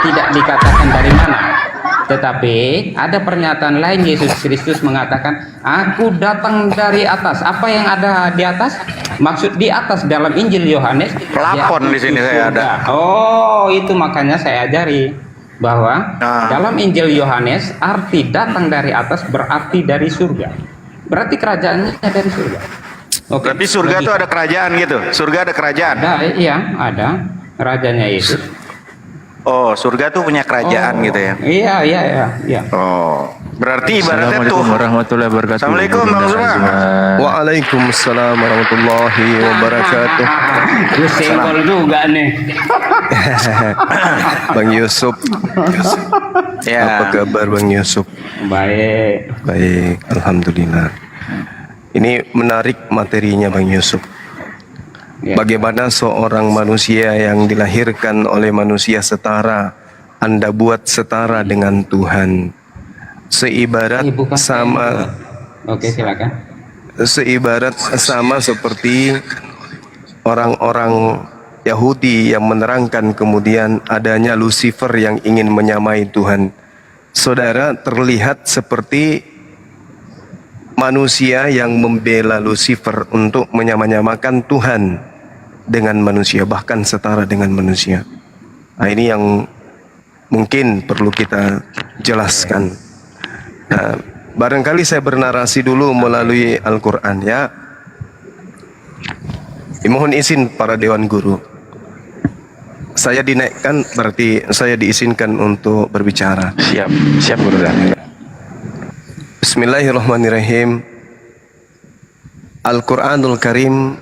tidak dikatakan dari mana, tetapi ada pernyataan lain. Yesus Kristus mengatakan, aku datang dari atas. Apa yang ada di atas? Maksud di atas dalam Injil Yohanes, Plafon di sini saya ada. Oh, itu makanya saya ajari bahwa dalam Injil Yohanes arti datang dari atas berarti dari surga. Berarti kerajaannya dari surga. Oke. Berarti surga itu ada kerajaan gitu. Surga ada kerajaan. Ada, iya, ada rajanya Yesus. Oh, surga tuh punya kerajaan gitu ya. Iya. Oh, berarti ibaratnya tuh. Assalamualaikum warahmatullahi wabarakatuh. Assalamualaikum Bang Zuma. Waalaikumsalam warahmatullahi wabarakatuh. Lu senggol juga nih. Bang Yusuf. Ya. Apa kabar Bang Yusuf? Baik. Baik, alhamdulillah. Ini menarik materinya Bang Yusuf. Ya. Bagaimana seorang manusia yang dilahirkan oleh manusia setara, Anda buat setara dengan Tuhan. Seibarat Bukan sama. Oke, silakan. Seibarat sama seperti orang-orang Yahudi yang menerangkan kemudian adanya Lucifer yang ingin menyamai Tuhan. Saudara, terlihat seperti manusia yang membela Lucifer untuk menyamakan Tuhan dengan manusia, bahkan setara dengan manusia. Nah, ini yang mungkin perlu kita jelaskan. Nah, barangkali saya bernarasi dulu melalui Al-Quran ya. Mohon izin para Dewan Guru. Saya dinaikkan, berarti saya diizinkan untuk berbicara. Siap Guru. Bismillahirrahmanirrahim. Al-Quranul Karim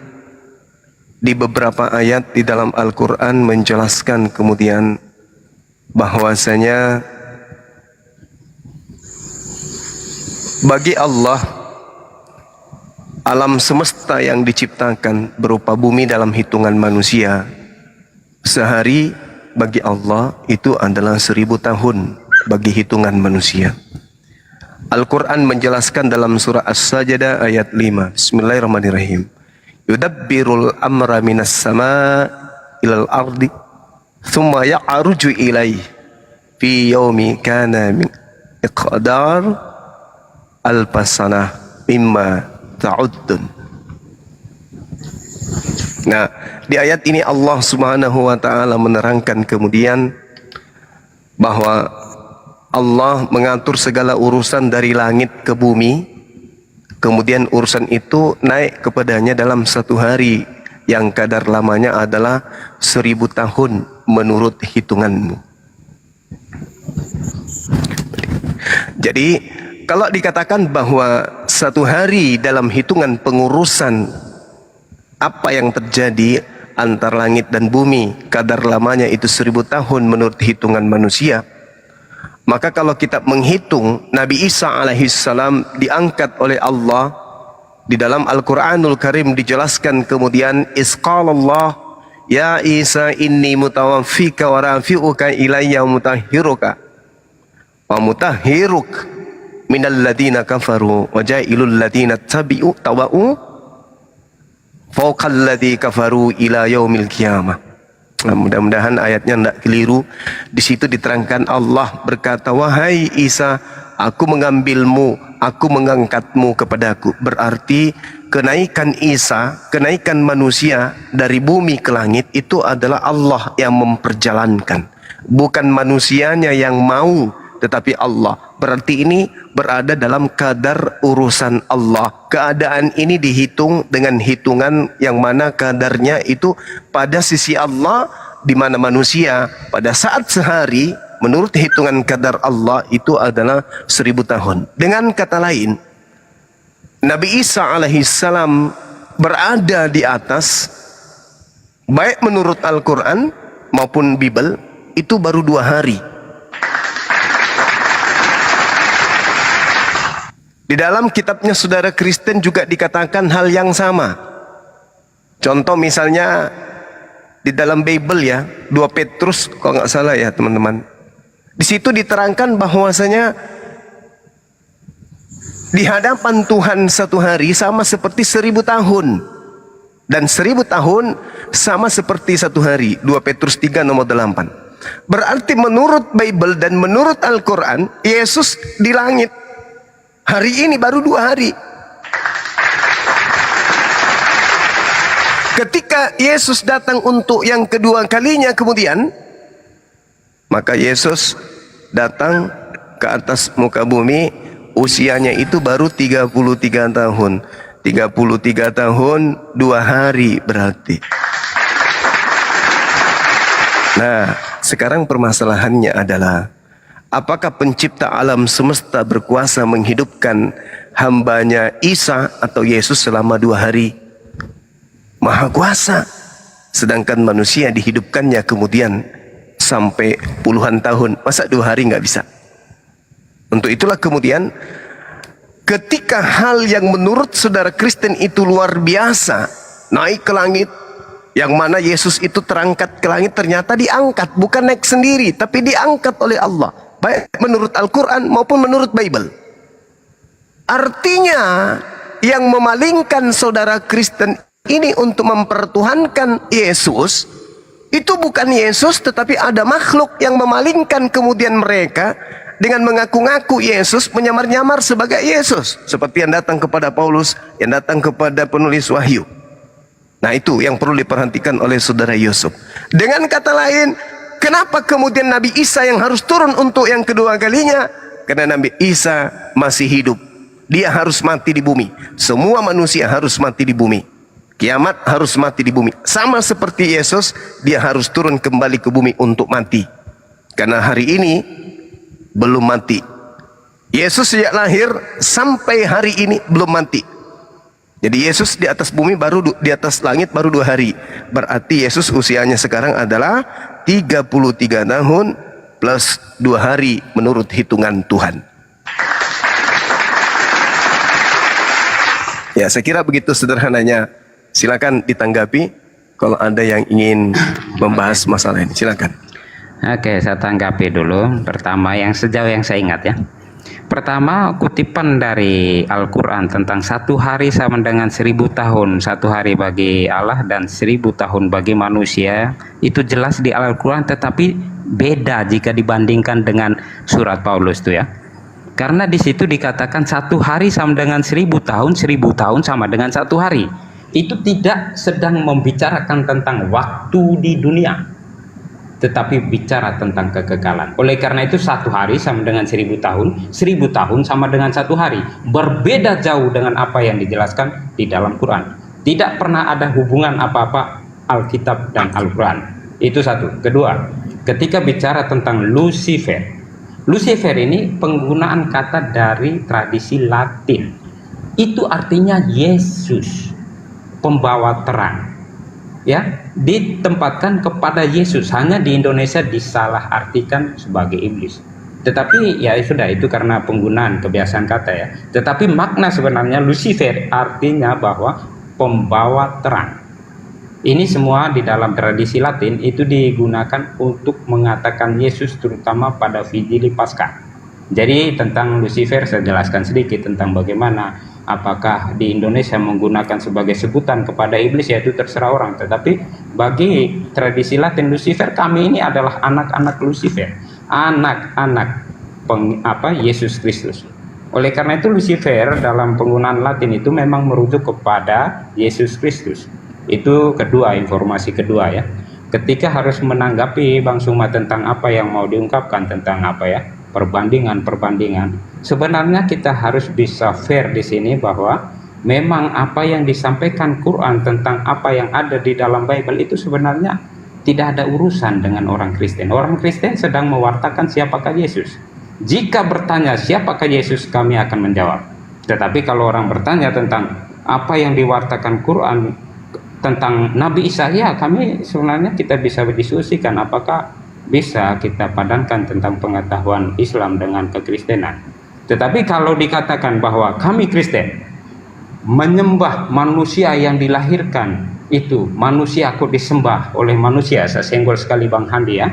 di beberapa ayat di dalam Al-Quran menjelaskan kemudian bahwasanya bagi Allah alam semesta yang diciptakan berupa bumi dalam hitungan manusia, sehari bagi Allah itu adalah 1000 tahun bagi hitungan manusia. Al-Quran menjelaskan dalam surah As-Sajdah ayat 5. Bismillahirrahmanirrahim. Yudabbirul amra minas sama ilal ardi thumma ya'aruju ilaih fi yaumi kana min iqdar alpasanah mimma ta'uddun. Nah, di ayat ini Allah Subhanahu wa taala menerangkan kemudian bahwa Allah mengatur segala urusan dari langit ke bumi, kemudian urusan itu naik kepadanya dalam satu hari yang kadar lamanya adalah 1000 tahun menurut hitunganmu. Jadi kalau dikatakan bahwa satu hari dalam hitungan pengurusan apa yang terjadi antar langit dan bumi, kadar lamanya itu 1000 tahun menurut hitungan manusia, maka kalau kita menghitung Nabi Isa alaihissalam diangkat oleh Allah, di dalam Al-Quranul Karim dijelaskan kemudian isqalallah ya Isa inni mutawaffika wa rafi'uka ilayya mutahhiruka wa mutahhiruk minal ladina kafaru wa ja'ilul ladina tabi'u tawa'u fawqal ladzi kafaru ila yaumil qiyamah. Nah, mudah-mudahan ayatnya tidak keliru. Di situ diterangkan Allah berkata, wahai Isa, aku mengambilmu, aku mengangkatmu kepadaku. Berarti kenaikan Isa, kenaikan manusia dari bumi ke langit itu adalah Allah yang memperjalankan, bukan manusianya yang mau, tetapi Allah. Berarti ini berada dalam kadar urusan Allah. Keadaan ini dihitung dengan hitungan yang mana kadarnya itu pada sisi Allah, di mana manusia pada saat sehari menurut hitungan kadar Allah itu adalah 1000 tahun. Dengan kata lain, Nabi Isa alaihissalam berada di atas, baik menurut Al-Quran maupun Bible, itu baru 2 hari. Di dalam kitabnya saudara Kristen juga dikatakan hal yang sama. Contoh misalnya di dalam Bible ya, 2 Petrus kalau nggak salah ya teman-teman. Di situ diterangkan bahwasanya di hadapan Tuhan satu hari sama seperti 1000 tahun. Dan 1000 tahun sama seperti satu hari. 2 Petrus 3 nomor 8. Berarti menurut Bible dan menurut Al-Quran, Yesus di langit. Hari ini baru 2 hari. Ketika Yesus datang untuk yang kedua kalinya kemudian, maka Yesus datang ke atas muka bumi, usianya itu baru 33 tahun. 33 tahun 2 hari berarti. Nah, sekarang permasalahannya adalah, apakah pencipta alam semesta berkuasa menghidupkan hambanya Isa atau Yesus selama 2 hari? Maha kuasa. Sedangkan manusia dihidupkannya kemudian sampai puluhan tahun. Masa 2 hari nggak bisa? Untuk itulah kemudian ketika hal yang menurut saudara Kristen itu luar biasa, naik ke langit, yang mana Yesus itu terangkat ke langit, ternyata diangkat, bukan naik sendiri, tapi diangkat oleh Allah, baik menurut Al-Quran maupun menurut Bible. Artinya yang memalingkan saudara Kristen ini untuk mempertuhankan Yesus, itu bukan Yesus, tetapi ada makhluk yang memalingkan kemudian mereka dengan mengaku-ngaku Yesus, menyamar-nyamar sebagai Yesus, seperti yang datang kepada Paulus, yang datang kepada penulis Wahyu. Nah, itu yang perlu diperhatikan oleh saudara Yusuf. Dengan kata lain, kenapa kemudian Nabi Isa yang harus turun untuk yang kedua kalinya? Karena Nabi Isa masih hidup. Dia harus mati di bumi. Semua manusia harus mati di bumi. Kiamat harus mati di bumi. Sama seperti Yesus, dia harus turun kembali ke bumi untuk mati. Karena hari ini belum mati. Yesus sejak lahir sampai hari ini belum mati. Jadi Yesus di atas bumi baru di atas langit baru 2 hari. Berarti Yesus usianya sekarang adalah 33 tahun plus 2 hari menurut hitungan Tuhan. Ya, saya kira begitu sederhananya. Silakan ditanggapi kalau ada yang ingin membahas masalah ini. Silakan. Oke, saya tanggapi dulu. Pertama, yang sejauh yang saya ingat ya. Pertama, kutipan dari Al-Quran tentang 1 hari sama dengan 1000 tahun. 1 hari bagi Allah dan 1000 tahun bagi manusia. Itu jelas di Al-Quran, tetapi beda jika dibandingkan dengan surat Paulus itu ya. Karena di situ dikatakan 1 hari sama dengan 1000 tahun, 1000 tahun sama dengan 1 hari. Itu tidak sedang membicarakan tentang waktu di dunia, tetapi bicara tentang kekekalan. Oleh karena itu 1 hari sama dengan 1000 tahun, 1000 tahun sama dengan 1 hari. Berbeda jauh dengan apa yang dijelaskan di dalam Quran. Tidak pernah ada hubungan apa-apa Alkitab dan Al-Quran. Itu satu. Kedua, ketika bicara tentang Lucifer. Lucifer ini penggunaan kata dari tradisi Latin. Itu artinya Yesus, pembawa terang. Ya, ditempatkan kepada Yesus. Hanya di Indonesia disalahartikan sebagai iblis. Tetapi ya sudah, itu karena penggunaan kebiasaan kata ya. Tetapi makna sebenarnya Lucifer artinya bahwa pembawa terang. Ini semua di dalam tradisi Latin itu digunakan untuk mengatakan Yesus, terutama pada Vigili Paskah. Jadi tentang Lucifer saya jelaskan sedikit tentang bagaimana, apakah di Indonesia menggunakan sebagai sebutan kepada iblis, yaitu terserah orang. Tetapi bagi tradisi Latin, Lucifer, kami ini adalah anak-anak Lucifer, anak-anak Yesus Kristus. Oleh karena itu Lucifer dalam penggunaan Latin itu memang merujuk kepada Yesus Kristus. Itu kedua, informasi kedua ya. Ketika harus menanggapi Bang Suma tentang apa yang mau diungkapkan tentang apa ya, perbandingan. Sebenarnya kita harus bisa fair di sini bahwa memang apa yang disampaikan Quran tentang apa yang ada di dalam Bible itu sebenarnya tidak ada urusan dengan orang Kristen. Orang Kristen sedang mewartakan siapakah Yesus. Jika bertanya siapakah Yesus, kami akan menjawab. Tetapi kalau orang bertanya tentang apa yang diwartakan Quran tentang Nabi Isa, ya kami sebenarnya kita bisa berdiskusikan apakah bisa kita padankan tentang pengetahuan Islam dengan kekristenan. Tetapi kalau dikatakan bahwa kami Kristen menyembah manusia yang dilahirkan, itu manusia kok disembah oleh manusia, saya senggol sekali Bang Handi ya.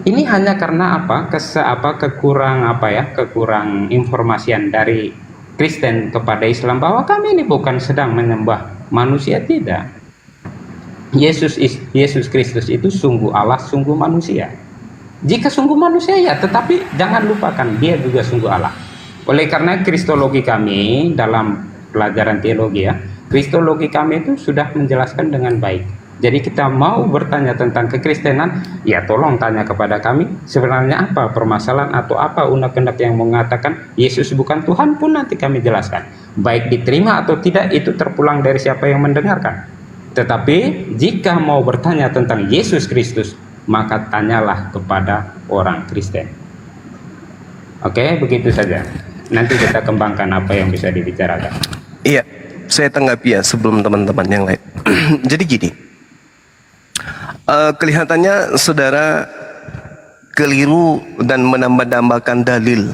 Ini hanya karena apa? Kekurang informasian dari Kristen kepada Islam bahwa kami ini bukan sedang menyembah manusia, tidak. Yesus Kristus itu sungguh Allah, sungguh manusia. Jika sungguh manusia ya, tetapi jangan lupakan dia juga sungguh Allah. Oleh karena kristologi kami dalam pelajaran teologi ya, kristologi kami itu sudah menjelaskan dengan baik. Jadi kita mau bertanya tentang kekristenan, ya tolong tanya kepada kami sebenarnya apa permasalahan atau apa undang-undang yang mengatakan Yesus bukan Tuhan pun nanti kami jelaskan. Baik diterima atau tidak itu terpulang dari siapa yang mendengarkan. Tetapi jika mau bertanya tentang Yesus Kristus, maka tanyalah kepada orang Kristen. Oke, begitu saja. Nanti kita kembangkan apa yang bisa dibicarakan. Iya, saya tanggapi ya sebelum teman-teman yang lain. Jadi gini, kelihatannya saudara keliru dan menambah-tambahkan dalil.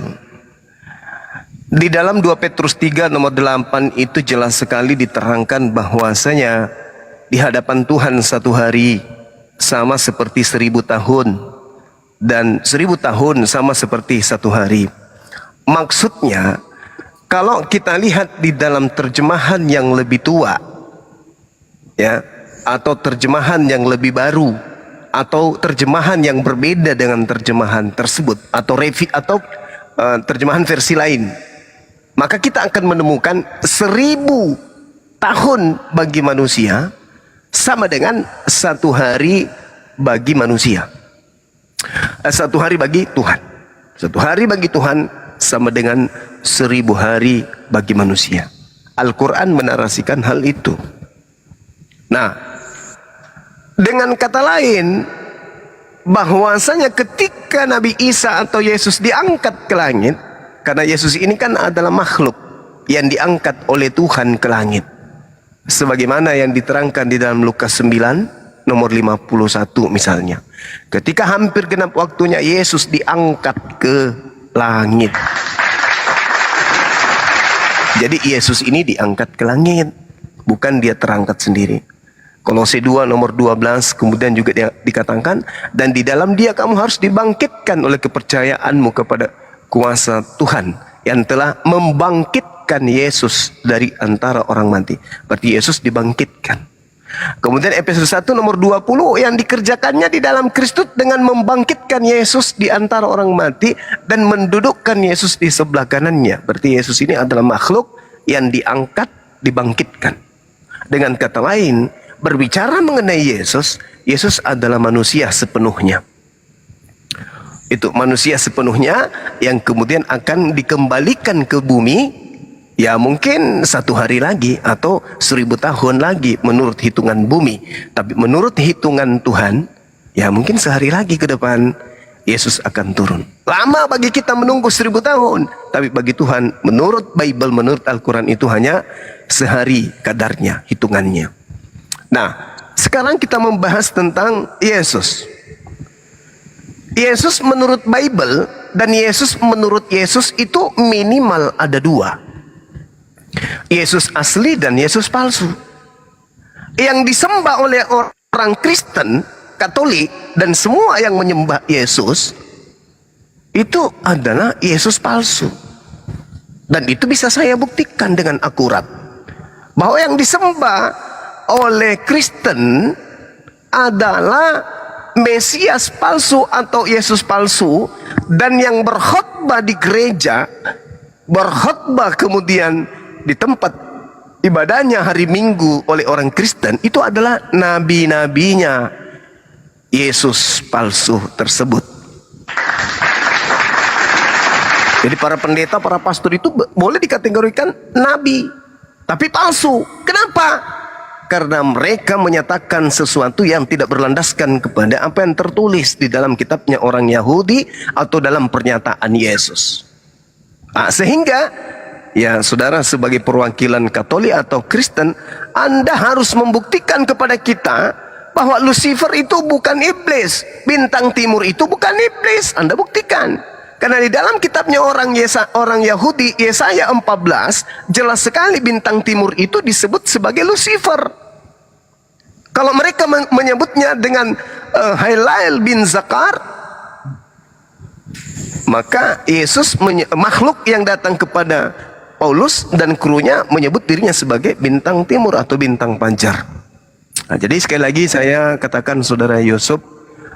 Di dalam 2 Petrus 3 nomor 8 itu jelas sekali diterangkan bahwasanya di hadapan Tuhan satu hari sama seperti 1000 tahun, dan 1000 tahun sama seperti satu hari. Maksudnya, kalau kita lihat di dalam terjemahan yang lebih tua, ya, atau terjemahan yang lebih baru, atau terjemahan yang berbeda dengan terjemahan tersebut, atau terjemahan versi lain, maka kita akan menemukan 1000 tahun bagi manusia sama dengan satu hari bagi manusia. Satu hari bagi Tuhan. Satu hari bagi Tuhan sama dengan 1000 hari bagi manusia. Al-Quran menarasikan hal itu. Nah, dengan kata lain, bahwasanya ketika Nabi Isa atau Yesus diangkat ke langit, karena Yesus ini kan adalah makhluk yang diangkat oleh Tuhan ke langit, sebagaimana yang diterangkan di dalam Lukas 9 nomor 51 misalnya. Ketika hampir genap waktunya, Yesus diangkat ke langit. Jadi Yesus ini diangkat ke langit, bukan dia terangkat sendiri. Kolose 2 nomor 12 kemudian juga dikatakan, dan di dalam dia kamu harus dibangkitkan oleh kepercayaanmu kepada kuasa Tuhan yang telah membangkitkan Yesus dari antara orang mati. Berarti Yesus dibangkitkan. Kemudian Efesus 1 nomor 20 yang dikerjakannya di dalam Kristus dengan membangkitkan Yesus di antara orang mati dan mendudukkan Yesus di sebelah kanannya. Berarti Yesus ini adalah makhluk yang diangkat, dibangkitkan. Dengan kata lain, berbicara mengenai Yesus, Yesus adalah manusia sepenuhnya. Itu manusia sepenuhnya yang kemudian akan dikembalikan ke bumi, ya mungkin satu hari lagi atau 1000 tahun lagi menurut hitungan bumi. Tapi menurut hitungan Tuhan, ya mungkin sehari lagi ke depan Yesus akan turun. Lama bagi kita menunggu 1000 tahun, tapi bagi Tuhan menurut Bible, menurut Al-Quran itu hanya sehari kadarnya, hitungannya. Nah, sekarang kita membahas tentang Yesus. Yesus menurut Bible dan Yesus menurut Yesus itu minimal ada dua. Yesus asli dan Yesus palsu. Yang disembah oleh orang Kristen, Katolik, dan semua yang menyembah Yesus itu adalah Yesus palsu. Dan itu bisa saya buktikan dengan akurat, bahwa yang disembah oleh Kristen adalah Mesias palsu atau Yesus palsu, dan yang berkhotbah di gereja, berkhotbah kemudian di tempat ibadahnya hari Minggu oleh orang Kristen, itu adalah nabi-nabinya Yesus palsu tersebut. Jadi para pendeta, para pastor itu boleh dikategorikan nabi, tapi palsu. Kenapa? Karena mereka menyatakan sesuatu yang tidak berlandaskan kepada apa yang tertulis di dalam kitabnya orang Yahudi atau dalam pernyataan Yesus. Sehingga ya saudara, sebagai perwakilan Katolik atau Kristen, Anda harus membuktikan kepada kita bahwa Lucifer itu bukan iblis, bintang timur itu bukan iblis. Anda buktikan. Karena di dalam kitabnya orang Yahudi, Yesaya 14, jelas sekali bintang timur itu disebut sebagai Lucifer. Kalau mereka menyebutnya dengan Helael bin Zakar, maka Yesus makhluk yang datang kepada Paulus dan krunya menyebut dirinya sebagai bintang timur atau bintang fajar. Nah, jadi sekali lagi saya katakan saudara Yusuf,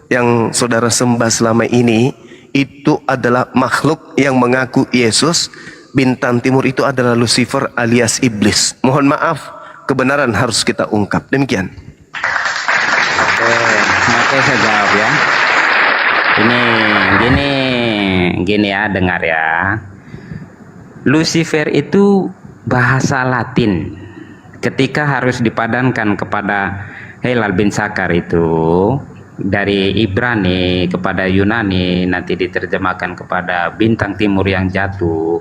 yang saudara sembah selama ini itu adalah makhluk yang mengaku Yesus. Bintang timur itu adalah Lucifer alias iblis. Mohon maaf, kebenaran harus kita ungkap. Demikian. Oke, saya jawab ya. Ini gini ya, dengar ya. Lucifer itu bahasa Latin. Ketika harus dipadankan kepada Helal bin Sakar itu dari Ibrani kepada Yunani, nanti diterjemahkan kepada bintang timur yang jatuh.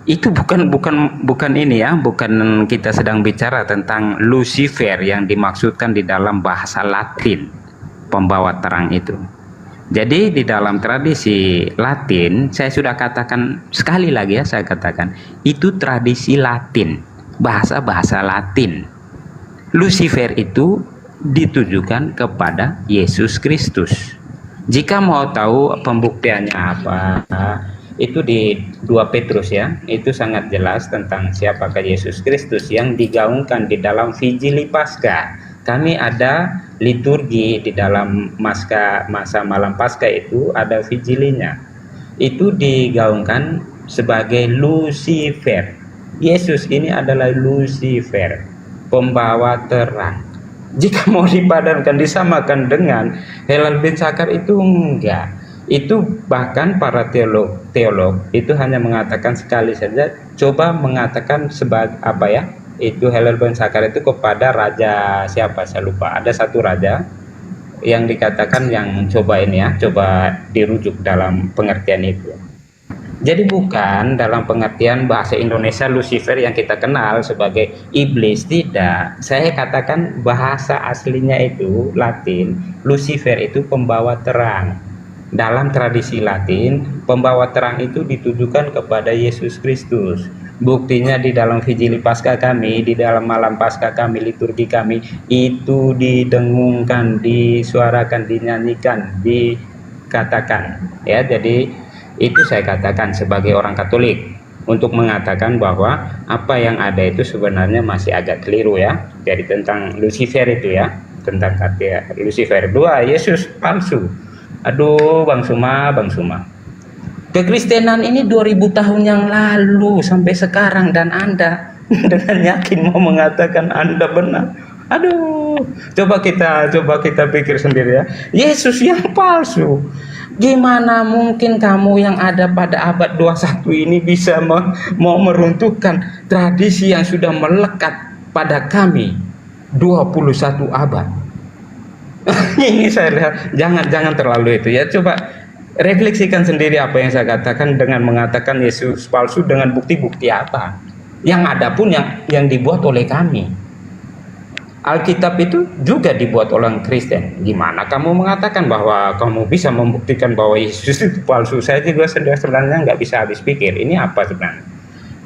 Itu bukan ini ya, bukan kita sedang bicara tentang Lucifer yang dimaksudkan di dalam bahasa Latin, pembawa terang itu. Jadi di dalam tradisi Latin, saya sudah katakan sekali lagi ya, saya katakan itu tradisi Latin, bahasa Latin. Lucifer itu ditujukan kepada Yesus Kristus. Jika mau tahu pembuktiannya apa, itu di 2 Petrus ya, itu sangat jelas tentang siapakah Yesus Kristus yang digaungkan di dalam Vigili Paskah. Kami ada liturgi di dalam masa malam Paskah, itu ada vigilinya. Itu digaungkan sebagai Lucifer. Yesus ini adalah Lucifer, pembawa terang. Jika mau dipadankan, disamakan dengan Helal bin Sakar, itu enggak. Itu bahkan para teolog itu hanya mengatakan sekali saja, coba mengatakan sebagai apa ya, itu Helal bin Sakar itu kepada raja siapa saya lupa, ada satu raja yang dikatakan yang coba ini ya, coba dirujuk dalam pengertian itu. Jadi bukan dalam pengertian bahasa Indonesia Lucifer yang kita kenal sebagai iblis, tidak. Saya katakan bahasa aslinya itu Latin, Lucifer itu pembawa terang. Dalam tradisi Latin, pembawa terang itu ditujukan kepada Yesus Kristus. Buktinya di dalam Vigili Paskah kami, di dalam malam Paskah kami, liturgi kami, itu didengungkan, disuarakan, dinyanyikan, dikatakan. Ya, jadi itu saya katakan sebagai orang Katolik untuk mengatakan bahwa apa yang ada itu sebenarnya masih agak keliru ya. Jadi tentang Lucifer itu ya, tentang kata Lucifer 2, Yesus palsu. Aduh, Bang Suma. Kekristenan ini 2000 tahun yang lalu sampai sekarang, dan Anda dengan yakin mau mengatakan Anda benar. Aduh, coba kita pikir sendiri ya. Yesus yang palsu. Gimana mungkin kamu yang ada pada abad 21 ini bisa mau meruntuhkan tradisi yang sudah melekat pada kami 21 abad? Ini saya lihat, jangan terlalu itu ya. Coba refleksikan sendiri apa yang saya katakan dengan mengatakan Yesus palsu dengan bukti-bukti apa yang ada pun yang dibuat oleh kami. Alkitab itu juga dibuat oleh Kristen. Gimana kamu mengatakan bahwa kamu bisa membuktikan bahwa Yesus itu palsu? Saya juga sebenarnya nggak bisa habis pikir. Ini apa sebenarnya?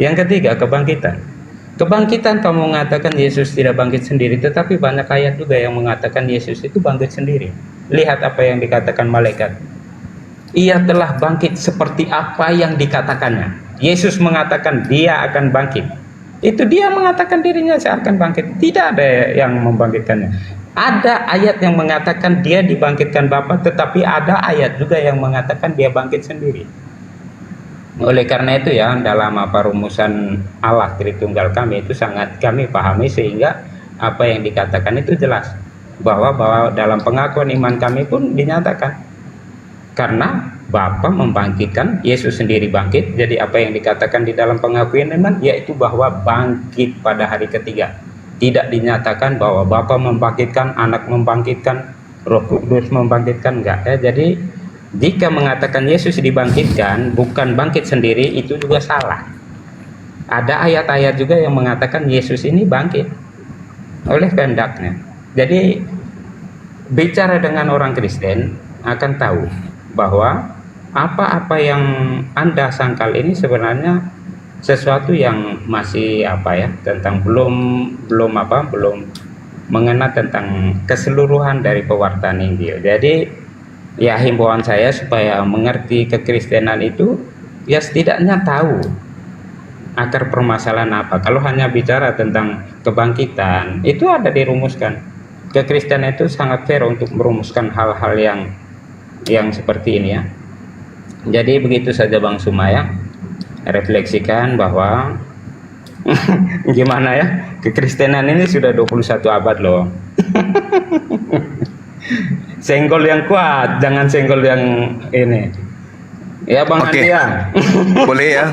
Yang ketiga, kebangkitan. Kebangkitan kamu mengatakan Yesus tidak bangkit sendiri, tetapi banyak ayat juga yang mengatakan Yesus itu bangkit sendiri. Lihat apa yang dikatakan malaikat. Ia telah bangkit seperti apa yang dikatakannya. Yesus mengatakan dia akan bangkit. Itu dia mengatakan dirinya saya akan bangkit. Tidak ada yang membangkitkannya. Ada ayat yang mengatakan dia dibangkitkan Bapa, tetapi ada ayat juga yang mengatakan dia bangkit sendiri. Oleh karena itu ya, dalam rumusan Allah Tritunggal kami itu sangat kami pahami, sehingga apa yang dikatakan itu jelas bahwa dalam pengakuan iman kami pun dinyatakan karena Bapa membangkitkan, Yesus sendiri bangkit. Jadi apa yang dikatakan di dalam pengakuan iman yaitu bahwa bangkit pada hari ketiga. Tidak dinyatakan bahwa Bapa membangkitkan, Anak membangkitkan, Roh Kudus membangkitkan, enggak ya. Jadi jika mengatakan Yesus dibangkitkan bukan bangkit sendiri, itu juga salah. Ada ayat-ayat juga yang mengatakan Yesus ini bangkit oleh kehendaknya. Jadi bicara dengan orang Kristen akan tahu bahwa apa-apa yang Anda sangkal ini sebenarnya sesuatu yang masih tentang belum mengena tentang keseluruhan dari pewartaan Injil. Jadi ya, himbauan saya supaya mengerti kekristenan itu ya setidaknya tahu akar permasalahan apa. Kalau hanya bicara tentang kebangkitan, itu ada dirumuskan. Kekristenan itu sangat fair untuk merumuskan hal-hal yang seperti ini ya. Jadi begitu saja Bang Sumaya, refleksikan bahwa gimana ya, kekristenan ini sudah 21 abad loh. Senggol yang kuat, jangan senggol yang ini. Ya Bang Oke. Andia. Boleh ya?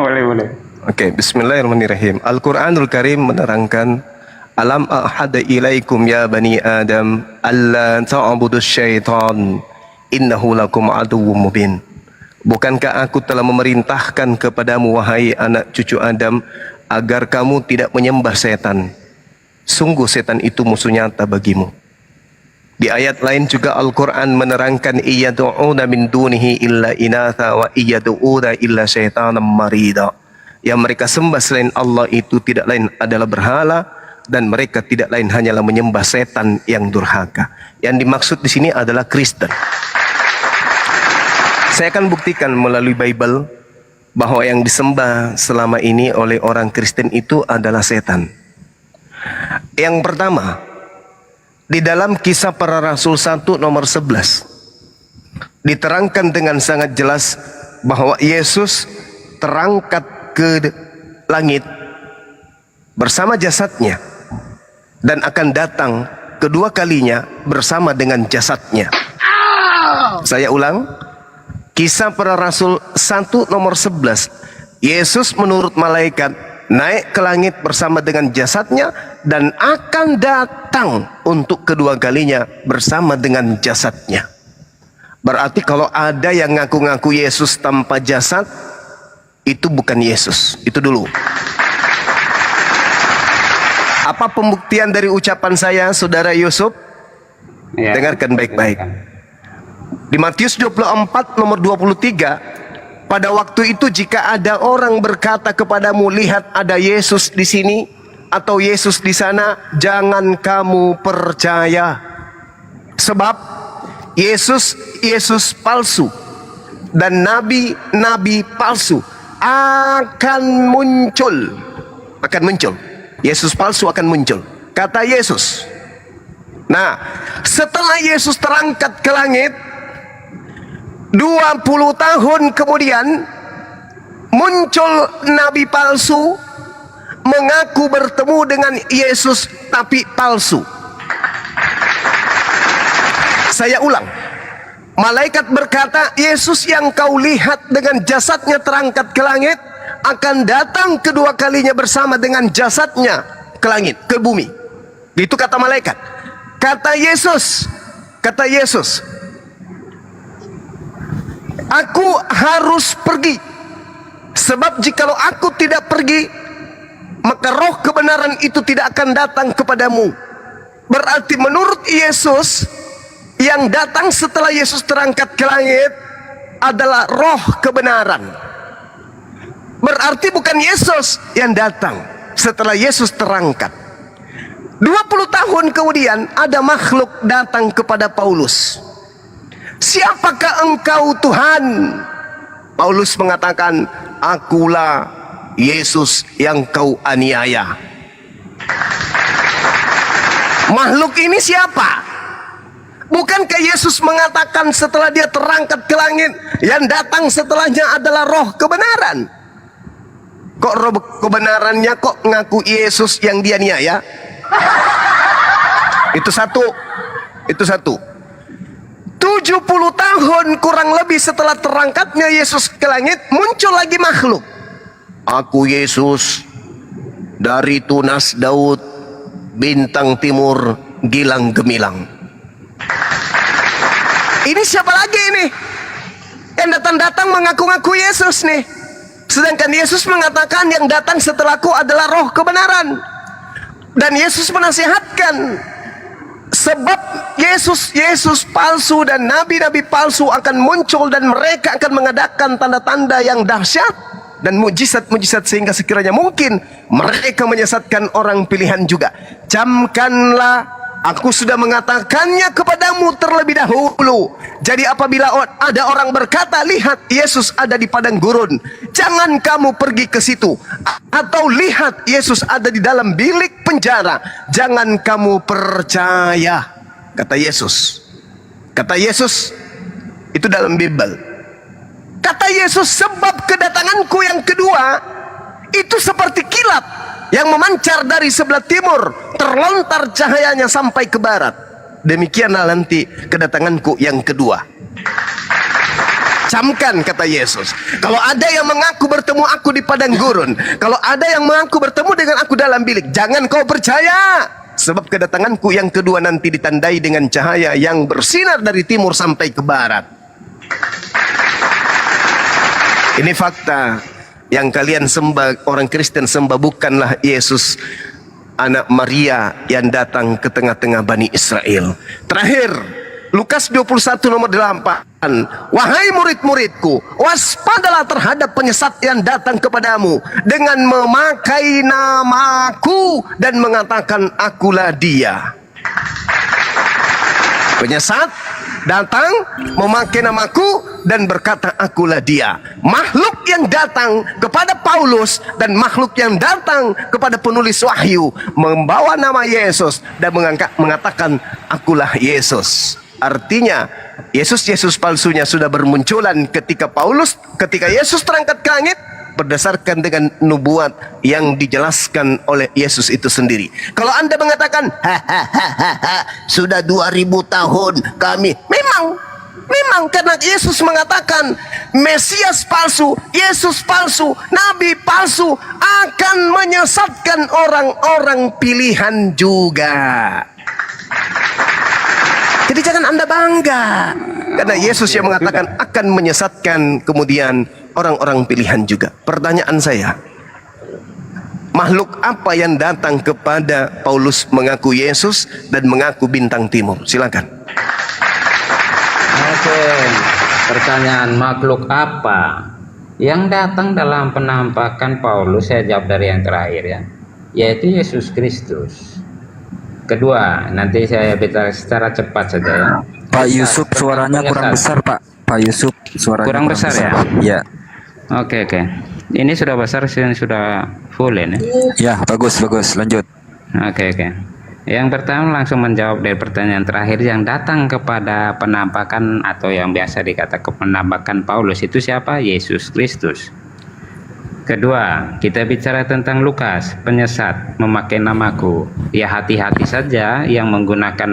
Boleh. Oke, bismillahirrahmanirrahim. Al-Quranul Karim menerangkan, Alam ahada ilaikum ya bani Adam alla ta'budus syaitan innahu lakum aduwwum mubin. Bukankah aku telah memerintahkan kepadamu wahai anak cucu Adam agar kamu tidak menyembah setan? Sungguh setan itu musuh nyata bagimu. Di ayat lain juga Al-Quran menerangkan iyadu'una min dunihi illa inatha wa iyadu'una illa syaitanam marida. Yang mereka sembah selain Allah itu tidak lain adalah berhala, dan mereka tidak lain hanyalah menyembah setan yang durhaka. Yang dimaksud di sini adalah Kristen. Saya akan buktikan melalui Bible bahwa yang disembah selama ini oleh orang Kristen itu adalah setan. Yang pertama, di dalam Kisah Para Rasul 1 nomor 11 diterangkan dengan sangat jelas bahwa Yesus terangkat ke langit bersama jasadnya dan akan datang kedua kalinya bersama dengan jasadnya. Saya ulang, Kisah Para Rasul 1 nomor 11, Yesus menurut malaikat naik ke langit bersama dengan jasadnya dan akan datang untuk kedua kalinya bersama dengan jasadnya. Berarti kalau ada yang ngaku-ngaku Yesus tanpa jasad, itu bukan Yesus. Itu dulu. Apa pembuktian dari ucapan saya, Saudara Yusuf? Ya. Dengarkan baik-baik. Di Matius 24 nomor 23, pada waktu itu jika ada orang berkata kepadamu, lihat ada Yesus di sini atau Yesus di sana, jangan kamu percaya. Sebab Yesus palsu dan nabi palsu akan muncul. Yesus palsu akan muncul, kata Yesus. Nah, setelah Yesus terangkat ke langit, 20 tahun kemudian muncul nabi palsu mengaku bertemu dengan Yesus tapi palsu. Saya ulang, malaikat berkata, Yesus yang kau lihat dengan jasadnya terangkat ke langit akan datang kedua kalinya bersama dengan jasadnya ke langit, ke bumi. Itu kata malaikat. Kata Yesus, aku harus pergi, sebab jikalau aku tidak pergi, maka roh kebenaran itu tidak akan datang kepadamu. Berarti menurut Yesus, yang datang setelah Yesus terangkat ke langit adalah roh kebenaran. Berarti bukan Yesus yang datang setelah Yesus terangkat. 20 tahun kemudian ada makhluk datang kepada Paulus. Siapakah engkau Tuhan? Paulus mengatakan, akulah Yesus yang kau aniaya. Makhluk ini siapa? Bukankah Yesus mengatakan setelah dia terangkat ke langit, yang datang setelahnya adalah roh kebenaran? Kok roh kebenarannya kok ngaku Yesus yang dia niaya? Itu satu. 70 tahun kurang lebih setelah terangkatnya Yesus ke langit, muncul lagi makhluk. Aku Yesus dari tunas Daud, bintang timur, gilang gemilang. Ini siapa lagi ini? Yang datang-datang mengaku-ngaku Yesus nih. Sedangkan Yesus mengatakan yang datang setelahku adalah roh kebenaran. Dan Yesus menasihatkan, sebab Yesus palsu dan nabi-nabi palsu akan muncul dan mereka akan mengadakan tanda-tanda yang dahsyat dan mujizat-mujizat sehingga sekiranya mungkin mereka menyesatkan orang pilihan juga. Camkanlah Aku sudah mengatakannya kepadamu terlebih dahulu. Jadi apabila ada orang berkata, lihat Yesus ada di padang gurun, jangan kamu pergi ke situ. Atau lihat Yesus ada di dalam bilik penjara, jangan kamu percaya. Kata Yesus. Kata Yesus itu dalam Bible. Kata Yesus, sebab kedatanganku yang kedua itu seperti kilat yang memancar dari sebelah timur, terlontar cahayanya sampai ke barat. Demikianlah nanti kedatanganku yang kedua. Camkan, kata Yesus. Kalau ada yang mengaku bertemu aku di padang gurun, kalau ada yang mengaku bertemu dengan aku dalam bilik, jangan kau percaya. Sebab kedatanganku yang kedua nanti ditandai dengan cahaya yang bersinar dari timur sampai ke barat. Ini fakta. Yang kalian sembah, orang Kristen sembah bukanlah Yesus anak Maria yang datang ke tengah-tengah Bani Israel. Terakhir, Lukas 21 nomor 8. Wahai murid-muridku, waspadalah terhadap penyesat yang datang kepadamu dengan memakai namaku dan mengatakan akulah dia. Penyesat datang memakai namaku dan berkata akulah dia. Makhluk yang datang kepada Paulus dan makhluk yang datang kepada penulis wahyu membawa nama Yesus dan mengatakan akulah Yesus. Artinya Yesus palsunya sudah bermunculan ketika Yesus terangkat ke langit, berdasarkan dengan nubuat yang dijelaskan oleh Yesus itu sendiri. Kalau Anda mengatakan sudah 2000 tahun kami, memang karena Yesus mengatakan Mesias palsu, Yesus palsu, Nabi palsu akan menyesatkan orang-orang pilihan juga. Jadi jangan Anda bangga, karena Yesus yang mengatakan akan menyesatkan kemudian orang-orang pilihan juga. Pertanyaan saya, makhluk apa yang datang kepada Paulus mengaku Yesus dan mengaku bintang timur? Silakan. Oke, pertanyaan makhluk apa yang datang dalam penampakan Paulus? Saya jawab dari yang terakhir ya, yaitu Yesus Kristus. Kedua, nanti saya bicara secara cepat saja ya. Pak Yusuf, suaranya kurang besar, Pak. Pak Yusuf, suaranya kurang besar ya? Ya. Oke. Ini sudah besar, sudah full ini. Ya, bagus. Lanjut. Oke. Yang pertama langsung menjawab dari pertanyaan terakhir, yang datang kepada penampakan atau yang biasa dikatakan penampakan Paulus itu siapa? Yesus Kristus. Kedua, kita bicara tentang Lukas, penyesat memakai namaku. Ya hati-hati saja yang menggunakan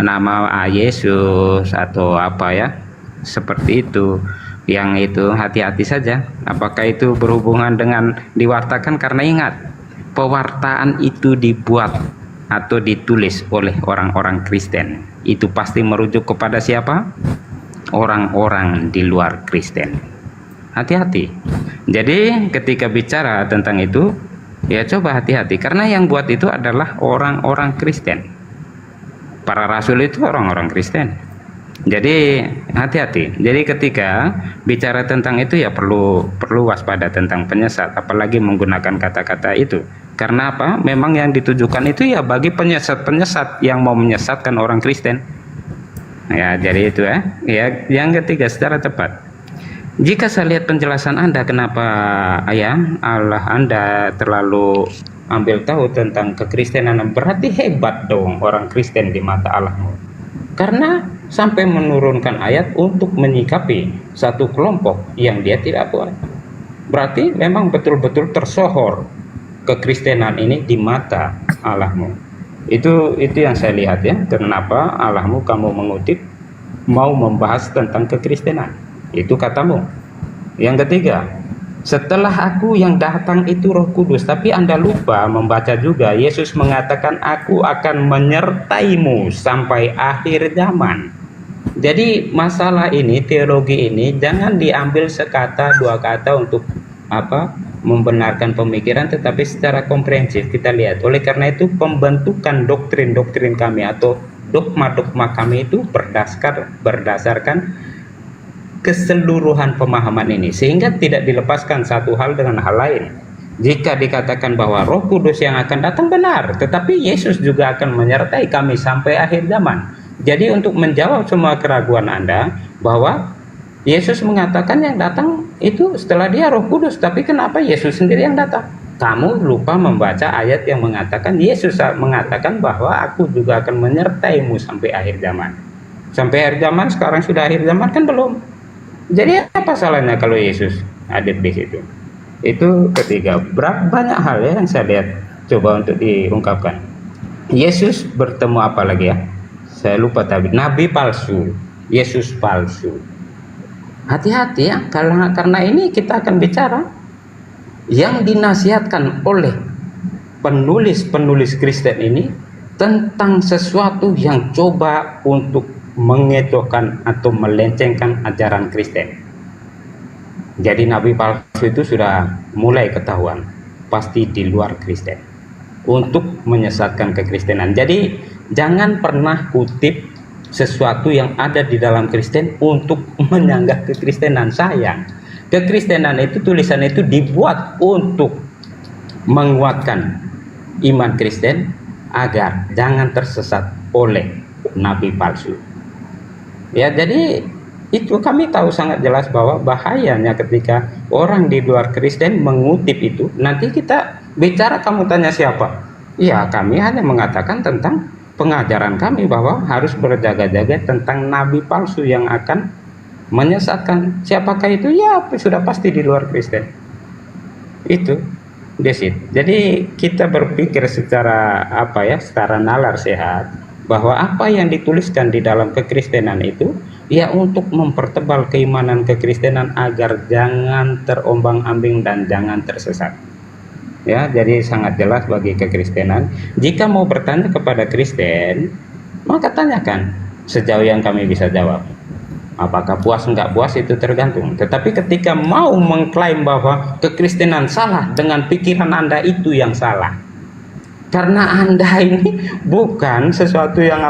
nama Yesus atau apa ya, seperti itu. Yang itu hati-hati saja. Apakah itu berhubungan dengan diwartakan? Karena ingat, pewartaan itu dibuat atau ditulis oleh orang-orang Kristen. Itu pasti merujuk kepada siapa? Orang-orang di luar Kristen. Hati-hati. Jadi ketika bicara tentang itu, ya coba hati-hati, karena yang buat itu adalah orang-orang Kristen. Para rasul itu orang-orang Kristen. Jadi hati-hati. Jadi ketika bicara tentang itu ya perlu waspada tentang penyesat, apalagi menggunakan kata-kata itu. Karena apa? Memang yang ditujukan itu ya bagi penyesat-penyesat yang mau menyesatkan orang Kristen. Ya, jadi itu ya. Ya, yang ketiga secara tepat. Jika saya lihat penjelasan Anda, kenapa Allah Anda terlalu ambil tahu tentang kekristenan, berarti hebat dong orang Kristen di mata Allahmu. Karena sampai menurunkan ayat untuk menyikapi satu kelompok yang dia tidak buat. Berarti memang betul-betul tersohor kekristenan ini di mata Allahmu. Itu yang saya lihat ya. Kenapa Allahmu kamu mengutip mau membahas tentang kekristenan? Itu katamu. Yang ketiga, setelah aku yang datang itu Roh Kudus, tapi Anda lupa membaca juga Yesus mengatakan aku akan menyertaimu sampai akhir zaman. Jadi masalah ini, teologi ini jangan diambil sekata dua kata untuk membenarkan pemikiran, tetapi secara komprehensif kita lihat. Oleh karena itu pembentukan doktrin-doktrin kami atau dogma-dogma kami itu berdasarkan keseluruhan pemahaman ini, sehingga tidak dilepaskan satu hal dengan hal lain. Jika dikatakan bahwa Roh Kudus yang akan datang, benar, tetapi Yesus juga akan menyertai kami sampai akhir zaman. Jadi untuk menjawab semua keraguan Anda bahwa Yesus mengatakan yang datang itu setelah dia Roh Kudus, tapi kenapa Yesus sendiri yang datang? Kamu lupa membaca ayat yang mengatakan Yesus mengatakan bahwa aku juga akan menyertaimu sampai akhir zaman. Sampai akhir zaman, sekarang sudah akhir zaman kan belum. Jadi apa salahnya kalau Yesus hadir di situ? Itu ketiga. Banyak hal ya yang saya lihat coba untuk diungkapkan. Yesus bertemu apa lagi ya? Saya lupa tadi. Nabi palsu, Yesus palsu. Hati-hati ya, karena ini kita akan bicara yang dinasihatkan oleh penulis-penulis Kristen ini tentang sesuatu yang coba untuk mengecohkan atau melencengkan ajaran Kristen. Jadi nabi palsu itu sudah mulai ketahuan, pasti di luar Kristen, untuk menyesatkan kekristenan. Jadi jangan pernah kutip sesuatu yang ada di dalam Kristen untuk menyanggah kekristenan. Sayang, kekristenan itu, tulisan itu dibuat untuk menguatkan iman Kristen agar jangan tersesat oleh nabi palsu. Ya, jadi itu kami tahu sangat jelas bahwa bahayanya ketika orang di luar Kristen mengutip itu. Nanti kita bicara, kamu tanya siapa? Ya, kami hanya mengatakan tentang pengajaran kami bahwa harus berjaga-jaga tentang nabi palsu yang akan menyesatkan. Siapakah itu? Ya, sudah pasti di luar Kristen. Itu desit. Jadi kita berpikir secara secara nalar sehat bahwa apa yang dituliskan di dalam kekristenan itu ya untuk mempertebal keimanan kekristenan agar jangan terombang-ambing dan jangan tersesat. Ya, jadi sangat jelas bagi kekristenan. Jika mau bertanya kepada Kristen, maka tanyakan sejauh yang kami bisa jawab. Apakah puas enggak puas itu tergantung. Tetapi ketika mau mengklaim bahwa kekristenan salah dengan pikiran Anda, itu yang salah. Karena Anda ini bukan sesuatu yang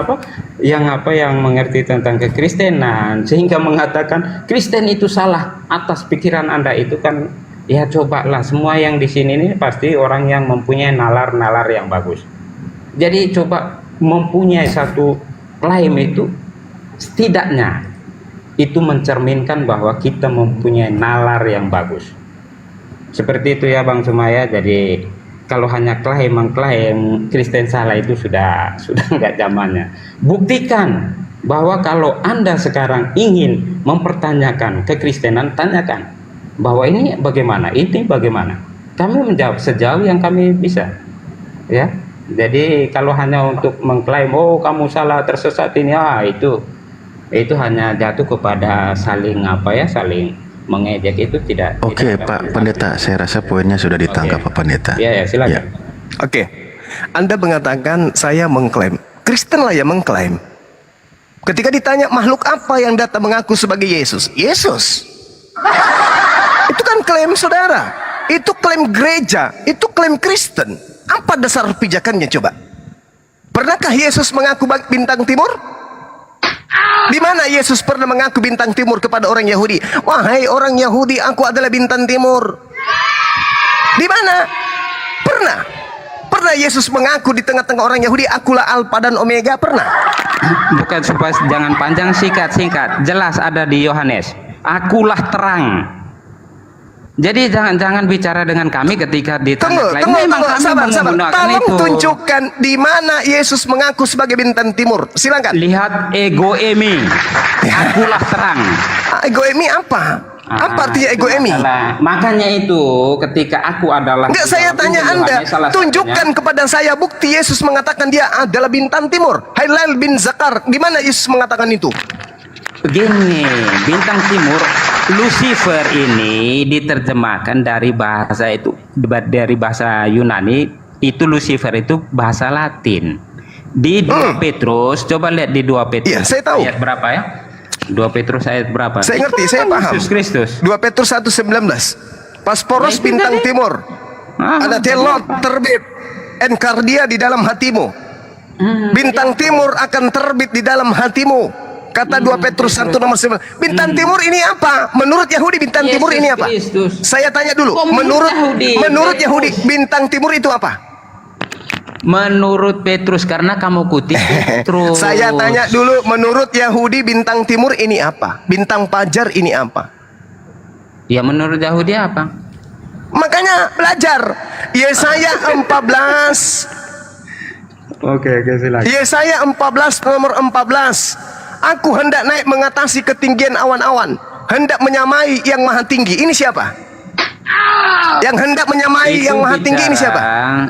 mengerti tentang kekristenan sehingga mengatakan Kristen itu salah atas pikiran Anda. Itu kan ya, cobalah, semua yang di sini ini pasti orang yang mempunyai nalar-nalar yang bagus. Jadi coba mempunyai satu klaim itu setidaknya itu mencerminkan bahwa kita mempunyai nalar yang bagus. Seperti itu ya Bang Sumaya. Jadi kalau hanya mengklaim Kristen salah itu sudah nggak zamannya. Buktikan bahwa kalau Anda sekarang ingin mempertanyakan kekristenan, tanyakan bahwa ini bagaimana, ini bagaimana. Kami menjawab sejauh yang kami bisa. Ya. Jadi kalau hanya untuk mengklaim kamu salah, tersesat ini, itu hanya jatuh kepada saling mengejek, itu tidak. Oke, tidak Pak Pendeta, saya rasa poinnya sudah ditangkap, Pak Pendeta. Ya, silakan. Oke. Anda mengatakan saya mengklaim. Kristen lah yang mengklaim. Ketika ditanya makhluk apa yang datang mengaku sebagai Yesus? Yesus. Itu kan klaim saudara. Itu klaim gereja. Itu klaim Kristen. Apa dasar pijakannya coba? Pernahkah Yesus mengaku bintang timur? Di mana Yesus pernah mengaku bintang timur kepada orang Yahudi? Wahai orang Yahudi, aku adalah bintang timur. Di mana? Pernah Yesus mengaku di tengah-tengah orang Yahudi, akulah Alfa dan Omega? Pernah? Bukan, supaya jangan panjang, singkat. Jelas ada di Yohanes. Akulah terang. Jadi jangan bicara dengan kami ketika ditanya. Tunggu, sabar. Tolong tunjukkan di mana Yesus mengaku sebagai bintang timur. Silakan. Lihat ego emi. Akulah terang. Ego emi apa? Apa artinya ego emi? Makanya itu ketika aku adalah. Enggak, saya tanya Anda. Tunjukkan kepada saya bukti Yesus mengatakan dia adalah bintang timur. Hailal bin Zakar. Di mana Yesus mengatakan itu? Begini, bintang timur, Lucifer ini diterjemahkan dari bahasa Yunani, itu Lucifer itu bahasa Latin. Di 2 Petrus, coba lihat di 2 Petrus. Iya, saya tahu. Ayat berapa ya? 2 Petrus ayat berapa? Saya ngerti, saya paham. Yesus Kristus. 2 Petrus 1:19. Pasporos bintang timur. Ada telot terbit. Enkardia di dalam hatimu. Bintang timur akan terbit di dalam hatimu. Kata 2 Petrus 1 nomor 9. Bintang timur ini apa? Menurut Yahudi bintang Yesus timur ini apa? Kristus. Saya tanya dulu. Kok menurut Menurut Yahudi bintang timur itu apa? Menurut Petrus, karena kamu kutip Petrus. Saya tanya dulu, menurut Yahudi bintang timur ini apa? Bintang fajar ini apa? Ya menurut Yahudi apa? Makanya belajar. Yesaya 14. Oke, silakan. Yesaya 14 nomor 14. Aku hendak naik mengatasi ketinggian awan-awan, hendak menyamai yang maha tinggi. Ini siapa? Yang hendak menyamai yang maha tinggi ini siapa?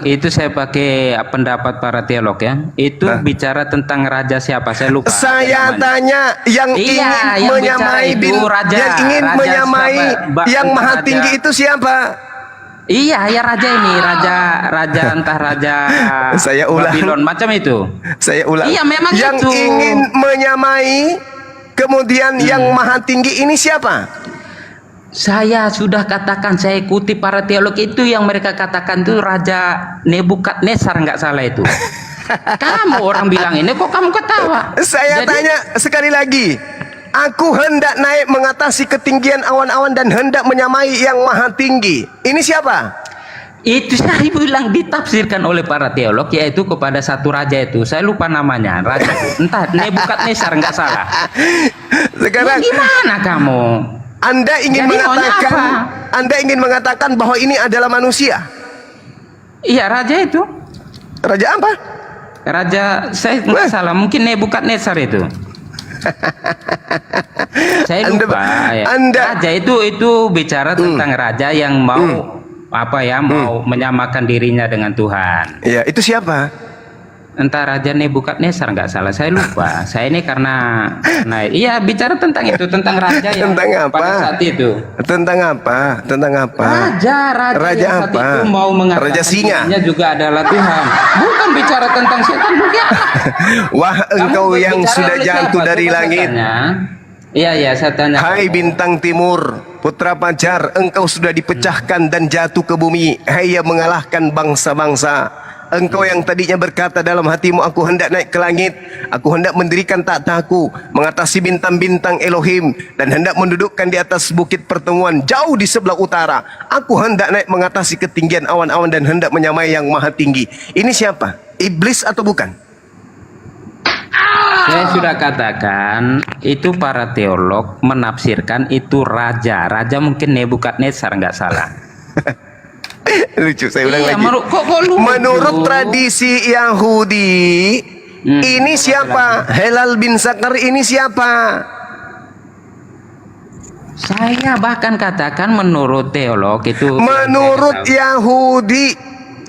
Itu saya pakai pendapat para teolog ya. Itu bicara tentang raja siapa? Saya lupa. Saya tanya yang ingin yang menyamai bicara itu raja. yang ingin Raja menyamai siapa? yang maha Raja. tinggi itu siapa? Iya, ya raja ini, raja entah raja Saya ulang. Babylon macam itu. Saya ulang. Iya, memang yang itu. ingin menyamai kemudian yang maha tinggi ini siapa? Saya sudah katakan, saya ikuti para teolog itu yang mereka katakan itu Raja Nebukadnezar, nggak salah itu. Kamu orang bilang ini kok kamu ketawa? Saya tanya sekali lagi. Aku hendak naik mengatasi ketinggian awan-awan dan hendak menyamai yang maha tinggi. Ini siapa? Itu saya bilang ditafsirkan oleh para teolog, yaitu kepada satu raja itu. Saya lupa namanya, raja entah Nebukadnezar, nggak salah. Sekarang Gimana kamu? Anda ingin Jadi maunya mengatakan apa? Anda ingin mengatakan bahwa ini adalah manusia. Iya, raja itu. Raja apa? Raja, saya nggak salah, mungkin Nebukadnezar itu. Saya lupa. Raja itu bicara tentang raja yang mau mau menyamakan dirinya dengan Tuhan. Ya, itu siapa? Entah Raja Nebukadnezar, nggak salah, saya lupa. Saya ini karena iya bicara tentang itu, tentang raja yang Tentang apa? pada saat itu. Tentang apa? Tentang apa? Raja yang saat apa? itu mau mengatakan Raja singa. dirinya juga adalah Tuhan. Bukan bicara tentang setan, bukan. Wah, engkau Kamu yang berbicara sudah oleh jatuh siapa? dari Coba langit. saya tanya. Iya, saya tanya. Hai bintang timur, putra fajar, engkau sudah dipecahkan dan jatuh ke bumi. Hai yang mengalahkan bangsa-bangsa. Engkau yang tadinya berkata dalam hatimu, aku hendak naik ke langit, aku hendak mendirikan takhtaku, mengatasi bintang-bintang Elohim, dan hendak mendudukkan di atas bukit pertemuan jauh di sebelah utara. Aku hendak naik mengatasi ketinggian awan-awan dan hendak menyamai yang maha tinggi. Ini siapa? Iblis atau bukan? Saya sudah katakan, itu para teolog menafsirkan itu raja. Raja mungkin Nebukadnezar, nggak salah. Lucu, saya ulang lagi. Kok lucu? Menurut tradisi Yahudi, ini siapa? Helal bin Sakar ini siapa? Saya bahkan katakan menurut teolog itu. Menurut Yahudi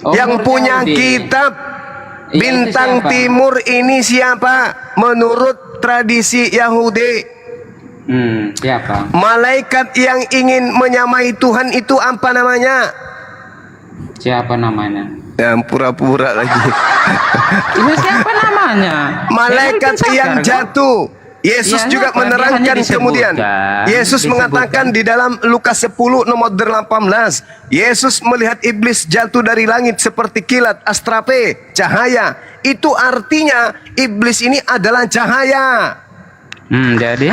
yang menurut punya Yahudi. kitab Iya, Bintang itu siapa? Timur ini siapa? Menurut tradisi Yahudi, Siapa? malaikat yang ingin menyamai Tuhan itu apa namanya? Siapa namanya? Ya, pura-pura lagi. Ini siapa namanya? Malaikat Helal bin yang Sakar, kan? jatuh. Yesus Ya, juga hanya menerangkan disebutkan. kemudian. Yesus mengatakan di dalam Lukas 10 nomor 18. Yesus melihat iblis jatuh dari langit seperti kilat astrape, cahaya. Itu artinya iblis ini adalah cahaya. Jadi?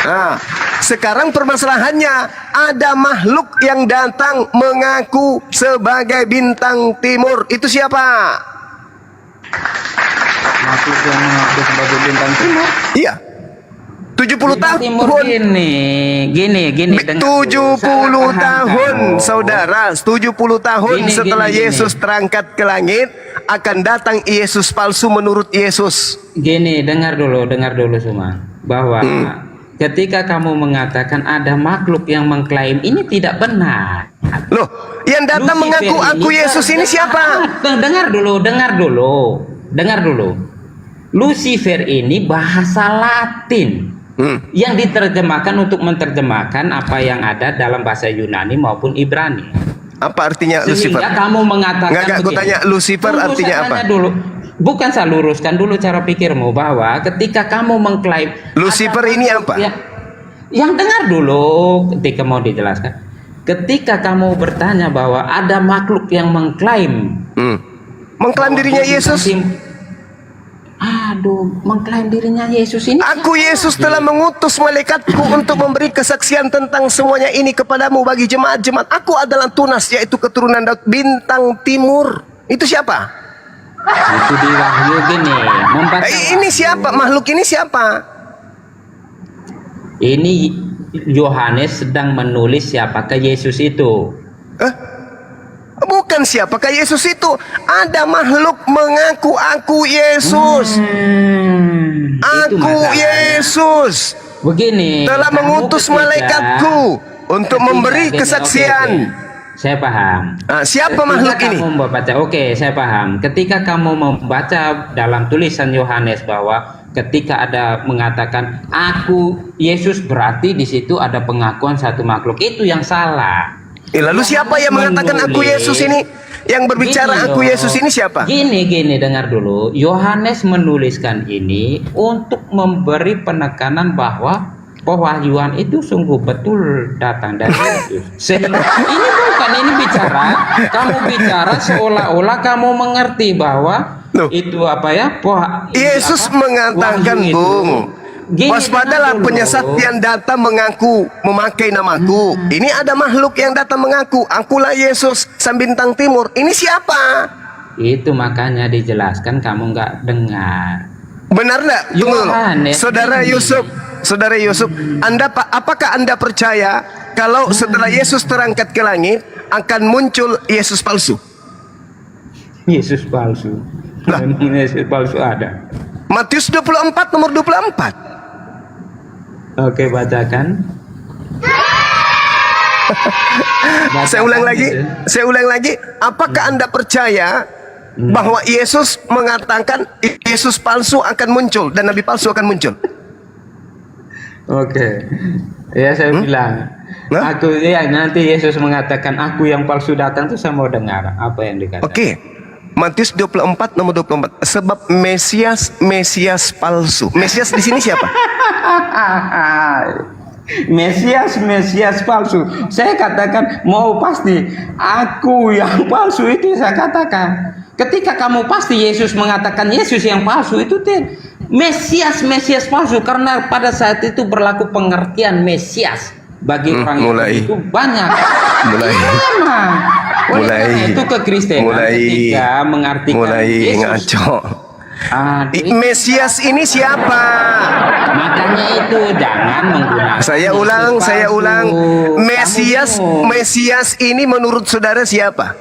Nah, sekarang permasalahannya ada makhluk yang datang mengaku sebagai bintang timur. Itu siapa? Makhluk yang mengaku sebagai bintang timur. Iya. 70 Bintang timur tahun. gini. 70 tahun, saudara. 70 tahun Gini, setelah gini. Yesus terangkat ke langit, akan datang Yesus palsu menurut Yesus. Gini, dengar dulu semua. Bahwa ketika kamu mengatakan ada makhluk yang mengklaim, ini tidak benar. Loh, yang datang Lucifer mengaku aku ini- Yesus ini siapa? Dengar dulu. Lucifer ini bahasa Latin yang diterjemahkan untuk menerjemahkan apa yang ada dalam bahasa Yunani maupun Ibrani. Apa artinya Lucifer? Sehingga kamu mengatakan Enggak, aku begini. tanya Lucifer Tunggu, artinya saya apa? tanya dulu. Bukan, saya luruskan dulu cara pikirmu, bahwa ketika kamu mengklaim Lucifer ada ini makhluk apa? yang dengar dulu ketika mau dijelaskan. Ketika kamu bertanya bahwa ada makhluk yang mengklaim Mengklaim dirinya bahwa Yesus. aduh, mengklaim dirinya Yesus ini. Aku Yesus telah mengutus malaikatku untuk memberi kesaksian tentang semuanya ini kepadamu bagi jemaat-jemaat. Aku adalah Tunas, yaitu keturunan Daud, bintang timur. Itu siapa? Itu di Wahyu gini, membaca Ini siapa? Makhluk ini siapa? ini Yohanes sedang menulis siapakah Yesus itu. Bukan siapakah Yesus itu. Ada makhluk mengaku aku Yesus. Itu Aku masalahnya. Yesus Begini, telah kamu mengutus ketika- malaikatku untuk memberi Gini, kesaksian. oke. Saya paham. Siapa Ketika makhluk ini? kamu membaca, oke, saya paham. Ketika kamu membaca dalam tulisan Yohanes bahwa ketika ada mengatakan aku Yesus, berarti di situ ada pengakuan satu makhluk, itu yang salah. Lalu siapa yang mengatakan aku Yesus ini? Yang berbicara Gini aku loh. Yesus ini siapa? Gini, dengar dulu. Yohanes menuliskan ini untuk memberi penekanan bahwa pewahyuan itu sungguh betul datang dari Yesus. Sehingga ini bicara, kamu bicara seolah-olah kamu mengerti bahwa Loh. itu apa ya? Yesus mengatakan, wahyu itu. Bung, Gini, waspadalah dengar dulu. penyesat yang datang mengaku memakai namaku. Ini ada makhluk yang datang mengaku, akulah Yesus sang bintang timur. Ini siapa? Itu makanya dijelaskan, kamu nggak dengar. Benar enggak? Tunggu dulu. Yohanes ini. Saudara Yusuf, apakah Anda percaya kalau setelah Yesus terangkat ke langit akan muncul Yesus palsu? Yesus palsu. Lah. Yesus palsu ada. Matius 24 nomor 24. Oke, bacakan. Saya ulang lagi. Apakah Anda percaya bahwa Yesus mengatakan Yesus palsu akan muncul dan nabi palsu akan muncul? Oke. Ya, saya bilang. Nah? Aku ya nanti Yesus mengatakan aku yang palsu datang, tuh saya mau dengar apa yang dikatakan. Oke. Matius 24 nomor 24. Sebab Mesias palsu. Mesias di sini siapa? Mesias palsu. Saya katakan mau pasti aku yang palsu, itu saya katakan. Ketika kamu pasti Yesus mengatakan Yesus yang palsu, itu Mesias palsu, karena pada saat itu berlaku pengertian Mesias bagi orang mulai. itu banyak. Mulai. Memang. Oleh Mulai. karena itu kekristenan ketika mengartikan Yesus. ngaco. Aduh, Mesias ini siapa? makanya itu jangan menggunakan. Saya Yesus ulang. palsu. Mesias ini menurut saudara siapa?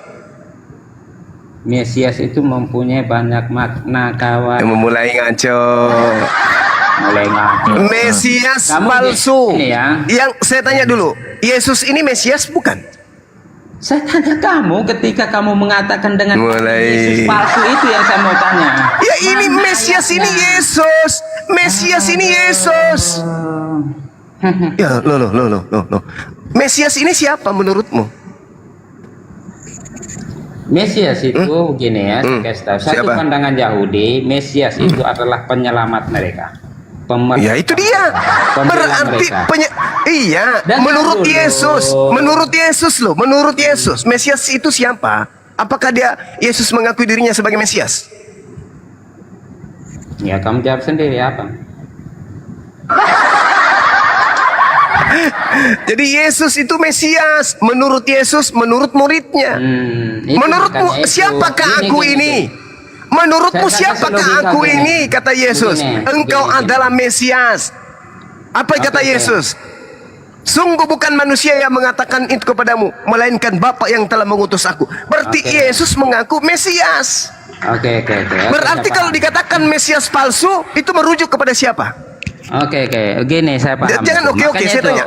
Mesias itu mempunyai banyak makna, kawan. Mulai ngaco. Mulai ngaco. Mesias Kamu palsu. gini ya. Yang saya tanya dulu, Yesus ini Mesias bukan? Saya tanya kamu, ketika kamu mengatakan dengan Mulai. Yesus palsu, itu yang saya mau tanya. Ya ini Mana Mesias ayatnya? ini Yesus. Mesias ini Yesus. Ya, loh. Mesias ini siapa menurutmu? Mesias itu begini ya, saya kasih tahu. Satu Siapa? pandangan Yahudi, Mesias itu adalah penyelamat mereka. Ya itu dia. Pembela Berarti mereka. iya, Dan menurut dulu. Yesus, menurut Yesus, Mesias itu siapa? Apakah dia Yesus mengakui dirinya sebagai Mesias? Ya, kamu jawab sendiri apa? Jadi Yesus itu Mesias menurut Yesus, menurut muridnya. Itu Menurutmu makanya itu. siapakah Gini, aku gini, ini? gini. Menurutmu Saya kasih siapakah logika aku begini. ini? Kata Yesus. Begini, Engkau begini. adalah Mesias. Apa kata Oke. Yesus? Sungguh bukan manusia yang mengatakan itu kepadamu, melainkan Bapa yang telah mengutus aku. Berarti Oke. Yesus mengaku Mesias. Oke. Berarti saya kalau paham. dikatakan Mesias palsu, itu merujuk kepada siapa? Oke, gini saya paham. Jangan oke, Makanya saya itu, tanya.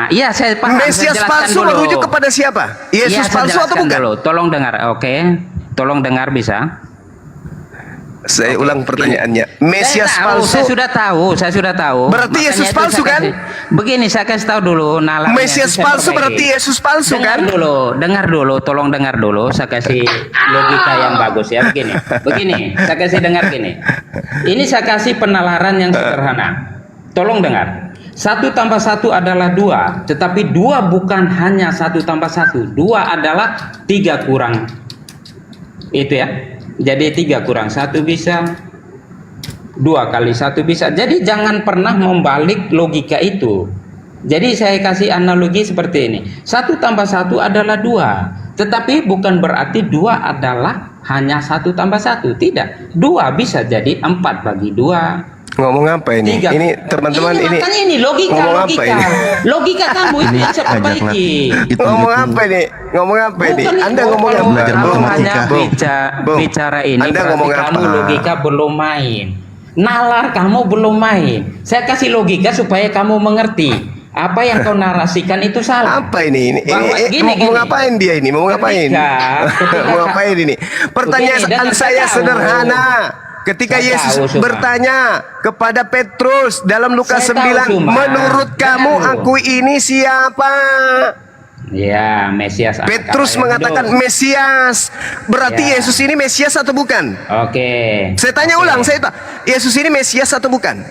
Iya saya paham. Saya Mesias jelaskan palsu dulu. merujuk kepada siapa? Yesus Iya, saya palsu atau jelaskan bukan? dulu. Tolong dengar, oke? Tolong dengar bisa? Saya ulang pertanyaannya. Mesias palsu. Saya sudah tahu. Berarti Makanya Yesus itu palsu, saya kan? Begini saya kasih tahu dulu nalarnya. Mesias itu saya palsu perbaiki. berarti Yesus palsu Dengar kan? dulu, tolong dengar dulu. Saya kasih logika yang bagus ya. Begini, saya kasih dengar gini. Ini saya kasih penalaran yang sederhana. Tolong dengar. 1 tambah 1 adalah 2, tetapi 2 bukan hanya 1 tambah 1. 2 adalah 3 kurang. Itu ya. Jadi 3 kurang 1 bisa 2 kali 1 bisa. Jadi jangan pernah membalik logika itu. Jadi saya kasih analogi seperti ini. 1 tambah 1 adalah 2. Tetapi bukan berarti 2 adalah hanya 1 tambah 1. Tidak. 2 bisa jadi 4 bagi 2. Ngomong apa ini? 3. Ini teman-teman ini. Makanya ini logika, Ngomong apa logika. ini? Logika kamu itu yang saya perbaiki. Ngomong apa ini? Ngomong apa ini? Bukan Anda itu, ngomong kalau apa? belajar kamu matematika. hanya Bung, Bung, bicara ini Anda berarti ngomong kamu apa? logika belum main. Nalar kamu belum main. Saya kasih logika supaya kamu mengerti. Apa yang kau narasikan itu salah. Apa ini? Bahwa- gini, Mau gini. ngapain dia ini? Mau ngapain? Ketika- Mau ngapain ini? Pertanyaan Begini, dan saya saya tahu. sederhana. Ketika Saya Yesus tahu, Suma. bertanya kepada Petrus dalam Lukas Saya tahu, 9, Suma. menurut kamu Dengar aku ini siapa? Ya, Mesias. Petrus Kata mengatakan yang Mesias. Berarti Ya. Yesus ini Mesias atau bukan? Oke. Saya tanya ulang, Yesus ini Mesias atau bukan?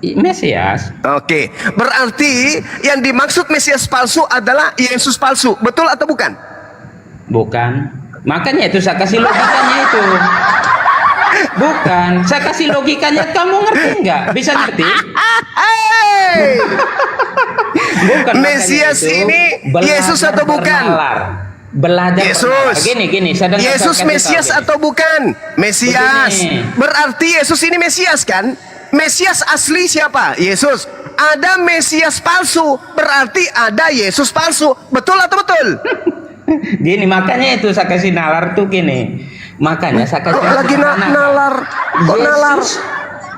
Mesias. Oke, berarti yang dimaksud Mesias palsu adalah Yesus palsu, betul atau bukan? Bukan. Makanya itu saya kasih logikanya itu. Bukan. Saya kasih logikanya. Kamu ngerti nggak? Bisa ngerti? Hey! Bukan. Mesias makanya itu ini belajar Yesus atau bukan? bernalar. Belajar Yesus. bernalar. Gini. Saya dengar, Yesus saya kasih Mesias tahu, gini. atau bukan? Mesias. Begini. Berarti Yesus ini Mesias kan? Mesias asli siapa? Yesus. Ada Mesias palsu, berarti ada Yesus palsu. Betul atau betul? Gini, makanya itu saya kasih nalar tuh gini. Makanya saya kasih Kok lagi nalar? Kok nalar?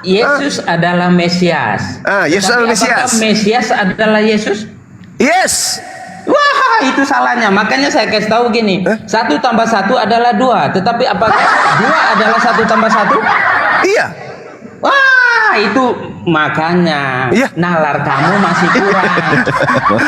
Yesus adalah Mesias. Yesus Tetapi adalah Mesias. apakah Mesias adalah Yesus? Yes. Wah, itu salahnya. Makanya saya kasih tahu gini. 1 tambah 1 adalah 2. Tetapi apakah 2 adalah 1 tambah 1? Iya. Wah, itu makanya Iya. nalar kamu masih kurang.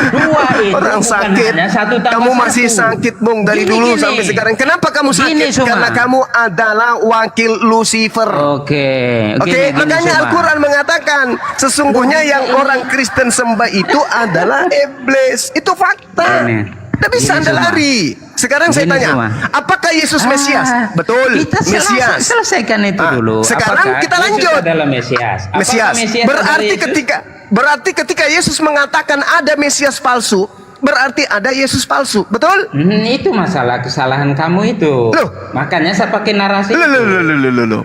2 itu Orang bukan sakit. hanya 1 tambah 1. Kamu masih sakit, Bung, dari dulu sampai sekarang. Kenapa kamu Gini, sakit? Suma. Karena kamu adalah wakil Lucifer. Oke. Oke, makanya Al-Quran mengatakan sesungguhnya yang orang Kristen sembah itu adalah iblis. Itu fakta. Ini. Tidak bisa Ini, Anda Suma. lari. Sekarang saya Ini, tanya, Suma. apakah Yesus Mesias? Betul, Kita Mesias. selesaikan itu dulu. Sekarang Apakah kita Yesus lanjut. adalah Mesias. Apakah Mesias. Mesias Berarti adalah Yesus? ketika Yesus mengatakan ada Mesias palsu, berarti ada Yesus palsu. Betul? Itu masalah kesalahan kamu itu. Loh. Makanya saya pakai narasi. Loh.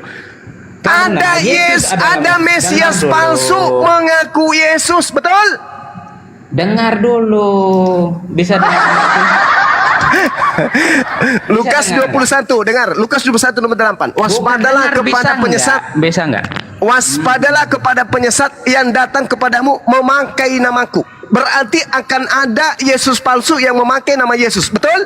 Karena Ada Yesus ada Mesias Dengar palsu dulu. mengaku Yesus, betul? Dengar dulu. Bisa dengar itu? Lukas dengar 21, dengar. Lukas 21 nomor 8. Waspadalah Bukan dengar, kepada bisa penyesat. enggak? Bisa enggak? Waspadalah kepada penyesat yang datang kepadamu memakai namaku. Berarti akan ada Yesus palsu yang memakai nama Yesus, betul?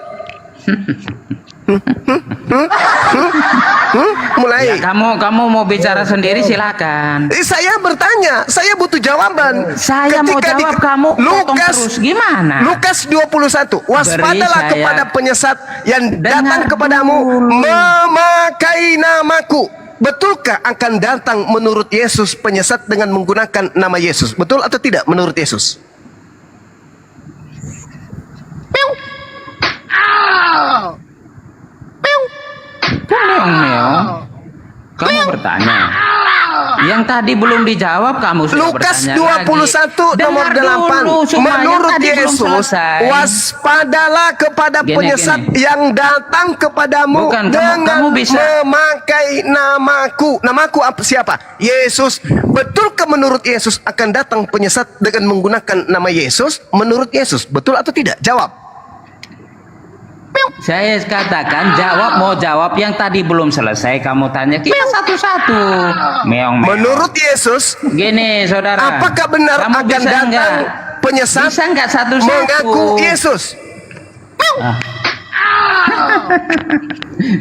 Mulai. Ya, kamu mau bicara sendiri silakan. Saya bertanya, saya butuh jawaban. Saya mau jawab, kamu potong terus. Gimana? Lukas 21. Waspadalah Beri saya- kepada penyesat yang Dengar datang kepadamu dulu. memakai namaku. Betulkah akan datang menurut Yesus penyesat dengan menggunakan nama Yesus? Betul atau tidak menurut Yesus? Meong-meong. Kamu bertanya. Yang tadi belum dijawab kamu sudah Lukas bertanya 21 lagi. nomor Dengar 8. dulu, Suma, yang Menurut tadi belum Yesus, selesai. waspadalah kepada Gini, penyesat gini. yang datang kepadamu Bukan, dengan kamu bisa- memakai namaku. Namaku siapa? Yesus. Betulkah menurut Yesus akan datang penyesat dengan menggunakan nama Yesus? Menurut Yesus, betul atau tidak? Jawab. Saya katakan mau jawab yang tadi belum selesai kamu tanya kita satu-satu. Meong-meong. Menurut Yesus, Gini saudara. apakah benar kamu akan bisa datang enggak? penyesat Bisa enggak satu-satu? mengaku Yesus?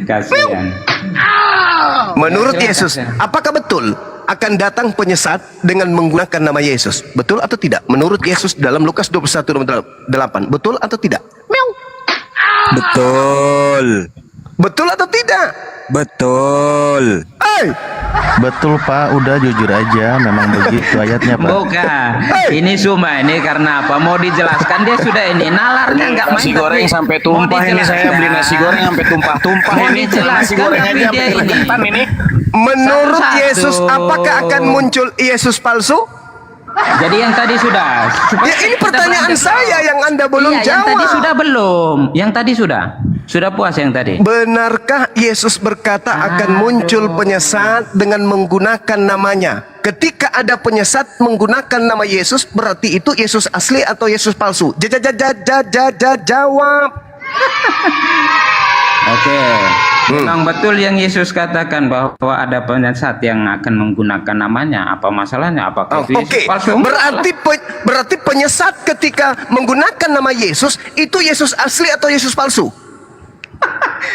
Kasihan. Menurut silakan, Yesus, silakan. apakah betul akan datang penyesat dengan menggunakan nama Yesus? Betul atau tidak? Menurut Yesus dalam Lukas 21 nomor 8, betul atau tidak? Betul. Betul atau tidak? Betul. Hey! Betul Pak, udah jujur aja, memang begitu ayatnya Pak. Bukan. Ini Suma ini karena apa? Mau dijelaskan dia sudah ini nalarnya enggak main. Nasi goreng tapi sampai mau tumpah ini, saya dijelaskan. beli nasi goreng sampai tumpah-tumpah Mau ini. Nasi dijelaskan goreng tapi aja dia sampai ini. keringetan ini. Menurut Satu-satu. Yesus, apakah akan muncul Yesus palsu? Jadi yang tadi sudah. Ya, ini kita pertanyaan beranjak saya jauh. yang Anda belum Yang jawab. tadi sudah belum. Yang tadi sudah. Sudah puas yang tadi. Benarkah Yesus berkata akan muncul penyesat dengan menggunakan namanya? Ketika ada penyesat menggunakan nama Yesus, berarti itu Yesus asli atau Yesus palsu? Jawab. Oke. Memang betul yang Yesus katakan bahwa ada penyesat yang akan menggunakan namanya. Apa masalahnya? Apakah itu Yesus Oke, palsu? berarti penyesat ketika menggunakan nama Yesus itu Yesus asli atau Yesus palsu?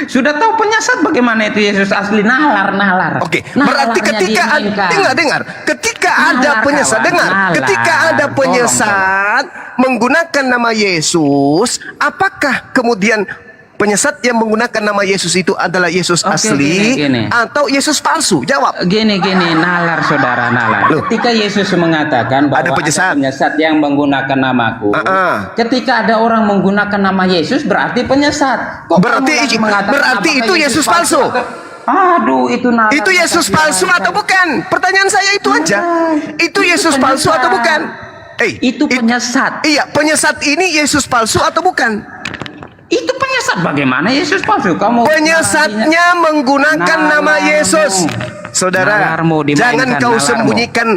Sudah tahu penyesat bagaimana itu Yesus asli? Nalar. Oke, berarti ketika dengar, ketika ada penyesat, ketika ada penyesat menggunakan nama Yesus, apakah kemudian penyesat yang menggunakan nama Yesus itu adalah Yesus asli gini. atau Yesus palsu? Jawab. Gini, nalar saudara, nalar. Loh. Ketika Yesus mengatakan bahwa Ada penyesat. yang menggunakan namaku, ketika ada orang menggunakan nama Yesus berarti penyesat. Kok Berarti kamu mengatakan berarti apakah itu Yesus palsu. Aduh, itu nalar. Itu Yesus palsu atau bukan? Pertanyaan saya itu aja. Itu Yesus palsu atau bukan? Itu penyesat. Iya, penyesat ini Yesus palsu atau bukan? Itu penyesat bagaimana Yesus palsu? Kamu Penyesatnya menggunakan nama Nalarmu. Yesus. Saudara, Nalarmu dimainkan, jangan kau nalarmu. sembunyikan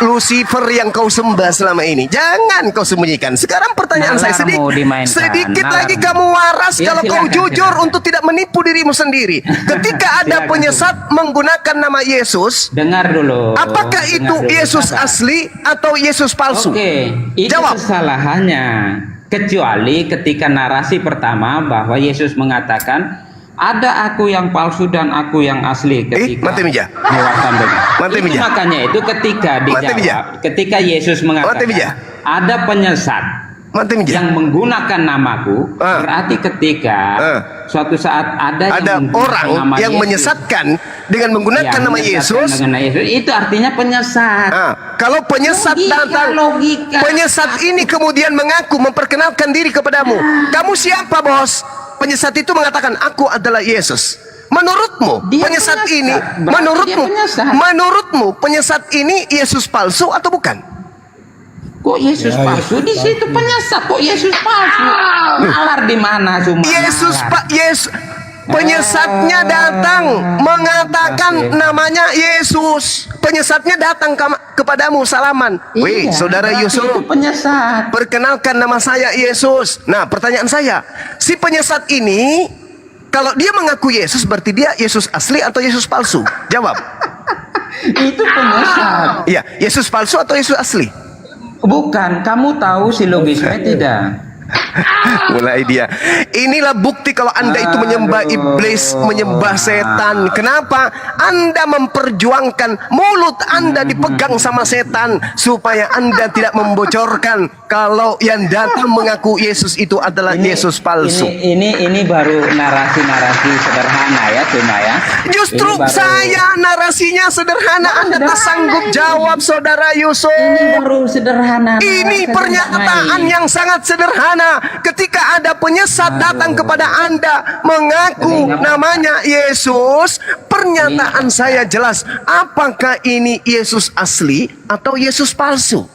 Lucifer yang kau sembah selama ini. Jangan kau sembunyikan. Sekarang pertanyaan saya Nalarmu dimainkan, sedikit nalarmu. lagi kamu waras Ya, kalau kau silakan, jujur silakan. untuk tidak menipu dirimu sendiri. Ketika ada Silakan, penyesat menggunakan nama Yesus, Dengar dulu. apakah itu Dengar dulu, Yesus sabar. asli atau Yesus palsu? Oke, itu Jawab. kesalahannya. Kecuali ketika narasi pertama bahwa Yesus mengatakan ada aku yang palsu dan aku yang asli ketika mati meja. mewakili begitu. Mati Itu meja. makanya itu ketika Mati meja. dijawab, ketika Yesus Mati meja. mengatakan ada penyesat Mati meja. yang menggunakan namaku, berarti ketika suatu saat ada Ada yang menggunakan orang nama yang Yesus, menyesatkan dengan menggunakan yang nama menyesatkan Yesus. dengan Yesus, itu artinya penyesat. Kalau penyesat datang, Logika. penyesat ini kemudian mengaku memperkenalkan diri kepadamu. Kamu siapa, bos? Penyesat itu mengatakan, aku adalah Yesus. Menurutmu, Dia penyesat penyesat. ini, Berarti dia penyesat. menurutmu, penyesat ini Yesus palsu atau bukan? Kok Yesus palsu? Di situ penyesat. Kok Yesus palsu? Nalar di mana cuma? Penyesatnya datang mengatakan namanya Yesus. Penyesatnya datang kepadamu salaman. Wih, saudara berarti Yusuf, itu penyesat. perkenalkan nama saya Yesus. Nah, pertanyaan saya, si penyesat ini kalau dia mengaku Yesus berarti dia Yesus asli atau Yesus palsu? Jawab. Itu penyesat. Iya, Yesus palsu atau Yesus asli? Bukan. Kamu tahu silogisme tidak? Mulai dia. Inilah bukti kalau Anda itu menyembah iblis, menyembah setan. Kenapa? Anda memperjuangkan mulut Anda dipegang sama setan supaya Anda tidak membocorkan kalau yang datang mengaku Yesus itu adalah Yesus palsu. Ini baru narasi sederhana ya, cuma ya. Justru Ini baru- saya narasinya sederhana. Anda tak sanggup jawab, saudara Yusuf. Ini baru sederhana. Ini pernyataan yang sangat sederhana. Ketika ada penyesat datang kepada Anda mengaku namanya Yesus, pernyataan saya jelas. Apakah ini Yesus asli atau Yesus palsu?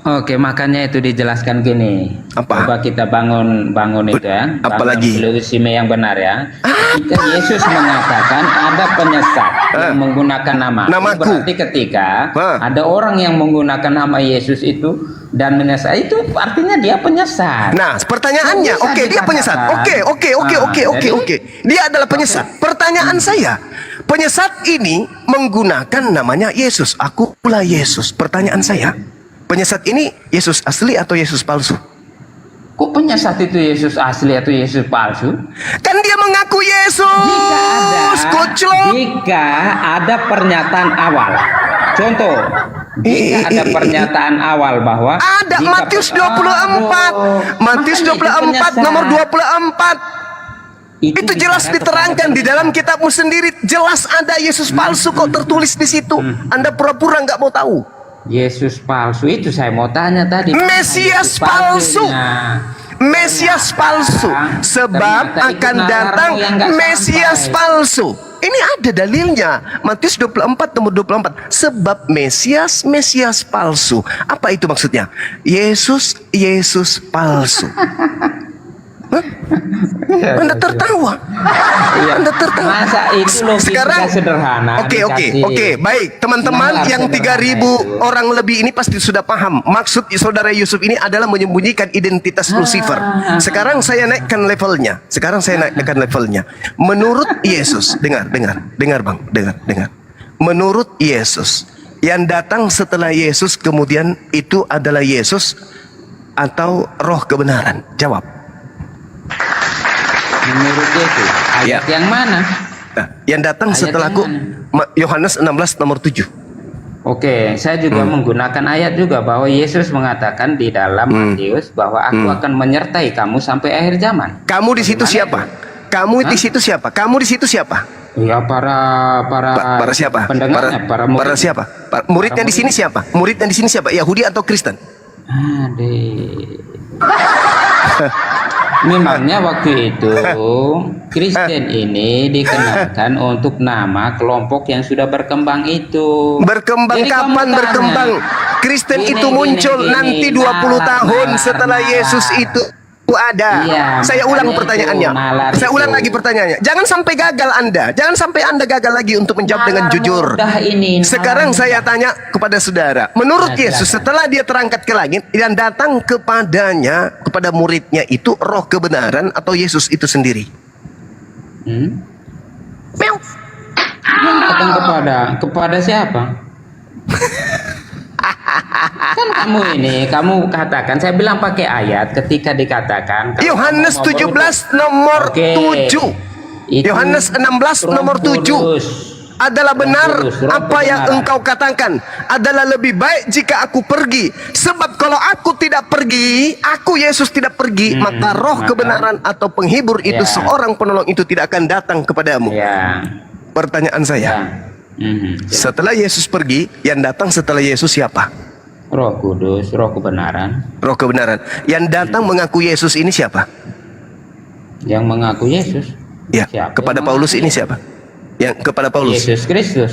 Oke, makanya itu dijelaskan gini. Apa? Coba kita bangun itu ya. Apalagi? Silogisme yang benar ya. Ketika Yesus mengatakan ada penyesat yang menggunakan Namaku. berarti ketika ada orang yang menggunakan nama Yesus itu dan menyesat, itu artinya dia penyesat. Nah, pertanyaannya, Bisa oke, dia penyesat. Oke. Dia adalah penyesat. Pertanyaan saya, penyesat ini menggunakan namanya Yesus. Akulah Yesus. Pertanyaan saya, penyesat ini Yesus asli atau Yesus palsu? Kok penyesat itu Yesus asli atau Yesus palsu? Kan dia mengaku Yesus. Kuclok. Jika ada pernyataan awal, contoh, jika ada pernyataan awal bahwa Ada jika- Matius 24. Matius Makanya itu 24 penyesat. nomor 24. Itu jelas bicara diterangkan kepada di dalam kitabmu sendiri. Jelas ada Yesus palsu kok tertulis di situ. Anda pura-pura nggak mau tahu. Yesus palsu itu saya mau tanya tadi. Mesias Yesus palsu. palsunya. Mesias palsu. Sebab Ternyata itu akan nalarmu datang yang nggak Mesias sampai. palsu. Ini ada dalilnya. Matius 24 nomor 24. Sebab Mesias palsu. Apa itu maksudnya? Yesus palsu. Hah? Anda tertawa. Anda tertawa. Masa itu logika Sekarang sederhana. Oke, baik. Teman-teman nalar yang 3.000 sederhana orang lebih ini pasti sudah paham. Maksud saudara Yusuf ini adalah menyembunyikan identitas Lucifer. Sekarang saya naikkan levelnya. Menurut Yesus, dengar Bang, dengar. Menurut Yesus, yang datang setelah Yesus kemudian itu adalah Yesus atau roh kebenaran? Jawab. Menurut Yesus, ayat yang mana? Nah, yang datang Ayat setelahku yang Yohanes 16 nomor 7. Oke, saya juga menggunakan ayat juga bahwa Yesus mengatakan di dalam Matius bahwa aku akan menyertai kamu sampai akhir zaman. Kamu di situ siapa? Kamu di situ siapa? Kamu di situ siapa? Ya para siapa? pendengarnya, para Para siapa? Muridnya di sini siapa? Muridnya di sini siapa? Yahudi atau Kristen? Memangnya waktu itu Kristen ini dikenakan untuk nama kelompok yang sudah berkembang itu. Berkembang Jadi kapan kamu tanya, berkembang? Kristen Gini, itu muncul gini, nanti 20 tahun nalar, setelah nalar. Yesus itu ada. Iya, Saya ulang makanya pertanyaannya. itu, nalar Saya itu. ulang lagi pertanyaannya. Jangan sampai gagal Anda. Jangan sampai Anda gagal lagi untuk menjawab dengan Nalar jujur. mudah ini, nalar Sekarang saya mudah. tanya kepada saudara. Menurut Nah, Yesus silakan. setelah dia terangkat ke langit dan datang kepadanya, kepada muridnya itu roh kebenaran atau Yesus itu sendiri? Meow. Yang datang kepada siapa? Kan kamu katakan, saya bilang pakai ayat ketika dikatakan kalau Yohanes kamu mau 17 nomor Oke. 7. Itu Yohanes 16 Roh nomor 7. Kudus. Adalah benar Roh Kudus, roh apa yang kebenaran. engkau katakan. Adalah lebih baik jika aku pergi. Sebab kalau aku tidak pergi, aku Yesus tidak pergi, maka roh maka- kebenaran atau penghibur itu, Ya. seorang penolong itu tidak akan datang kepadamu. Ya. Pertanyaan saya, setelah Yesus pergi, yang datang setelah Yesus siapa? Roh Kudus, roh kebenaran. Roh kebenaran. Yang datang mengaku Yesus ini siapa? Yang mengaku Yesus. Ya, Siapa kepada yang Paulus mengaku ini siapa? Yang kepada Paulus. Yesus Kristus.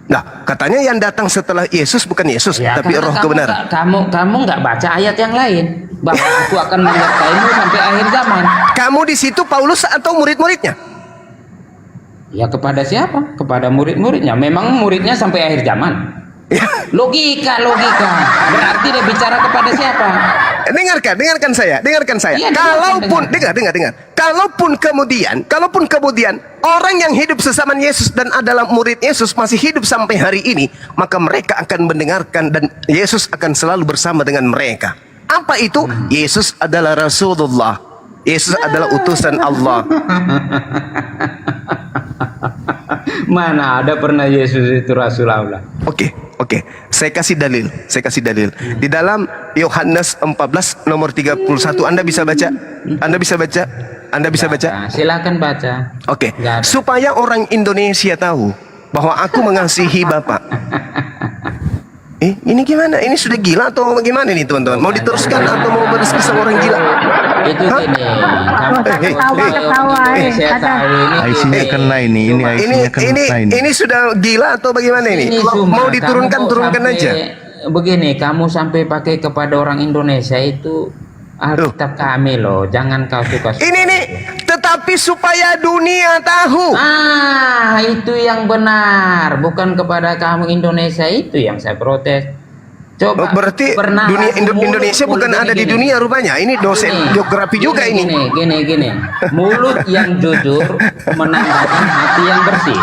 Nah, katanya yang datang setelah Yesus bukan Yesus, Ya, tapi karena roh kebenaran. kamu nggak baca ayat yang lain bahwa aku akan menyertaimu sampai akhir zaman. Kamu di situ Paulus atau murid-muridnya? Ya kepada siapa? Kepada murid-muridnya. Memang muridnya sampai akhir zaman. Ya, Logika. Berarti dia bicara kepada siapa? dengarkan saya. Iya, Kalaupun dengar. dengar. Kalaupun kemudian orang yang hidup sesama Yesus dan adalah murid Yesus masih hidup sampai hari ini, maka mereka akan mendengarkan dan Yesus akan selalu bersama dengan mereka. Apa itu? Yesus adalah Rasulullah. Yesus adalah utusan Allah. Mana ada pernah Yesus itu Rasulullah? Oke. Saya kasih dalil. Di dalam Yohanes 14 nomor 31, Anda bisa baca? Nah, silakan baca. Oke. Nggak ada. Supaya orang Indonesia tahu bahwa aku mengasihi Bapak. Ini gimana? Ini sudah gila atau bagaimana nih teman-teman? Mau diteruskan atau mau berdiskusi sama orang gila? Itu Hah? gini. Kamu Ketawa, Saya tahu IC-nya kena ini IC-nya kena ini. Ini sudah gila atau bagaimana ini? Kalau cuma mau diturunkan, kamu kok turunkan sampai- aja. Begini, kamu sampai pakai kepada orang Indonesia itu Alkitab kami loh. Jangan kau suka. Ini nih, tetapi supaya dunia tahu. Itu yang benar, bukan kepada kamu Indonesia itu yang saya protes. Coba. Berarti pernah dunia aku Indonesia bukan ada di dunia rupanya. Ini dosen geografi juga ini. Gini. Mulut yang jujur menandakan hati yang bersih.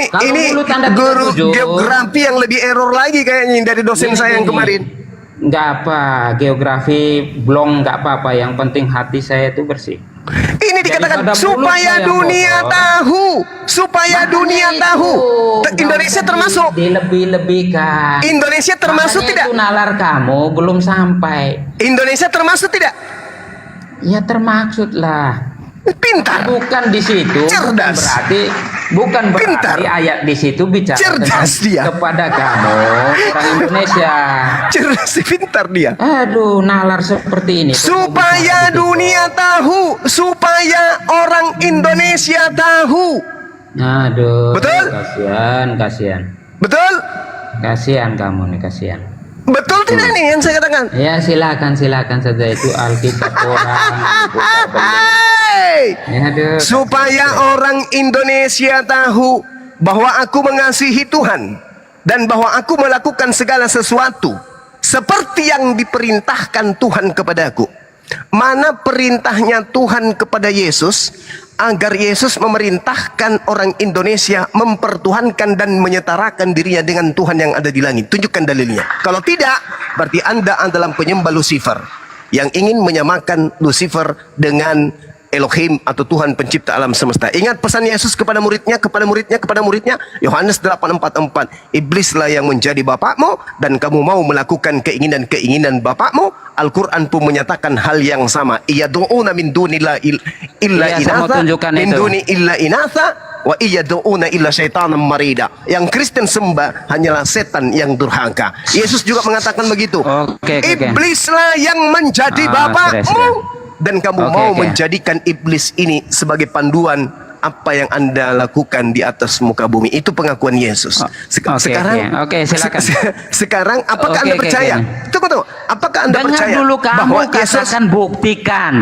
Kalau Ini mulut Anda tidak guru jujur, geografi yang lebih error lagi kayaknya dari dosen saya yang kemarin. Nggak apa, geografi blong nggak apa-apa. Yang penting hati saya itu bersih. Ini dikatakan Daripada mulut supaya saya dunia kotor. tahu, supaya dunia Makanya tahu. itu, Indonesia nggak termasuk. dilebih-lebihkan. Indonesia termasuk Makanya tidak? Itu nalar kamu belum sampai. Indonesia termasuk tidak? Ya termaksud lah. Pintar. Bukan di situ. Cerdas. Bukan berarti Pintar. ayat di situ bicara Cerdas tentang dia. kepada kamu orang Indonesia. Cerdas, pintar dia. Aduh, nalar seperti ini. Supaya dunia tahu, supaya orang Indonesia tahu. Aduh. Betul? Kasihan. Betul? Kasihan kamu nih, kasihan. Betul tidak nih yang saya katakan? Ya silakan saja, itu Alkitab orang. Hai! Ya, aduh. Supaya orang Indonesia tahu bahwa aku mengasihi Tuhan dan bahwa aku melakukan segala sesuatu seperti yang diperintahkan Tuhan kepadaku. Mana perintahnya Tuhan kepada Yesus agar Yesus memerintahkan orang Indonesia mempertuhankan dan menyetarakan dirinya dengan Tuhan yang ada di langit? Tunjukkan dalilnya. Kalau tidak, berarti Anda adalah penyembah Lucifer yang ingin menyamakan Lucifer dengan Elohim atau Tuhan pencipta alam semesta. Ingat pesan Yesus kepada muridnya, Yohanes 8:44. Iblislah yang menjadi bapakmu dan kamu mau melakukan keinginan-keinginan bapakmu. Al-Quran pun menyatakan hal yang sama. Iyad'una min dunillah illa inatha min duni illa inatha wa iyad'una illa syaitanan marida. Yang Kristen sembah hanyalah setan yang durhaka. Yesus juga mengatakan begitu. Iblislah yang menjadi bapakmu. Dan kamu mau menjadikan iblis ini sebagai panduan apa yang Anda lakukan di atas muka bumi. Itu pengakuan Yesus. Silakan. Sekarang apakah Anda percaya? Tunggu. Apakah Anda percaya dulu kamu bahwa Yesus katakan buktikan?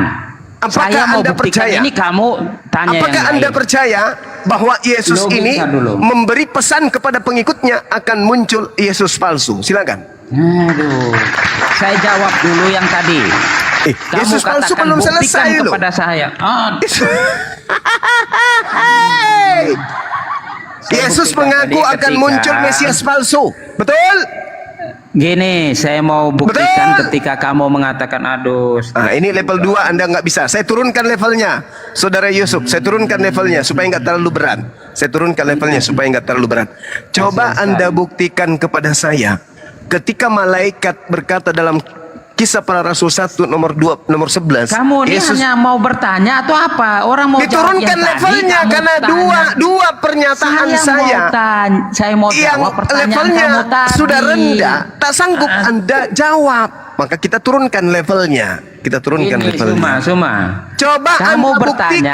Apakah Saya mau Anda buktikan percaya? ini, kamu tanya apakah yang Anda lain. percaya bahwa Yesus Logika ini dulu. memberi pesan kepada pengikutnya akan muncul Yesus palsu? Silakan. Aduh, saya jawab dulu yang tadi. Kamu Yesus palsu katakan belum buktikan selesai loh. kepada saya. Yesus buktikan mengaku tadi akan ketika- muncul Mesias palsu. Betul? Gini, saya mau buktikan ketika kamu mengatakan aduh. Ini level 2 Anda nggak bisa. Saya turunkan levelnya. Saudara Yusuf, saya turunkan levelnya supaya nggak terlalu berat. Coba Anda buktikan kepada saya ketika malaikat berkata dalam Kisah Para Rasul 1 nomor 11. Kamu ini Yesus hanya mau bertanya atau apa? Orang mau jawab diturunkan yang tadi, levelnya kamu karena tanya. dua pernyataan saya Saya mau yang jawab pertanyaan levelnya kamu tadi. sudah rendah, tak sanggup Anda jawab. Maka kita turunkan levelnya. Suma. Coba Kamu Anda bertanya,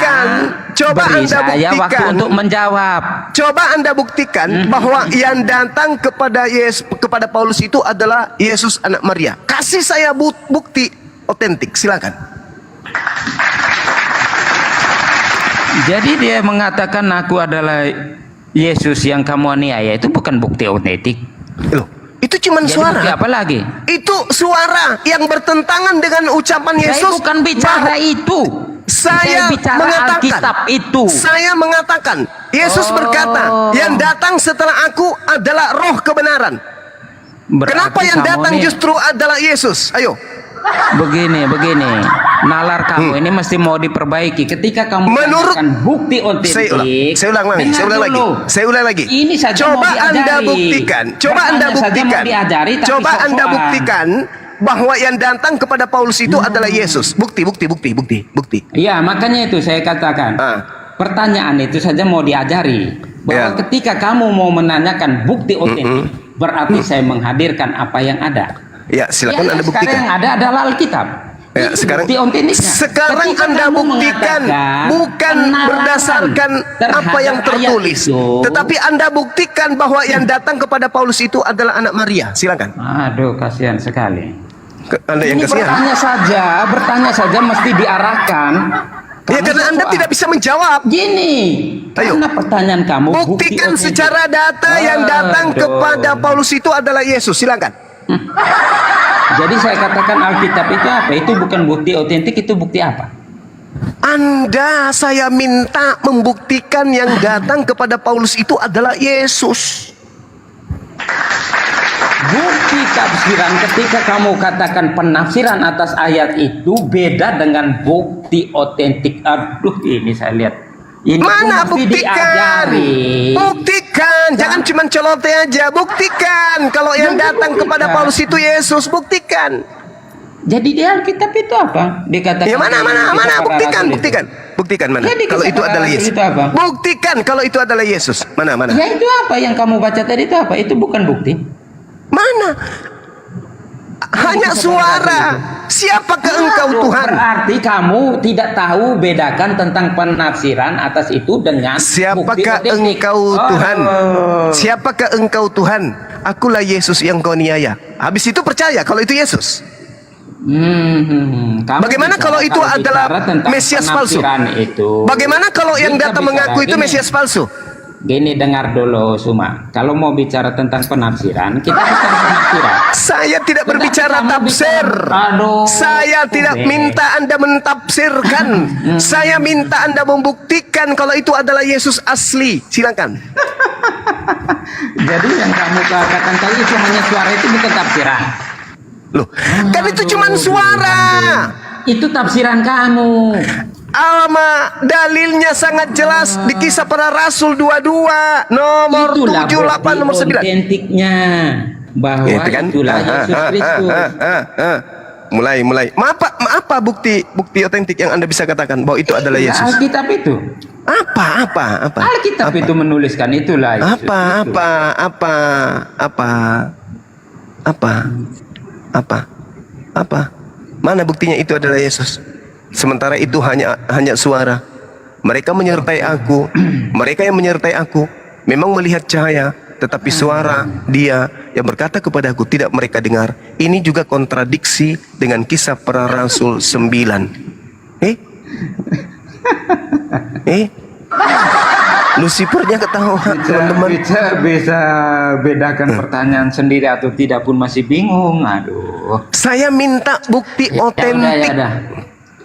beri saya waktu untuk menjawab. Coba Anda buktikan bahwa yang datang kepada Paulus itu adalah Yesus anak Maria. Kasih saya bukti otentik, silakan. Jadi dia mengatakan aku adalah Yesus yang kamu aniaya, itu bukan bukti otentik. Loh, itu cuma Jadi suara. bukti apa lagi? Itu suara yang bertentangan dengan ucapan Yesus. Saya bukan bicara itu. Saya bicara mengatakan Alkitab itu. Saya mengatakan Yesus berkata, yang datang setelah aku adalah roh kebenaran. Berarti Kenapa yang kamu datang nih, justru adalah Yesus? Ayo. begini. Nalar kamu ini mesti mau diperbaiki. Ketika kamu Menurut katakan bukti otentik. Saya ulang lagi. Ini saja Coba mau diajari. Anda buktikan. Coba Anda buktikan bahwa yang datang kepada Paulus itu adalah Yesus. Bukti. Iya, makanya itu saya katakan. Pertanyaan itu saja mau diajari. Bahwa ketika kamu mau menanyakan bukti otentik, berarti saya menghadirkan apa yang ada. Ya, silakan Anda buktikan. Sekarang yang ada adalah Alkitab. Ya, Itu bukti otentiknya. sekarang Ketika Anda kamu buktikan mengatakan bukan penalaran berdasarkan apa yang terhadap tertulis, ayat itu, tetapi Anda buktikan bahwa yang datang kepada Paulus itu adalah anak Maria. Silakan. Aduh, kasihan sekali. Anda yang Ini kasihan. bertanya saja mesti diarahkan. Ya, karena Anda tidak bisa menjawab. Gini, Ayo. karena pertanyaan kamu Buktikan bukti secara data yang datang kepada Paulus itu adalah Yesus. Silakan. Jadi saya katakan Alkitab itu apa? Itu bukan bukti otentik, itu bukti apa? Saya minta membuktikan yang datang kepada Paulus itu adalah Yesus. Bukti tafsiran ketika kamu katakan penafsiran atas ayat itu beda dengan bukti otentik. Aduh, ini saya lihat. Ini Mana mesti buktikan? diajari. Buktikan, jangan cuma celote aja. Buktikan kalau yang datang kepada Paulus itu Yesus. Buktikan. Jadi di Alkitab itu apa? Dikatakan. Ya mana? Buktikan mana? Jadi Kalau itu kisah adalah para Yesus. rasul itu apa? Buktikan kalau itu adalah Yesus. Mana? Ya itu apa yang kamu baca tadi itu apa? Itu bukan bukti. Mana? hanya suara. Siapakah engkau Tuhan? Berarti kamu tidak tahu bedakan tentang penafsiran atas itu dengan bukti Siapakah otentik. engkau Tuhan? Oh. Siapakah engkau Tuhan? Akulah Yesus yang kau niaya. Habis itu percaya kalau itu Yesus. Kamu Bagaimana bicara- kalau itu adalah bicara tentang Mesias palsu? penafsiran Itu. Bagaimana kalau yang Kita datang bicara mengaku itu gini. Mesias palsu? Gini, dengar dulu Suma. Kalau mau bicara tentang penafsiran, kita bicara penafsiran. Saya tidak Tetapi berbicara kamu tafsir. bicara- Aduh. Saya tidak Ubed. minta Anda mentafsirkan. Saya minta Anda membuktikan kalau itu adalah Yesus asli. Silakan. Jadi yang kamu katakan tadi itu hanya suara, itu bukan tafsiran. Loh, kan itu cuma suara. Itu tafsiran kamu. Dalilnya sangat jelas di Kisah Para Rasul 22 nomor Itulah 78 nomor 9. otentiknya bahwa Gitu kan? itulah Yesus Kristus. Mulai. Apa bukti otentik yang Anda bisa katakan bahwa itu adalah Yesus? Alkitab itu. Apa? Alkitab itu menuliskan itulah Yesus Kristus. Apa? Mana buktinya itu adalah Yesus? Sementara itu hanya suara. Mereka menyertai aku, mereka yang menyertai aku memang melihat cahaya, tetapi suara Dia yang berkata kepada aku tidak mereka dengar. Ini juga kontradiksi dengan Kisah Para Rasul 9. Lucifernya ketawa, teman-teman. Bisa bedakan pertanyaan sendiri atau tidak pun masih bingung. Aduh. Saya minta bukti otentik. Ya udah.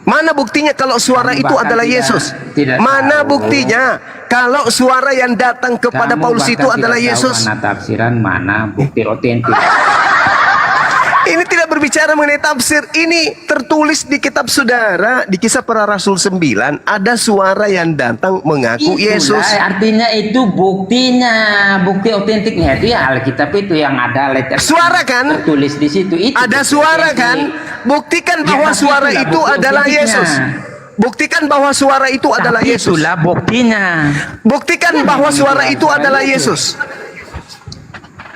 Mana buktinya kalau suara Kamu itu bahkan adalah tidak- Yesus? tidak Mana tahu. buktinya kalau suara yang datang kepada Kamu Paulus bahkan itu adalah tidak tahu Yesus? Mana tafsiran, mana bukti otentik. Ini tidak berbicara mengenai tafsir. Ini tertulis di kitab saudara, di Kisah Para Rasul 9, ada suara yang datang mengaku Yesus. Artinya itu buktinya, bukti otentiknya itu ya Alkitab itu yang ada letter. Suara kan? Tertulis di situ. Itu Ada bukti suara otentik. kan? Buktikan Ya, bahwa tapi suara itulah itu bukti adalah otentiknya. Yesus. Buktikan bahwa suara itu adalah Tapi Yesus. itulah buktinya. Buktikan bahwa suara itu adalah Yesus.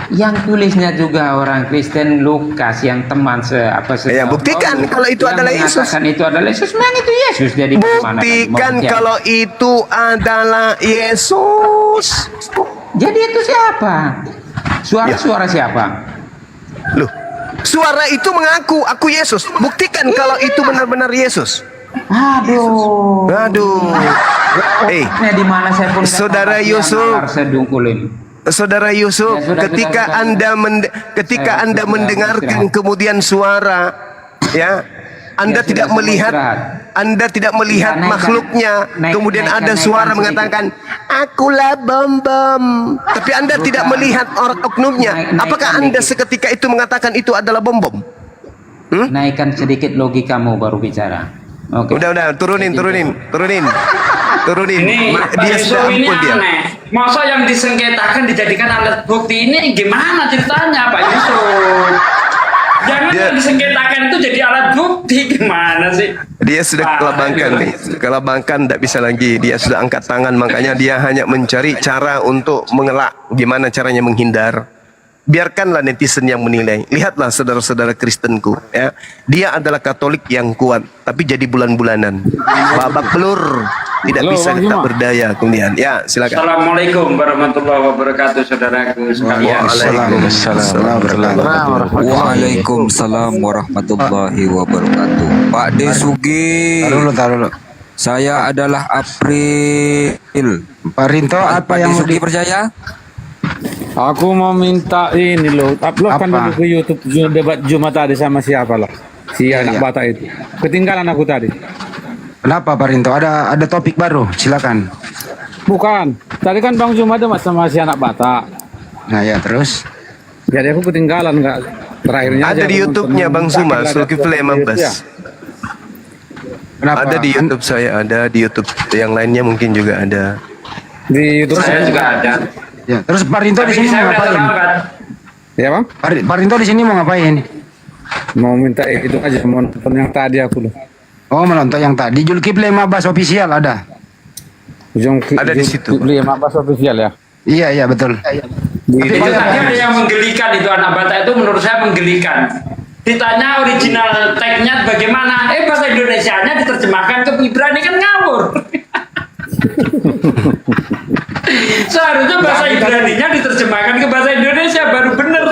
Yang tulisnya juga orang Kristen, Lukas, yang teman Ya, buktikan kalau itu yang adalah Yesus. mengatakan itu adalah Yesus. Memang itu Yesus. Jadi bagaimana Buktikan tadi? kalau itu adalah Yesus. Jadi itu siapa? Suara siapa? Loh, suara itu mengaku aku Yesus. Buktikan kalau itu benar-benar Yesus. Aduh. Nah, di mana saya pun Saudara Yusuf. Saudara Yusuf, Ya, sudah, ketika sudah. Anda Sudah, mendengarkan istirahat. kemudian suara, ya, Anda Ya, tidak sudah, melihat, istirahat. Anda tidak melihat Ya, naikkan. makhluknya, kemudian ada naikkan suara sedikit. mengatakan, akulah bom. Tapi Anda tidak melihat orang oknumnya. Naikkan Apakah Anda sedikit. seketika itu mengatakan itu adalah bom? Naikkan sedikit logikamu baru bicara. Oke. Udah, turunin. Ini Pak Dia Yusuf sudah ini ampun dia. aneh. Masa yang disengketakan dijadikan alat bukti ini gimana ceritanya Pak Yusuf? Jangan Dia- yang disengketakan itu jadi alat bukti gimana sih? Dia sudah Pak, kelabangkan nih. Kelabangkan tidak bisa lagi. Dia sudah angkat tangan, makanya dia hanya mencari cara untuk mengelak. Gimana caranya menghindar. Biarkanlah netizen yang menilai. Lihatlah saudara-saudara Kristenku, ya. Dia adalah Katolik yang kuat, tapi jadi bulan-bulanan. Babak belur, tidak Halo, bisa Bang kita Juma. berdaya kemudian. Ya, silakan. Assalamualaikum warahmatullahi wabarakatuh saudaraku sekalian. Waalaikumsalam warahmatullahi wabarakatuh. Pak Desugi. Taruh dulu. Saya adalah April. Pak Rinto, apa Pak yang mau Desugi percaya? Aku mau minta ini loh, uploadkan Apa? dulu ke YouTube debat Jumat tadi sama siapa lah, si anak Iya. Batak itu. Ketinggalan aku tadi. Kenapa Pak Rinto? Ada topik baru, silakan. Bukan, tadi kan Bang Jumat debat sama si anak Batak. Nah ya terus. Jadi aku ketinggalan nggak terakhirnya. Ada aja di aku YouTube-nya nonton. Bang Zuma, Ada Zulkifli di 15. ya. Kenapa? Ada di YouTube saya, ada di YouTube yang lainnya mungkin juga ada. Di YouTube Saya juga ada. Ya, terus Pak Rinto di Tapi sini saya mau udah ngapain? terlambat. Ya Bang, Pak Rinto di sini mau ngapain? mau minta itu aja, mau nonton yang tadi aku loh. Oh, menonton yang tadi Zulkifli 15 official ada. Ada di situ. Beli Mabas official ya. Iya, betul. Di Itu tadi ada yang menggelikan itu anak Batak itu menurut saya menggelikan. Ditanya original tag-nya bagaimana? Bahasa Indonesianya diterjemahkan ke Ibrani, kan ngawur. Seharusnya bahasa Ibrani-nya diterjemahkan ke bahasa Indonesia baru bener.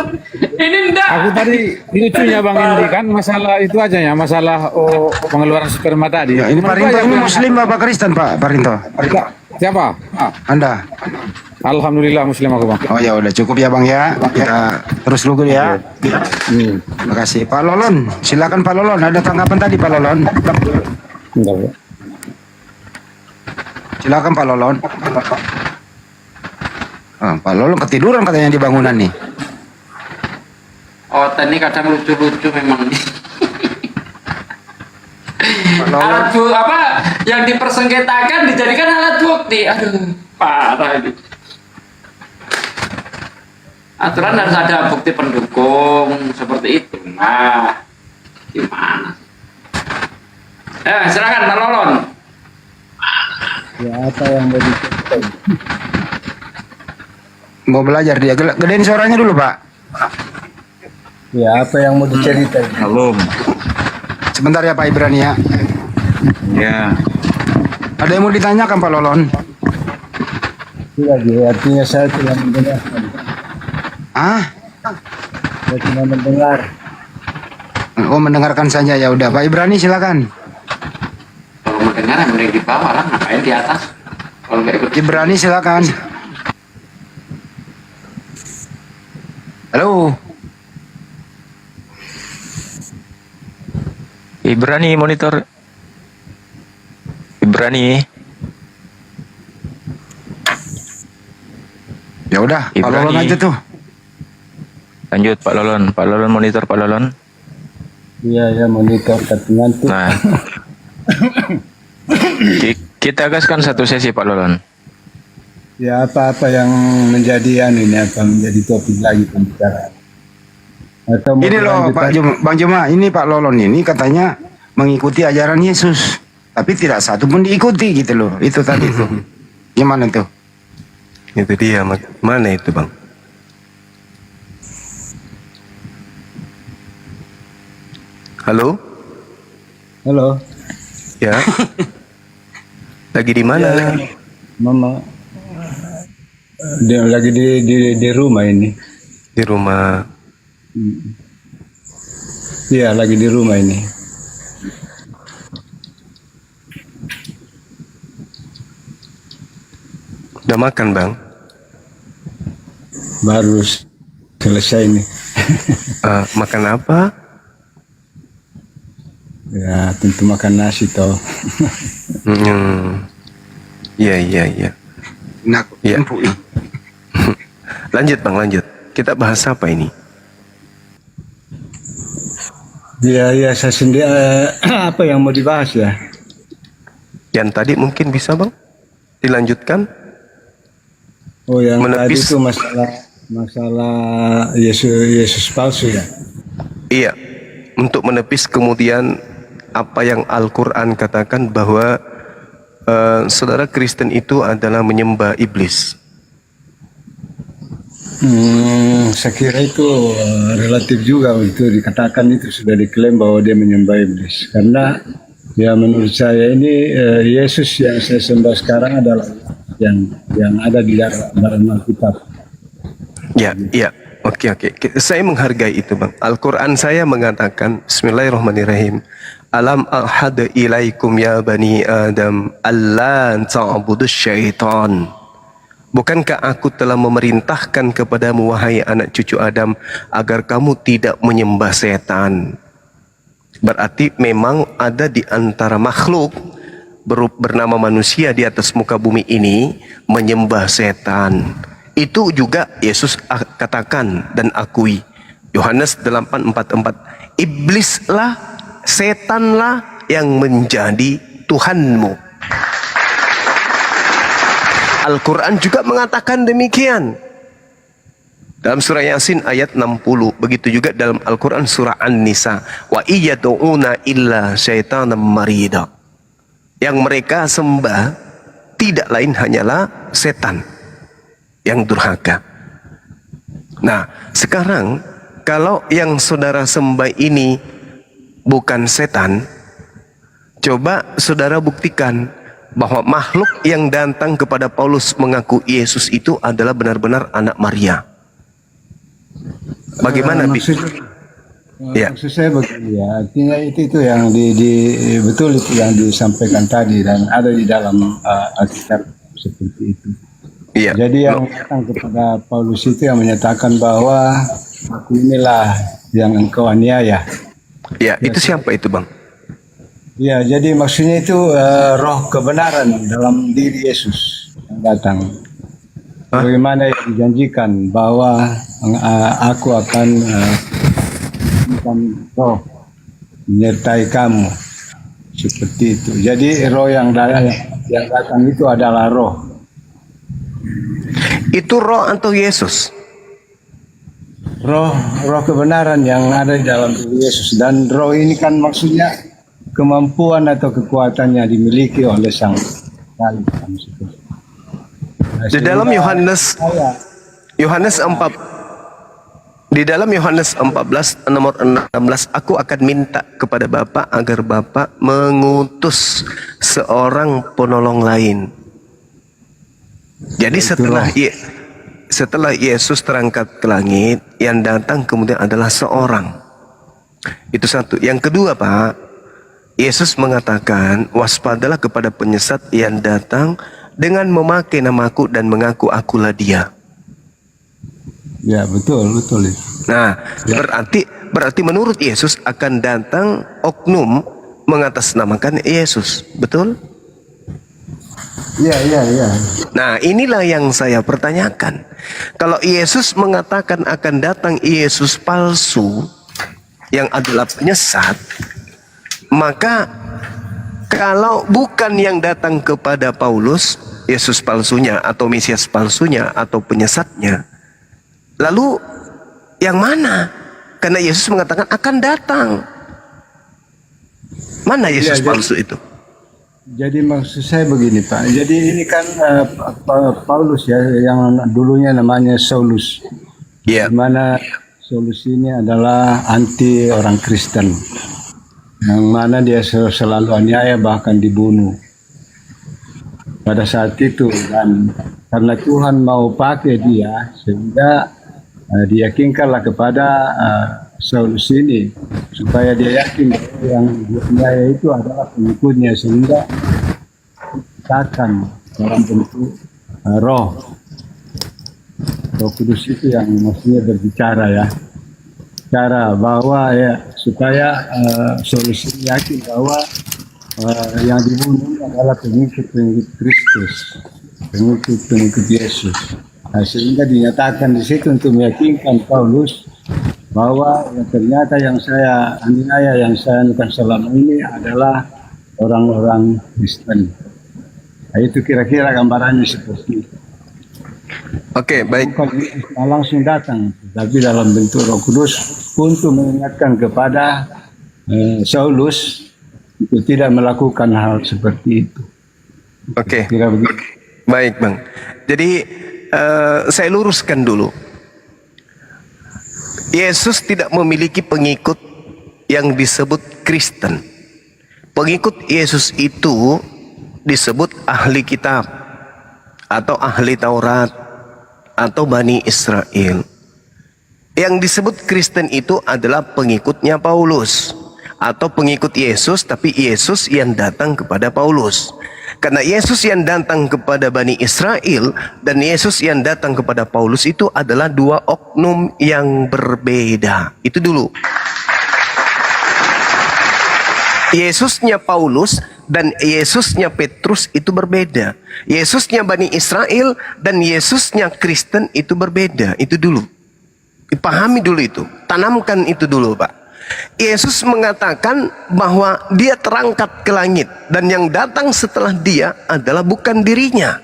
Ini enggak. Aku tadi lucunya Bang Indi kan masalah itu aja ya, masalah pengeluaran sperma tadi. Ya, ini Pak Rinto ini Muslim apa Kristen Pak Rinto? Siapa? Anda? Alhamdulillah Muslim aku Bang. Oh ya udah cukup ya Bang ya. Kita terus dulu ya. Terima kasih Pak Lolon. Silakan Pak Lolon. Ada tanggapan tadi Pak Lolon? Bentar, Pak. Silakan Pak Lolon. Pak Lolon ketiduran katanya di bangunan nih. Oh, ini kadang lucu-lucu memang. Alat bukti apa yang dipersengketakan dijadikan alat bukti. Aduh, parah ini. Aturan harus ada bukti pendukung seperti itu. Nah, gimana? Silakan Pak Lolon. Ya, apa yang mau diceritain? Mau belajar dia. Gedein suaranya dulu Pak. Ya, apa yang mau diceritain? Belum. Sebentar ya Pak Ibrani ya. Ya. Ada yang mau ditanyakan Pak Lolon? Tidak, artinya saya tidak mendengarkan. Saya cuma mendengar. Oh mendengarkan saja ya udah Pak Ibrani silakan. Kalau mendengar yang mending di bawah lah, ngapain di atas? Kalau nggak ikut Ibrani silakan. Halo. Ibrani monitor. Ibrani. Ya udah, Pak Ibrani. Lolon aja tuh. Lanjut Pak Lolon. Pak Lolon monitor Pak Lolon. Iya, ya monitor tapi ngantuk. Nah. Kita gaskan satu sesi Pak Lolon. Ya, apa-apa yang menjadi ini apa menjadi topik lagi pembicaraan. Atau mau Ini loh Pak Juma, Bang Juma, ini Pak Lolon ini katanya mengikuti ajaran Yesus, tapi tidak satu pun diikuti gitu loh. Itu tadi tuh. Gimana tuh? Itu dia, mana itu Bang? Halo? Halo, Ya. Lagi di mana? Mama. Dia lagi di rumah ini. Di rumah. Iya, lagi di rumah ini. Udah makan Bang? Baru selesai ini. Makan apa? Ya, tentu makan nasi toh. Iya. Nah, Iya. empuk. Lanjut Bang, lanjut. Kita bahas apa ini? Ya, saya sendiri apa yang mau dibahas ya? Yang tadi mungkin bisa Bang? Dilanjutkan? Oh, yang Menepis. tadi itu masalah Yesus palsu ya. Iya. Untuk menepis kemudian apa yang Al-Quran katakan bahwa saudara Kristen itu adalah menyembah iblis. Saya kira itu relatif juga untuk dikatakan itu sudah diklaim bahwa dia menyembah iblis. Karena ya menurut saya ini Yesus yang saya sembah sekarang adalah yang ada di dalam Alkitab. Ya. Oke. Saya menghargai itu Bang. Al-Quran saya mengatakan, Bismillahirrahmanirrahim. Alam ahad ilaikum ya bani Adam alla ta'budus syaitan. Bukankah aku telah memerintahkan kepadamu wahai anak cucu Adam agar kamu tidak menyembah setan. Berarti memang ada di antara makhluk bernama manusia di atas muka bumi ini menyembah setan. Itu juga Yesus katakan dan akui. Yohanes 8:44. Iblislah, setanlah yang menjadi Tuhanmu. Al-Quran juga mengatakan demikian. Dalam surah Yasin ayat 60. Begitu juga dalam Al-Quran surah An-Nisa. Wa iyyadu'una illa syaitanam marida. Yang mereka sembah tidak lain hanyalah setan yang durhaka. Nah, sekarang kalau yang saudara sembah ini bukan setan, coba saudara buktikan bahwa makhluk yang datang kepada Paulus mengaku Yesus itu adalah benar-benar anak Maria. Bagaimana? Ya. Maksud saya begini ya, artinya itu yang betul itu yang disampaikan tadi dan ada di dalam Alkitab seperti itu. Iya. Jadi yang datang kepada Paulus itu yang menyatakan bahwa aku inilah yang engkau aniaya. Ya, itu siapa itu, Bang? Ya, jadi maksudnya itu roh kebenaran dalam diri Yesus yang datang. Bagaimana yang dijanjikan bahwa aku akan roh menyertai kamu seperti itu. Jadi roh yang datang itu adalah roh. Itu roh atau Yesus? Roh kebenaran yang ada di dalam diri Yesus, dan roh ini kan maksudnya kemampuan atau kekuatannya dimiliki oleh Sang Salib. Di dalam Yohanes 14 nomor 16, aku akan minta kepada Bapa agar Bapa mengutus seorang penolong lain. Jadi setelah Yesus terangkat ke langit, yang datang kemudian adalah seorang. Itu satu. Yang kedua, Pak, Yesus mengatakan, waspadalah kepada penyesat yang datang dengan memakai namaku dan mengaku akulah dia. Ya, betul itu. Nah, berarti menurut Yesus akan datang oknum mengatasnamakan Yesus, betul? Iya. Nah, inilah yang saya pertanyakan. Kalau Yesus mengatakan akan datang Yesus palsu yang adalah penyesat, maka kalau bukan yang datang kepada Paulus, Yesus palsunya atau Mesias palsunya atau penyesatnya, lalu yang mana? Karena Yesus mengatakan akan datang. Mana Yesus palsu itu? Jadi maksud saya begini, Pak. Jadi ini kan Paulus ya, yang dulunya namanya Saulus. Iya. Di mana Saulus ini adalah anti orang Kristen, yang mana dia selalu aniaya bahkan dibunuh pada saat itu. Dan karena Tuhan mau pakai dia, sehingga diyakinkanlah kepada Saulus ini supaya dia yakin bahwa yang dianiaya itu adalah pengikutnya, sehingga dikatakan dalam bentuk roh kudus itu yang maksudnya berbicara ya, cara bahwa ya supaya Saulus ini yakin bahwa yang dibunuh adalah pengikut Kristus, pengikut Yesus. Nah, sehingga dinyatakan di situ untuk meyakinkan Paulus bahwa ya, ternyata yang saya aniaya, yang saya anukan selama ini adalah orang-orang Kristen. Nah, itu kira-kira gambarannya seperti itu. Oke, baik. Bukan langsung datang, tapi dalam bentuk Roh Kudus untuk mengingatkan kepada Saulus untuk tidak melakukan hal seperti itu. Oke. Kira begitu. Baik, Bang. Jadi saya luruskan dulu. Yesus tidak memiliki pengikut yang disebut Kristen. Pengikut Yesus itu disebut ahli kitab atau ahli Taurat atau Bani Israel. Yang disebut Kristen itu adalah pengikutnya Paulus atau pengikut Yesus, tapi Yesus yang datang kepada Paulus. Karena Yesus yang datang kepada Bani Israel dan Yesus yang datang kepada Paulus itu adalah dua oknum yang berbeda. Itu dulu. Yesusnya Paulus dan Yesusnya Petrus itu berbeda. Yesusnya Bani Israel dan Yesusnya Kristen itu berbeda. Itu dulu. Dipahami dulu itu. Tanamkan itu dulu, Pak. Yesus mengatakan bahwa dia terangkat ke langit dan yang datang setelah dia adalah bukan dirinya.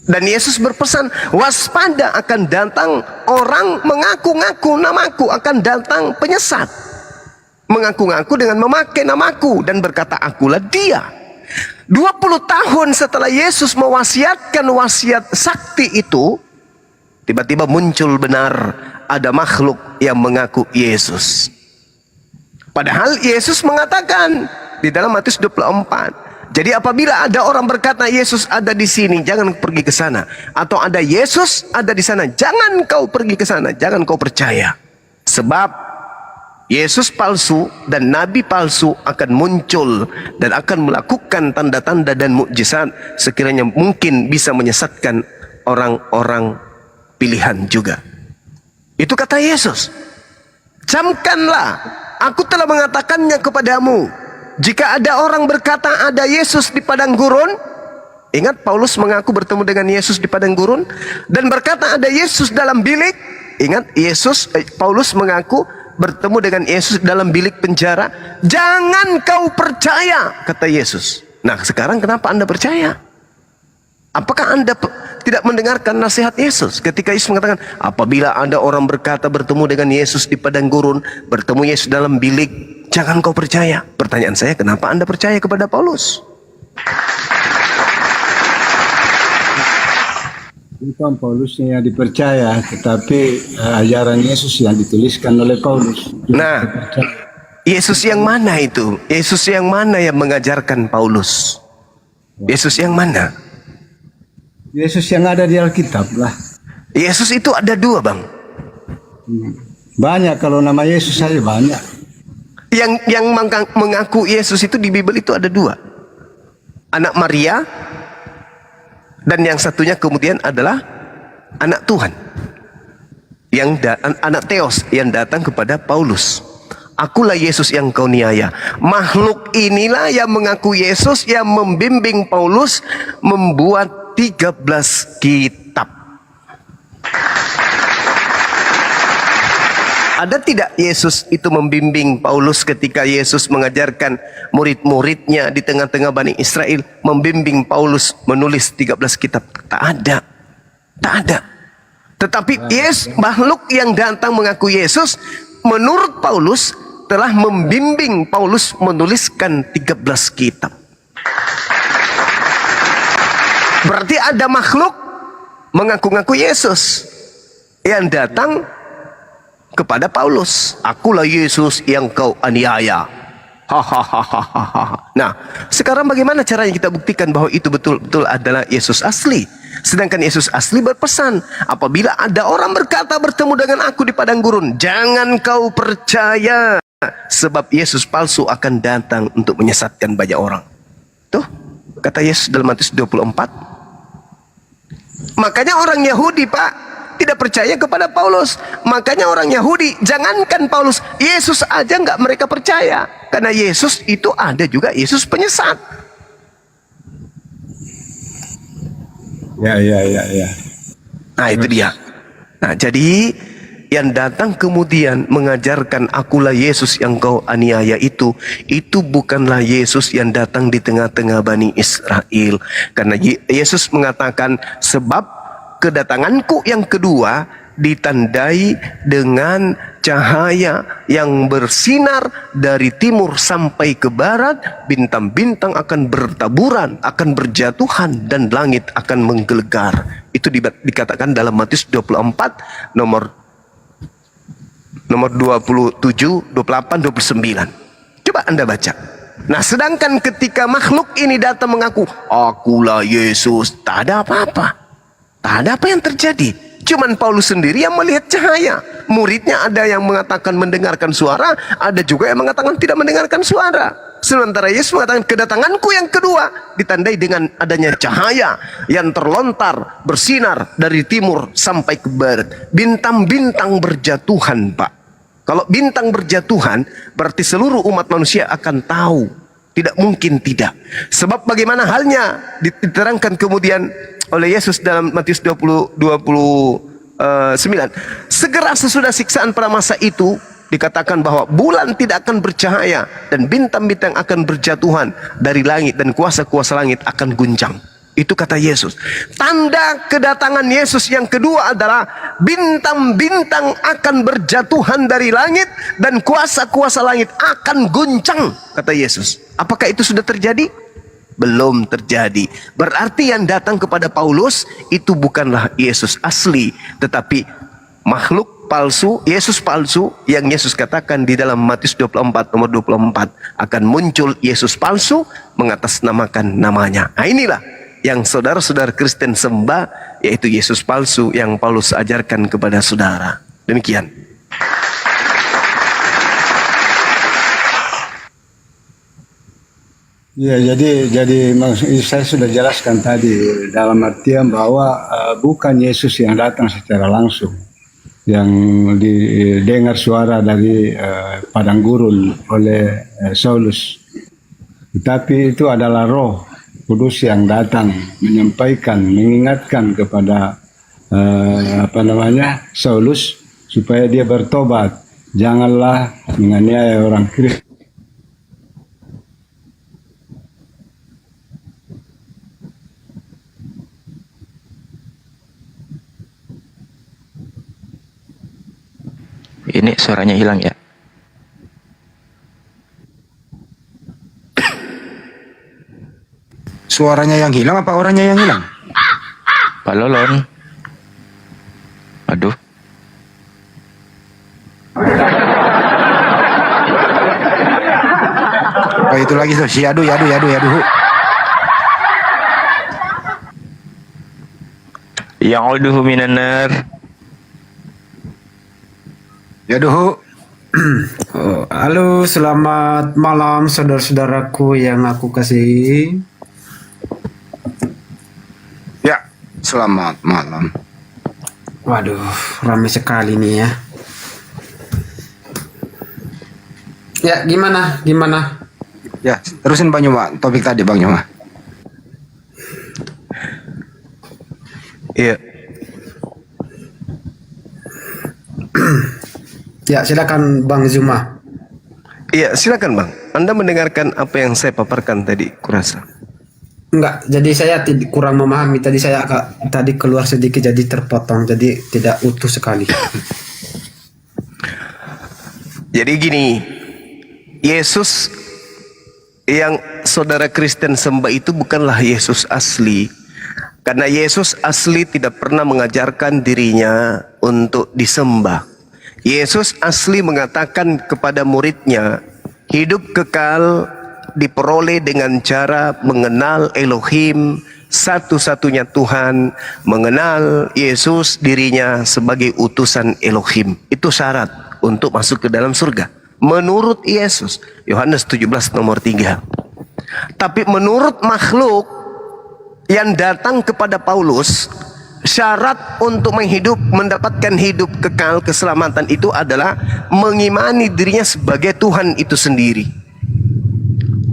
Dan Yesus berpesan, waspada akan datang orang mengaku-ngaku namaku, akan datang penyesat. Mengaku-ngaku dengan memakai namaku dan berkata akulah dia. 20 tahun setelah Yesus mewasiatkan wasiat sakti itu, tiba-tiba muncul benar ada makhluk yang mengaku Yesus. Padahal Yesus mengatakan di dalam Matius 24. Jadi apabila ada orang berkata Yesus ada di sini, jangan pergi ke sana. Atau ada Yesus ada di sana, jangan kau pergi ke sana, jangan kau percaya. Sebab Yesus palsu dan nabi palsu akan muncul dan akan melakukan tanda-tanda dan mukjizat sekiranya mungkin bisa menyesatkan orang-orang pilihan juga. Itu kata Yesus. Camkanlah, aku telah mengatakannya kepadamu. Jika ada orang berkata ada Yesus di padang gurun, ingat Paulus mengaku bertemu dengan Yesus di padang gurun, dan berkata ada Yesus dalam bilik. Ingat Paulus mengaku bertemu dengan Yesus dalam bilik penjara. Jangan kau percaya, kata Yesus. Nah sekarang kenapa Anda percaya? Apakah Anda tidak mendengarkan nasihat Yesus ketika Yesus mengatakan apabila ada orang berkata bertemu dengan Yesus di padang gurun, bertemu Yesus dalam bilik, jangan kau percaya. Pertanyaan saya, kenapa Anda percaya kepada Paulus? Bukan Paulusnya yang dipercaya, tetapi ajaran Yesus yang dituliskan oleh Paulus. Nah, Yesus yang mana itu? Yesus yang mana yang mengajarkan Paulus? Yesus yang mana? Yesus yang ada di Alkitab lah. Yesus itu ada dua, Bang. Banyak, kalau nama Yesus saja banyak. Yang mengaku Yesus itu di Bible itu ada dua. Anak Maria, dan yang satunya kemudian adalah anak Tuhan. Anak Theos yang datang kepada Paulus. Akulah Yesus yang kau niaya. Makhluk inilah yang mengaku Yesus, yang membimbing Paulus membuat 13 kitab. Ada tidak Yesus itu membimbing Paulus ketika Yesus mengajarkan murid-muridnya di tengah-tengah Bani Israel, membimbing Paulus menulis 13 kitab? Tak ada. Tak ada. Tetapi makhluk yang datang mengaku Yesus, menurut Paulus telah membimbing Paulus menuliskan 13 kitab. Berarti ada makhluk mengaku-ngaku Yesus yang datang kepada Paulus. Akulah Yesus yang kau aniaya. Hahaha. Nah, sekarang bagaimana caranya kita buktikan bahwa itu betul-betul adalah Yesus asli? Sedangkan Yesus asli berpesan, apabila ada orang berkata bertemu dengan aku di padang gurun, jangan kau percaya, sebab Yesus palsu akan datang untuk menyesatkan banyak orang. Tuh, kata Yesus dalam Matius 24. Makanya orang Yahudi, Pak, tidak percaya kepada Paulus. Makanya orang Yahudi, jangankan Paulus, Yesus aja nggak mereka percaya. Karena Yesus itu ada juga Yesus penyesat. Ya. Nah itu dia. Nah jadi yang datang kemudian mengajarkan akulah Yesus yang kau aniaya itu bukanlah Yesus yang datang di tengah-tengah Bani Israel. Karena Yesus mengatakan sebab kedatanganku yang kedua ditandai dengan cahaya yang bersinar dari timur sampai ke barat, bintang-bintang akan bertaburan, akan berjatuhan, dan langit akan menggelegar. Itu dikatakan dalam Matius 24 nomor 27, 28, 29. Coba Anda baca. Nah, sedangkan ketika makhluk ini datang mengaku akulah Yesus, tak ada apa-apa. Tak ada apa yang terjadi. Cuman Paulus sendiri yang melihat cahaya. Muridnya ada yang mengatakan mendengarkan suara, ada juga yang mengatakan tidak mendengarkan suara. Sementara Yesus mengatakan kedatanganku yang kedua ditandai dengan adanya cahaya yang terlontar, bersinar dari timur sampai ke barat. Bintang-bintang berjatuhan, Pak. Kalau bintang berjatuhan, berarti seluruh umat manusia akan tahu. Tidak mungkin tidak. Sebab bagaimana halnya diterangkan kemudian oleh Yesus dalam Matius 29. Segera sesudah siksaan pada masa itu, dikatakan bahwa bulan tidak akan bercahaya dan bintang-bintang akan berjatuhan dari langit dan kuasa-kuasa langit akan guncang. Itu kata Yesus. Tanda kedatangan Yesus yang kedua adalah bintang-bintang akan berjatuhan dari langit dan kuasa-kuasa langit akan guncang, kata Yesus. Apakah itu sudah terjadi? Belum terjadi. Berarti yang datang kepada Paulus itu bukanlah Yesus asli, tetapi makhluk palsu, Yesus palsu yang Yesus katakan di dalam Matius 24 nomor 24 akan muncul Yesus palsu mengatasnamakan namanya. Nah, inilah yang saudara-saudara Kristen sembah, yaitu Yesus palsu yang Paulus ajarkan kepada saudara. Demikian. Ya, jadi maksud saya sudah jelaskan tadi dalam artian bahwa bukan Yesus yang datang secara langsung, yang didengar suara dari padang gurun oleh Saulus, tetapi itu adalah Roh Kudus yang datang menyampaikan, mengingatkan kepada Saulus supaya dia bertobat, janganlah menganiaya orang Kristen. Ini suaranya hilang ya. Suaranya yang hilang apa orangnya yang hilang? Pak Lolon. Aduh. Oh, itu lagi tuh, si aduh. Ya'uduhu minan nar. Yaduhu. Oh, halo, selamat malam saudara-saudaraku yang aku kasih. Ya, selamat malam. Waduh, ramai sekali nih ya. Ya, gimana? Ya, terusin Bang Yoma, topik tadi Bang Yoma. Iya. Ya, silakan Bang Zuma. Iya, silakan Bang. Anda mendengarkan apa yang saya paparkan tadi, kurasa. Enggak, jadi saya kurang memahami. Tadi saya tadi keluar sedikit jadi terpotong, jadi tidak utuh sekali. Jadi gini, Yesus yang saudara Kristen sembah itu bukanlah Yesus asli. Karena Yesus asli tidak pernah mengajarkan dirinya untuk disembah. Yesus asli mengatakan kepada muridnya, hidup kekal diperoleh dengan cara mengenal Elohim, satu-satunya Tuhan, mengenal Yesus dirinya sebagai utusan Elohim. Itu syarat untuk masuk ke dalam surga. Menurut Yesus, Yohanes 17 nomor 3. Tapi menurut makhluk yang datang kepada Paulus, syarat untuk mendapatkan hidup kekal keselamatan itu adalah mengimani dirinya sebagai Tuhan itu sendiri.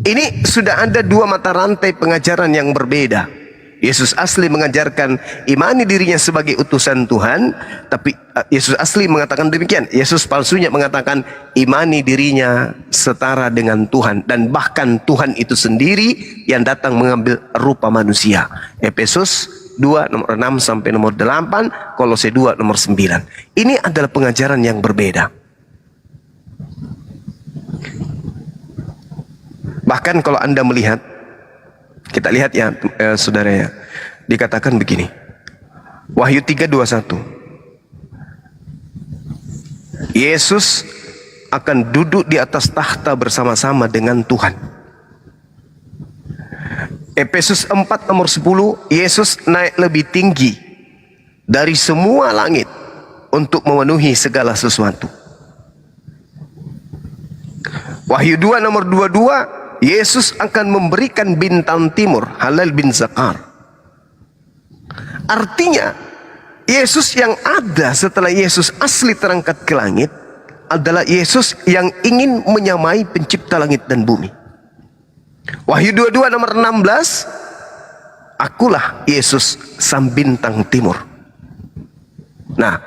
Ini sudah ada dua mata rantai pengajaran yang berbeda. Yesus asli mengajarkan imani dirinya sebagai utusan Tuhan, tapi Yesus asli mengatakan demikian. Yesus palsunya mengatakan imani dirinya setara dengan Tuhan, dan bahkan Tuhan itu sendiri yang datang mengambil rupa manusia. Efesus 2 nomor 6 sampai nomor 8, Kolose 2 nomor 9. Ini adalah pengajaran yang berbeda. Bahkan kalau Anda melihat, kita lihat ya saudara ya, dikatakan begini, Wahyu 3:21, Yesus akan duduk di atas tahta bersama-sama dengan Tuhan. Efesus 4 nomor 10, Yesus naik lebih tinggi dari semua langit untuk memenuhi segala sesuatu. Wahyu 2 nomor 22, Yesus akan memberikan bintang timur, Halal bin Zakar. Artinya, Yesus yang ada setelah Yesus asli terangkat ke langit adalah Yesus yang ingin menyamai pencipta langit dan bumi. Wahyu 22 nomor 16, akulah Yesus sang bintang timur. Nah,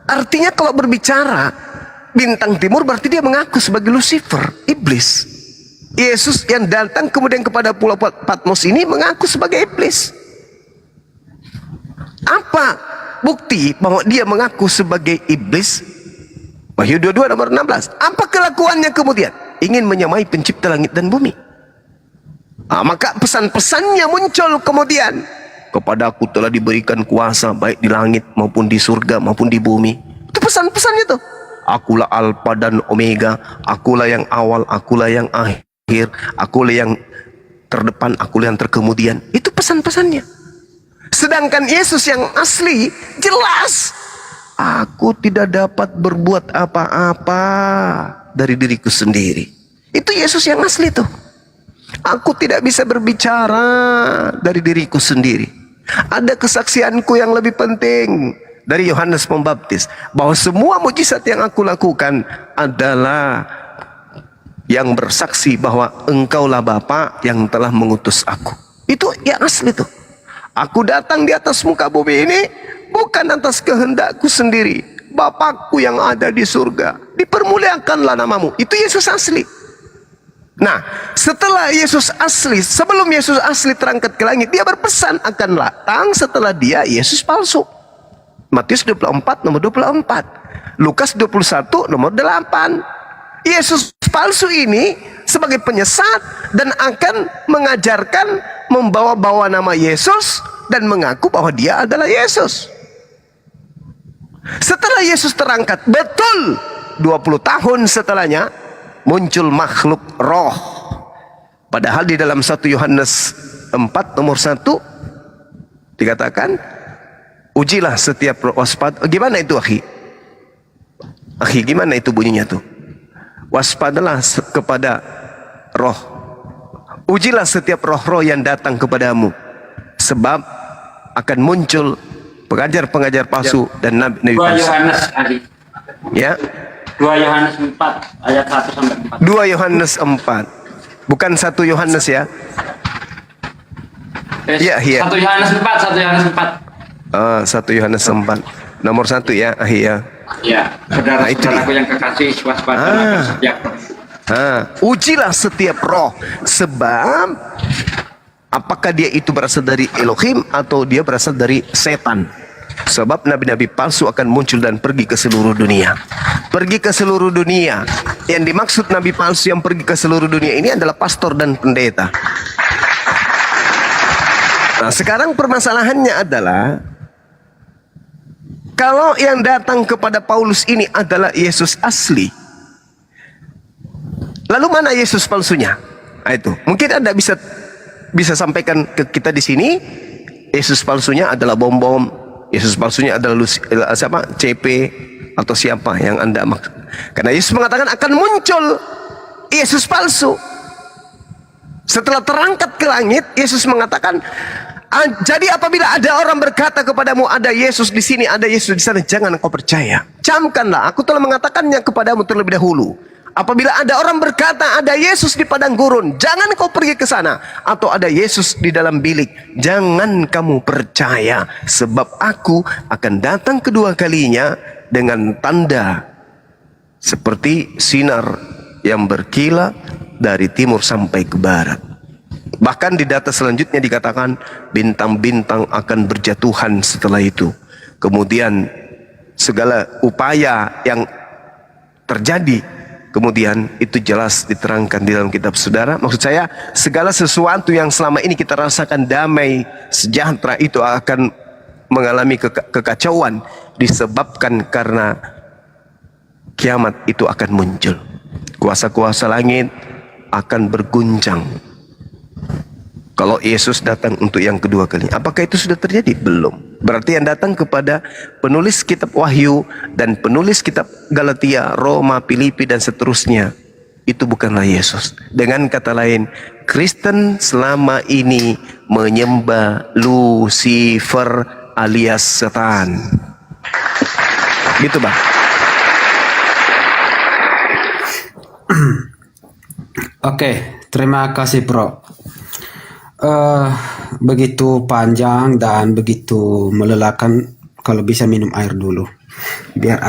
artinya kalau berbicara bintang timur berarti dia mengaku sebagai Lucifer, iblis. Yesus yang datang kemudian kepada Pulau Patmos ini mengaku sebagai iblis. Apa bukti bahwa dia mengaku sebagai iblis? Wahyu 22 nomor 16. Apa kelakuannya kemudian? Ingin menyamai pencipta langit dan bumi. Maka pesan-pesannya muncul kemudian. Kepada aku telah diberikan kuasa baik di langit maupun di surga maupun di bumi. Itu pesan-pesannya tuh. Akulah Alfa dan Omega, akulah yang awal, akulah yang akhir, akulah yang terdepan, akulah yang terkemudian. Itu pesan-pesannya. Sedangkan Yesus yang asli jelas, aku tidak dapat berbuat apa-apa dari diriku sendiri. Itu Yesus yang asli tuh. Aku tidak bisa berbicara dari diriku sendiri. Ada kesaksianku yang lebih penting dari Yohanes Pembaptis, bahwa semua mujizat yang aku lakukan adalah yang bersaksi bahwa engkaulah Bapa yang telah mengutus aku. Itu yang asli tuh. Aku datang di atas muka bumi ini bukan atas kehendakku sendiri. Bapakku yang ada di surga, dipermuliakanlah namamu. Itu Yesus asli. Nah, setelah Yesus asli, sebelum Yesus asli terangkat ke langit, dia berpesan akan datang setelah dia Yesus palsu. Matius 24 nomor 24, Lukas 21 nomor 8. Yesus palsu ini sebagai penyesat dan akan mengajarkan membawa-bawa nama Yesus dan mengaku bahwa dia adalah Yesus. Setelah Yesus terangkat, betul 20 tahun setelahnya muncul makhluk roh. Padahal di dalam 1 Yohanes 4 nomor 1 dikatakan, ujilah setiap roh, waspada. Gimana itu akhi? Akhi, gimana itu bunyinya tuh? Waspadalah kepada roh. Ujilah setiap roh-roh yang datang kepadamu, sebab akan muncul pengajar-pengajar palsu dan nabi-nabi 2 palsu. Yohanes tadi. Ya. 2 Yohanes 4 ayat 1 sampai 4. 2 Yohanes 4. Bukan 1 Yohanes ya. Iya, iya. 1 Yohanes 4, 1 Yohanes 4. 1 Yohanes 4 nomor 1 ya, ahli ya. Ya, saudara-saudaraku yang kekasih, waspadalah setiap roh. Ujilah setiap roh, sebab apakah dia itu berasal dari Elohim atau dia berasal dari setan. Sebab nabi-nabi palsu akan muncul dan pergi ke seluruh dunia. Pergi ke seluruh dunia. Yang dimaksud nabi palsu yang pergi ke seluruh dunia ini adalah pastor dan pendeta. Nah, sekarang permasalahannya adalah, kalau yang datang kepada Paulus ini adalah Yesus asli, lalu mana Yesus palsunya? Nah, itu mungkin Anda bisa sampaikan ke kita di sini. Yesus palsunya adalah bom-bom, Yesus palsunya adalah siapa? CP atau siapa yang Anda maksud? Karena Yesus mengatakan akan muncul Yesus palsu. Setelah terangkat ke langit, Yesus mengatakan, jadi apabila ada orang berkata kepadamu ada Yesus di sini, ada Yesus di sana, jangan kau percaya. Camkanlah, aku telah mengatakannya kepadamu terlebih dahulu. Apabila ada orang berkata ada Yesus di padang gurun, jangan kau pergi ke sana. Atau ada Yesus di dalam bilik, jangan kamu percaya. Sebab aku akan datang kedua kalinya dengan tanda seperti sinar yang berkilat dari timur sampai ke barat. Bahkan di data selanjutnya dikatakan bintang-bintang akan berjatuhan setelah itu. Kemudian segala upaya yang terjadi, kemudian itu jelas diterangkan di dalam kitab saudara. Maksud saya, segala sesuatu yang selama ini kita rasakan damai, sejahtera, itu akan mengalami kekacauan disebabkan karena kiamat itu akan muncul. Kuasa-kuasa langit akan berguncang kalau Yesus datang untuk yang kedua kali. Apakah itu sudah terjadi? Belum. Berarti yang datang kepada penulis kitab Wahyu dan penulis kitab Galatia, Roma, Filipi dan seterusnya, itu bukanlah Yesus. Dengan kata lain, Kristen selama ini menyembah Lucifer alias setan. Gitu Bang. Oke, terima kasih Bro. Begitu panjang dan begitu melelahkan. Kalau bisa minum air dulu biar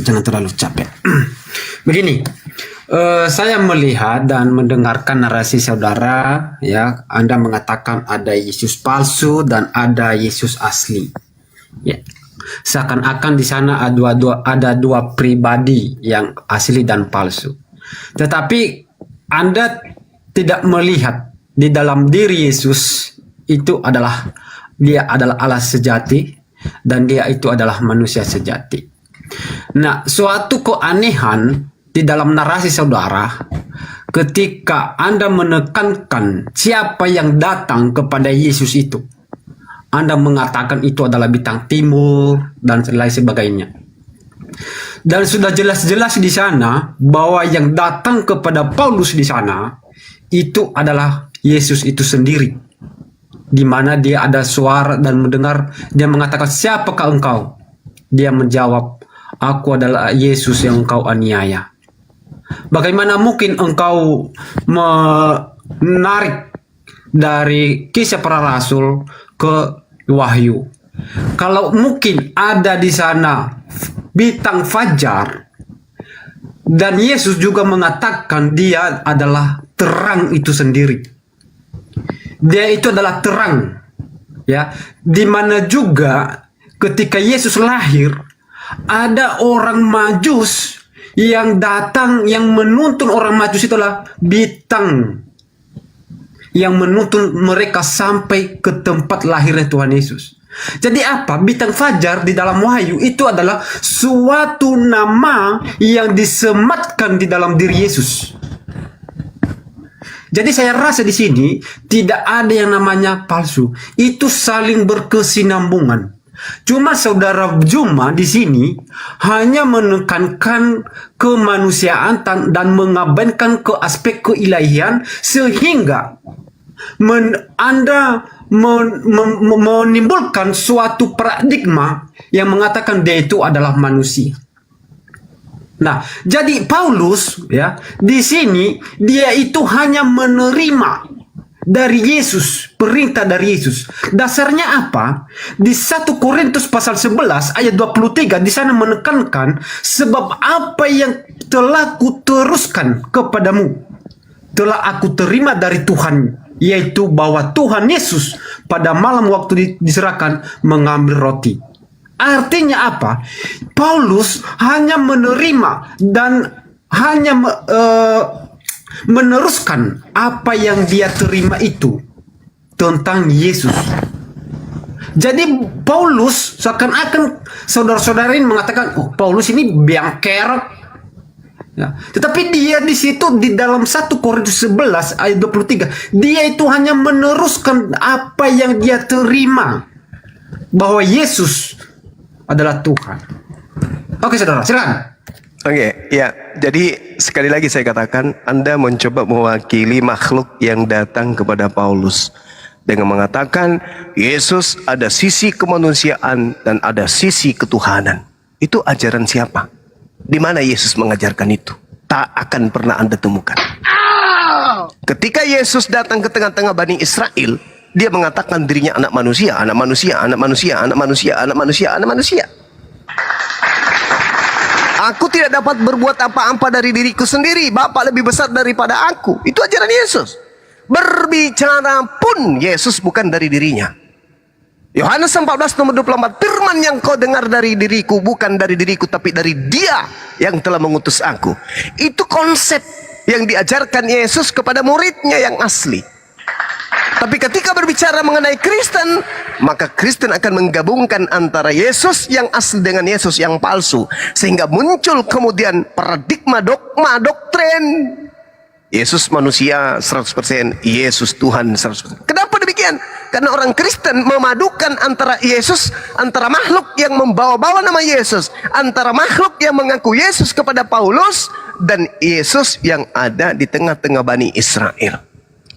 jangan terlalu capek. Begini, saya melihat dan mendengarkan narasi saudara, ya, Anda mengatakan ada Yesus palsu dan ada Yesus asli, ya. Seakan-akan di sana ada dua pribadi yang asli dan palsu. Tetapi Anda tidak melihat di dalam diri Yesus itu dia adalah Allah sejati dan dia itu adalah manusia sejati. Nah, suatu keanehan di dalam narasi saudara ketika Anda menekankan siapa yang datang kepada Yesus itu. Anda mengatakan itu adalah bintang timur dan lain sebagainya. Dan sudah jelas-jelas di sana bahwa yang datang kepada Paulus di sana itu adalah Yesus itu sendiri. Di mana dia ada suara dan mendengar, dia mengatakan, "Siapakah engkau?" Dia menjawab, "Aku adalah Yesus yang engkau aniaya." Bagaimana mungkin engkau menarik dari Kisah Para Rasul ke Wahyu? Kalau mungkin ada di sana bintang fajar dan Yesus juga mengatakan dia adalah terang itu sendiri. Dia itu adalah terang, ya. Di mana juga ketika Yesus lahir ada orang Majus yang datang, yang menuntun orang Majus itulah bintang yang menuntun mereka sampai ke tempat lahirnya Tuhan Yesus. Jadi apa? Bintang fajar di dalam Wahyu itu adalah suatu nama yang disematkan di dalam diri Yesus. Jadi saya rasa di sini tidak ada yang namanya palsu. Itu saling berkesinambungan. Cuma saudara Juma di sini hanya menekankan kemanusiaan dan mengabaikan ke aspek keilahian sehingga Anda menimbulkan suatu paradigma yang mengatakan dia itu adalah manusia. Nah, jadi Paulus ya di sini dia itu hanya menerima dari Yesus, perintah dari Yesus. Dasarnya apa? Di 1 Korintus pasal 11 ayat 23 di sana menekankan sebab apa yang telah kuteruskan kepadamu telah aku terima dari Tuhan, yaitu bahwa Tuhan Yesus pada malam waktu diserahkan mengambil roti. Artinya apa? Paulus hanya menerima dan hanya meneruskan apa yang dia terima itu tentang Yesus. Jadi Paulus seakan-akan saudara-saudara ini mengatakan, "Oh, Paulus ini biang kerok." Ya. Tetapi dia di situ di dalam 1 Korintus 11 ayat 23 dia itu hanya meneruskan apa yang dia terima, bahwa Yesus adalah Tuhan. Oke saudara, silakan. Oke, ya. Jadi sekali lagi saya katakan, Anda mencoba mewakili makhluk yang datang kepada Paulus dengan mengatakan Yesus ada sisi kemanusiaan dan ada sisi ketuhanan. Itu ajaran siapa? Di mana Yesus mengajarkan itu? Tak akan pernah Anda temukan. Ketika Yesus datang ke tengah-tengah Bani Israel, dia mengatakan dirinya anak manusia, anak manusia, anak manusia, anak manusia, anak manusia, anak manusia. Aku tidak dapat berbuat apa-apa dari diriku sendiri. Bapa lebih besar daripada aku. Itu ajaran Yesus. Berbicara pun Yesus bukan dari dirinya. Yohanes 14 nomor 24, firman yang kau dengar dari diriku bukan dari diriku tapi dari Dia yang telah mengutus aku. Itu konsep yang diajarkan Yesus kepada muridnya yang asli. Tapi ketika berbicara mengenai Kristen, maka Kristen akan menggabungkan antara Yesus yang asli dengan Yesus yang palsu, sehingga muncul kemudian paradigma dogma doktrin. Yesus manusia 100%, Yesus Tuhan 100%. Kenapa demikian? Karena orang Kristen memadukan antara Yesus, antara makhluk yang membawa-bawa nama Yesus, antara makhluk yang mengaku Yesus kepada Paulus, dan Yesus yang ada di tengah-tengah Bani Israel.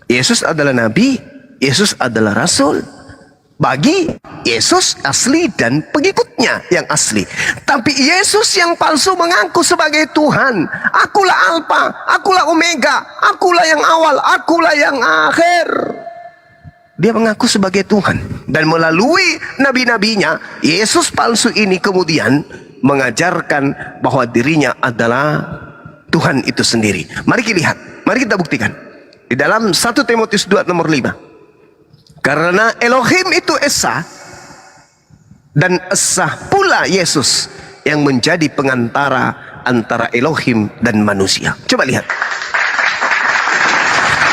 Yesus adalah Nabi, Yesus adalah Rasul. Bagi Yesus asli dan pengikutnya yang asli. Tapi Yesus yang palsu mengaku sebagai Tuhan. Akulah Alfa, akulah Omega, akulah yang awal, akulah yang akhir. Dia mengaku sebagai Tuhan. Dan melalui nabi-nabinya, Yesus palsu ini kemudian mengajarkan bahwa dirinya adalah Tuhan itu sendiri. Mari kita lihat, mari kita buktikan. Di dalam 1 Timotius 2 nomor 5. Karena Elohim itu Esa, dan Esa pula Yesus yang menjadi pengantara antara Elohim dan manusia. Coba lihat.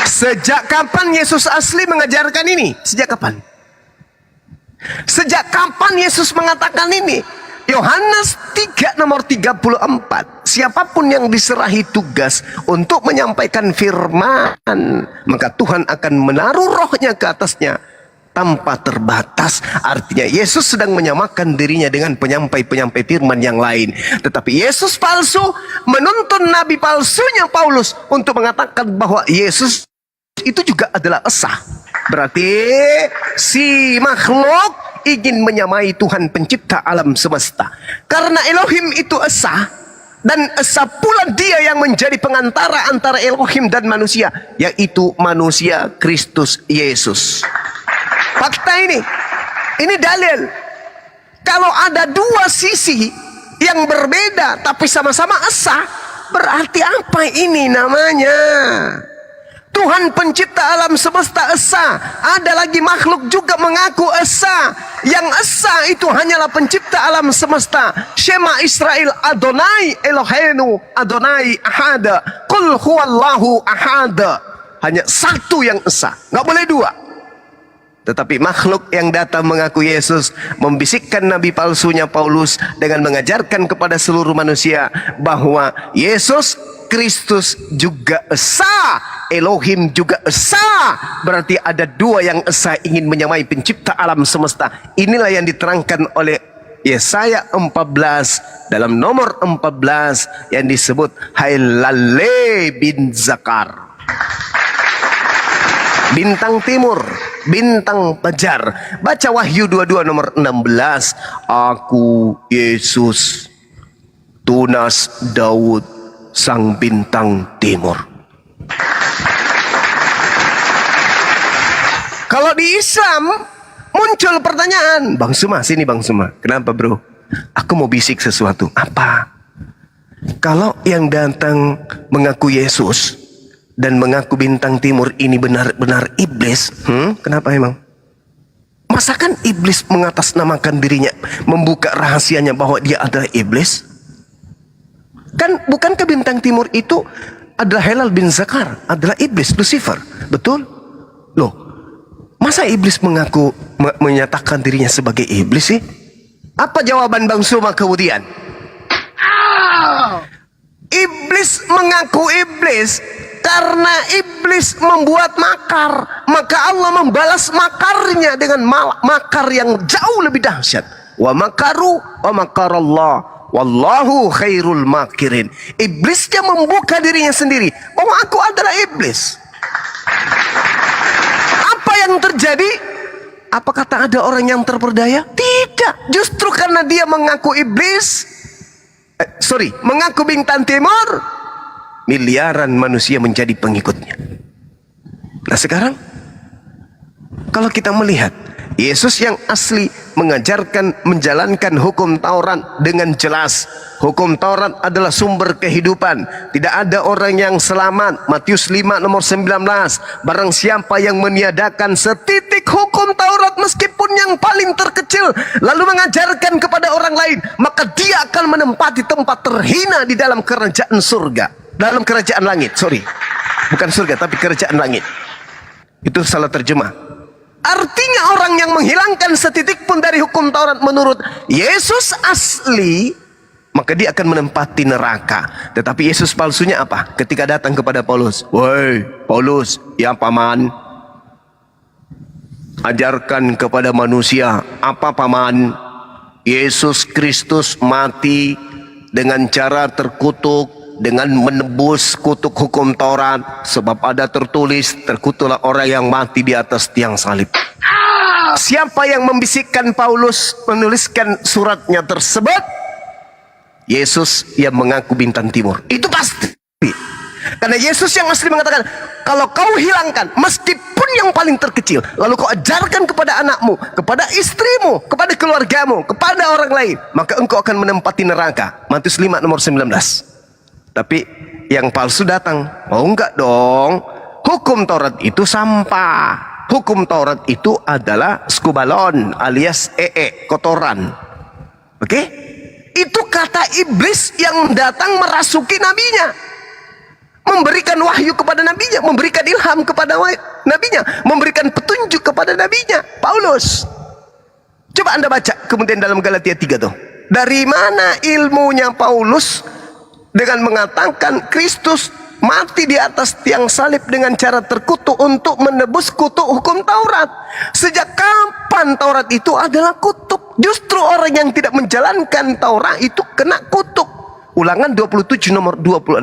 Sejak kapan Yesus asli mengajarkan ini? Sejak kapan? Sejak kapan Yesus mengatakan ini? Yohanes 3 nomor 34, siapapun yang diserahi tugas untuk menyampaikan firman, maka Tuhan akan menaruh rohnya ke atasnya tanpa terbatas. Artinya Yesus sedang menyamakan dirinya dengan penyampai-penyampai firman yang lain. Tetapi Yesus palsu menuntun nabi palsunya Paulus untuk mengatakan bahwa Yesus itu juga adalah esa. Berarti si makhluk ingin menyamai Tuhan pencipta alam semesta. Karena Elohim itu esa, dan esa pula dia yang menjadi pengantara antara Elohim dan manusia, yaitu manusia Kristus Yesus. Fakta ini dalil. Kalau ada dua sisi yang berbeda tapi sama-sama esa, berarti apa ini namanya? Tuhan pencipta alam semesta esa. Ada lagi makhluk juga mengaku esa. Yang esa itu hanyalah pencipta alam semesta. Shema Israel Adonai Eloheinu Adonai Ahada. Qul huwallahu ahada. Hanya satu yang esa, nggak boleh dua. Tetapi makhluk yang datang mengaku Yesus membisikkan nabi palsunya Paulus dengan mengajarkan kepada seluruh manusia bahwa Yesus Kristus juga esa, Elohim juga esa. Berarti ada dua yang esa ingin menyamai pencipta alam semesta. Inilah yang diterangkan oleh Yesaya 14 dalam nomor 14 yang disebut Hailale bin Zakar. Bintang timur, bintang fajar. Baca Wahyu 22 nomor 16. Aku Yesus, tunas Daud, sang bintang timur. Kalau di Islam muncul pertanyaan, Bang Suma, sini Bang Suma. Kenapa bro? Aku mau bisik sesuatu. Apa? Kalau yang datang mengaku Yesus dan mengaku bintang timur ini benar-benar iblis, kenapa emang? Masakan iblis mengatasnamakan dirinya, membuka rahasianya bahwa dia adalah iblis? Kan bukankah bintang timur itu adalah Helal bin Zakar, adalah iblis, Lucifer, betul? Loh, masa iblis mengaku menyatakan dirinya sebagai iblis sih? Apa jawaban Bang Suma kemudian? Iblis mengaku iblis karena iblis membuat makar, maka Allah membalas makarnya dengan makar yang jauh lebih dahsyat. Wa makaru wa makarallah wallahu khairul makirin. Iblisnya membuka dirinya sendiri bahwa aku adalah iblis. Apa yang terjadi? Apa kata ada orang yang terperdaya? Tidak. Justru karena dia mengaku iblis, mengaku bintang timur, miliaran manusia menjadi pengikutnya. Nah sekarang, kalau kita melihat Yesus yang asli mengajarkan, menjalankan hukum Taurat dengan jelas. Hukum Taurat adalah sumber kehidupan. Tidak ada orang yang selamat. Matius 5 nomor 19. Barang siapa yang meniadakan setitik hukum Taurat meskipun yang paling terkecil, lalu mengajarkan kepada orang lain, maka dia akan menempati tempat terhina di dalam kerajaan surga. Dalam kerajaan langit, bukan surga tapi kerajaan langit. Itu salah terjemah. Artinya orang yang menghilangkan setitik pun dari hukum Taurat menurut Yesus asli, maka dia akan menempati neraka. Tetapi Yesus palsunya apa? Ketika datang kepada Paulus, woi Paulus, ya paman, ajarkan kepada manusia. Apa paman? Yesus Kristus mati dengan cara terkutuk, dengan menebus kutuk hukum Taurat, sebab ada tertulis, terkutuklah orang yang mati di atas tiang salib. Siapa yang membisikkan Paulus menuliskan suratnya tersebut? Yesus yang mengaku bintang timur. Itu pasti. Karena Yesus yang asli mengatakan, kalau kau hilangkan meskipun yang paling terkecil, lalu kau ajarkan kepada anakmu, kepada istrimu, kepada keluargamu, kepada orang lain, maka engkau akan menempati neraka. Matius 5 nomor 19. Tapi yang palsu datang, oh enggak dong, hukum Taurat itu sampah. Hukum Taurat itu adalah skubalon alias kotoran. Oke? Itu kata iblis yang datang merasuki nabinya, memberikan wahyu kepada nabinya, memberikan ilham kepada nabinya, memberikan petunjuk kepada nabinya, Paulus. Coba Anda baca kemudian dalam Galatia 3 tuh. Dari mana ilmunya Paulus dengan mengatakan Kristus mati di atas tiang salib dengan cara terkutuk untuk menebus kutuk hukum Taurat? Sejak kapan Taurat itu adalah kutuk? Justru orang yang tidak menjalankan Taurat itu kena kutuk. Ulangan 27 nomor 26.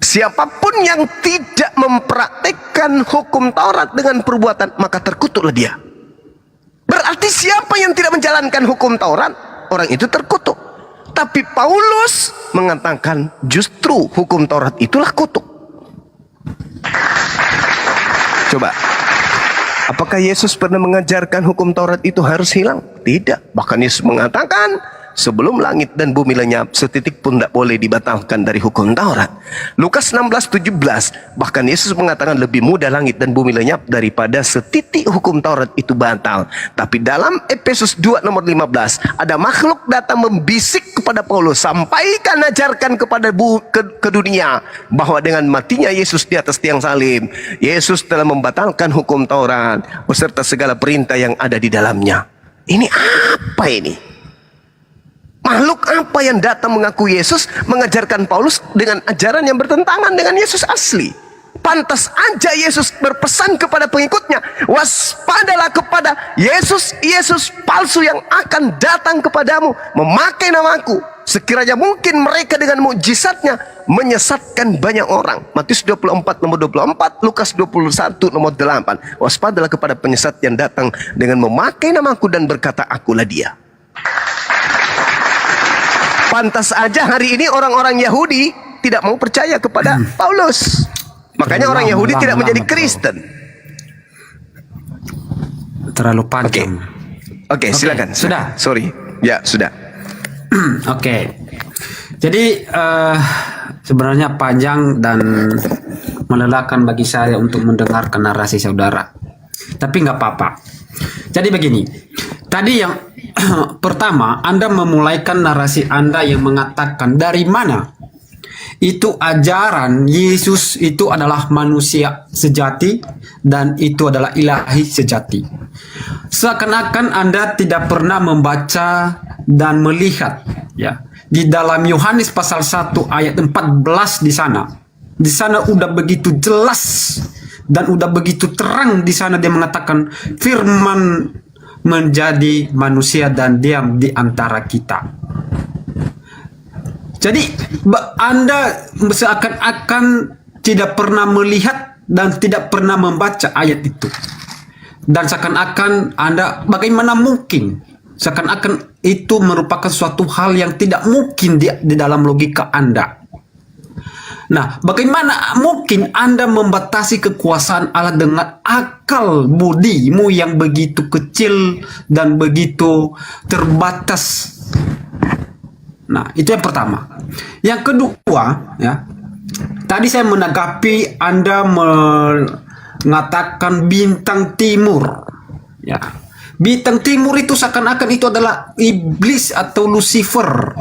Siapapun yang tidak mempraktekkan hukum Taurat dengan perbuatan, maka terkutuklah dia. Berarti siapa yang tidak menjalankan hukum Taurat, orang itu terkutuk. Tapi Paulus mengatakan justru hukum Taurat itulah kutuk. Coba, apakah Yesus pernah mengajarkan hukum Taurat itu harus hilang? Tidak. Bahkan Yesus mengatakan sebelum langit dan bumi lenyap, setitik pun tidak boleh dibatalkan dari hukum Taurat. Lukas 16:17, bahkan Yesus mengatakan lebih mudah langit dan bumi lenyap daripada setitik hukum Taurat itu batal. Tapi dalam Efesus 2 nomor 15, ada makhluk datang membisik kepada Paulus, sampaikan, ajarkan kepada ke dunia bahwa dengan matinya Yesus di atas tiang salib, Yesus telah membatalkan hukum Taurat beserta segala perintah yang ada di dalamnya. Ini apa ini? Makhluk apa yang datang mengaku Yesus, mengajarkan Paulus dengan ajaran yang bertentangan dengan Yesus asli? Pantas aja Yesus berpesan kepada pengikutnya, waspadalah kepada Yesus palsu yang akan datang kepadamu memakai namaku. Sekiranya mungkin mereka dengan mukjizatnya menyesatkan banyak orang. Matius 24 nomor 24, Lukas 21 nomor 8. Waspadalah kepada penyesat yang datang dengan memakai namaku dan berkata, akulah dia. Pantas aja hari ini orang-orang Yahudi tidak mau percaya kepada Paulus. Makanya orang Yahudi tidak menjadi Kristen. Terlalu panjang. Oke, silakan. Sudah. Sorry. Ya, sudah. Oke. Jadi sebenarnya panjang dan melelahkan bagi saya untuk mendengarkan narasi saudara. Tapi nggak apa-apa. Jadi begini. Tadi yang pertama, Anda memulaikan narasi Anda yang mengatakan dari mana itu ajaran Yesus itu adalah manusia sejati dan itu adalah ilahi sejati. Seakan-akan Anda tidak pernah membaca dan melihat ya di dalam Yohanes pasal 1 ayat 14 di sana. Di sana udah begitu jelas dan udah begitu terang di sana dia mengatakan firman menjadi manusia dan diam di antara kita. Jadi Anda seakan-akan tidak pernah melihat dan tidak pernah membaca ayat itu. Dan seakan-akan Anda bagaimana mungkin? Seakan-akan itu merupakan suatu hal yang tidak mungkin di dalam logika Anda. Nah, bagaimana mungkin Anda membatasi kekuasaan Allah dengan akal budimu yang begitu kecil dan begitu terbatas? Nah, itu yang pertama. Yang kedua, ya, tadi saya menanggapi Anda mengatakan bintang timur. Ya, bintang timur itu seakan-akan itu adalah iblis atau Lucifer.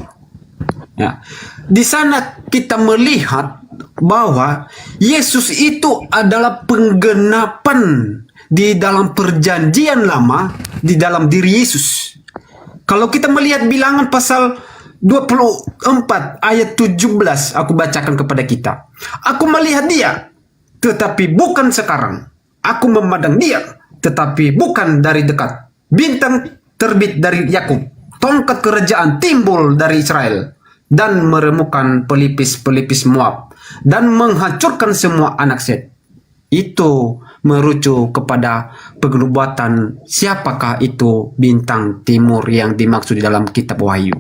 Ya. Di sana kita melihat bahwa Yesus itu adalah penggenapan di dalam perjanjian lama di dalam diri Yesus. Kalau kita melihat bilangan pasal 24 ayat 17, aku bacakan kepada kita. Aku melihat dia, tetapi bukan sekarang. Aku memandang dia, tetapi bukan dari dekat. Bintang terbit dari Yakub, tongkat kerajaan timbul dari Israel, dan meremukkan pelipis-pelipis Moab, dan menghancurkan semua anak Set. Itu merujuk kepada perbuatan siapakah itu bintang timur yang dimaksud di dalam kitab Wahyu.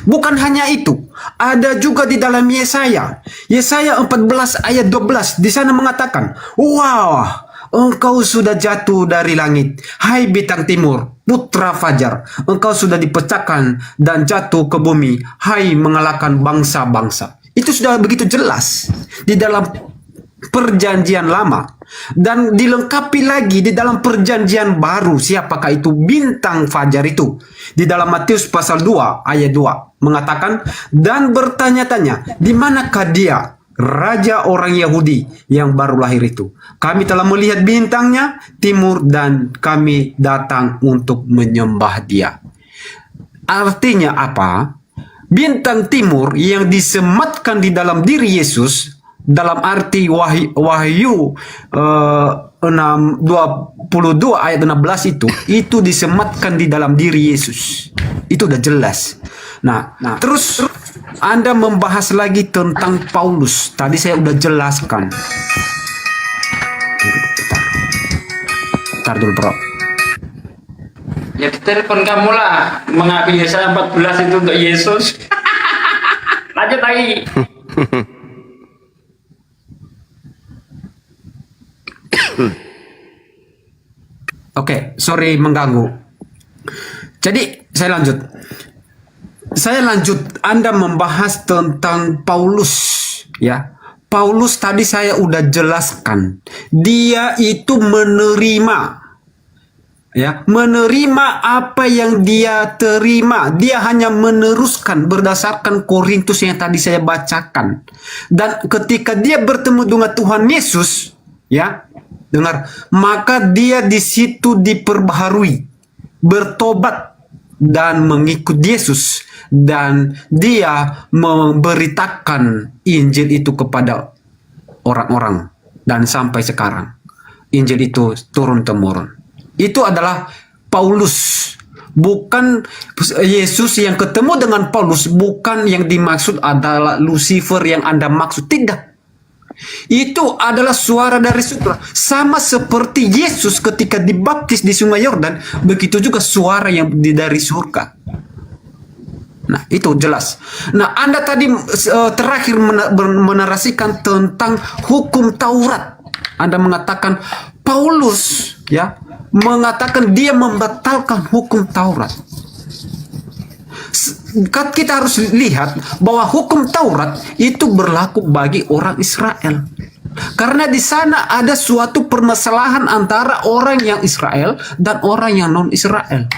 Bukan hanya itu, ada juga di dalam Yesaya 14 ayat 12 di sana mengatakan, "Wah, engkau sudah jatuh dari langit, hai bintang timur, putra fajar. Engkau sudah dipecahkan dan jatuh ke bumi, hai mengalahkan bangsa-bangsa." Itu sudah begitu jelas di dalam perjanjian lama. Dan dilengkapi lagi di dalam perjanjian baru siapakah itu bintang fajar itu. Di dalam Matius pasal 2 ayat 2 mengatakan, dan bertanya-tanya, di manakah dia, raja orang Yahudi yang baru lahir itu? Kami telah melihat bintangnya timur dan kami datang untuk menyembah dia. Artinya apa? Bintang timur yang disematkan di dalam diri Yesus, dalam arti Wahyu 22 ayat 16 itu disematkan di dalam diri Yesus. Itu udah jelas. Nah, terus Anda membahas lagi tentang Paulus. Tadi saya udah jelaskan. Bentar dulu, bro. Ya telepon kamu lah, mengambil Yesaya 14 itu untuk Yesus. Lanjut lagi. Oke, sorry mengganggu. Jadi saya lanjut. Anda membahas tentang Paulus, ya. Paulus tadi saya udah jelaskan. Dia itu menerima apa yang dia terima. Dia hanya meneruskan berdasarkan Korintus yang tadi saya bacakan. Dan ketika dia bertemu dengan Tuhan Yesus, ya, dengar, maka dia di situ diperbaharui, bertobat dan mengikut Yesus, dan dia memberitakan Injil itu kepada orang-orang, dan sampai sekarang Injil itu turun temurun. Itu adalah Paulus, bukan Yesus. Yang ketemu dengan Paulus bukan yang dimaksud adalah Lucifer yang Anda maksud, tidak. Itu adalah suara dari surga. Sama seperti Yesus ketika dibaptis di Sungai Yordan, begitu juga suara yang dari surga. Nah, itu jelas. Nah, Anda tadi terakhir menarasikan tentang hukum Taurat. Anda mengatakan Paulus, ya, mengatakan dia membatalkan hukum Taurat. Kita harus lihat bahwa hukum Taurat itu berlaku bagi orang Israel. Karena di sana ada suatu permasalahan antara orang yang Israel dan orang yang non-Israel.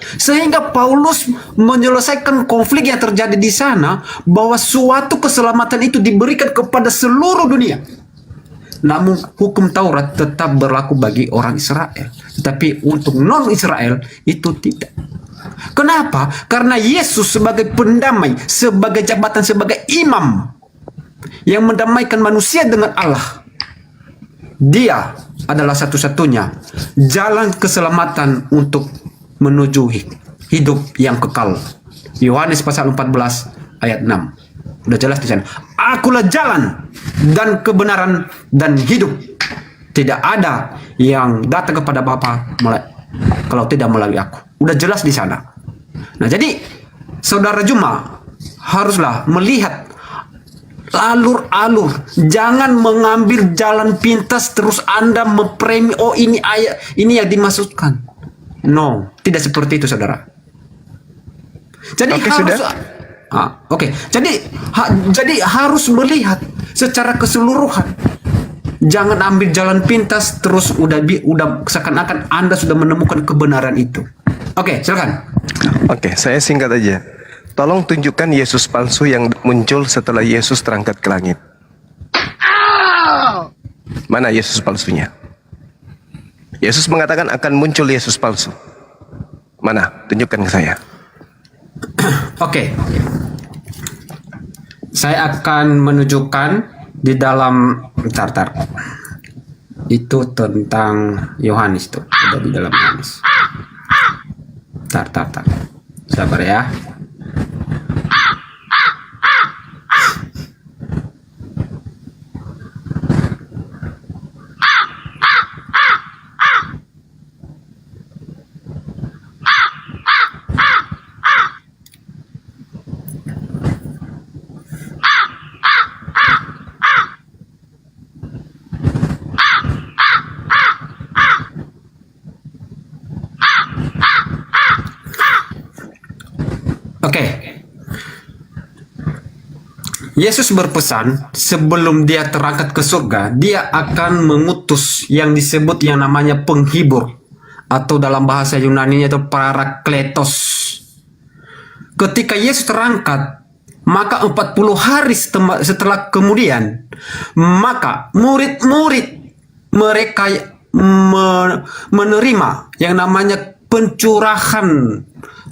Sehingga Paulus menyelesaikan konflik yang terjadi di sana, bahwa suatu keselamatan itu diberikan kepada seluruh dunia. Namun hukum Taurat tetap berlaku bagi orang Israel, tetapi untuk non-Israel itu tidak. Kenapa? Karena Yesus sebagai pendamai, sebagai jabatan, sebagai imam yang mendamaikan manusia dengan Allah, dia adalah satu-satunya jalan keselamatan untuk menuju hidup yang kekal. Yohanes pasal 14 ayat 6. Udah jelas di sana. Akulah jalan dan kebenaran dan hidup. Tidak ada yang datang kepada Bapa kalau tidak melalui aku. Udah jelas di sana. Nah, jadi saudara Juma haruslah melihat alur-alur. Jangan mengambil jalan pintas terus Anda mempremi, oh ini ayat, ini yang dimaksudkan. No, tidak seperti itu, saudara. Jadi harus jadi harus melihat secara keseluruhan. Jangan ambil jalan pintas terus udah seakan-akan Anda sudah menemukan kebenaran itu. Oke, silakan. Oke, saya singkat aja. Tolong tunjukkan Yesus palsu yang muncul setelah Yesus terangkat ke langit. Mana Yesus palsunya? Yesus mengatakan akan muncul Yesus palsu. Mana? Tunjukkan ke saya. Oke. Saya akan menunjukkan di dalam bentar. Itu tentang Yohanes tuh, ada di dalam Yohanes. Bentar. Sabar ya. Oke. Yesus berpesan sebelum dia terangkat ke surga, dia akan mengutus yang disebut yang namanya penghibur, atau dalam bahasa Yunani itu parakletos. Ketika Yesus terangkat, maka 40 hari setelah kemudian, maka murid-murid mereka menerima yang namanya pencurahan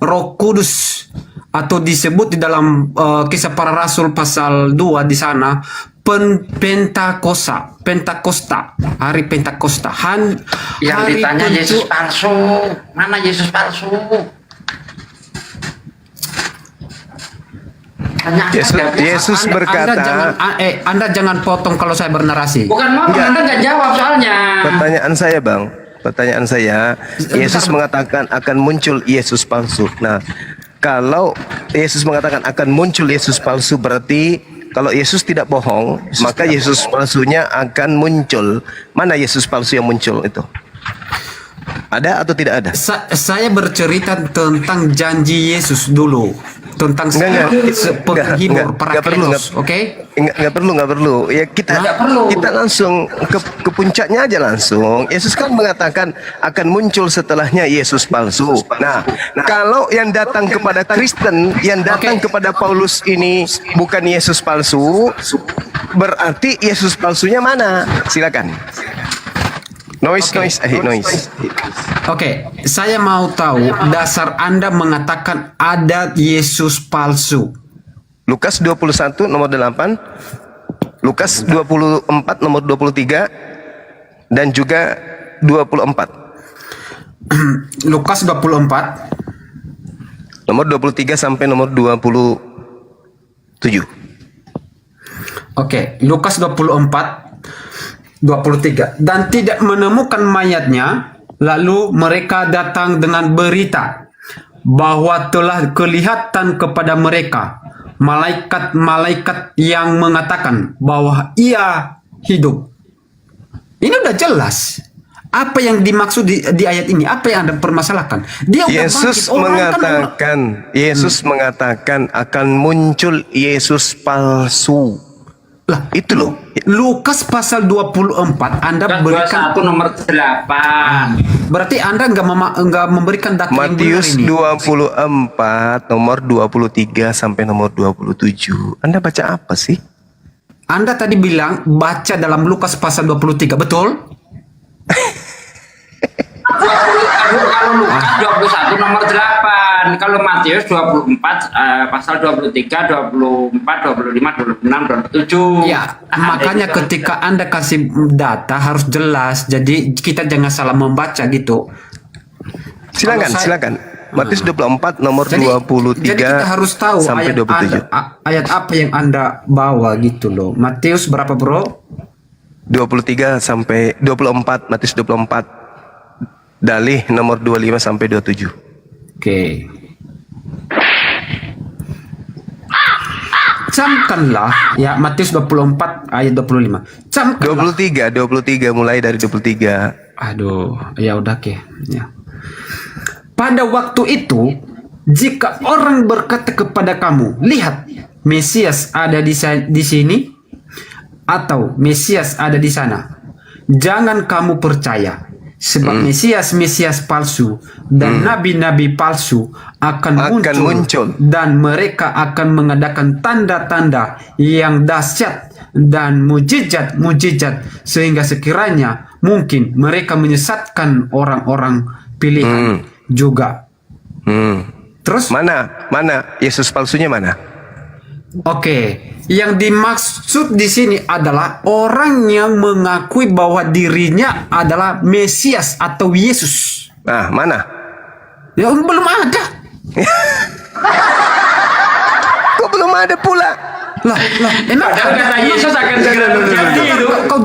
Roh Kudus atau disebut di dalam Kisah Para Rasul pasal 2 di sana Pentakosta, hari Pentakosta. Yang hari ditanya Yesus pencu- palsu. Mana Yesus palsu? Tanya Yesus berkata, Anda jangan potong kalau saya bernarasi. bukan mau Anda nggak jawab soalnya. pertanyaan saya, Yesus mengatakan akan muncul Yesus palsu. Nah, kalau Yesus mengatakan akan muncul Yesus palsu, berarti kalau Yesus tidak bohong, maka Yesus palsunya akan muncul. Mana Yesus palsu yang muncul itu? Ada atau tidak ada? Saya bercerita tentang janji Yesus dulu, tentang penghibur Parakletos, oke? Nggak perlu. Ya kita langsung ke puncaknya aja langsung. Yesus kan mengatakan akan muncul setelahnya Yesus palsu. Nah, kalau yang datang kepada Kristen, yang datang kepada Paulus ini bukan Yesus palsu, berarti Yesus palsunya mana? Silakan. Noise. Oke, saya mau tahu dasar Anda mengatakan ada Yesus palsu. Lukas 21 nomor 8, Lukas 24 nomor 23, dan juga 24. Lukas 24 nomor 23 sampai nomor 27. Oke, Lukas 24 23. Dan tidak menemukan mayatnya, lalu mereka datang dengan berita bahwa telah kelihatan kepada mereka malaikat-malaikat yang mengatakan bahwa ia hidup. Ini udah jelas. Apa yang dimaksud di ayat ini? Apa yang Anda permasalahkan? Dia udah Yesus bangkit. Yesus mengatakan akan muncul Yesus palsu. Lah, itu loh. Lukas pasal 24 Anda berikan 21 nomor 8. berarti Anda nggak memberikan data Matius yang benar ini. 24 nomor 23 sampai nomor 27. Anda baca apa sih? Anda tadi bilang baca dalam Lukas pasal 23, betul? Kalau Lukas 21 nomor 8, kalau Matius 24 pasal 23, 24, 25, 26, 27. Ya, makanya ketika Anda kasih data harus jelas. Jadi kita jangan salah membaca gitu. Silakan. Matius 24 nomor Jadi 23 kita harus tahu sampai 27. ayat apa yang Anda bawa gitu loh. Matius berapa, Bro? 23 sampai 24, Matius 24. Dalih nomor 25 sampai 27. Oke. Camkanlah ya Matius 24 ayat 25. Camkanlah. 23 mulai dari 23. Aduh, ya udah oke. Ya. Pada waktu itu, jika orang berkata kepada kamu, lihat, Mesias ada di sini, atau Mesias ada di sana, jangan kamu percaya, sebab Mesias palsu dan nabi-nabi palsu akan muncul, dan mereka akan mengadakan tanda-tanda yang dahsyat dan mujizat sehingga sekiranya mungkin mereka menyesatkan orang-orang pilihan juga. Terus mana Yesus palsunya mana? Oke, yang dimaksud di sini adalah orang yang mengakui bahwa dirinya adalah Mesias atau Yesus. Nah, mana? Ya belum ada. Kok belum ada pula? Lah, emang Padahal kata Yesus akan segera terjadi itu. Kau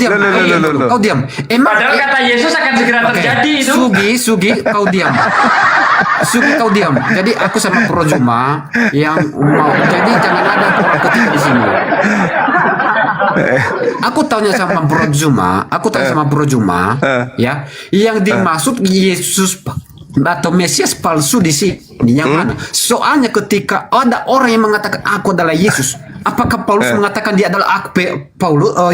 diam. Emang Padahal kata Yesus akan segera terjadi itu. Sugi, kau diam. Kau diam. Jadi aku sama Pro Juma yang mau. Jadi jangan ada orang ketiga di sini. Aku tanya sama Pro Juma, ya, yang dimaksud Yesus atau Mesias palsu di sini yang mana? Soalnya ketika ada orang yang mengatakan aku adalah Yesus, apakah Paulus mengatakan dia adalah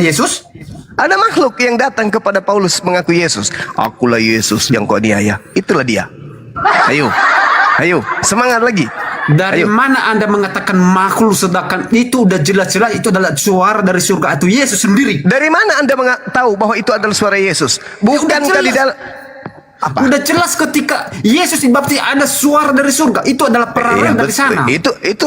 Yesus? Ada makhluk yang datang kepada Paulus mengaku Yesus. Akulah Yesus yang kau aniaya. Itulah dia. Ayo, semangat lagi. Dari mana Anda mengatakan makhluk sedangkan itu udah jelas-jelas itu adalah suara dari surga atau Yesus sendiri? Dari mana Anda tahu bahwa itu adalah suara Yesus? Bukankah di dalam Apa? Udah jelas ketika Yesus dibaptis ada suara dari surga. Itu adalah paralel dari betul. sana. Itu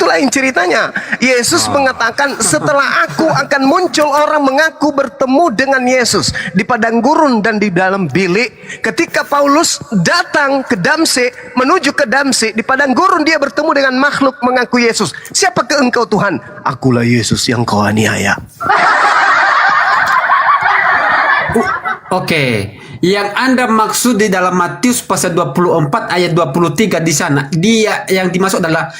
lain ceritanya. Yesus mengatakan setelah aku akan muncul orang mengaku bertemu dengan Yesus di padang gurun dan di dalam bilik. Ketika Paulus datang ke Damsik, menuju ke Damsik, di padang gurun dia bertemu dengan makhluk mengaku Yesus. Siapakah engkau Tuhan? Akulah Yesus yang kau aniaya. Oke, yang Anda maksud di dalam Matius pasal 24 ayat 23 di sana, dia yang dimaksud adalah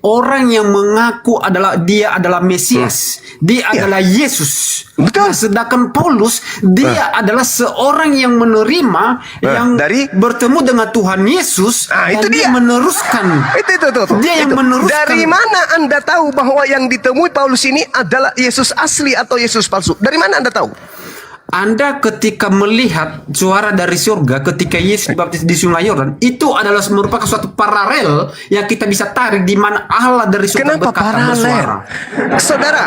orang yang mengaku dia adalah Mesias, dia adalah Yesus. Betul. Nah, sedangkan Paulus dia adalah seorang yang menerima yang bertemu dengan Tuhan Yesus itu dan dia dia meneruskan. Itu. Dia yang meneruskan. Dari mana Anda tahu bahwa yang ditemui Paulus ini adalah Yesus asli atau Yesus palsu? Dari mana Anda tahu? Anda ketika melihat suara dari surga ketika Yesus dibaptis di Sungai Yordan, itu adalah merupakan suatu paralel yang kita bisa tarik di mana Allah dari surga Kenapa berkata paralel? bersuara. Saudara,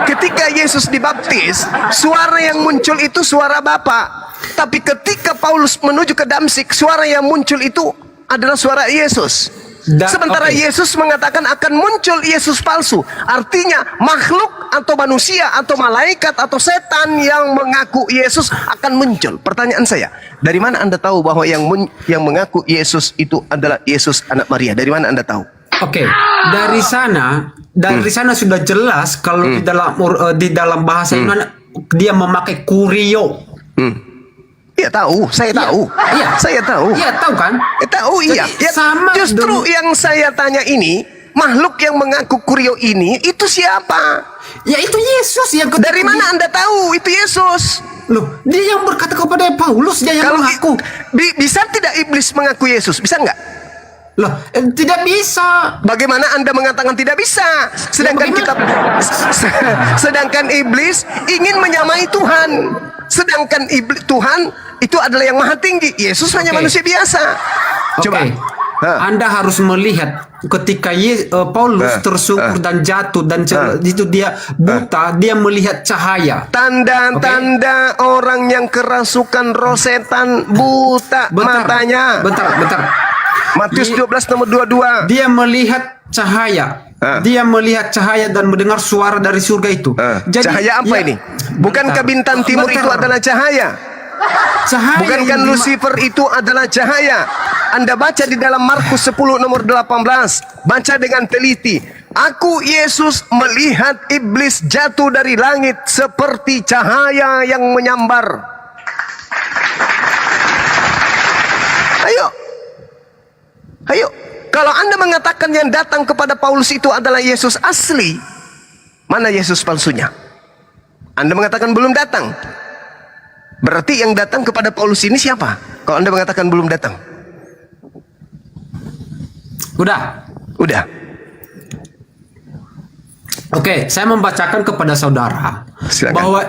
ketika Yesus dibaptis, suara yang muncul itu suara Bapa. Tapi ketika Paulus menuju ke Damsik, suara yang muncul itu adalah suara Yesus. Sementara Yesus mengatakan akan muncul Yesus palsu. Artinya makhluk atau manusia atau malaikat atau setan yang mengaku Yesus akan muncul. Pertanyaan saya, dari mana Anda tahu bahwa yang mengaku Yesus itu adalah Yesus anak Maria? Dari mana Anda tahu? Oke, dari sana sudah jelas kalau di dalam bahasa Yunani dia memakai kurio. Iya tahu, saya tahu. Iya, saya tahu. Iya tahu kan? Tahu iya. Ya, sama justru yang saya tanya ini, makhluk yang mengaku kurio ini itu siapa? Ya itu Yesus yang dari mana Anda tahu itu Yesus? Loh, dia yang berkata kepada Paulus, dia yang mengaku. Bisa tidak iblis mengaku Yesus? Bisa nggak? Loh, tidak bisa. Bagaimana Anda mengatakan tidak bisa? Sedangkan sedangkan iblis ingin menyamai Tuhan. Sedangkan Tuhan itu adalah yang maha tinggi. Yesus hanya manusia biasa. Coba. Anda harus melihat ketika Paulus tersungkur dan jatuh dan itu dia buta, dia melihat cahaya. Tanda-tanda orang yang kerasukan roh setan buta matanya. Bentar. Matius 12 nomor 22. Dia melihat cahaya. Dia melihat cahaya dan mendengar suara dari surga itu. Jadi, cahaya apa ini? Bukankah bintang timur itu adalah cahaya? Bukankah Lucifer itu adalah cahaya? Anda baca di dalam Markus 10 nomor 18. Baca dengan teliti. Aku Yesus melihat iblis jatuh dari langit seperti cahaya yang menyambar. Ayo. Kalau Anda mengatakan yang datang kepada Paulus itu adalah Yesus asli, mana Yesus palsunya? Anda mengatakan belum datang. Berarti yang datang kepada Paulus ini siapa? Kalau Anda mengatakan belum datang. Udah. Oke, saya membacakan kepada saudara. Silakan.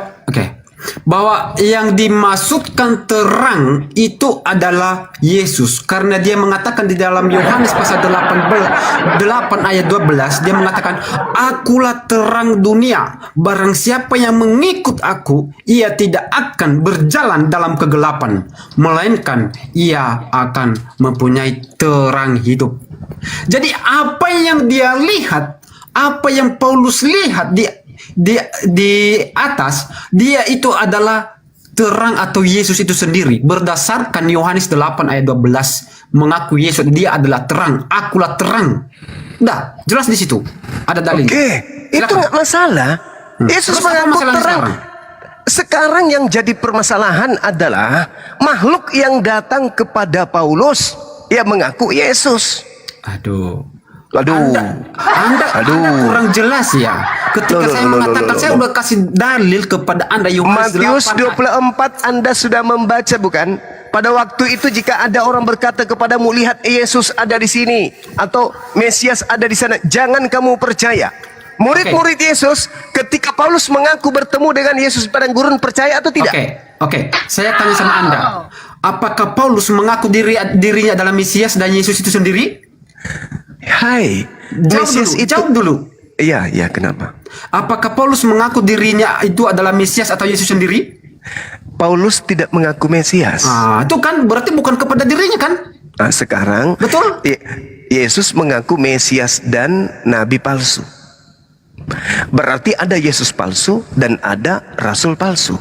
Bahwa yang dimaksudkan terang itu adalah Yesus, karena dia mengatakan di dalam Yohanes pasal 8 ayat 12 dia mengatakan, akulah terang dunia, barang siapa yang mengikut aku ia tidak akan berjalan dalam kegelapan, melainkan ia akan mempunyai terang hidup. Jadi apa yang dia lihat, apa yang Paulus lihat di atas, dia itu adalah terang atau Yesus itu sendiri. Berdasarkan Yohanes 8 ayat 12 mengaku Yesus dia adalah terang, akulah terang. Dah, jelas di situ. Ada dalil. Itu nggak masalah. Yesus mengaku terang. Sekarang yang jadi permasalahan adalah makhluk yang datang kepada Paulus yang mengaku Yesus. Aduh. Anda kurang jelas ya. Ketika saya mengatakan, saya sudah kasih dalil kepada Anda. Matius 24 Anda sudah membaca bukan? Pada waktu itu jika ada orang berkata kepadamu, lihat Yesus ada di sini atau Mesias ada di sana, jangan kamu percaya. Murid-murid Yesus ketika Paulus mengaku bertemu dengan Yesus di padang gurun, percaya atau tidak? Oke. Saya tanya sama Anda, apakah Paulus mengaku dirinya adalah Mesias dan Yesus itu sendiri? Jawab dulu. Iya, kenapa? Apakah Paulus mengaku dirinya itu adalah Mesias atau Yesus sendiri? Paulus tidak mengaku Mesias. Itu kan berarti bukan kepada dirinya kan? Nah, sekarang Betul. Yesus mengaku Mesias dan nabi palsu. Berarti ada Yesus palsu dan ada rasul palsu.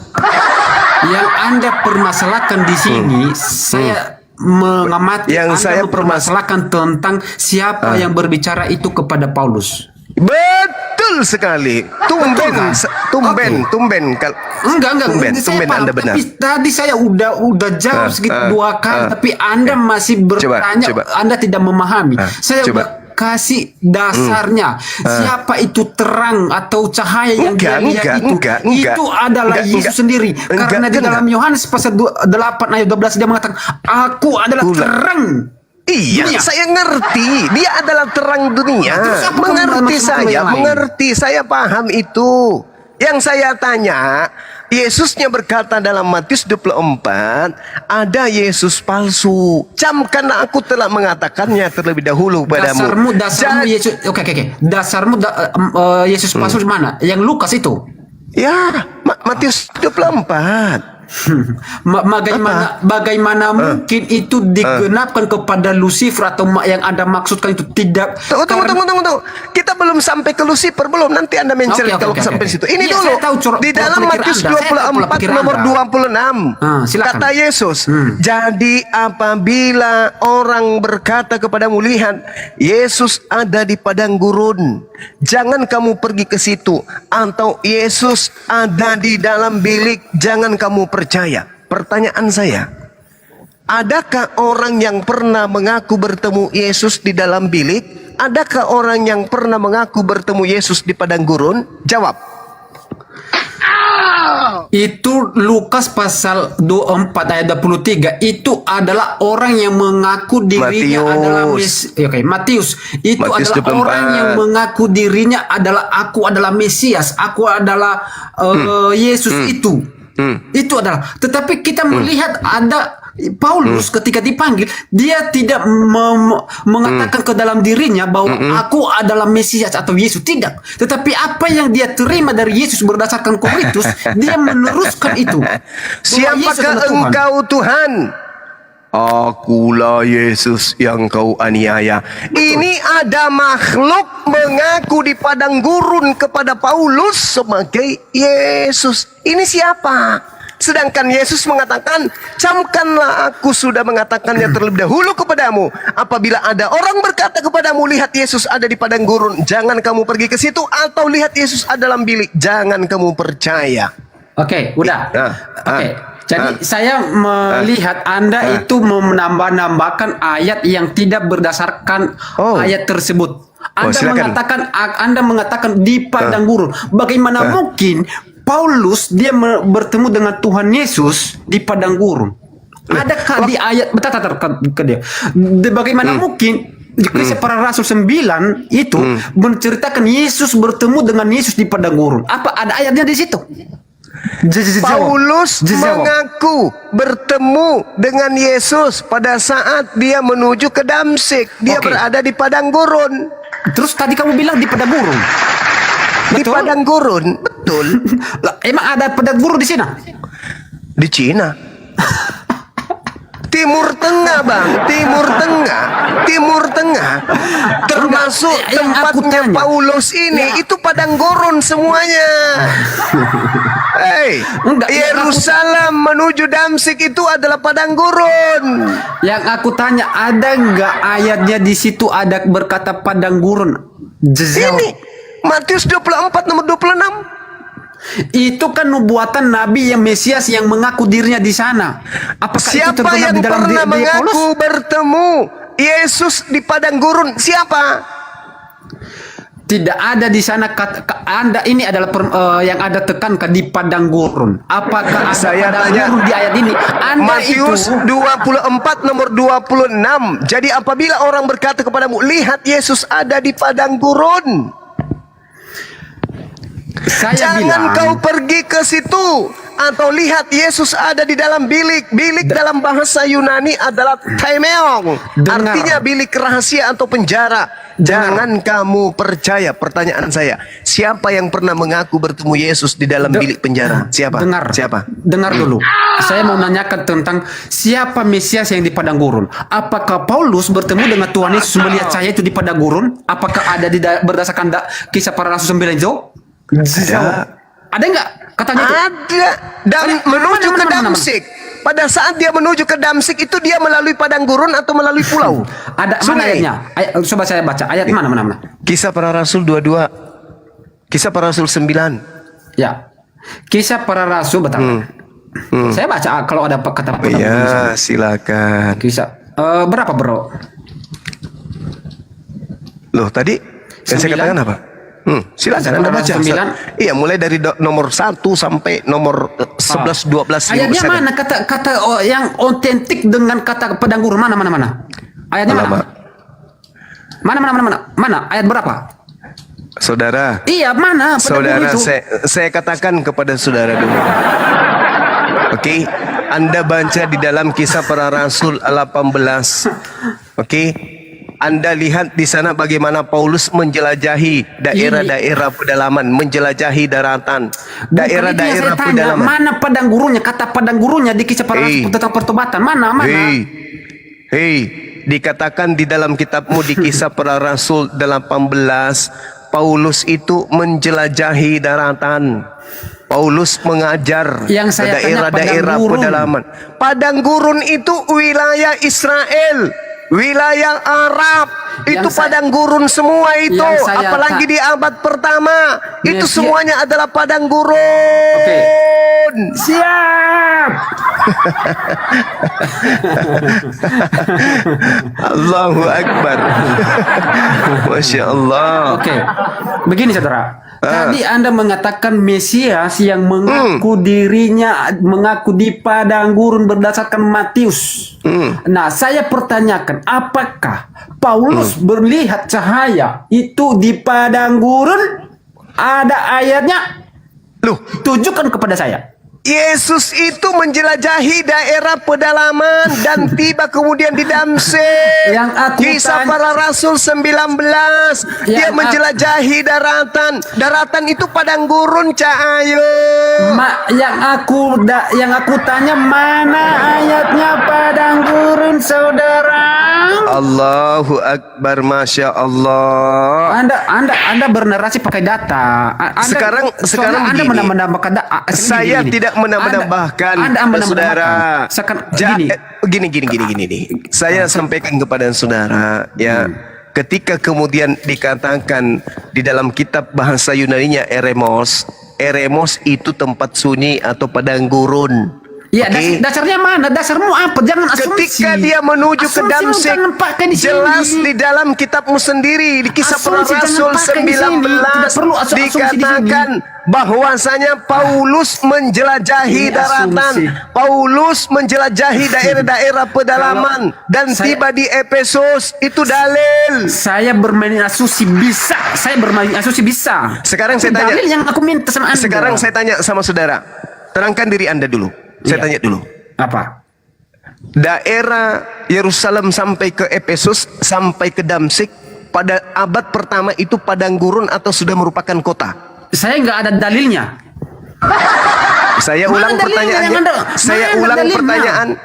Yang Anda permasalahkan di sini, saya mengamati Yang Anda saya mempermasalahkan tentang siapa yang berbicara itu kepada Paulus. Betul sekali. Tumben, tumben. Enggak. Tumben Saya paham, Anda benar. tapi tadi saya udah jawab sekitar 2 kali, tapi Anda masih bertanya, coba. Anda tidak memahami. Saya coba. udah kasih dasarnya. Siapa itu terang atau cahaya yang dia lihat itu adalah Yesus sendiri. Karena di dalam Yohanes pasal 8 ayat 12 dia mengatakan, "Aku adalah terang." Iya, dunia. saya ngerti. Dia adalah terang dunia. Terus apa Mengerti maksud saya, yang lain? mengerti. Saya paham itu. Yang saya tanya, Yesusnya berkata dalam Matius 24, ada Yesus palsu. Camkanlah aku telah mengatakannya terlebih dahulu padamu. Dasarmu Yesus. Oke. Dasarmu Yesus palsu di mana? Yang Lukas itu. Ya, Matius 24. Bagaimana mungkin itu digenapkan kepada Lucifer atau yang Anda maksudkan itu tidak? Tunggu. Kita belum sampai ke Lucifer, belum. Nanti Anda menceritakan kalau sampai situ. Ini Iya, dulu. saya tahu Di dalam Matius 24 nomor 26. Silakan. Kata Yesus, jadi apabila orang berkata kepadamu, lihat, Yesus ada di padang gurun, jangan kamu pergi ke situ. Atau Yesus ada di dalam bilik, jangan kamu percaya. Pertanyaan saya, adakah orang yang pernah mengaku bertemu Yesus di dalam bilik? Adakah orang yang pernah mengaku bertemu Yesus di padang gurun? Jawab. Itu Lukas pasal 24 ayat 23. Itu adalah orang yang mengaku dirinya adalah Matius. Itu Matius adalah 24. orang yang mengaku dirinya adalah aku adalah Mesias, aku adalah Yesus itu. Itu adalah. Tetapi kita melihat ada Paulus ketika dipanggil, dia tidak mengatakan ke dalam dirinya bahwa aku adalah Mesias atau Yesus, tidak. Tetapi apa yang dia terima dari Yesus berdasarkan Korintus, dia meneruskan itu. Siapakah engkau Tuhan? Akulah Yesus yang kau aniaya. Ini ada makhluk mengaku di padang gurun kepada Paulus sebagai Yesus. Ini siapa? Sedangkan Yesus mengatakan, camkanlah aku sudah mengatakannya terlebih dahulu kepadamu. Apabila ada orang berkata kepadamu, lihat Yesus ada di padang gurun, jangan kamu pergi ke situ. Atau lihat Yesus ada dalam bilik, jangan kamu percaya. Oke, udah. Oke. Jadi saya melihat Anda itu menambah-nambahkan ayat yang tidak berdasarkan ayat tersebut. Anda mengatakan di padang gurun. Bagaimana mungkin Paulus dia bertemu dengan Tuhan Yesus di padang gurun? Adakah di ayat ke dia? Bagaimana mungkin Kisah Para Rasul 9 itu menceritakan Yesus bertemu dengan Yesus di padang gurun? Apa ada ayatnya di situ? Paulus mengaku bertemu dengan Yesus pada saat dia menuju ke Damsyik. Dia berada di padang gurun. Terus tadi kamu bilang di padang gurun. Di padang gurun, betul. Emang ada padang gurun di sana? Di Cina. Timur Tengah, Bang. Timur Tengah. Termasuk tempatnya Paulus ini, itu padang gurun semuanya. Yerusalem menuju Damsyik itu adalah padang gurun. Yang aku tanya, ada nggak ayatnya di situ ada berkata padang gurun? Ini Matius 24 nomor 26. Itu kan nubuatan Nabi yang Mesias yang mengaku dirinya di sana. Apakah siapa itu yang di dalam pernah mengaku bertemu Yesus di padang gurun? Siapa? Tidak ada di sana Anda ini adalah yang ada tekankan di padang gurun. Apakah ada padang gurun di ayat ini? Matius 24 nomor 26. Jadi apabila orang berkata kepadamu, lihat Yesus ada di padang gurun. Saya Jangan bilang, kau pergi ke situ atau lihat Yesus ada di dalam bilik. Bilik dalam bahasa Yunani adalah taimeong, Dengar. artinya bilik rahasia atau penjara. Jangan kamu percaya. Pertanyaan saya, siapa yang pernah mengaku bertemu Yesus di dalam bilik penjara? Siapa? dengar, Siapa? dengar dulu. Saya mau nanyakan tentang siapa Mesias yang di padang gurun. Apakah Paulus bertemu dengan Tuhan Yesus melihat saya itu di padang gurun? Apakah ada berdasarkan kisah para rasul 9 itu? Ada nggak katanya itu? Ada. Dan menuju ke Damsik. Pada saat dia menuju ke Damsik itu dia melalui padang gurun atau melalui pulau? Ada mana Sungai. ayatnya? Coba saya baca ayat mana. Kisah para Rasul 22. Kisah para Rasul 9. Ya. Kisah para rasul betul. Saya baca kalau ada kata padang gurun. Ya, silakan. Kisah berapa, Bro? Loh, tadi yang saya 9. katakan apa? Silakan Anda baca. 9. Iya, mulai dari nomor 1 sampai nomor 11, 12. Ayatnya mana kata yang otentik dengan kata padang gurun? Mana? Ayatnya mana? Mana? Ayat berapa? Saudara. Iya, mana? Padang Saudara, gurun itu? saya katakan kepada saudara dulu. Oke, Anda baca di dalam Kisah Para Rasul 18. Oke. Anda lihat di sana bagaimana Paulus menjelajahi daerah-daerah pedalaman, menjelajahi daratan, daerah-daerah pedalaman. Mana padang gurunnya? Kata padang gurunnya di Kisah Para Rasul tentang pertobatan. Mana? Hei, dikatakan di dalam kitabmu di Kisah Para Rasul 18, Paulus itu menjelajahi daratan. Paulus mengajar ke Yang saya tanya daerah-daerah padang gurun. pedalaman. Padang gurun itu wilayah Israel, wilayah Arab. Itu padang gurun semua itu. Apalagi di abad pertama. Itu semuanya adalah padang gurun. Oke. Siap. Allahu Akbar. Masya Allah. Oke. Begini, saudara. Tadi Anda mengatakan Mesias yang mengaku dirinya mengaku di padang gurun berdasarkan Matius. Nah, saya pertanyakan, apakah Paulus melihat cahaya itu di padang gurun? Ada ayatnya? Loh, tunjukkan kepada saya. Yesus itu menjelajahi daerah pedalaman dan tiba kemudian di Damsik. Yang aku Kisah Para Rasul 19. Dia menjelajahi daratan. Daratan itu padang gurun, Cahayu. Yang aku tanya, mana ayatnya padang gurun, saudara? Allahu Akbar, Masya Allah. Anda bernarasi pakai data. Sekarang Anda gini. menambahkan data. Saya tidak menambahkan, saudara. Gini nih. Saya sampaikan kepada saudara, ya. Ketika kemudian dikatakan di dalam kitab bahasa Yunaninya eremos itu tempat sunyi atau padang gurun. Ya, dasarnya mana? Dasarmu apa? Jangan asumsi. Ketika dia menuju ke Damsik, jelas di dalam kitabmu sendiri di Kisah Para Rasul 19 dikatakan bahwasanya Paulus menjelajahi daratan, Paulus menjelajahi daerah-daerah pedalaman dan tiba di Efesus. Itu dalil. Saya bermain asumsi bisa. Sekarang saya tanya. Dalil yang aku minta sama Anda. Sekarang saya tanya sama saudara. Terangkan diri Anda dulu. Saya tanya dulu. Apa? Daerah Yerusalem sampai ke Efesus sampai ke Damsik pada abad pertama itu padang gurun atau sudah merupakan kota? Saya nggak ada dalilnya. Saya ulang pertanyaannya.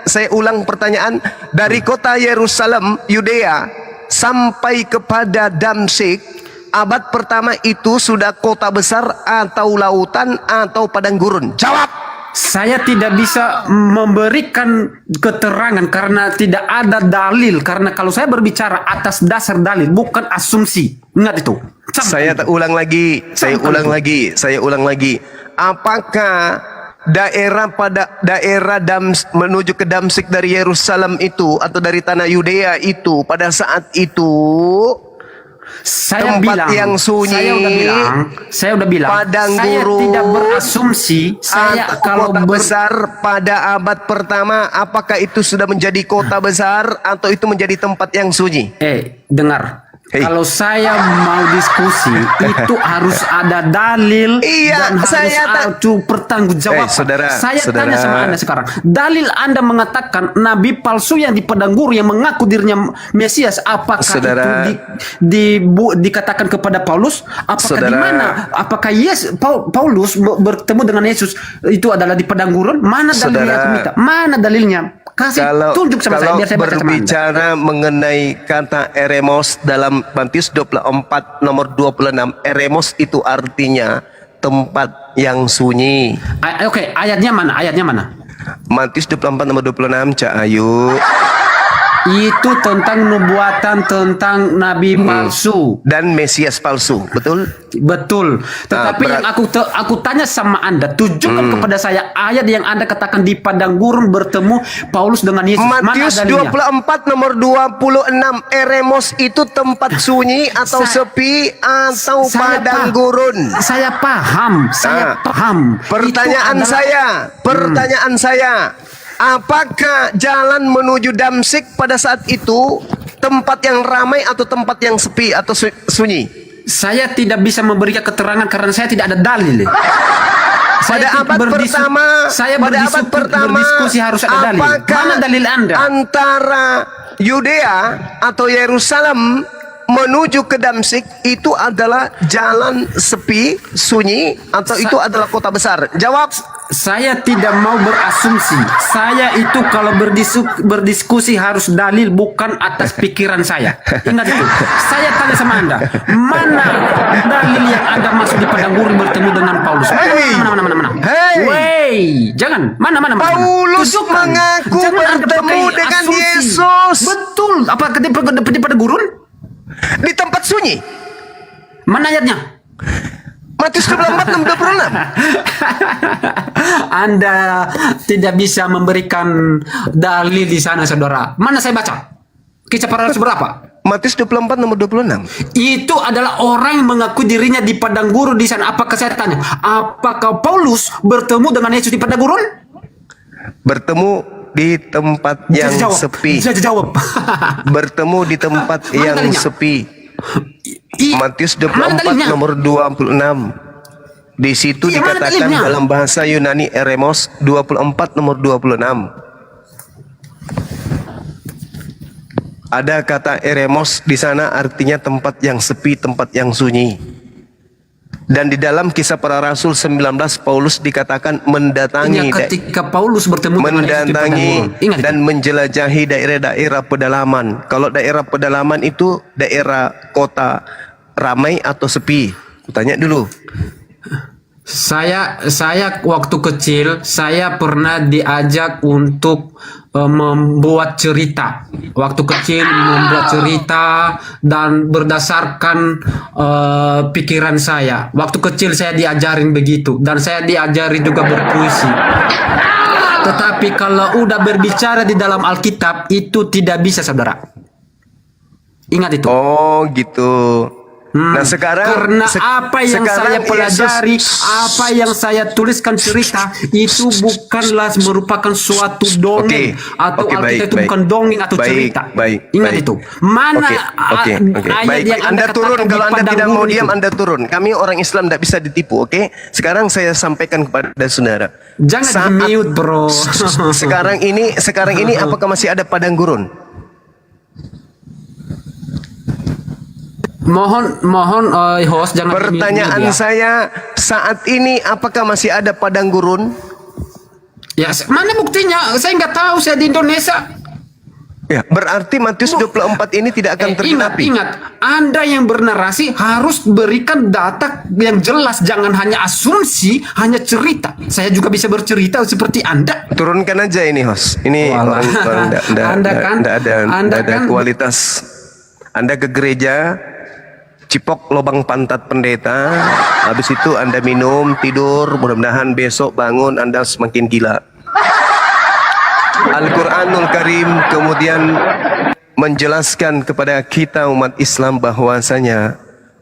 Saya ulang pertanyaan dari kota Yerusalem, Yudea sampai kepada Damsik. Abad pertama itu sudah kota besar atau lautan atau padang gurun? Jawab. Saya tidak bisa memberikan keterangan karena tidak ada dalil. Karena kalau saya berbicara atas dasar dalil, bukan asumsi. Ingat itu. Saya ulang lagi. Apakah daerah menuju ke Damsik dari Yerusalem itu atau dari tanah Yudea itu pada saat itu tempat yang sunyi, saya udah bilang, padang saya gurun, tidak berasumsi. Saya kalau kota besar pada abad pertama, apakah itu sudah menjadi kota besar atau itu menjadi tempat yang sunyi? Dengar. Kalau saya mau diskusi itu harus ada dalil Iya, dan harus saya ada pertanggungjawaban. saudara, saya saudara. tanya sama Anda sekarang, dalil Anda mengatakan nabi palsu yang di padang gurun yang mengaku dirinya Mesias, apakah Saudara. itu dikatakan kepada Paulus? Apakah di Saudara. mana? Apakah Paulus bertemu dengan Yesus itu adalah di padang gurun? Mana dalilnya? Saudara. Aku minta. Mana dalilnya? Kasih tunjuk sama saya kalau biar saya baca sama Anda. berbicara mengenai kata eremos dalam Matius 24 nomor 26, eremos itu artinya tempat yang sunyi. Oke, ayatnya mana? Ayatnya mana? Matius 24 nomor 26, Cak Ayu. Itu tentang nubuatan tentang nabi palsu. Dan Mesias palsu, betul? Betul. Tetapi yang aku tanya sama Anda, tunjukkan kepada saya ayat yang Anda katakan di padang gurun bertemu Paulus dengan Yesus. Matius 24 nomor 26, eremos itu tempat sunyi atau sepi atau padang gurun. Saya paham, paham. Pertanyaan saya, apakah jalan menuju Damsyik pada saat itu tempat yang ramai atau tempat yang sepi atau sunyi? Saya tidak bisa memberikan keterangan karena saya tidak ada dalil. Pada abad pertama, berdiskusi harus ada dalil. apakah Mana dalil Anda? antara Yudea atau Yerusalem menuju ke Damsyik itu adalah jalan sepi, sunyi, atau itu adalah kota besar? Jawab. Saya tidak mau berasumsi. Saya itu kalau berdiskusi harus dalil, bukan atas pikiran saya. Ingat itu. Saya tanya sama Anda, mana dalil yang Anda masuk di padang gurun bertemu dengan Paulus? Mana? Wey, jangan. Mana? Paulus Tunjukkan. mengaku Jangan Anda bertemu pakai dengan asumsi. Yesus. Betul. Apa di padang gurun? Di tempat sunyi. Mana ayatnya? Matius 24 26. Anda tidak bisa memberikan dalil di sana, saudara. Mana saya baca? Kisah para Rasul berapa? Matius 24 nomor 26. Itu adalah orang yang mengaku dirinya di padang gurun di sana. Apakah saya tanya, apakah Paulus bertemu dengan Yesus di padang gurun? Bertemu di tempat yang sepi. Bisa jawab. Bertemu di tempat yang dalilnya? sepi. Matius 24 nomor 26. Di situ Iya, mana dikatakan dalilnya? dalam bahasa Yunani eremos 24 nomor 26. Ada kata eremos di sana artinya tempat yang sepi, tempat yang sunyi. Dan di dalam Kisah Para Rasul 19 Paulus dikatakan mendatangi ketika Paulus bertemu dengan Yesus di padang mendatangi gurun. Ingat dan menjelajahi daerah-daerah pedalaman. Kalau daerah pedalaman itu daerah kota ramai atau sepi? Kutanya dulu. Saya waktu kecil saya pernah diajak untuk membuat cerita. Waktu kecil membuat cerita dan berdasarkan pikiran saya. Waktu kecil saya diajarin begitu dan saya diajari juga berpuisi. Tetapi kalau udah berbicara di dalam Alkitab itu tidak bisa, saudara. Ingat itu. Oh gitu. Nah sekarang Karena apa yang saya pelajari, apa yang saya tuliskan cerita itu bukanlah merupakan suatu dongeng atau Alkitab itu bukan dongeng atau cerita. Ingat itu. Mana ayat Baik, yang Anda turun. Kalau Anda tidak mau diam, Anda turun. Kami orang Islam tidak bisa ditipu, oke? Sekarang saya sampaikan kepada saudara. Jangan di-mute, bro. Sekarang ini apakah masih ada padang gurun? Mohon host jangan Pertanyaan di-mute, ya. saya saat ini apakah masih ada padang gurun? Ya, mana buktinya? Saya nggak tahu, saya di Indonesia. Ya, berarti Matius 24 ini tidak akan tergenapi. Ingat, Anda yang bernarasi harus berikan data yang jelas, jangan hanya asumsi, hanya cerita. Saya juga bisa bercerita seperti Anda. Turunkan aja ini host. Ini orang Anda ada kualitas. Anda ke gereja, cipok lubang pantat pendeta, habis itu Anda minum, tidur, mudah-mudahan besok bangun Anda semakin gila. Al-Quranul Karim kemudian menjelaskan kepada kita umat Islam bahwasanya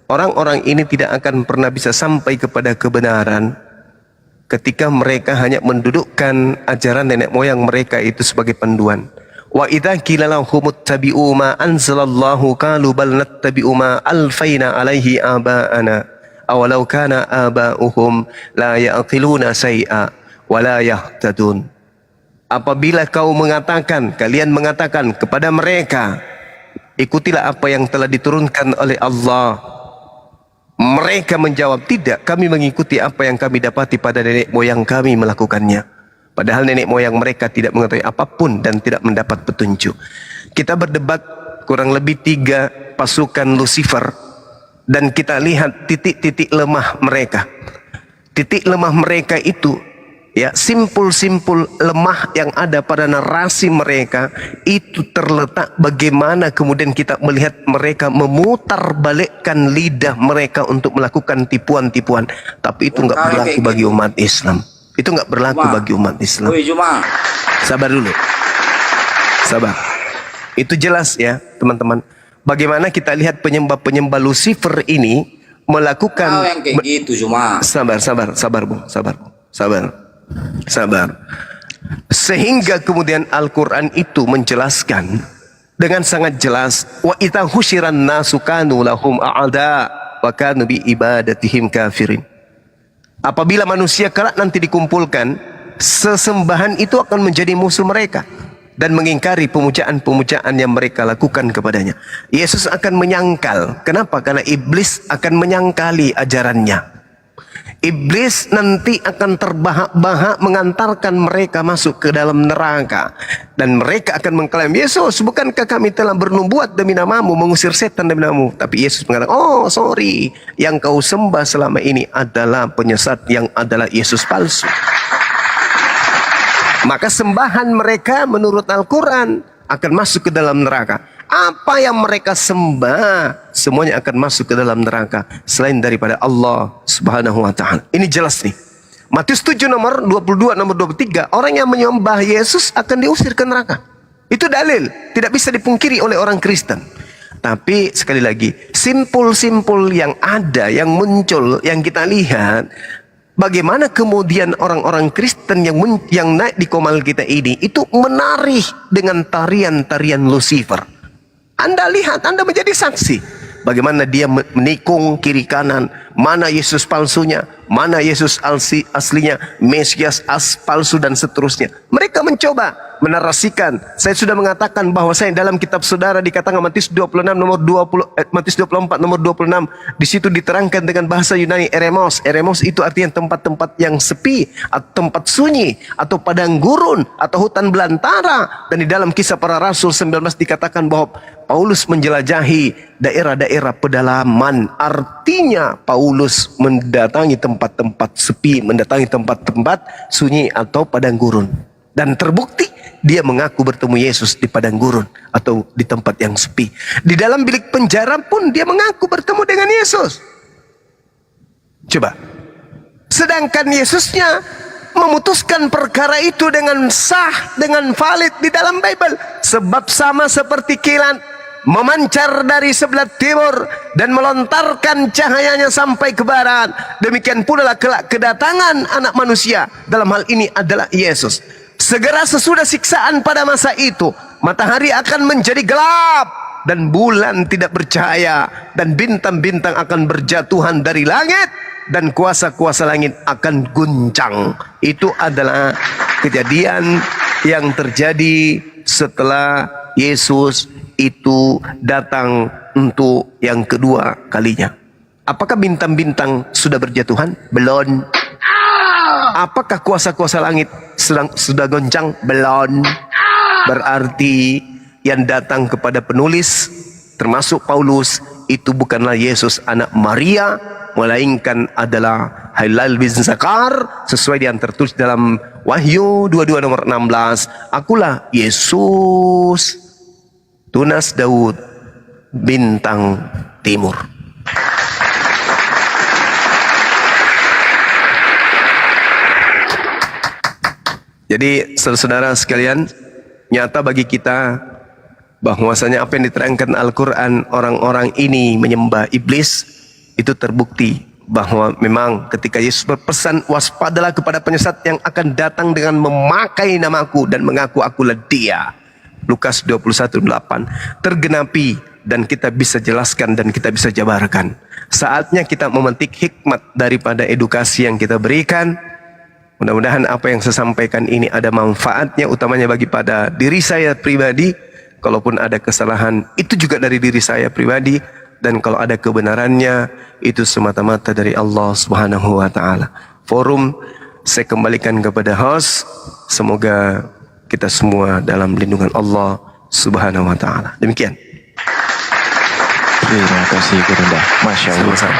orang-orang ini tidak akan pernah bisa sampai kepada kebenaran ketika mereka hanya mendudukkan ajaran nenek moyang mereka itu sebagai panduan. Wa idza qila lahum ittabi'u ma anzalallahu qalu bal nattabi'u ma alfaina alaihi aba'ana awalau kana aba'uhum la ya'qiluna shay'a wa la yahtadun. Apabila kalian mengatakan kepada mereka, ikutilah apa yang telah diturunkan oleh Allah. Mereka menjawab, tidak, kami mengikuti apa yang kami dapati pada nenek moyang kami melakukannya. Padahal nenek moyang mereka tidak mengetahui apapun dan tidak mendapat petunjuk. Kita berdebat kurang lebih 3 pasukan Lucifer, dan kita lihat titik-titik lemah mereka. Titik lemah mereka itu, ya, simpul-simpul lemah yang ada pada narasi mereka itu terletak bagaimana kemudian kita melihat mereka memutarbalikkan lidah mereka untuk melakukan tipuan-tipuan. Tapi itu nggak berlaku bagi umat Islam. Itu nggak berlaku bagi umat Islam. Sabar dulu. Sabar. Itu jelas ya teman-teman. Bagaimana kita lihat penyembah-penyembah Lucifer ini melakukan yang kayak gitu cuma. Sabar Bung. Sabar. Sehingga kemudian Al-Quran itu menjelaskan dengan sangat jelas, wa idza husyiran nasu kanu lahum a'da wa kanu bi ibadatihim kafirin. Apabila manusia kelak nanti dikumpulkan, sesembahan itu akan menjadi musuh mereka dan mengingkari pemujaan-pemujaan yang mereka lakukan kepadanya. Yesus akan menyangkal. Kenapa? Karena iblis akan menyangkali ajarannya. Iblis nanti akan terbahak-bahak mengantarkan mereka masuk ke dalam neraka. Dan mereka akan mengklaim, Yesus, bukankah kami telah bernubuat demi namamu, mengusir setan demi namamu? Tapi Yesus mengatakan, oh sorry, yang kau sembah selama ini adalah penyesat yang adalah Yesus palsu. Maka sembahan mereka menurut Al-Quran akan masuk ke dalam neraka. Apa yang mereka sembah semuanya akan masuk ke dalam neraka selain daripada Allah Subhanahu wa taala. Ini jelas nih. Matius 7 nomor 22 nomor 23, orang yang menyembah Yesus akan diusir ke neraka. Itu dalil, tidak bisa dipungkiri oleh orang Kristen. Tapi sekali lagi, simpul-simpul yang ada, yang muncul, yang kita lihat, bagaimana kemudian orang-orang Kristen yang naik di komal kita ini itu menari dengan tarian-tarian Lucifer. Anda lihat, Anda menjadi saksi bagaimana dia menikung kiri kanan, mana Yesus palsunya, mana Yesus aslinya, Mesias palsu dan seterusnya. Mereka mencoba menarasikan. Saya sudah mengatakan bahwa saya dalam kitab saudara dikatakan Matius 26 nomor 20 Matius 24 nomor 26, di situ diterangkan dengan bahasa Yunani eremos. Eremos itu artinya tempat-tempat yang sepi, atau tempat sunyi, atau padang gurun, atau hutan belantara. Dan di dalam Kisah Para Rasul 19 dikatakan bahwa Paulus menjelajahi daerah-daerah pedalaman. Artinya Paulus mendatangi tempat-tempat sepi, mendatangi tempat-tempat sunyi atau padang gurun. Dan terbukti dia mengaku bertemu Yesus di padang gurun atau di tempat yang sepi. Di dalam bilik penjara pun dia mengaku bertemu dengan Yesus. Coba. Sedangkan Yesusnya memutuskan perkara itu dengan sah, dengan valid di dalam Bible. Sebab sama seperti kilat memancar dari sebelah timur dan melontarkan cahayanya sampai ke barat, demikian pula kelak kedatangan anak manusia. Dalam hal ini adalah Yesus. Segera sesudah siksaan pada masa itu, matahari akan menjadi gelap dan bulan tidak bercahaya, dan bintang-bintang akan berjatuhan dari langit, dan kuasa-kuasa langit akan guncang. Itu adalah kejadian yang terjadi setelah Yesus itu datang untuk yang kedua kalinya. Apakah bintang-bintang sudah berjatuhan? Belum. Apakah kuasa-kuasa langit sudah goncang? Belum. Berarti yang datang kepada penulis termasuk Paulus itu bukanlah Yesus anak Maria, melainkan adalah Hilal bin Zakar, sesuai yang tertulis dalam Wahyu 22 nomor 16. Akulah Yesus, tunas Daud, bintang timur. Jadi saudara-saudara sekalian, nyata bagi kita bahwasanya apa yang diterangkan Al-Quran, orang-orang ini menyembah iblis, itu terbukti bahwa memang ketika Yesus berpesan, waspadalah kepada penyesat yang akan datang dengan memakai namaku dan mengaku akulah dia. Lukas 21:8 tergenapi dan kita bisa jelaskan dan kita bisa jabarkan. Saatnya kita memetik hikmat daripada edukasi yang kita berikan. Mudah-mudahan apa yang saya sampaikan ini ada manfaatnya, utamanya bagi pada diri saya pribadi. Kalaupun ada kesalahan, itu juga dari diri saya pribadi. Dan kalau ada kebenarannya, itu semata-mata dari Allah Subhanahu wa Ta'ala. Forum saya kembalikan kepada host. Semoga kita semua dalam lindungan Allah Subhanahu wa Ta'ala. Demikian. Terima kasih Gurunda. Masya Allah.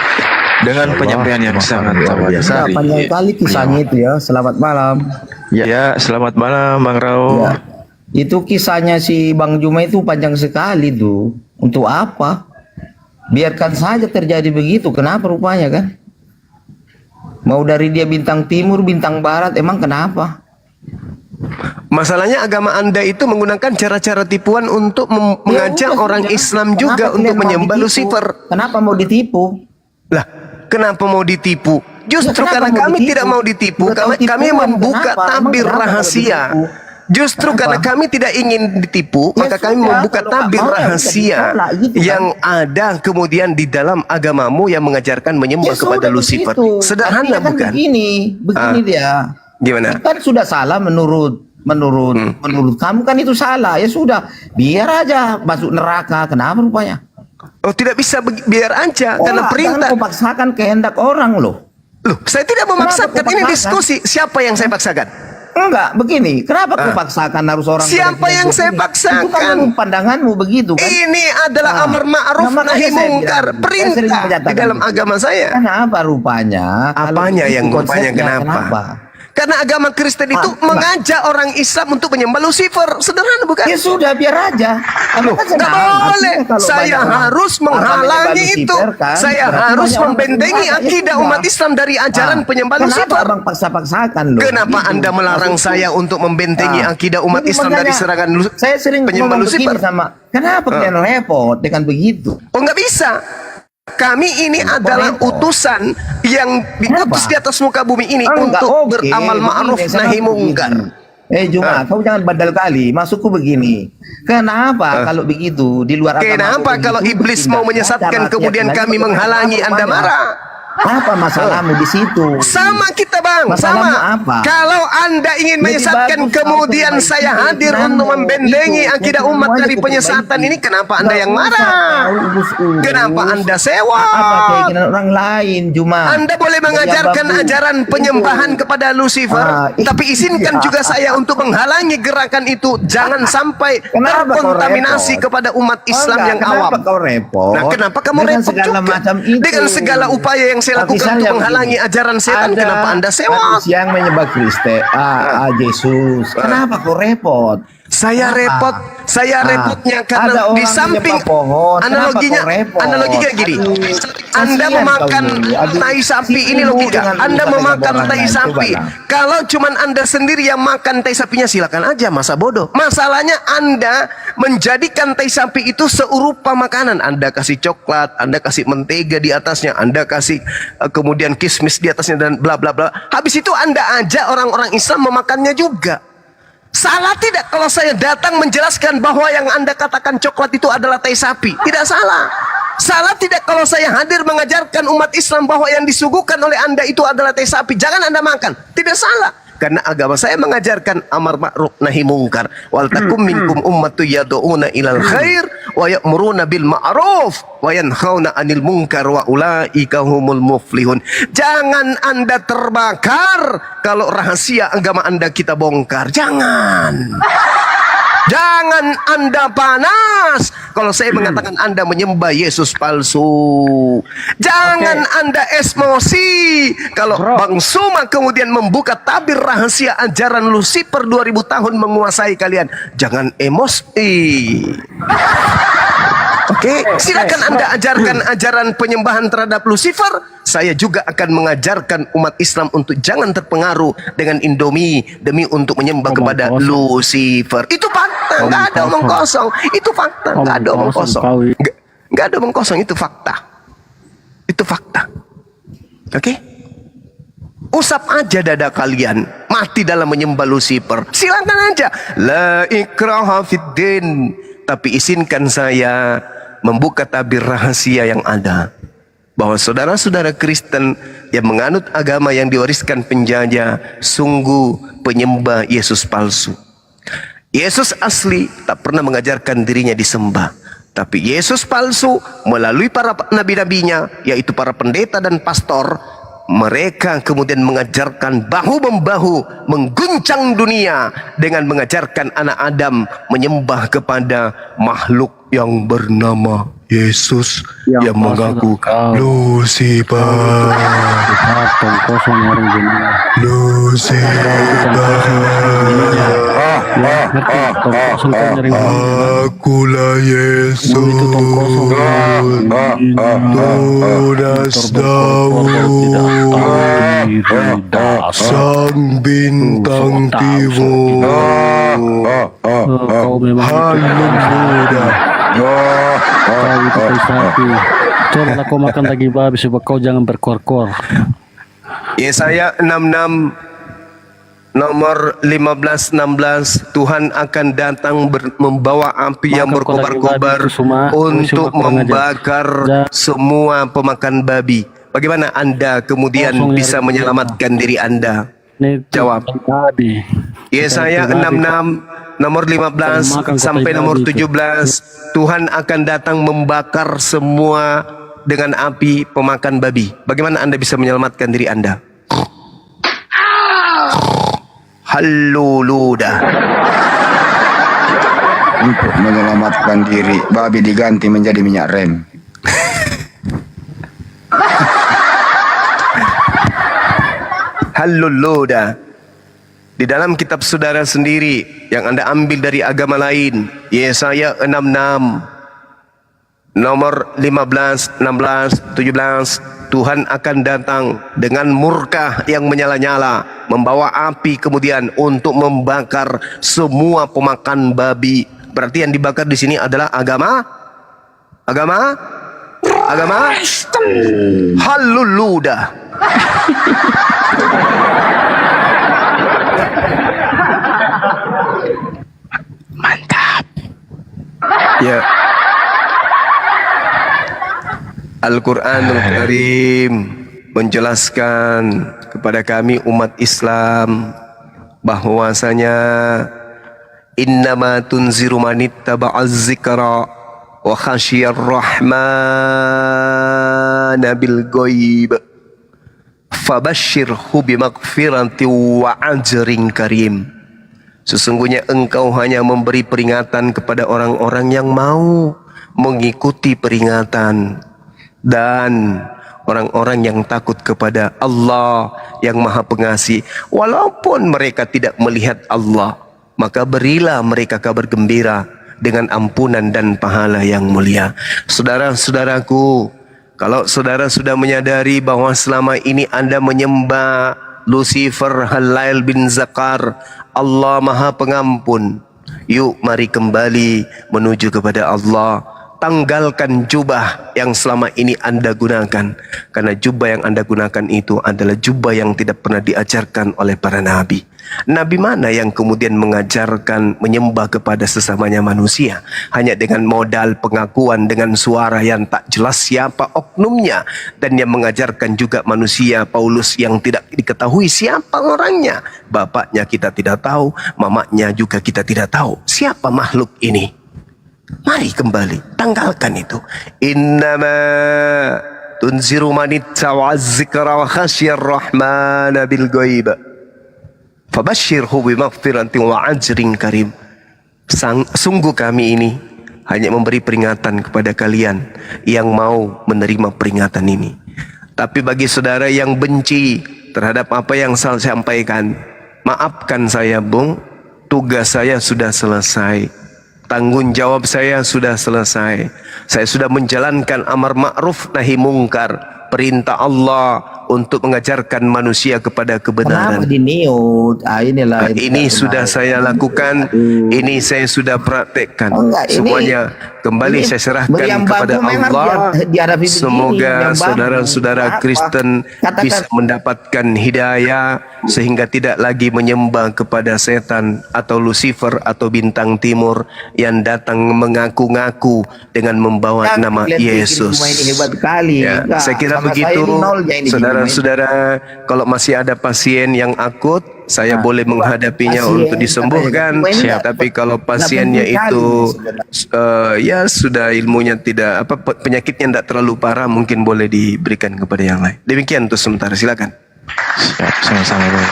Dengan penyampaian yang sangat biasa. Panjang kali kisahnya itu ya. Selamat malam. Ya, selamat malam Bang Rao. Ya. Itu kisahnya si Bang Juma itu panjang sekali tuh. Untuk apa? Biarkan saja terjadi begitu. Kenapa rupanya kan? Mau dari dia bintang timur, bintang barat, emang kenapa? Masalahnya agama Anda itu menggunakan cara-cara tipuan untuk mengajak orang Islam juga untuk menyembah Lucifer. Kenapa mau ditipu? Lah, kenapa mau ditipu? Justru karena kami tidak mau ditipu, kami membuka tabir rahasia. Justru karena kami tidak ingin ditipu, maka kami membuka tabir rahasia yang ada kemudian di dalam agamamu yang mengajarkan menyembah kepada Lucifer. Sederhana bukan? Begini dia. Gimana? Kan sudah salah menurut kamu kan itu salah. Ya sudah, biar aja masuk neraka. Kenapa rupanya? Oh, tidak bisa biar aja karena perintah. Jangan memaksakan kehendak orang loh. Loh, saya tidak memaksakan. Ini diskusi. Siapa yang saya paksakan? Enggak, begini. Kenapa kau paksakan harus orang? Siapa yang saya paksakan? Itu kan pandanganmu begitu kan? Ini adalah amar ma'ruf nahi mungkar, perintah di dalam agama saya. Kenapa rupanya? Apanya yang rupanya kenapa? Karena agama Kristen itu mengajak orang Islam untuk menyembah Lucifer. Sederhana bukan? Ya sudah, biar aja. Loh, nggak boleh. Saya harus menghalangi itu. Saya harus membentengi akidah umat Islam dari ajaran penyembah Lucifer. Kenapa abang paksa-paksakan loh? Kenapa Anda melarang saya untuk membentengi akidah umat Islam dari serangan saya sering penyembah Lucifer? Kenapa kalian repot dengan begitu? Oh, nggak bisa. Kami ini adalah utusan yang diutus di atas muka bumi ini untuk beramal ma'ruf nahi mungkar. Juma, kau jangan bandel kali. Masukku begini. Kenapa kalau begitu di luar agama? Kenapa kalau iblis mau menyesatkan kemudian kami menghalangi Anda marah? Apa masalahmu di situ? Sama kita bang, masalahmu sama. apa? Kalau Anda ingin menyesatkan kemudian saya hadir untuk membendengi akidah umat dari penyesatan ini, kenapa Anda yang marah? Kenapa Anda sewa? Apa keinginan orang lain, Juma? Anda boleh mengajarkan ajaran penyembahan kepada Lucifer, tapi izinkan juga saya untuk menghalangi gerakan itu. Jangan sampai terkontaminasi kepada umat Islam yang awam. Kenapa kau repot? Nah, kenapa kamu repot juga? Dengan segala upaya yang saya lakukan untuk menghalangi ajaran setan, kenapa Anda sewa? Yang menyembah Kristen, Yesus. Kenapa kau repot? Saya repotnya karena di samping analoginya gini. Anda memakan tai sapi, ini logika. Anda memakan tai sapi. Kalau cuman Anda sendiri yang makan tai sapinya, silakan aja, masa bodoh. Masalahnya Anda menjadikan tai sapi itu seurupa makanan. Anda kasih coklat, Anda kasih mentega di atasnya, Anda kasih kemudian kismis di atasnya dan bla bla bla. Habis itu Anda ajak orang-orang Islam memakannya juga. Salah tidak kalau saya datang menjelaskan bahwa yang Anda katakan coklat itu adalah tai sapi? Tidak salah. Salah tidak kalau saya hadir mengajarkan umat Islam bahwa yang disuguhkan oleh Anda itu adalah tai sapi? Jangan Anda makan. Tidak salah. Karena agama saya mengajarkan amar ma'ruf nahi mungkar. Wal takum minkum ummatu yad'una ilal khair wa ya'muruna bil ma'ruf wa yanhauna 'anil munkar wa ulaika humul muflihun. Jangan Anda terbakar kalau rahasia agama Anda kita bongkar. Jangan. Jangan Anda panas kalau saya mengatakan Anda menyembah Yesus palsu. Jangan Anda emosi kalau Bang Suma kemudian membuka tabir rahasia ajaran Lucifer 2000 tahun menguasai kalian. Jangan emosi. Oke, silakan Anda ajarkan ajaran penyembahan terhadap Lucifer. Saya juga akan mengajarkan umat Islam untuk jangan terpengaruh dengan Indomie demi untuk menyembah kepada Lucifer. Itu fakta, nggak ada omong kosong. Itu fakta, nggak ada omong kosong. Nggak ada omong kosong, itu fakta. Itu fakta. Oke? Usap aja dada kalian, mati dalam menyembah Lucifer. Silakan aja. La ikraha fiddin. Tapi izinkan saya membuka tabir rahasia yang ada, bahwa saudara-saudara Kristen yang menganut agama yang diwariskan penjajah sungguh penyembah Yesus palsu. Yesus asli tak pernah mengajarkan dirinya disembah, tapi Yesus palsu melalui para nabi-nabinya, yaitu para pendeta dan pastor, mereka kemudian mengajarkan bahu-membahu mengguncang dunia dengan mengajarkan anak Adam menyembah kepada makhluk yang bernama Yesus yang mengaku Lucifer. Akulah Yesus, Tunas Daud, sang bintang timur. Haleluya. Coba kau makan daging babi sebab kau jangan berkor-kor. Yesaya 66 nomor 15-16, Tuhan akan datang membawa api yang berkobar-kobar untuk membakar semua pemakan babi. Bagaimana Anda kemudian bisa menyelamatkan diri Anda? Jawab. Yesaya 66 nomor 15 sampai nomor 17, Tuhan akan datang membakar semua dengan api pemakan babi. Bagaimana Anda bisa menyelamatkan diri Anda? Haleluya. Untuk menyelamatkan diri, babi diganti menjadi minyak rem. Haleluya. Di dalam kitab saudara sendiri yang Anda ambil dari agama lain, Yesaya 66 nomor 15, 16, 17, Tuhan akan datang dengan murka yang menyala-nyala, membawa api kemudian untuk membakar semua pemakan babi. Berarti yang dibakar di sini adalah agama. Haleluya. Mantap. Ya. Al-Quranul Karim menjelaskan kepada kami umat Islam bahwasanya innama tunziru manittaba'az zikra wa khasyiyar rahmana bil ghaib fabashshirhu bimaghfiratin wa ajrin karim. Sesungguhnya engkau hanya memberi peringatan kepada orang-orang yang mau mengikuti peringatan dan orang-orang yang takut kepada Allah yang Maha Pengasih, walaupun mereka tidak melihat Allah, maka berilah mereka kabar gembira dengan ampunan dan pahala yang mulia. Saudara-saudaraku, kalau saudara sudah menyadari bahwa selama ini Anda menyembah Lucifer, Halail bin Zakar, Allah Maha Pengampun, yuk mari kembali menuju kepada Allah. Tanggalkan jubah yang selama ini Anda gunakan, karena jubah yang Anda gunakan itu adalah jubah yang tidak pernah diajarkan oleh para nabi. Nabi mana yang kemudian mengajarkan menyembah kepada sesamanya manusia hanya dengan modal pengakuan dengan suara yang tak jelas siapa oknumnya, dan yang mengajarkan juga manusia Paulus yang tidak diketahui siapa orangnya. Bapaknya kita tidak tahu, mamanya juga kita tidak tahu. Siapa makhluk ini? Mari kembali, tanggalkan itu. Innama tunziru manittawa'az zikra wa khasyiyar rahmana bil ghaib fabashshirhu bimaghfiratin wa ajrin karim. Sungguh kami ini hanya memberi peringatan kepada kalian yang mau menerima peringatan ini. Tapi bagi saudara yang benci terhadap apa yang saya sampaikan, maafkan saya, Bung. Tugas saya sudah selesai. Tanggung jawab saya sudah selesai. Saya sudah menjalankan amar ma'ruf nahi mungkar, perintah Allah untuk mengajarkan manusia kepada Kenapa kebenaran. di-mute? Inilah Ini sudah saya lakukan, ini saya sudah praktekkan. Enggak, ini- Semuanya kembali ini saya serahkan meriam kepada bambu memang Allah. dihadapi begini, Semoga meriam bambu. saudara-saudara Apa? Kristen Katakan- bisa mendapatkan hidayah sehingga tidak lagi menyembah kepada setan atau Lucifer atau bintang timur yang datang mengaku-ngaku dengan membawa Jangan nama kalian pikir Yesus. semua ini hebat kali. Ya, Enggak, saya kira sama begitu, saya ini nolnya ini saudara-saudara. Kalau masih ada pasien yang akut, saya boleh menghadapinya pasien, untuk disembuhkan. katanya, cuma ini Tapi kalau nggak pasiennya penting itu kali, ya sudah ilmunya tidak penyakitnya tidak terlalu parah, mungkin boleh diberikan kepada yang lain. Demikian untuk sementara, silakan. Siap, sama-sama Bang.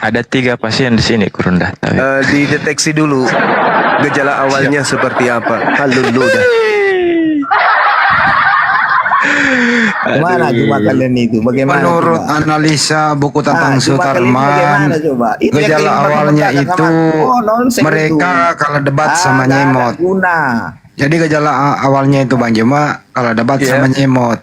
Ada 3 pasien di sini kurun dah. Dideteksi dulu gejala awalnya seperti apa. Halo dah. Gimana coba kalian itu? Bagaimana? Menurut coba? analisa buku tentang coba kalian Sutarman, bagaimana coba? Itu yang gejala kalian awalnya berdebat itu sama- Oh, nonsen mereka itu. kalau debat sama nggak ada nyemot. guna. Jadi gejala awalnya itu Bang Juma kalau debat Iya. sama nyemot.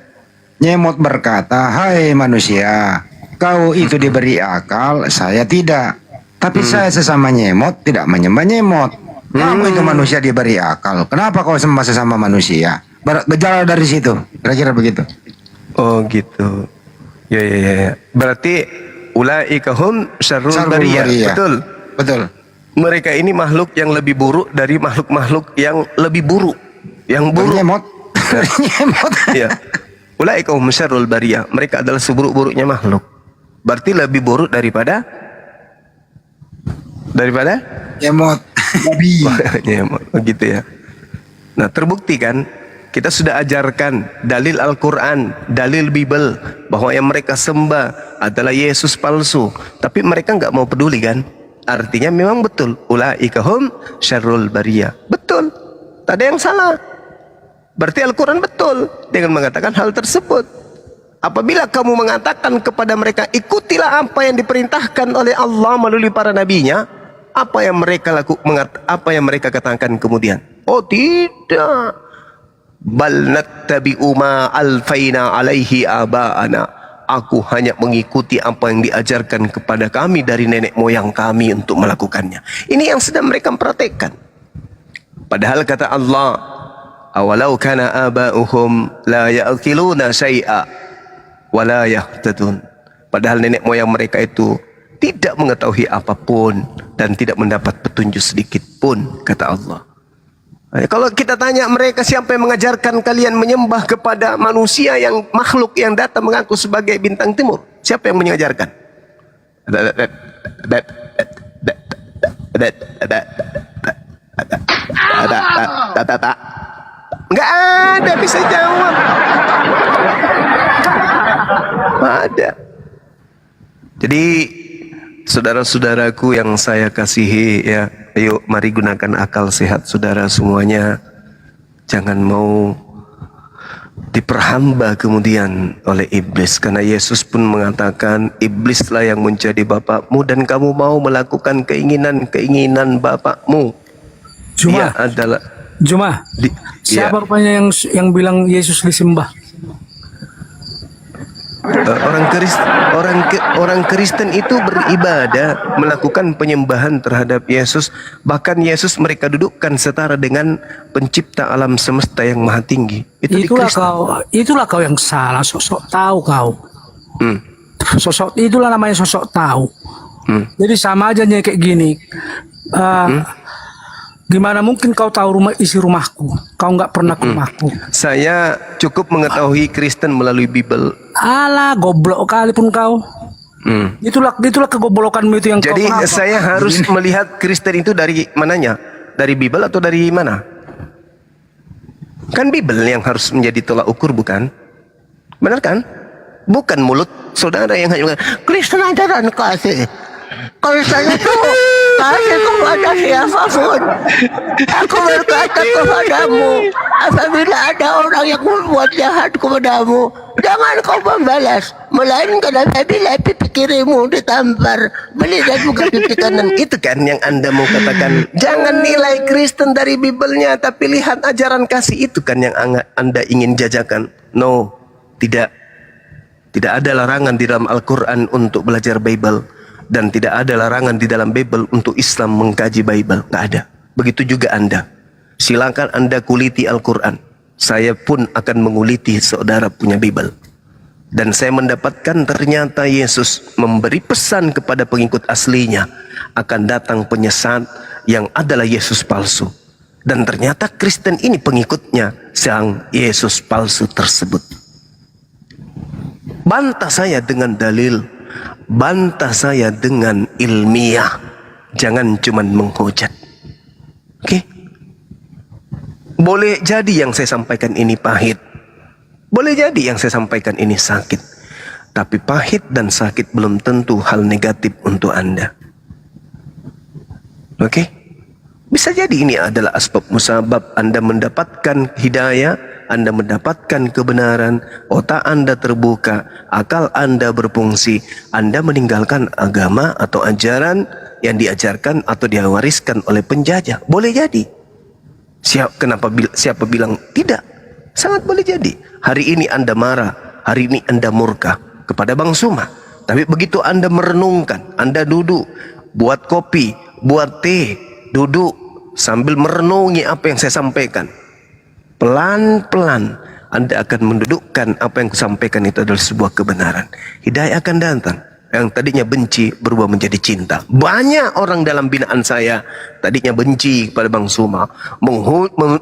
Nyemot berkata, "Hai manusia, kau itu diberi akal, saya tidak. Tapi saya sesama nyemot tidak menyembah nyemot. Kamu itu manusia diberi akal. Kenapa kau sembah sesama manusia?" Gejala dari situ, kira-kira begitu. Oh gitu. Ya. Berarti ulaika hum syarrul Syarrul bariyah. bariyah. Betul. Betul. Mereka ini makhluk yang lebih buruk dari makhluk-makhluk yang lebih buruk. Yang buruk. Nyemot. Nyemot. Ya. Ulaika hum syarrul bariyah. Mereka adalah seburuk-buruknya makhluk. Berarti lebih buruk daripada Nyemot. Babi. ya, begitu ya. Nah, terbukti kan kita sudah ajarkan dalil Al-Quran, dalil Bible bahwa yang mereka sembah adalah Yesus palsu, tapi mereka nggak mau peduli kan? Artinya memang betul ulaika hum syarrul bariyah. Betul, tak ada yang salah. Berarti Al-Quran betul dengan mengatakan hal tersebut. Apabila kamu mengatakan kepada mereka ikutilah apa yang diperintahkan oleh Allah melalui para nabinya, apa yang mereka katakan kemudian? Oh tidak. Bal nattabi'u ma alfaina alaihi aba'ana. Aku hanya mengikuti apa yang diajarkan kepada kami dari nenek moyang kami untuk melakukannya. Ini yang sedang mereka praktekkan. Padahal kata Allah, awalau kana aba'uhum la ya'qiluna syai'a wa la yahtadun. Padahal nenek moyang mereka itu tidak mengetahui apapun dan tidak mendapat petunjuk sedikit pun, kata Allah. Kalau kita tanya mereka siapa yang mengajarkan kalian menyembah kepada manusia yang makhluk yang datang mengaku sebagai bintang timur, siapa yang mengajarkan? Nggak ada bisa jawab. Nggak ada. Jadi saudara-saudaraku yang saya kasihi ya, ayo mari gunakan akal sehat saudara semuanya. Jangan mau diperhamba kemudian oleh iblis, karena Yesus pun mengatakan iblislah yang menjadi bapakmu dan kamu mau melakukan keinginan bapakmu. Dia adalah Siapa rupanya yang bilang Yesus disembah? Orang Kristen itu beribadah, melakukan penyembahan terhadap Yesus. Bahkan Yesus mereka dudukkan setara dengan pencipta alam semesta yang maha tinggi. Itulah kau yang salah, sosok tahu kau. Itulah namanya sosok tahu. Jadi sama aja kayak gini. Gimana mungkin kau tahu isi rumahku? Kau nggak pernah ke rumahku. Saya cukup mengetahui Kristen melalui Bible. Alah, goblok kali pun kau. Itulah kegoblokanmu itu yang Jadi kau saya harus melihat Kristen itu dari mananya? Dari Bible atau dari mana? Kan Bible yang harus menjadi tolak ukur, bukan? Benar kan? Bukan mulut saudara yang hanya Kristen ajaran kasih. Kristen itu kasih kepada siapapun. Aku berkata kepadamu, apabila ada orang yang membuat jahat kepadamu, jangan kau membalas, melainkan apabila pipi kirimu ditampar, beli dan buka pipi kanan. Itu kan yang Anda mau katakan. Jangan nilai Kristen dari Bible-nya, tapi lihat ajaran kasih. Itu kan yang Anda ingin jajakan. No, tidak. Tidak ada larangan di dalam Al-Quran untuk belajar Bible, dan tidak ada larangan di dalam Bible untuk Islam mengkaji Bible. Nggak ada. Begitu juga Anda. Silakan Anda kuliti Al-Quran. Saya pun akan menguliti saudara punya Bible. Dan saya mendapatkan ternyata Yesus memberi pesan kepada pengikut aslinya, akan datang penyesat yang adalah Yesus palsu. Dan ternyata Kristen ini pengikutnya sang Yesus palsu tersebut. Bantah saya dengan dalil, bantah saya dengan ilmiah, jangan cuman menghujat. Oke? Boleh jadi yang saya sampaikan ini pahit, boleh jadi yang saya sampaikan ini sakit, tapi pahit dan sakit belum tentu hal negatif untuk Anda. Oke? Bisa jadi ini adalah asbab musabab Anda mendapatkan hidayah, Anda mendapatkan kebenaran, otak Anda terbuka, akal Anda berfungsi, Anda meninggalkan agama atau ajaran yang diajarkan atau diwariskan oleh penjajah. Boleh jadi. Siapa bilang tidak? Sangat boleh jadi. Hari ini Anda marah, hari ini Anda murka kepada Bang Suma. Tapi begitu Anda merenungkan, Anda duduk, buat kopi, buat teh, duduk sambil merenungi apa yang saya sampaikan. Pelan-pelan Anda akan mendudukkan apa yang kusampaikan itu adalah sebuah kebenaran. Hidayah akan datang. Yang tadinya benci berubah menjadi cinta. Banyak orang dalam binaan saya tadinya benci kepada Bang Suma,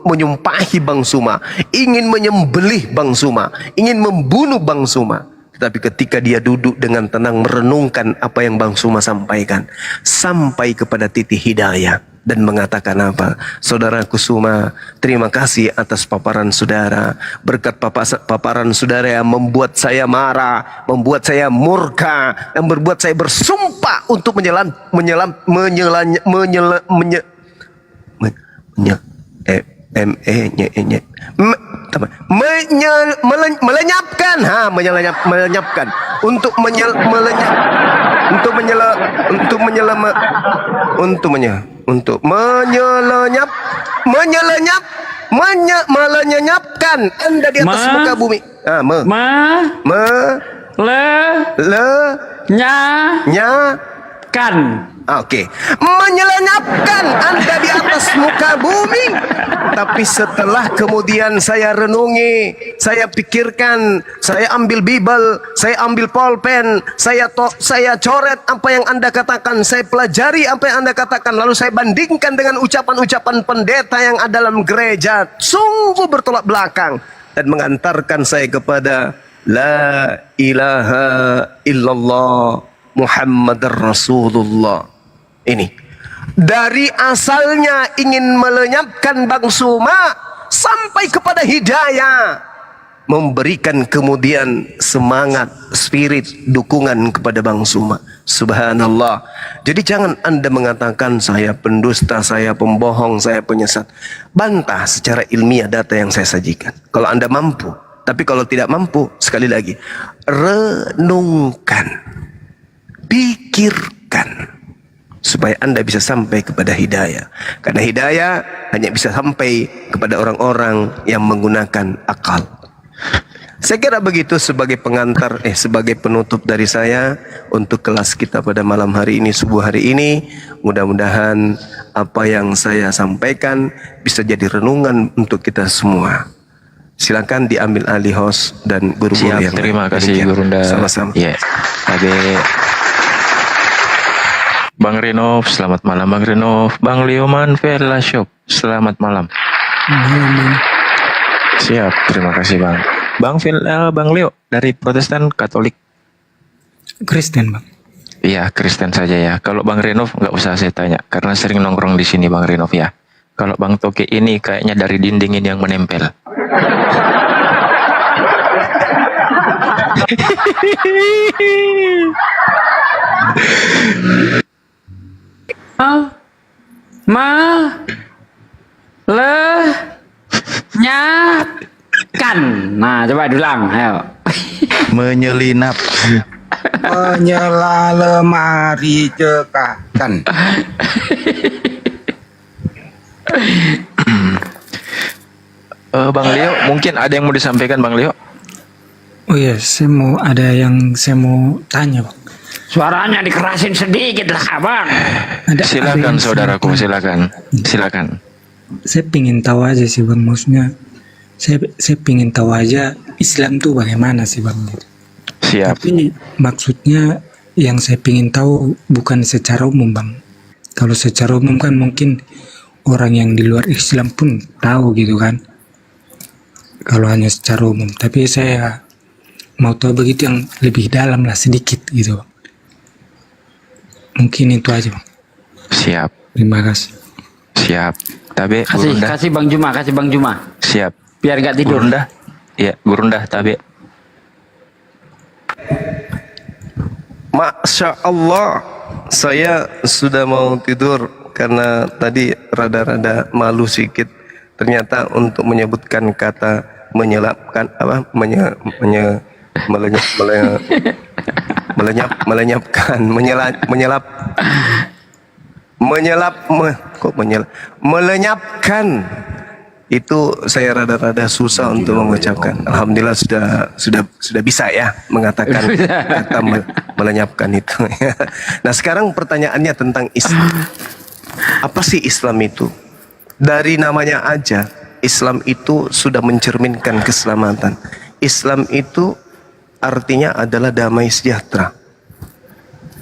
menyumpahi Bang Suma, ingin menyembelih Bang Suma, ingin membunuh Bang Suma. Tetapi ketika dia duduk dengan tenang merenungkan apa yang Bang Suma sampaikan, sampai kepada titik hidayah dan mengatakan apa? Saudaraku Suma, terima kasih atas paparan saudara. Berkat paparan saudara yang membuat saya marah, membuat saya murka, yang berbuat saya bersumpah untuk melenyapkan untuk melenyapkan Anda di atas muka bumi. Oke, menyelenyapkan Anda di atas muka bumi. Tapi setelah kemudian saya renungi, saya pikirkan, saya ambil Bible, saya ambil pulpen, saya coret apa yang Anda katakan, saya pelajari apa yang Anda katakan, lalu saya bandingkan dengan ucapan-ucapan pendeta yang ada dalam gereja, sungguh bertolak belakang dan mengantarkan saya kepada la ilaha illallah Muhammadar Rasulullah. Ini dari asalnya ingin melenyapkan Bang Suma sampai kepada hidayah, memberikan kemudian semangat, spirit, dukungan kepada Bang Suma. Subhanallah. Jadi jangan Anda mengatakan saya pendusta, saya pembohong, saya penyesat. Bantah secara ilmiah data yang saya sajikan kalau Anda mampu. Tapi kalau tidak mampu, sekali lagi, renungkan, pikirkan, supaya Anda bisa sampai kepada hidayah. Karena hidayah hanya bisa sampai kepada orang-orang yang menggunakan akal. Saya kira begitu sebagai pengantar, sebagai penutup dari saya untuk kelas kita pada malam hari ini, subuh hari ini. Mudah-mudahan apa yang saya sampaikan bisa jadi renungan untuk kita semua. Silakan diambil alih host dan guru-guru yang terima kasih Gurunda. Sama-sama. Ya. Bang Renov, selamat malam Bang Renov. Bang Leoman Vela Shop, selamat malam. Siap, terima kasih Bang. Bang Leo dari Protestan Katolik. Kristen, Bang. Iya, Kristen saja ya. Kalau Bang Renov nggak usah saya tanya, karena sering nongkrong di sini Bang Renov ya. Kalau Bang Toke ini kayaknya dari dinding ini yang menempel. Menyelinapkan. Nah, coba diulang, ayo. Menyelinap. Menyela lemari cekakan. Bang Leo, mungkin ada yang mau disampaikan Bang Leo? Oh iya, saya mau tanya, Bang. Suaranya dikerasin sedikit lah, Abang. Silakan saudaraku, silakan. Saya pingin tahu aja sih, Bang. Maksudnya, saya pingin tahu aja Islam tuh bagaimana sih, Bang. Siap. Tapi maksudnya yang saya pingin tahu bukan secara umum, Bang. Kalau secara umum kan mungkin orang yang di luar Islam pun tahu gitu kan. Kalau hanya secara umum. Tapi saya mau tahu begitu yang lebih dalam lah sedikit gitu, Bang. Mungkin itu aja, Bang. Siap. Terima kasih. Siap. Tabe, Kasih Bang Juma. Siap. Biar gak tidur. Gurundah. Ya, Gurundah, Tabe. Masya Allah, saya sudah mau tidur karena tadi rada-rada malu sedikit. Ternyata untuk menyebutkan kata menyelapkan melenyapkan itu saya rada-rada susah untuk mengucapkan. Alhamdulillah sudah bisa ya mengatakan kata melenyapkan itu. Nah, sekarang pertanyaannya tentang Islam. Apa sih Islam itu? Dari namanya aja, Islam itu sudah mencerminkan keselamatan. Islam itu artinya adalah damai sejahtera.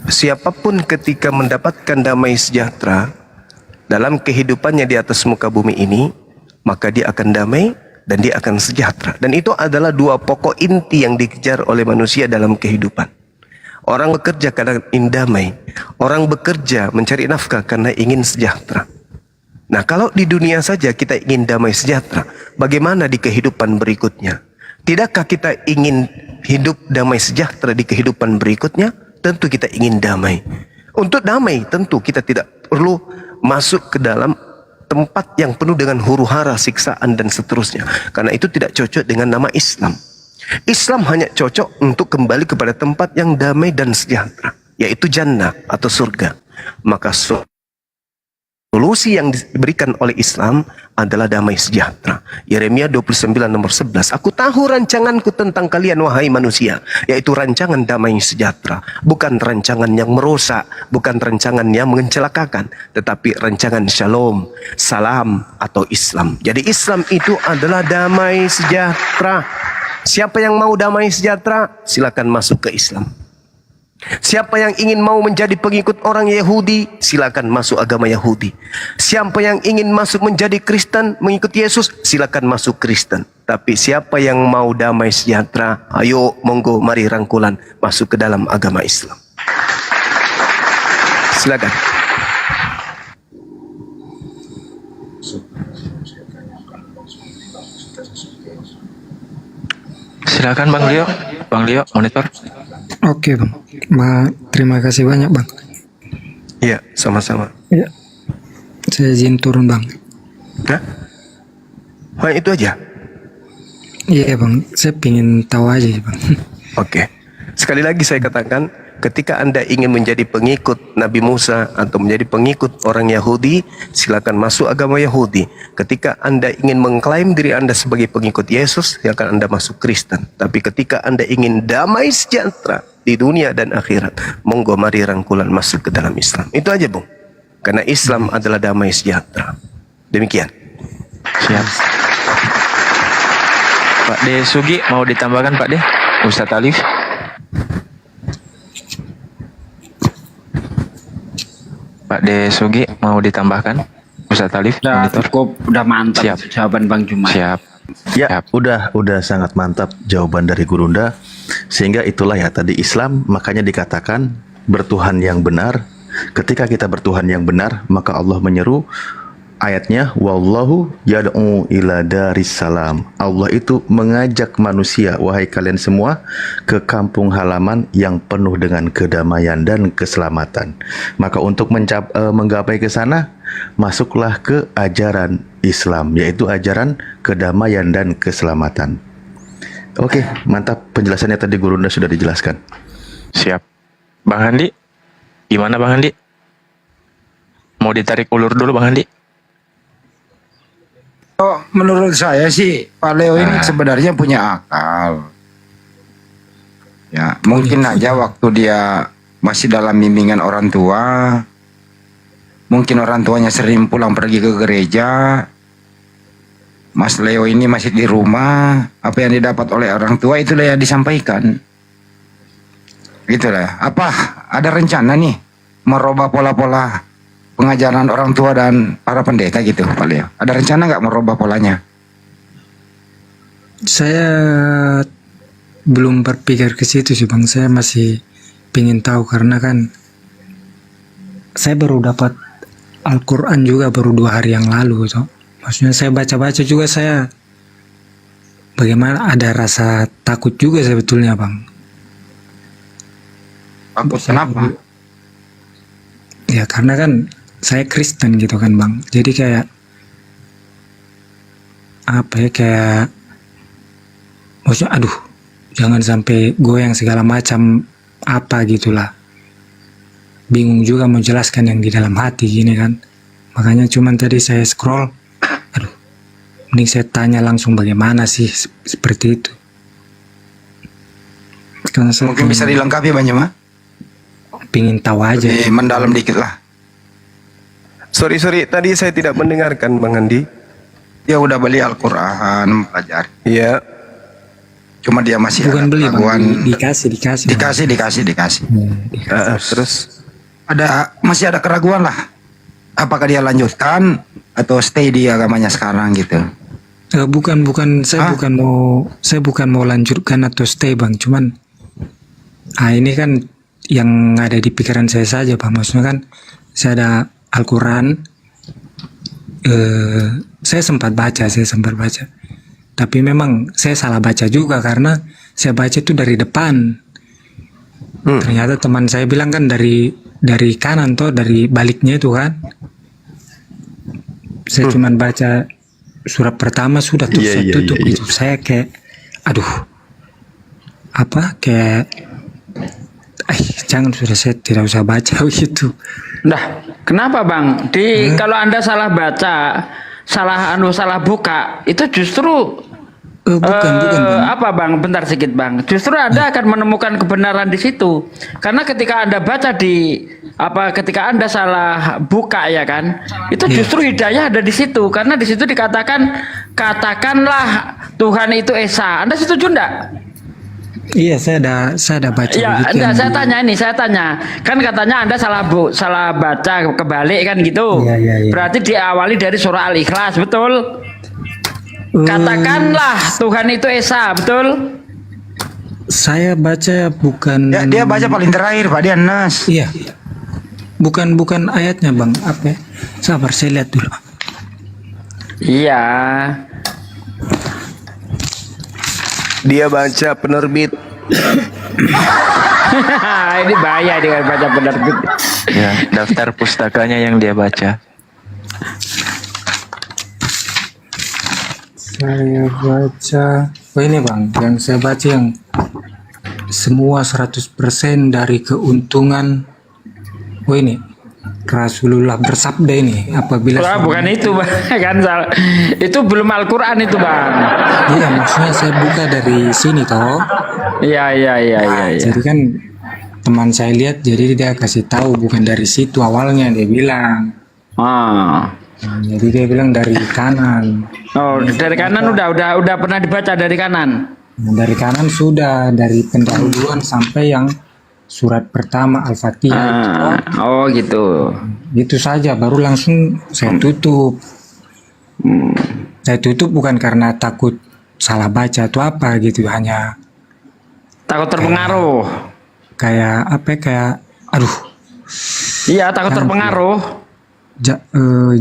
Siapapun ketika mendapatkan damai sejahtera dalam kehidupannya di atas muka bumi ini, maka dia akan damai dan dia akan sejahtera. Dan itu adalah dua pokok inti yang dikejar oleh manusia dalam kehidupan. Orang bekerja karena ingin damai. Orang bekerja mencari nafkah karena ingin sejahtera. Nah, kalau di dunia saja kita ingin damai sejahtera, bagaimana di kehidupan berikutnya? Tidakkah kita ingin hidup damai sejahtera di kehidupan berikutnya? Tentu kita ingin damai. Untuk damai, tentu kita tidak perlu masuk ke dalam tempat yang penuh dengan huru-hara, siksaan, dan seterusnya. Karena itu tidak cocok dengan nama Islam. Islam hanya cocok untuk kembali kepada tempat yang damai dan sejahtera, yaitu jannah atau surga. Maka solusi yang diberikan oleh Islam adalah damai sejahtera. Yeremia 29 nomor 11. Aku tahu rancanganku tentang kalian wahai manusia, yaitu rancangan damai sejahtera. Bukan rancangan yang merusak, bukan rancangan yang mencelakakan, tetapi rancangan shalom, salam atau Islam. Jadi Islam itu adalah damai sejahtera. Siapa yang mau damai sejahtera, silakan masuk ke Islam. Siapa yang ingin mau menjadi pengikut orang Yahudi, silakan masuk agama Yahudi. Siapa yang ingin masuk menjadi Kristen, mengikut Yesus, silakan masuk Kristen. Tapi siapa yang mau damai sejahtera, ayo monggo mari rangkulan masuk ke dalam agama Islam. Silakan. Silakan Bang Leo, monitor. Oke, Bang. Terima kasih banyak, Bang. Iya, sama-sama. Ya. Saya izin turun, Bang. Hah? Hanya itu aja? Iya, Bang. Saya ingin tahu aja, Bang. Oke. Sekali lagi saya katakan, ketika Anda ingin menjadi pengikut Nabi Musa atau menjadi pengikut orang Yahudi, silakan masuk agama Yahudi. Ketika Anda ingin mengklaim diri Anda sebagai pengikut Yesus, silakan Anda masuk Kristen. Tapi ketika Anda ingin damai sejahtera di dunia dan akhirat, monggo mari rangkulan masuk ke dalam Islam. Itu aja, Bung. Karena Islam adalah damai sejahtera. Demikian. Siap. Pak De Sugi mau ditambahkan, Pak De? Ustadz Alif. Pak De Sugi mau ditambahkan? Ustadz Alif, Udah monitor. cukup, udah mantap. Siap. Jawaban Bang Juma. Siap. Ya, udah sangat mantap jawaban dari Gurunda. Sehingga itulah ya tadi Islam makanya dikatakan bertuhan yang benar. Ketika kita bertuhan yang benar, maka Allah menyeru ayatnya wallahu yad'u ila darissalam. Allah itu mengajak manusia, wahai kalian semua, ke kampung halaman yang penuh dengan kedamaian dan keselamatan. Maka untuk menggapai ke sana, masuklah ke ajaran Islam, yaitu ajaran kedamaian dan keselamatan. Oke, mantap penjelasannya tadi Gurunda sudah dijelaskan. Siap. Bang Handi, gimana Bang Handi? Mau ditarik ulur dulu Bang Handi? Oh, menurut saya sih Pak Leo ini sebenarnya punya akal. Ya, mungkin aja waktu dia masih dalam bimbingan orang tua, mungkin orang tuanya sering pulang pergi ke gereja, Mas Leo ini masih di rumah, apa yang didapat oleh orang tua itulah yang disampaikan. Gitulah. Apa ada rencana nih merubah pola-pola pengajaran orang tua dan para pendeta gitu, Pak Leo? Ada rencana nggak merubah polanya? Saya belum berpikir ke situ sih Bang. Saya masih pingin tahu karena kan saya baru dapat Al-Quran juga baru 2 hari yang lalu gitu. Maksudnya saya baca-baca juga saya bagaimana ada rasa takut juga sebetulnya Bang. Takut kenapa? Ya karena kan saya Kristen gitu kan Bang. Jadi kayak apa ya, kayak maksudnya aduh jangan sampai goyang segala macam apa gitulah. Bingung juga mau jelaskan yang di dalam hati gini kan. Makanya cuman tadi saya scroll, aduh mending saya tanya langsung bagaimana sih seperti itu. Karena saya Mungkin bisa dilengkapi Bang Juma? pingin tahu aja. Mendalam dikit lah. Sorry, tadi saya tidak mendengarkan Bang Andi. Dia udah beli Al-Quran, pelajari. Iya. Cuma dia masih Bukan ada beli Bang, keraguan. dikasih. Terus Masih ada keraguan lah. Apakah dia lanjutkan atau stay di agamanya sekarang gitu? Bukan saya bukan mau lanjutkan atau stay Bang, cuman ini kan yang ada di pikiran saya saja Bang. Maksudnya kan saya ada Al-Quran, saya sempat baca, tapi memang saya salah baca juga karena saya baca itu dari depan. Ternyata teman saya bilang kan dari kanan toh, dari baliknya itu kan. Saya cuman baca surat pertama sudah tuh saya tutup gitu. Saya kayak aduh jangan, sudah saya tidak usah baca gitu. Nah, kenapa Bang? Kalau Anda salah baca, salah buka, itu justru bukan Bang. apa Bang? Bentar sedikit Bang. Justru Anda akan menemukan kebenaran di situ. Karena ketika Anda baca ketika Anda salah buka ya kan, itu justru hidayah ada di situ. Karena di situ dikatakan, katakanlah Tuhan itu Esa. Anda setuju enggak? Iya, saya ada baca. Ya, enggak, saya tanya. Kan katanya Anda salah baca kebalik kan gitu. Iya. Berarti diawali dari surah Al-Ikhlas, betul? Katakanlah Tuhan itu Esa, betul? Saya baca bukan. Ya, dia baca paling terakhir Pak Dian Nas. Iya. Bukan ayatnya Bang. Apa ya? Sabar, saya lihat dulu. Iya. dia baca penerbit. Ini bahaya dengan baca penerbit. Ya, daftar pustakanya yang dia baca. Saya baca, ini Bang, yang saya baca yang semua 100% dari keuntungan. Ini Rasulullah bersabda ini apabila bukan itu Bang, kan salah. Itu belum Al-Quran itu Bang. Iya, maksudnya saya buka dari sini toh. Iya. Jadi kan teman saya lihat, jadi dia kasih tahu bukan dari situ awalnya, dia bilang. Jadi dia bilang dari kanan. Oh, dari kanan udah pernah dibaca dari kanan. Dari kanan sudah, dari pendahuluan sampai yang surat pertama Al-Fatihah. Oh gitu. Gitu saja, baru langsung saya tutup. Saya tutup bukan karena takut salah baca atau apa gitu, hanya takut terpengaruh. Kayak aduh. Iya, takut terpengaruh.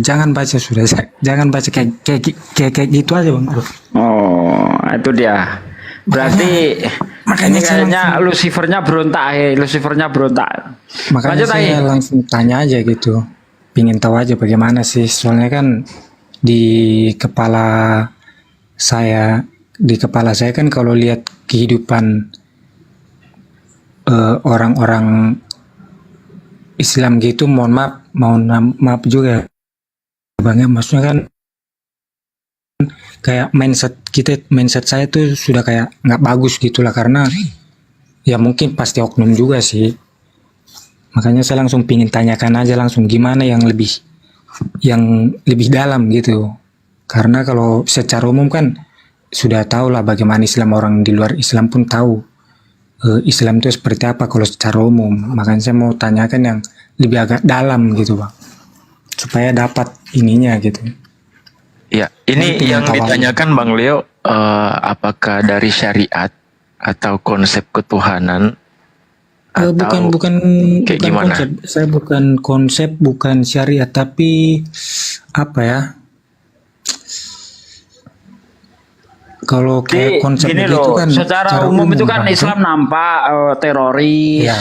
Jangan baca sudah, jangan baca kayak gitu aja Bang. Oh, itu dia. Berarti makanya ini kayaknya Lucifernya berontak. Makanya saya langsung tanya aja gitu, pingin tahu aja bagaimana sih, soalnya kan di kepala saya kan kalau lihat kehidupan orang-orang Islam gitu, mohon maaf juga Bang ya, maksudnya kan kayak mindset saya tuh sudah kayak nggak bagus gitulah, karena ya mungkin pasti oknum juga sih. Makanya saya langsung pingin tanyakan aja langsung gimana yang lebih dalam gitu. Karena kalau secara umum kan sudah tahu lah bagaimana Islam, orang di luar Islam pun tahu Islam itu seperti apa kalau secara umum. Makanya saya mau tanyakan yang lebih agak dalam gitu Bang, supaya dapat ininya gitu. Ya, ini Itu yang pengetahuan. ditanyakan Bang Leo, apakah dari syariat atau konsep ketuhanan? Atau Bukan kayak bukan gimana? konsep. Saya bukan konsep, bukan syariat, tapi apa ya? Kalau kayak konsep Gini begitu loh, kan secara umum itu kan Bang. Islam nampak teroris, Ya.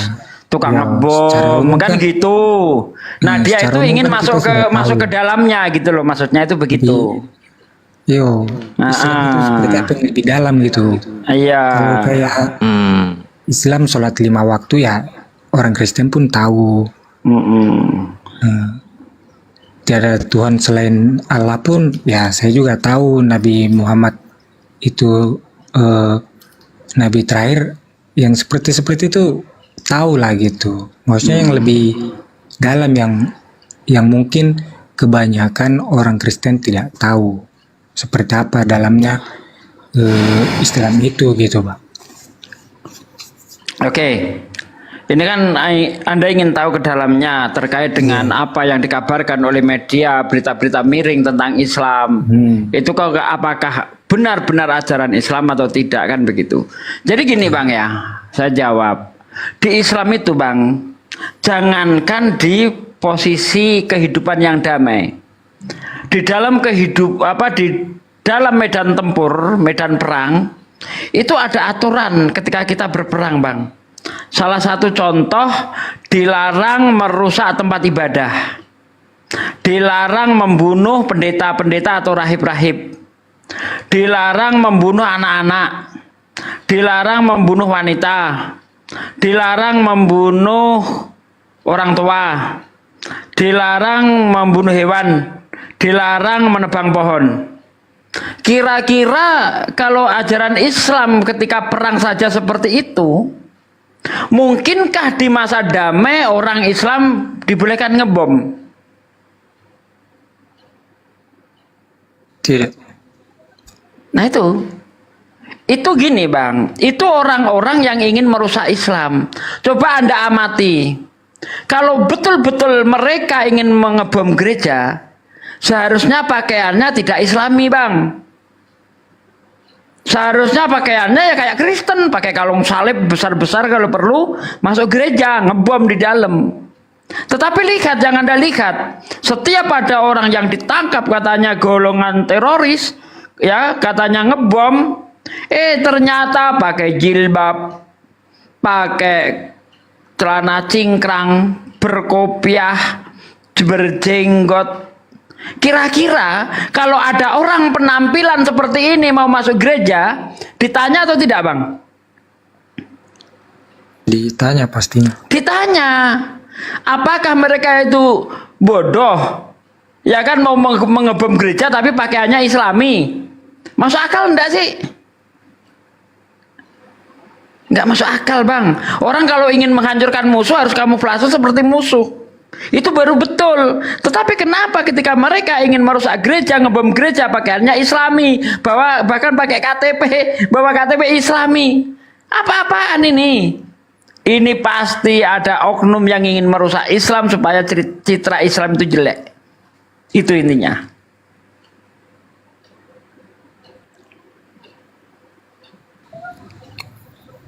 tukang Ya, secara ngebom, umum kan kan- gitu. Nah, dia secara itu umum ingin kan masuk kita ke sudah masuk tahu. ke dalamnya gitu loh, maksudnya itu begitu. Yo, Islam itu seperti apa yang lebih dalam gitu. Iya. Kalau kayak Islam sholat 5 waktu ya orang Kristen pun tahu. Tiada Tuhan selain Allah pun ya saya juga tahu. Nabi Muhammad itu Nabi terakhir yang seperti itu tahu lah gitu. Maksudnya yang lebih dalam yang mungkin kebanyakan orang Kristen tidak tahu seperti apa dalamnya Islam itu gitu Bang. Oke. Ini kan Anda ingin tahu ke dalamnya terkait dengan apa yang dikabarkan oleh media, berita-berita miring tentang Islam. Itu apakah benar-benar ajaran Islam atau tidak, kan begitu. Jadi gini Bang ya, saya jawab. Di Islam itu Bang, jangankan di posisi kehidupan yang damai. Di dalam di dalam medan tempur, medan perang, itu ada aturan ketika kita berperang Bang. Salah satu contoh, dilarang merusak tempat ibadah, dilarang membunuh pendeta-pendeta atau rahib-rahib, dilarang membunuh anak-anak, dilarang membunuh wanita, dilarang membunuh orang tua, dilarang membunuh hewan, dilarang menebang pohon. Kira-kira kalau ajaran Islam ketika perang saja seperti itu, mungkinkah di masa damai orang Islam dibolehkan ngebom? Tidak. Nah itu gini Bang, itu orang-orang yang ingin merusak Islam. Coba Anda amati, kalau betul-betul mereka ingin mengebom gereja, seharusnya pakaiannya tidak Islami Bang. Seharusnya pakaiannya ya kayak Kristen, pakai kalung salib besar-besar kalau perlu, masuk gereja, ngebom di dalam. Tetapi lihat, jangan Anda lihat, setiap ada orang yang ditangkap katanya golongan teroris, ya katanya ngebom, ternyata pakai jilbab, pakai celana cingkrang, berkopiah, berjenggot. Kira-kira kalau ada orang penampilan seperti ini mau masuk gereja, ditanya atau tidak Bang? Ditanya pastinya. Ditanya. Apakah mereka itu bodoh? Ya kan mau mengebom gereja tapi pakaiannya Islami. Masuk akal enggak sih? Enggak masuk akal Bang. Orang kalau ingin menghancurkan musuh harus kamuflase seperti musuh. Itu baru betul. Tetapi kenapa ketika mereka ingin merusak gereja, ngebom gereja, pakaiannya Islami, bahkan pakai KTP, bawa KTP Islami. Apa-apaan ini? Ini pasti ada oknum yang ingin merusak Islam supaya citra Islam itu jelek. Itu intinya.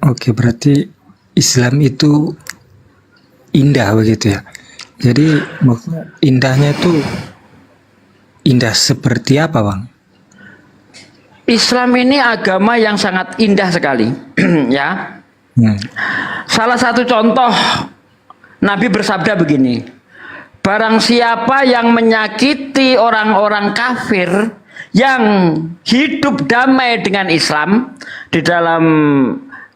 Oke, berarti Islam itu indah begitu ya. Jadi maksudnya indahnya itu indah seperti apa Bang? Islam ini agama yang sangat indah sekali. Ya. Salah satu contoh, Nabi bersabda begini, barang siapa yang menyakiti orang-orang kafir yang hidup damai dengan Islam, di dalam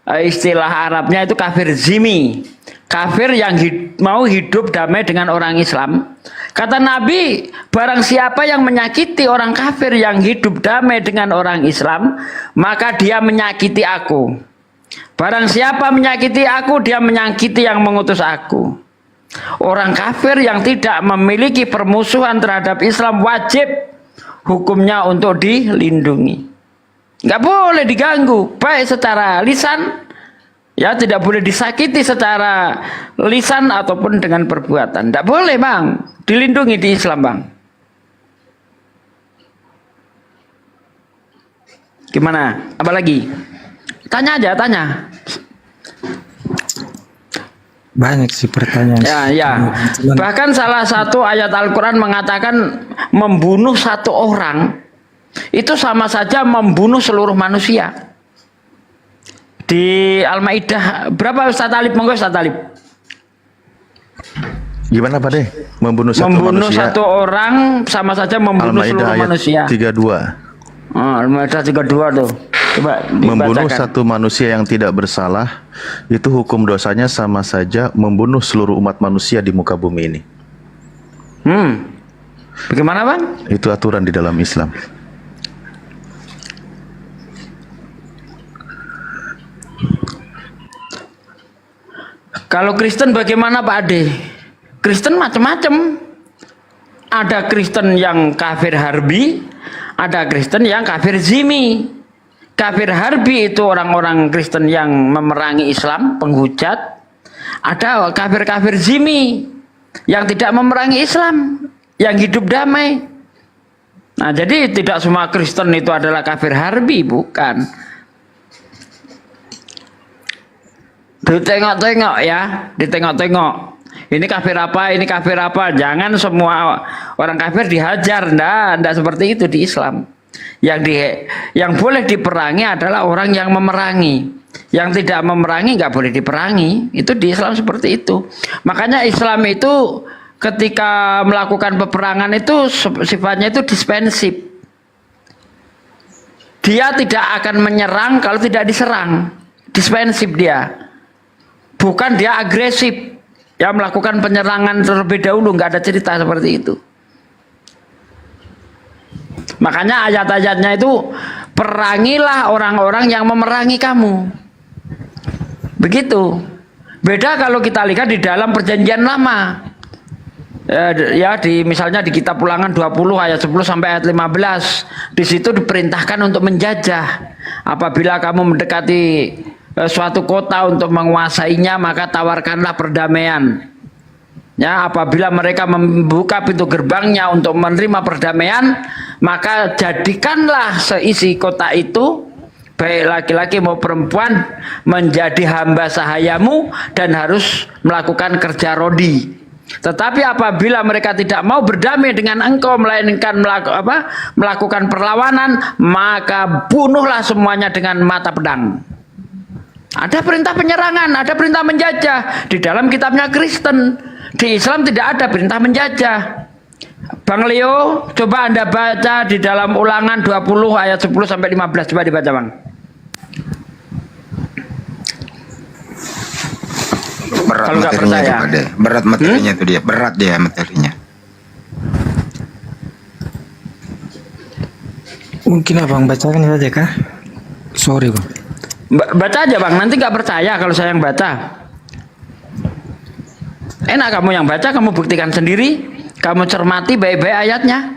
istilah Arabnya itu kafir zimi, kafir yang mau hidup damai dengan orang Islam. Kata Nabi, barang siapa yang menyakiti orang kafir yang hidup damai dengan orang Islam, maka dia menyakiti aku. Barang siapa menyakiti aku, dia menyakiti yang mengutus aku. Orang kafir yang tidak memiliki permusuhan terhadap Islam wajib hukumnya untuk dilindungi. Nggak boleh diganggu, baik secara lisan, ya tidak boleh disakiti secara lisan ataupun dengan perbuatan. Nggak boleh bang, dilindungi di Islam bang. Gimana? Apa lagi? Tanya aja, tanya. Banyak sih pertanyaan. Ya. Bahkan salah satu ayat Al-Quran mengatakan membunuh satu orang itu sama saja membunuh seluruh manusia. Di Al-Maidah berapa Ustaz Talib? Monggo Ustaz Talib. Gimana Pak De? Membunuh manusia. Satu orang sama saja membunuh seluruh manusia. 32. Al-Maidah 32 tuh. Coba membunuh dibacakan. satu manusia yang tidak bersalah itu hukum dosanya sama saja membunuh seluruh umat manusia di muka bumi ini. Bagaimana bang? Itu aturan di dalam Islam. Kalau Kristen bagaimana Pak Ade? Kristen macam-macam. Ada Kristen yang kafir harbi, ada Kristen yang kafir zimi. Kafir harbi itu orang-orang Kristen yang memerangi Islam, penghujat. Ada kafir-kafir zimi yang tidak memerangi Islam, yang hidup damai. Nah, jadi tidak semua Kristen itu adalah kafir harbi, bukan. Ditengok-tengok ya, ditengok-tengok. Ini kafir apa, ini kafir apa. Jangan semua orang kafir dihajar, ndak seperti itu di Islam. Yang boleh diperangi adalah orang yang memerangi. Yang tidak memerangi nggak boleh diperangi. Itu di Islam seperti itu. Makanya Islam itu ketika melakukan peperangan itu sifatnya itu dispensif. Dia tidak akan menyerang kalau tidak diserang. Dispensif dia. Bukan dia agresif. Ya melakukan penyerangan terlebih dahulu, nggak ada cerita seperti itu. Makanya ayat-ayatnya itu perangilah orang-orang yang memerangi kamu. Begitu. Beda kalau kita lihat di dalam perjanjian lama. Ya misalnya di kitab Ulangan 20 ayat 10 sampai ayat 15. Di situ diperintahkan untuk menjajah. Apabila kamu mendekati suatu kota untuk menguasainya, maka tawarkanlah perdamaian. Ya, apabila mereka membuka pintu gerbangnya untuk menerima perdamaian, maka jadikanlah seisi kota itu, baik laki-laki maupun perempuan, menjadi hamba sahayamu dan harus melakukan kerja rodi. Tetapi apabila mereka tidak mau berdamai dengan engkau, melainkan melakukan perlawanan, maka bunuhlah semuanya dengan mata pedang. Ada perintah penyerangan, ada perintah menjajah di dalam kitabnya Kristen. Di Islam tidak ada perintah menjajah. Bang Leo, coba Anda baca di dalam Ulangan 20 ayat 10 sampai 15. Coba dibaca, Bang. Berat Kalau nggak materinya percaya. itu, Pak De. Berat materinya itu dia, berat dia materinya. Mungkin abang bacakan saja kah? Sorry bang. Baca aja bang, nanti nggak percaya kalau saya yang baca. Enak kamu yang baca, kamu buktikan sendiri, kamu cermati baik-baik ayatnya.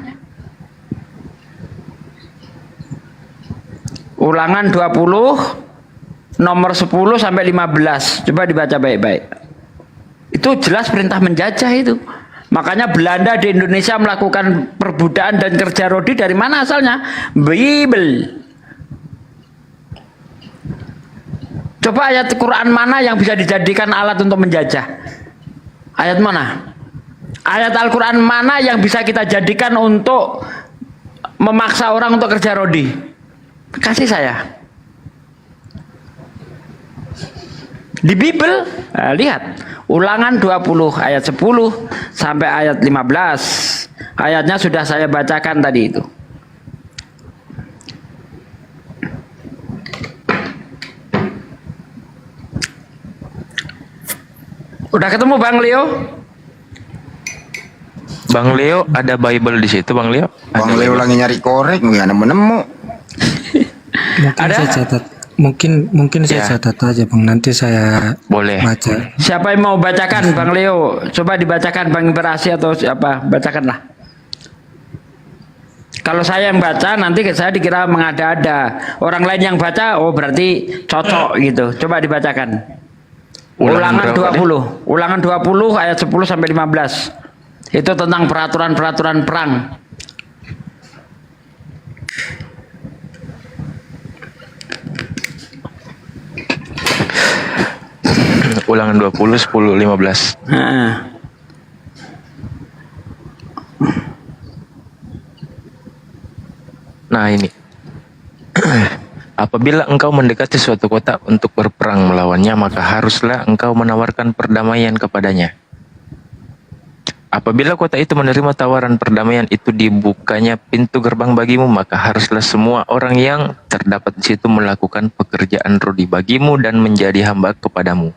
Ulangan 20 nomor 10 sampai 15. Coba dibaca baik-baik. Itu jelas perintah menjajah itu. Makanya Belanda di Indonesia melakukan perbudakan dan kerja rodi dari mana asalnya? Bible. Coba ayat Quran mana yang bisa dijadikan alat untuk menjajah? Ayat mana? Ayat Al-Quran mana yang bisa kita jadikan untuk memaksa orang untuk kerja rodi? Kasih saya. Di Bible, lihat. Ulangan 20 ayat 10 sampai ayat 15. Ayatnya sudah saya bacakan tadi itu. Udah ketemu Bang Leo? Bang Leo, ada Bible di situ, Bang Leo? Bang Leo lagi nyari korek, nggak nemu-nemu. Mungkin Ada? saya catat. Mungkin saya Ya. catat aja bang, nanti saya Boleh. baca. Siapa yang mau bacakan, Bang Leo? Coba dibacakan, Bang Berasi atau siapa? Bacakanlah. Kalau saya yang baca, nanti saya dikira mengada-ada. Orang lain yang baca, oh berarti cocok gitu. Coba dibacakan. Ulangan berapa, 20. Ulangan 20 ayat 10 sampai 15. Itu tentang peraturan-peraturan perang. Ulangan 20, 10, 15. Heeh. Nah ini. Apabila engkau mendekati suatu kota untuk berperang melawannya, maka haruslah engkau menawarkan perdamaian kepadanya. Apabila kota itu menerima tawaran perdamaian itu, dibukanya pintu gerbang bagimu, maka haruslah semua orang yang terdapat di situ melakukan pekerjaan rodi bagimu dan menjadi hamba kepadamu.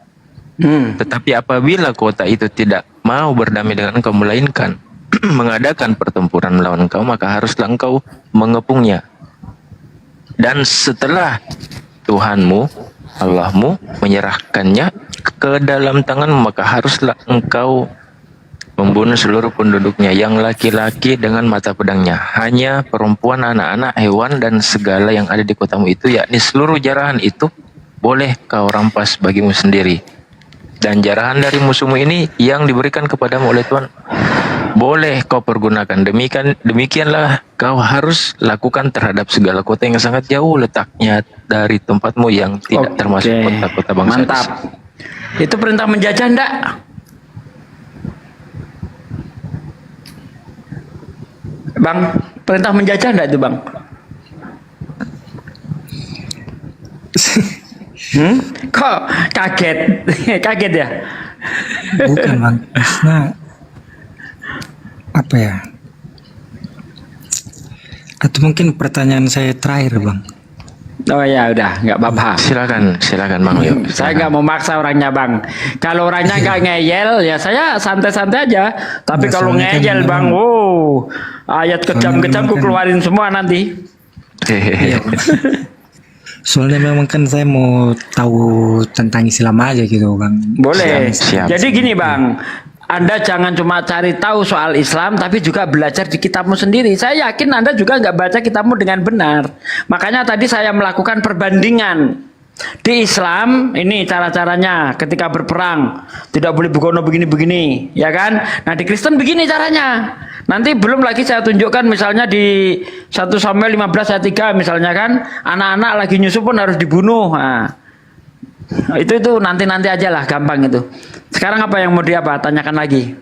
Tetapi apabila kota itu tidak mau berdamai dengan engkau, melainkan mengadakan pertempuran melawan engkau, maka haruslah engkau mengepungnya. Dan setelah Tuhanmu, Allahmu, menyerahkannya ke dalam tanganmu, maka haruslah engkau membunuh seluruh penduduknya, yang laki-laki dengan mata pedangnya, hanya perempuan, anak-anak, hewan, dan segala yang ada di kotamu itu, yakni seluruh jarahan itu, boleh kau rampas bagimu sendiri. Dan jarahan dari musuhmu ini yang diberikan kepadamu oleh Tuhan, boleh kau pergunakan. Demikianlah kau harus lakukan terhadap segala kota yang sangat jauh letaknya dari tempatmu, yang tidak termasuk kota-kota bangsa. Mantap. Itu perintah menjajah enggak? Bang, perintah menjajah enggak itu, Bang? Kok kaget? Kaget ya? Bukan bang, maksudnya apa ya? Atau mungkin pertanyaan saya terakhir bang. Oh ya udah, nggak apa-apa. Silakan Bang Leo. Saya nggak mau maksa orangnya, Bang. Kalau orangnya nggak ngeyel, ya saya santai-santai aja. Tapi Ya, kalau soalnya kan ngeyel, Bang, memang- wow, ayat kejam-kejam ku keluarin semua nanti. Iya, Bang. Soalnya memang kan saya mau tahu tentang Islam aja gitu bang. Boleh. Siap. Jadi gini, Bang. Anda jangan cuma cari tahu soal Islam, tapi juga belajar di kitabmu sendiri. Saya yakin Anda juga nggak baca kitabmu dengan benar. Makanya tadi saya melakukan perbandingan. Di Islam, ini cara-caranya ketika berperang. Tidak boleh begono begini-begini, ya kan? Nah di Kristen begini caranya. Nanti belum lagi saya tunjukkan misalnya di 1 Samuel 15 ayat 3 misalnya kan. Anak-anak lagi nyusu pun harus dibunuh. Nah, itu nanti aja lah, gampang itu. Sekarang apa yang mau tanyakan lagi?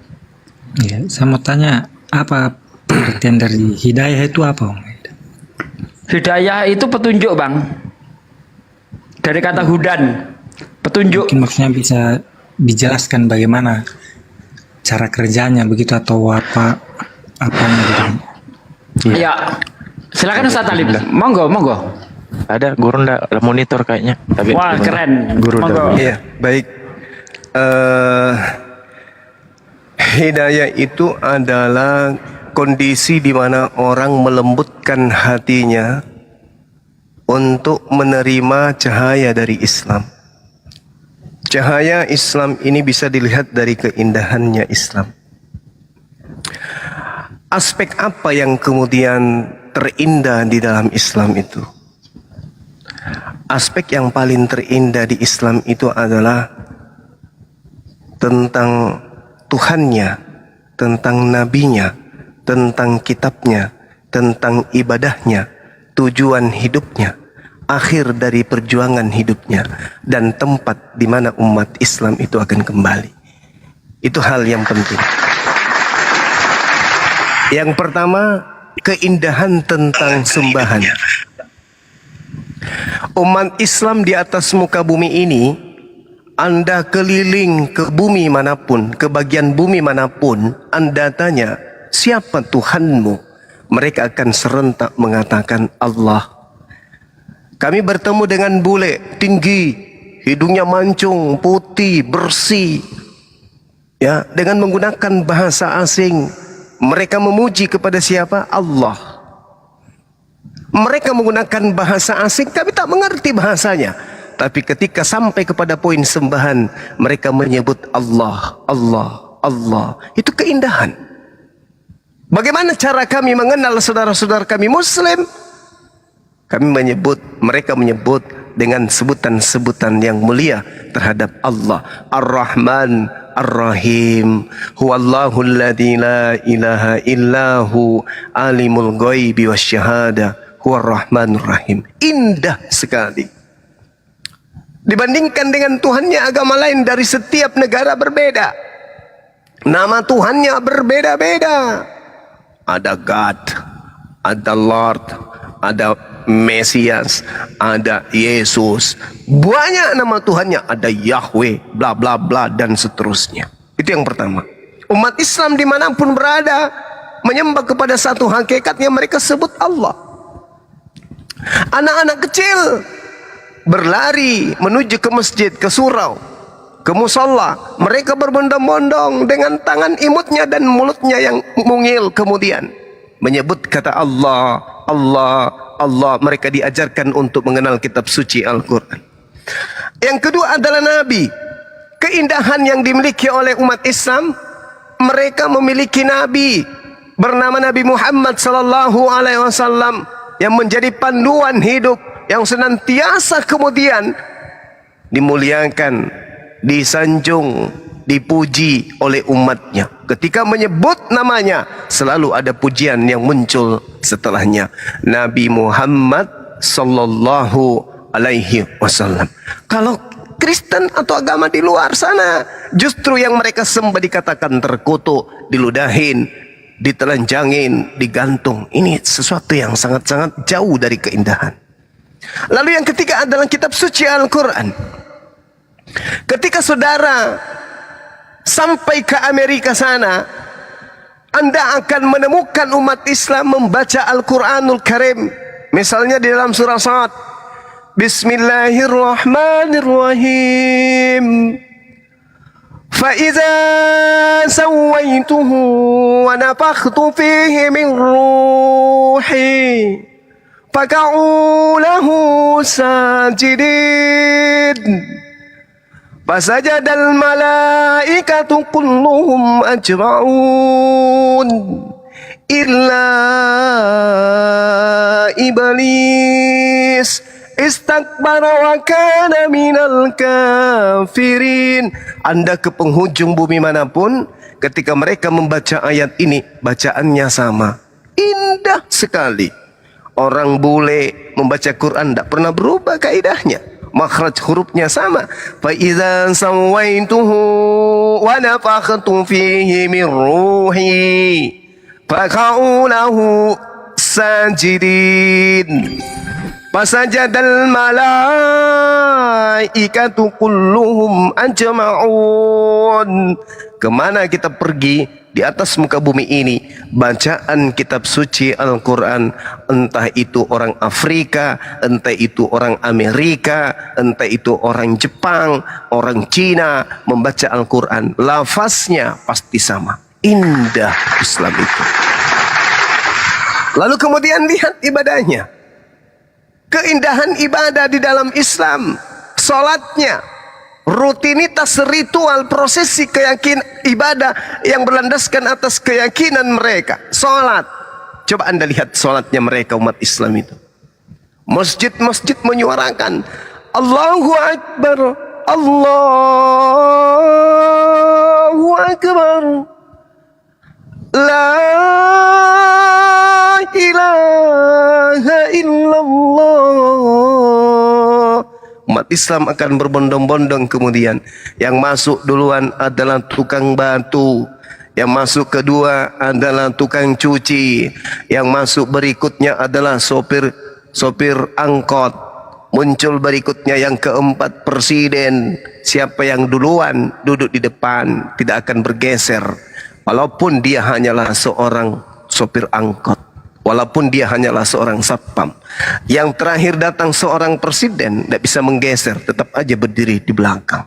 Iya, saya mau tanya apa pengertian dari hidayah itu apa bang? Hidayah itu petunjuk, Bang. Dari kata hudan, petunjuk. Mungkin maksudnya bisa dijelaskan bagaimana cara kerjanya begitu atau apanya gitu. Ya, silakan Ustaz Talib. Monggo. Ada guru ndak monitor kayaknya. Tapi Wah, keren. Guru Monggo. Iya, baik. Hidayah itu adalah kondisi di mana orang melembutkan hatinya untuk menerima cahaya dari Islam. Cahaya Islam ini bisa dilihat dari keindahannya Islam. Aspek apa yang kemudian terindah di dalam Islam itu? Aspek yang paling terindah di Islam itu adalah tentang Tuhannya, tentang nabinya, tentang kitabnya, tentang ibadahnya, tujuan hidupnya, akhir dari perjuangan hidupnya, dan tempat di mana umat Islam itu akan kembali. Itu hal yang penting. Yang pertama, keindahan tentang sembahan. Umat Islam di atas muka bumi ini, Anda keliling ke bumi manapun, ke bagian bumi manapun, Anda tanya, siapa Tuhanmu? Mereka akan serentak mengatakan Allah. Kami bertemu dengan bule tinggi, hidungnya mancung, putih, bersih. Ya, dengan menggunakan bahasa asing, mereka memuji kepada siapa? Allah. Mereka menggunakan bahasa asing tapi tak mengerti bahasanya. Tapi ketika sampai kepada poin sembahan, mereka menyebut Allah, Allah, Allah. Itu keindahan. Bagaimana cara kami mengenal saudara-saudara kami Muslim? Kami menyebut, mereka menyebut dengan sebutan-sebutan yang mulia terhadap Allah. Ar-Rahman, Ar-Rahim, Huwallahu alladzi la ilaha illahu, alimul ghaibi wasyahada, Huwar Rahmanur Rahim. Indah sekali. Dibandingkan dengan Tuhannya agama lain dari setiap negara berbeda. Nama Tuhannya berbeda-beda. Ada God, ada Lord, ada Mesias, ada Yesus. Banyak nama Tuhannya, ada Yahweh, bla bla bla dan seterusnya. Itu yang pertama. Umat Islam dimanapun berada menyembah kepada satu hakikat yang mereka sebut Allah. Anak-anak kecil berlari menuju ke masjid, ke surau, ke musola. Mereka berbondong-bondong dengan tangan imutnya dan mulutnya yang mungil, kemudian menyebut kata Allah, Allah, Allah. Mereka diajarkan untuk mengenal kitab suci Al-Quran. Yang kedua adalah Nabi. Keindahan yang dimiliki oleh umat Islam, mereka memiliki Nabi bernama Nabi Muhammad sallallahu alaihi wasallam yang menjadi panduan hidup, yang senantiasa kemudian dimuliakan, disanjung, dipuji oleh umatnya. Ketika menyebut namanya, selalu ada pujian yang muncul setelahnya. Nabi Muhammad sallallahu alaihi wasallam. Kalau Kristen atau agama di luar sana, justru yang mereka sembah dikatakan terkutuk, diludahin, ditelanjangin, digantung. Ini sesuatu yang sangat-sangat jauh dari keindahan. Lalu yang ketiga adalah kitab suci Al-Quran. Ketika saudara sampai ke Amerika sana, Anda akan menemukan umat Islam membaca Al-Quranul Karim. Misalnya di dalam surah Sa'ad, Bismillahirrahmanirrahim. فَإِذَا سَوَّيْتُهُ وَنَفَخْتُ فِيهِ مِنْ رُوحِي فَقَعُوا لَهُ سَاجِدِينَ فَسَجَدَ الْمَلَائِكَةُ كُلُّهُمْ أَجْمَعُونَ إِلَّا إِبْلِيسَ istakbara wa kana minal kafirin. Anda ke penghujung bumi manapun, ketika mereka membaca ayat ini, bacaannya sama, indah sekali. Orang bule membaca Quran tidak pernah berubah kaidahnya, makhraj hurufnya sama. Fa idza sawaituhu wa nafakhtu fihi min ruhi faqa'u lahu sajidin fasajadal malaikatu kulluhum ajma'un. Kemana kita pergi di atas muka bumi ini, bacaan kitab suci Al-Quran, entah itu orang Afrika, entah itu orang Amerika, entah itu orang Jepang, orang Cina, membaca Al-Quran, lafaznya pasti sama. Indah Islam itu. Lalu kemudian lihat ibadahnya. Keindahan ibadah di dalam Islam, salatnya, rutinitas ritual prosesi keyakinan ibadah yang berlandaskan atas keyakinan mereka. Salat, coba Anda lihat salatnya mereka umat Islam itu. Masjid-masjid menyuarakan Allahu Akbar, Allahu Akbar, La ilaha illallah. Umat Islam akan berbondong-bondong kemudian. Yang masuk duluan adalah tukang batu, yang masuk kedua adalah tukang cuci, yang masuk berikutnya adalah sopir angkot, muncul berikutnya yang keempat presiden. Siapa yang duluan duduk di depan tidak akan bergeser, walaupun dia hanyalah seorang sopir angkot, walaupun dia hanyalah seorang satpam. Yang terakhir datang seorang presiden, tidak bisa menggeser, tetap aja berdiri di belakang.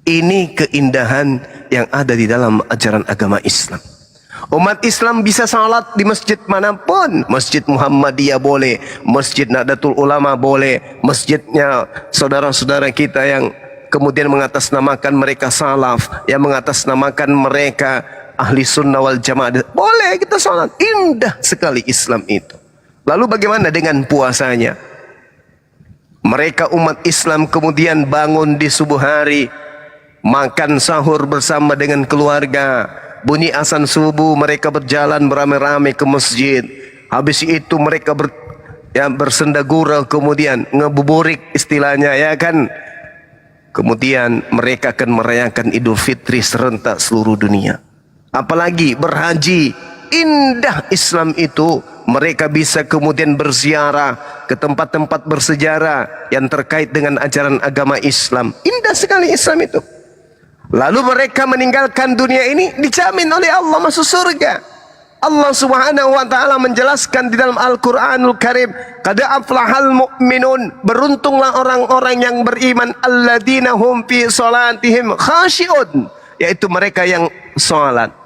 Ini keindahan yang ada di dalam ajaran agama Islam. Umat Islam bisa salat di masjid manapun. Masjid Muhammadiyah boleh, Masjid Nahdlatul Ulama boleh, masjidnya saudara-saudara kita yang kemudian mengatasnamakan mereka salaf, yang mengatasnamakan mereka ahli sunnah wal jamaah. Boleh kita salat. Indah sekali Islam itu. Lalu bagaimana dengan puasanya? Mereka umat Islam kemudian bangun di subuh hari, makan sahur bersama dengan keluarga. Bunyi azan subuh, mereka berjalan beramai-ramai ke masjid. Habis itu mereka bersenda gurau, kemudian ngebuburik istilahnya, ya kan. Kemudian mereka akan merayakan Idul Fitri serentak seluruh dunia. Apalagi berhaji. Indah Islam itu. Mereka bisa kemudian berziarah ke tempat-tempat bersejarah yang terkait dengan ajaran agama Islam. Indah sekali Islam itu. Lalu mereka meninggalkan dunia ini, dijamin oleh Allah masuk surga. Allah Subhanahu wa taala menjelaskan di dalam Al-Qur'anul Karim, qad aflahal mu'minun, beruntunglah orang-orang yang beriman, alladzina hum fi salatihim khashi'un, yaitu mereka yang salat.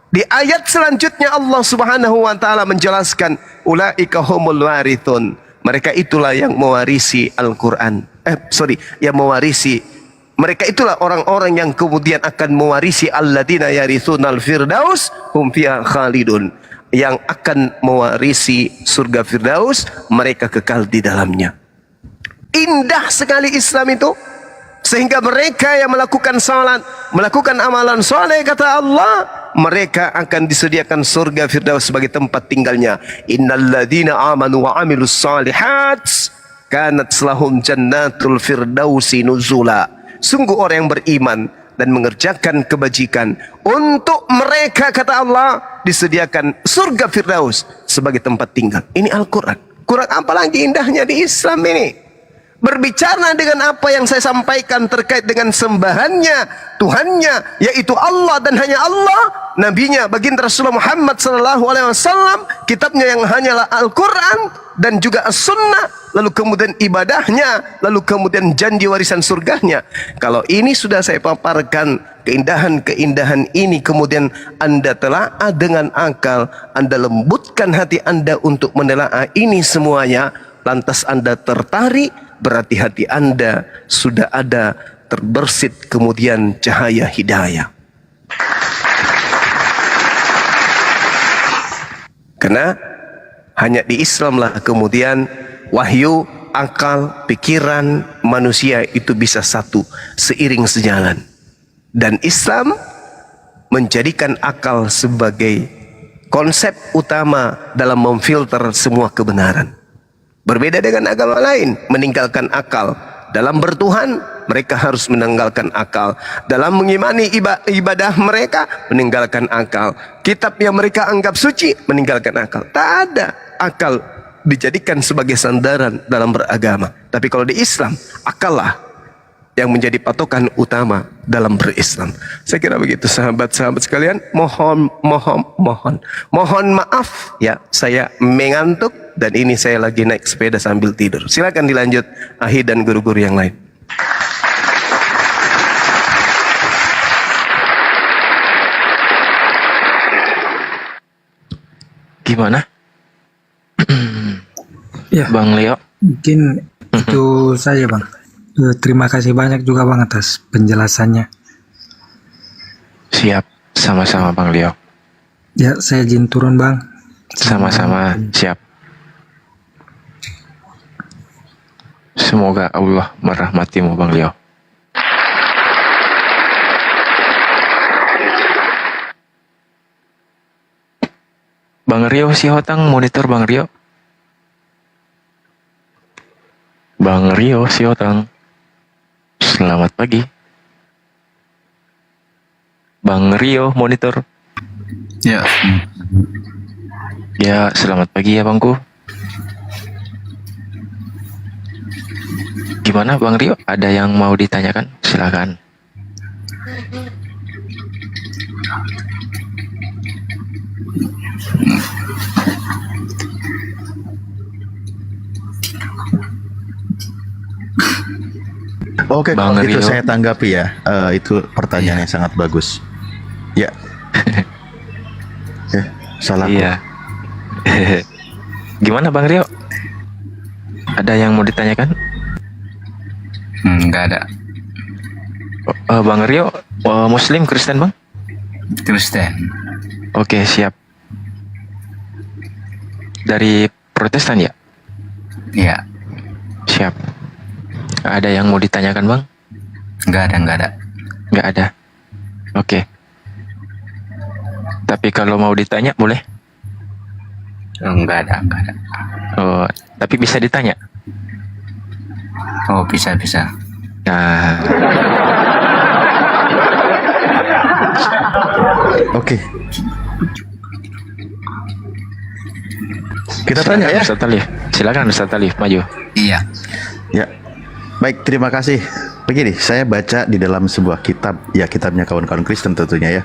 Di ayat selanjutnya Allah Subhanahu wa taala menjelaskan, ulaika humul warithun, mereka itulah yang mewarisi Al-Qur'an. Yang mewarisi, mereka itulah orang-orang yang kemudian akan mewarisi alladzina yarithunal firdaus hum fiha khalidun, yang akan mewarisi surga Firdaus, mereka kekal di dalamnya. Indah sekali Islam itu. Sehingga mereka yang melakukan salat, melakukan amalan soleh, kata Allah, mereka akan disediakan surga Firdaus sebagai tempat tinggalnya. Innalladzina amanu wa amilus salihat kanat lahum jannatul firdausi nuzula. Sungguh orang yang beriman dan mengerjakan kebajikan, untuk mereka, kata Allah, disediakan surga Firdaus sebagai tempat tinggal. Ini Al-Quran. Quran apalagi indahnya di Islam ini. Berbicara dengan apa yang saya sampaikan terkait dengan sembahannya, Tuhannya, yaitu Allah dan hanya Allah, nabinya baginda Rasulullah Muhammad SAW, kitabnya yang hanyalah Al-Quran dan juga As-Sunnah, lalu kemudian ibadahnya, lalu kemudian janji warisan surganya. Kalau ini sudah saya paparkan, keindahan-keindahan ini, kemudian Anda telaah dengan akal, Anda lembutkan hati Anda untuk menelaah ini semuanya, lantas Anda tertarik, berarti hati Anda sudah ada terbersit kemudian cahaya hidayah. Karena hanya di Islamlah kemudian wahyu, akal, pikiran manusia itu bisa satu, seiring sejalan. Dan Islam menjadikan akal sebagai konsep utama dalam memfilter semua kebenaran. Berbeda dengan agama lain, meninggalkan akal. Dalam bertuhan, mereka harus meninggalkan akal. Dalam mengimani ibadah mereka, meninggalkan akal. Kitab yang mereka anggap suci, meninggalkan akal. Tak ada akal dijadikan sebagai sandaran dalam beragama. Tapi kalau di Islam, akallah yang menjadi patokan utama dalam berislam. Saya kira begitu sahabat-sahabat sekalian. Mohon maaf ya, saya mengantuk dan ini saya lagi naik sepeda sambil tidur. Silakan dilanjut Ahi dan guru-guru yang lain. Gimana? Ya, Bang Leo? mungkin itu saja Bang. Terima kasih banyak juga Bang atas penjelasannya. Siap, sama-sama Bang Leo. Ya, saya izin turun Bang. Sama-sama, siap. Semoga Allah merahmatimu Bang Leo. Bang Rio Siotang, monitor Bang Rio. Bang Rio Siotang. Selamat pagi. Bang Rio monitor. Ya. Ya, selamat pagi ya Bangku. Gimana Bang Rio? Ada yang mau ditanyakan? Silakan. Oke, Bang kalau itu Rio. saya tanggapi ya. Itu pertanyaan yang sangat bagus. Ya. Salah. Iya. Gimana Bang Rio? Ada yang mau ditanyakan? Nggak ada. Bang Rio, Muslim, Kristen Bang? Kristen. Oke, siap. Dari Protestan ya? Iya. Siap. Ada yang mau ditanyakan Bang? Nggak ada. Nggak ada. Oke. Tapi kalau mau ditanya boleh? Nggak ada. Oh, tapi bisa ditanya? Oh, bisa. Nah, Oke. Kita tanya ya. Ustaz Talif. Silakan Ustaz Talif, maju. Iya. Ya. Baik, terima kasih. Begini, saya baca di dalam sebuah kitab, ya kitabnya kawan-kawan Kristen tentunya ya.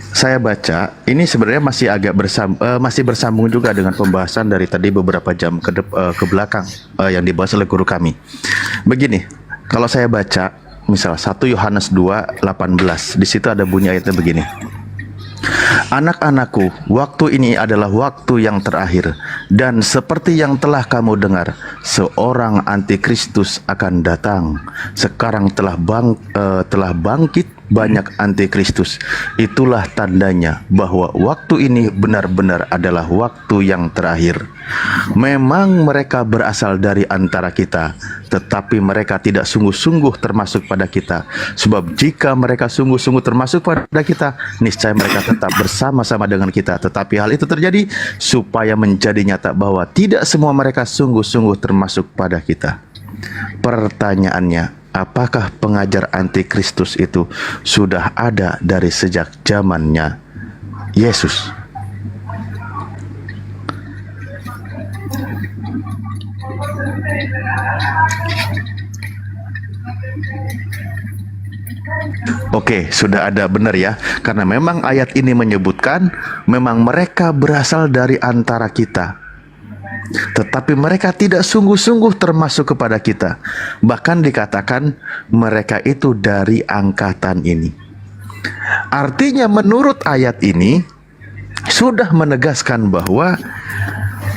Saya baca, ini sebenarnya masih bersambung juga dengan pembahasan dari tadi beberapa jam ke belakang yang dibahas oleh guru kami. Begini, kalau saya baca, misal 1 Yohanes 2:18, di situ ada bunyi ayatnya begini. Anak-anakku, waktu ini adalah waktu yang terakhir, dan seperti yang telah kamu dengar, seorang antikristus akan datang. Sekarang telah bangkit banyak antikristus. Itulah tandanya bahwa waktu ini benar-benar adalah waktu yang terakhir. Memang mereka berasal dari antara kita, tetapi mereka tidak sungguh-sungguh termasuk pada kita. Sebab jika mereka sungguh-sungguh termasuk pada kita, niscaya mereka tetap bersama-sama dengan kita. Tetapi hal itu terjadi supaya menjadi nyata bahwa tidak semua mereka sungguh-sungguh termasuk pada kita. Pertanyaannya, apakah pengajar antikristus itu sudah ada dari sejak zamannya Yesus? Oke, sudah ada, benar ya. Karena memang ayat ini menyebutkan memang mereka berasal dari antara kita, tetapi mereka tidak sungguh-sungguh termasuk kepada kita. Bahkan dikatakan mereka itu dari angkatan ini. Artinya menurut ayat ini sudah menegaskan bahwa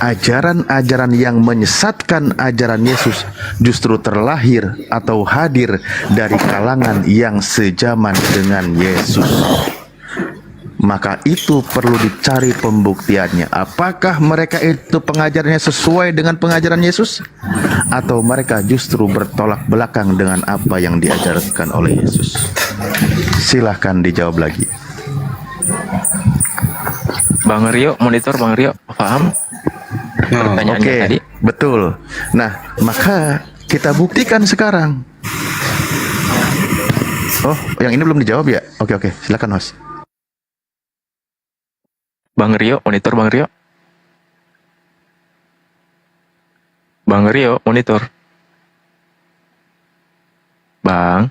ajaran-ajaran yang menyesatkan ajaran Yesus justru terlahir atau hadir dari kalangan yang sejaman dengan Yesus. Maka itu perlu dicari pembuktiannya. Apakah mereka itu pengajarannya sesuai dengan pengajaran Yesus, atau mereka justru bertolak belakang dengan apa yang diajarkan oleh Yesus? Silahkan dijawab lagi. Bang Rio, monitor Bang Rio, paham? Pertanyaannya Oke, tadi. betul. Nah, maka kita buktikan sekarang. Oh, yang ini belum dijawab ya? Oke, silakan host. Bang Rio, monitor Bang Rio. Bang Rio, monitor. Bang.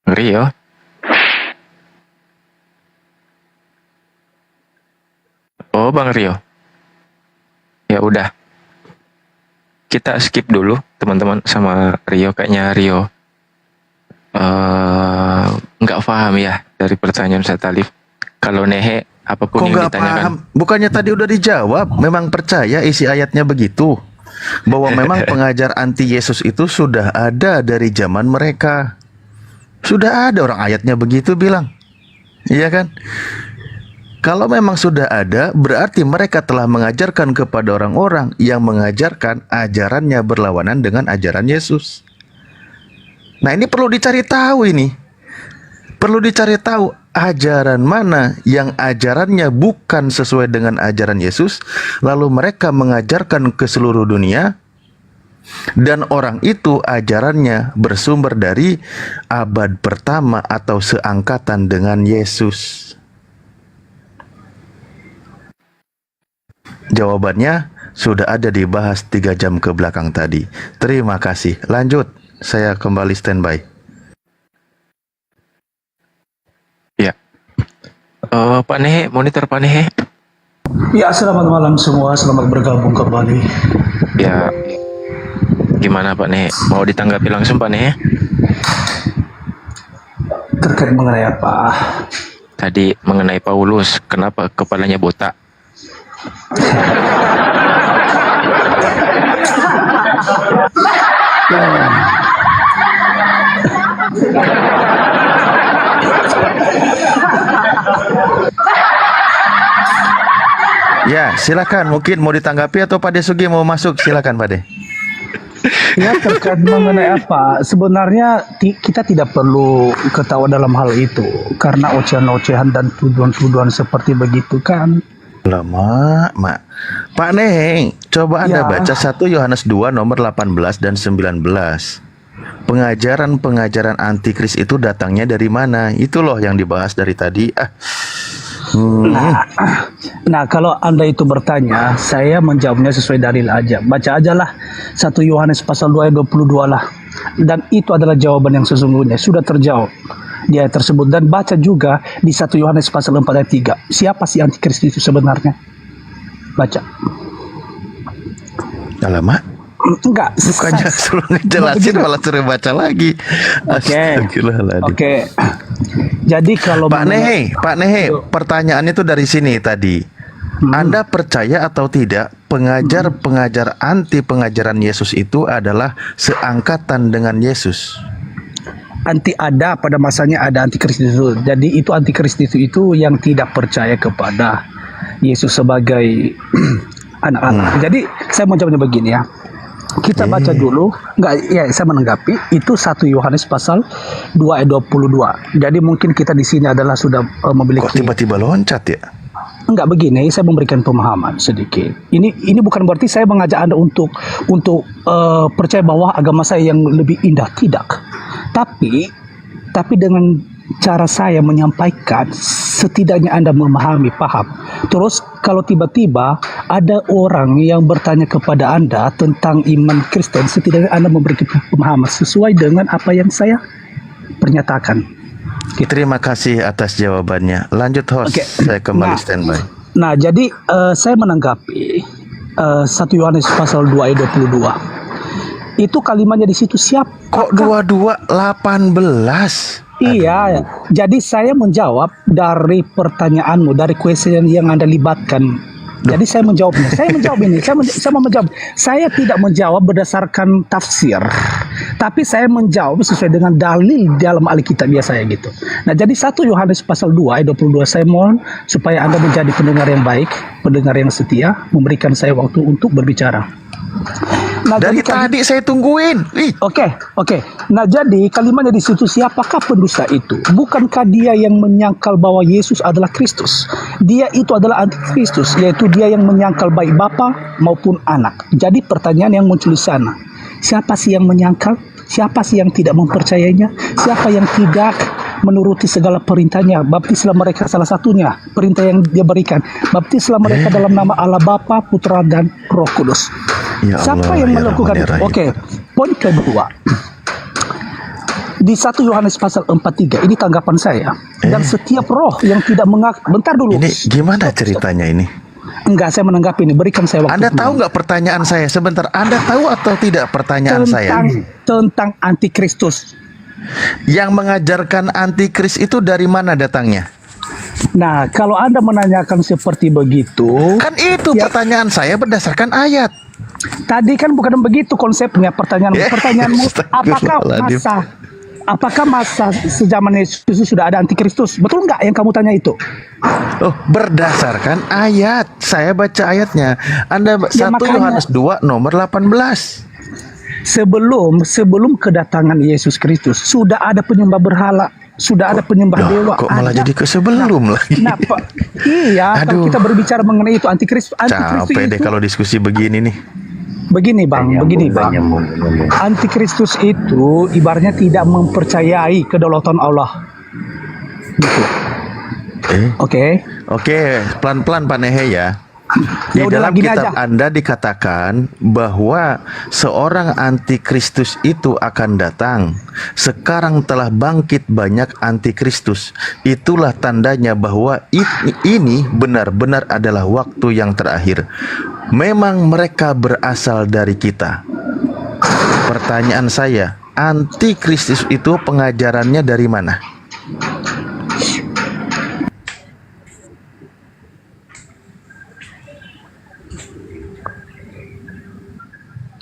Rio. Oh, Bang Rio. Ya udah. Kita skip dulu, teman-teman, sama Rio. Kayaknya Rio nggak paham ya dari pertanyaan saya Talif. Kalau Nehe, apapun yang ditanyakan. Paham? Bukannya tadi udah dijawab? Memang percaya isi ayatnya begitu, bahwa memang pengajar anti Yesus itu sudah ada dari zaman mereka. Sudah ada, orang ayatnya begitu bilang. Iya kan? Kalau memang sudah ada, berarti mereka telah mengajarkan kepada orang-orang yang mengajarkan ajarannya berlawanan dengan ajaran Yesus. Nah, ini perlu dicari tahu ini. Perlu dicari tahu ajaran mana yang ajarannya bukan sesuai dengan ajaran Yesus, lalu mereka mengajarkan ke seluruh dunia, dan orang itu ajarannya bersumber dari abad pertama atau seangkatan dengan Yesus. Jawabannya sudah ada dibahas 3 jam ke belakang tadi. Terima kasih. Lanjut. Saya kembali standby. Ya. Pak Nehe, monitor Pak Nehe. Ya, selamat malam semua. Selamat bergabung kembali. Ya. Gimana Pak Nehe? Mau ditanggapi langsung Pak Nehe? Terkait mengenai apa? Tadi mengenai Paulus, kenapa kepalanya botak? Ya, silakan. Mungkin mau ditanggapi atau Pak Desugi mau masuk? Silakan Pak De. Ya, terkait mengenai apa? Sebenarnya kita tidak perlu ketawa dalam hal itu karena ocehan-ocehan dan tuduhan-tuduhan seperti begitu kan. Lama, Mak. Pak Neng, coba Anda Ya. baca 1 Yohanes 2 nomor 18 dan 19. Pengajaran-pengajaran antikris itu datangnya dari mana? Itu loh yang dibahas dari tadi. Nah, kalau Anda itu bertanya, saya menjawabnya sesuai dalil aja. Baca aja lah 1 Yohanes pasal 2 ayat 22 lah. Dan itu adalah jawaban yang sesungguhnya. Sudah terjawab di ayat tersebut. Dan baca juga di 1 Yohanes pasal 4 ayat 3. Siapa sih antikris itu sebenarnya? Baca. Alamak. Enggak. Bukannya suruh ngejelasin malah suruh baca lagi. Astagfirullahaladzim. Oke. Jadi kalau Pak Nehe, pertanyaan itu dari sini tadi. Anda percaya atau tidak pengajar-pengajar anti pengajaran Yesus itu adalah seangkatan dengan Yesus? Anti ada pada masanya ada antikristus itu. Jadi itu antikristus itu yang tidak percaya kepada Yesus sebagai anak-anak. Jadi saya mau jawabnya begini ya. Kita baca dulu, saya menanggapi itu 1 Yohanes pasal 2 ayat 22. Jadi mungkin kita di sini adalah sudah memiliki. Kok tiba-tiba loncat ya? Enggak, begini, saya memberikan pemahaman sedikit. Ini bukan berarti saya mengajak Anda untuk percaya bahwa agama saya yang lebih indah, tidak. Tapi dengan cara saya menyampaikan, setidaknya Anda memahami, paham. Terus kalau tiba-tiba ada orang yang bertanya kepada Anda tentang iman Kristen, setidaknya Anda memberikan pemahaman sesuai dengan apa yang saya pernyatakan. Terima kasih atas jawabannya. Lanjut host, saya kembali standby. Nah, jadi saya menanggapi 1 Yohanes pasal 2 ayat 22. Itu kalimatnya di situ siapa? Kok 22 18? Iya, jadi saya menjawab dari pertanyaanmu, dari question yang Anda libatkan. Jadi saya menjawabnya. Saya menjawab ini. Saya mau menjawab. Saya tidak menjawab berdasarkan tafsir, tapi saya menjawab sesuai dengan dalil dalam Alkitabiah saya gitu. Nah, jadi 1 Yohanes pasal 2 ayat 22, saya mohon supaya Anda menjadi pendengar yang baik, pendengar yang setia, memberikan saya waktu untuk berbicara. Nah, dari tadi saya tungguin. Oke. Nah, jadi kalimatnya di situ, siapakah pendusta itu? Bukankah dia yang menyangkal bahwa Yesus adalah Kristus? Dia itu adalah antikristus, yaitu dia yang menyangkal baik Bapa maupun anak. Jadi pertanyaan yang muncul di sana, siapa sih yang menyangkal? Siapa sih yang tidak mempercayainya? Siapa yang tidak menuruti segala perintahnya? Baptislah mereka, salah satunya perintah yang dia berikan. Baptislah mereka dalam nama Allah Bapa, Putra dan Roh Kudus. Ya Siapa Allah, yang ya melakukan Rahman, ya itu? Rahim. Oke, poin kedua. Di 1 Yohanes pasal 4:3, ini tanggapan saya. Dan setiap roh yang tidak mengaku, bentar dulu. Ini gimana ceritanya ini? Enggak, saya menanggapi ini. Berikan saya waktu. Anda tahu nggak pertanyaan saya? Sebentar, Anda tahu atau tidak pertanyaan saya? Tentang antikristus. Yang mengajarkan antikris itu dari mana datangnya? Nah, kalau Anda menanyakan seperti begitu, kan itu pertanyaan saya berdasarkan ayat. Tadi kan bukan begitu konsepnya pertanyaanmu. Apakah masa sejaman Yesus sudah ada antikristus? Betul nggak yang kamu tanya itu? Oh, berdasarkan ayat. Saya baca ayatnya. Anda 1 Yohanes 2 nomor 18. Sebelum kedatangan Yesus Kristus sudah ada penyembah berhala, sudah ada penyembah dewa. Kok malah jadi ke sebelum lagi? Nah, iya, kalau kita berbicara mengenai itu antikristus Capek deh kalau diskusi begini nih. Begini bang. Antikristus itu ibaratnya tidak mempercayai kedaulatan Allah. Gitu. Oke, pelan-pelan Pak Nehe ya. Di dalam kitab Anda dikatakan bahwa seorang antikristus itu akan datang. Sekarang telah bangkit banyak antikristus. Itulah tandanya bahwa ini benar-benar adalah waktu yang terakhir. Memang mereka berasal dari kita. Pertanyaan saya, antikristus itu pengajarannya dari mana?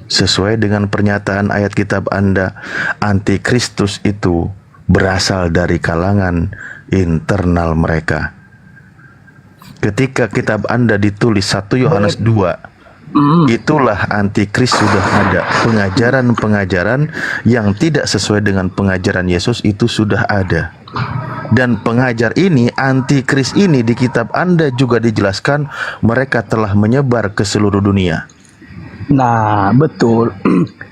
Sesuai dengan pernyataan ayat kitab Anda, antikristus itu berasal dari kalangan internal mereka. Ketika kitab Anda ditulis 1 Yohanes 2, itulah antikris sudah ada. Pengajaran-pengajaran yang tidak sesuai dengan pengajaran Yesus itu sudah ada. Dan pengajar ini, antikris ini di kitab Anda juga dijelaskan mereka telah menyebar ke seluruh dunia. Nah, betul.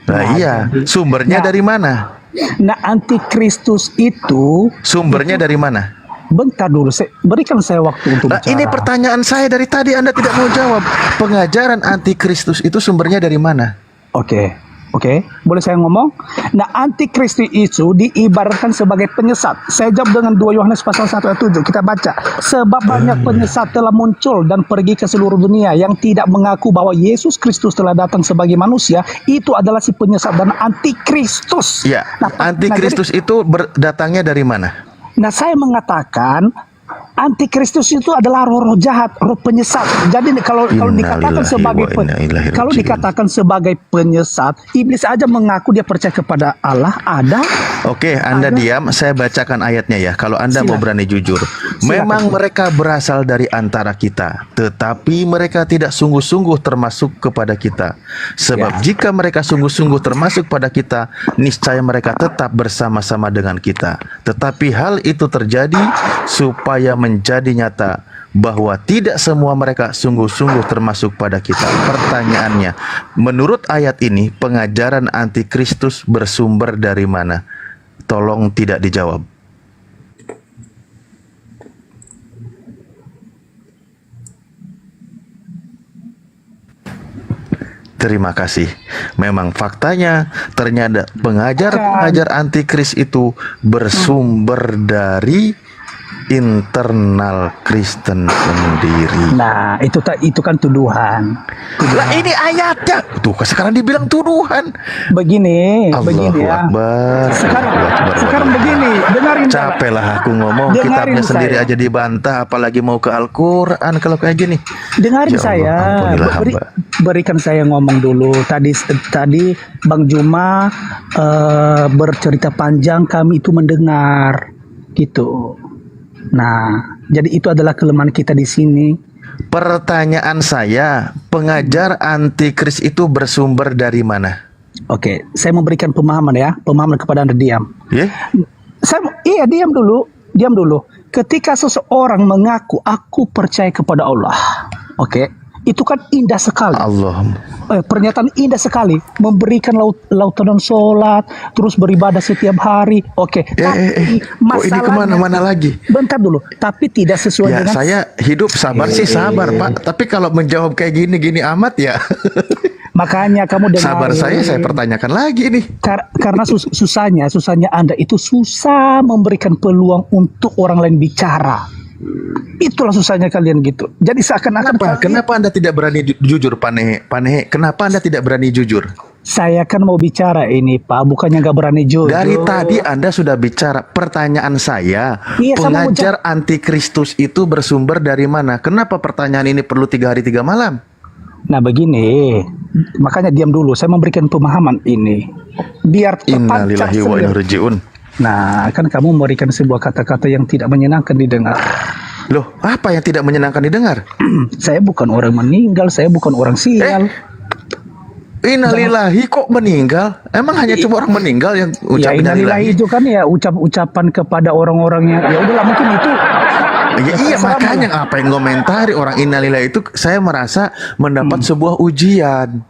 Nah, iya, sumbernya dari mana? Nah, antikristus itu sumbernya dari mana? Bentar dulu, berikan saya waktu untuk bicara. Ini pertanyaan saya dari tadi, Anda tidak mau jawab. Pengajaran antikristus itu sumbernya dari mana? Oke, boleh saya ngomong? Nah, antikristus itu diibaratkan sebagai penyesat. Saya jawab dengan 2 Yohanes pasal 1 ayat 7. Kita baca. Sebab banyak penyesat telah muncul dan pergi ke seluruh dunia yang tidak mengaku bahwa Yesus Kristus telah datang sebagai manusia. Itu adalah si penyesat dan antikristus. Ya, antikristus itu datangnya dari mana? Nah, saya mengatakan antikristus itu adalah roh-roh jahat, roh penyesat. Jadi kalau dikatakan sebagai penyesat, iblis aja mengaku dia percaya kepada Allah. Ada. Oke, Anda diam, saya bacakan ayatnya ya. Kalau Anda mau berani jujur. Memang mereka berasal dari antara kita, tetapi mereka tidak sungguh-sungguh termasuk kepada kita. Sebab jika mereka sungguh-sungguh termasuk pada kita, niscaya mereka tetap bersama-sama dengan kita. Tetapi hal itu terjadi supaya menjadi nyata bahwa tidak semua mereka sungguh-sungguh termasuk pada kita. Pertanyaannya, menurut ayat ini, pengajaran antikristus bersumber dari mana? Tolong tidak dijawab. Terima kasih. Memang faktanya ternyata pengajar antikris itu bersumber dari internal Kristen sendiri. Nah, itu kan tuduhan. Lah ini ayatnya. Tuh, sekarang dibilang tuduhan. Begini ya. Akbar. Sekarang begini, dengarin. Capek lah aku ngomong, kitabnya sendiri aja dibantah, apalagi mau ke Al-Quran kalau kayak gini. Dengarin saya. Berikan saya ngomong dulu. Tadi Bang Juma bercerita panjang, kami itu mendengar gitu. Nah, jadi itu adalah kelemahan kita di sini. Pertanyaan saya, pengajar antikris itu bersumber dari mana? Oke, saya memberikan pemahaman kepada Anda. Diam. Diam dulu. Ketika seseorang mengaku aku percaya kepada Allah, itu kan indah sekali. Pernyataan indah sekali, memberikan lautan sholat, terus beribadah setiap hari. Tapi ini kemana-mana lagi? Bentar dulu, tapi tidak sesuai dengan. Saya hidup sabar sabar Pak. Tapi kalau menjawab kayak gini amat ya. Makanya kamu dengar. Sabar saya pertanyakan lagi nih. Karena susahnya Anda itu susah memberikan peluang untuk orang lain bicara. Itulah susahnya kalian gitu. Jadi seakan-akan Kenapa Anda tidak berani jujur, Panehe? Kenapa Anda tidak berani jujur? Saya kan mau bicara ini, Pak. Bukannya nggak berani jujur. Dari tadi Anda sudah bicara. Pertanyaan saya, pengajar antikristus itu bersumber dari mana? Kenapa pertanyaan ini perlu 3 hari 3 malam? Nah begini, makanya diam dulu. Saya memberikan pemahaman ini biar terpancar. Innalillahi wa inna ilaihi raji'un. Nah, kan kamu memberikan sebuah kata-kata yang tidak menyenangkan didengar. Loh, apa yang tidak menyenangkan didengar? Saya bukan orang meninggal, saya bukan orang sial. Innalillahi kok meninggal? Emang hanya cuma orang meninggal yang ucap innalillahi itu kan ya ucapan kepada orang-orang yang ya udahlah mungkin itu. Iya makanya ngapain ngomentari orang innalillahi itu, saya merasa mendapat sebuah ujian.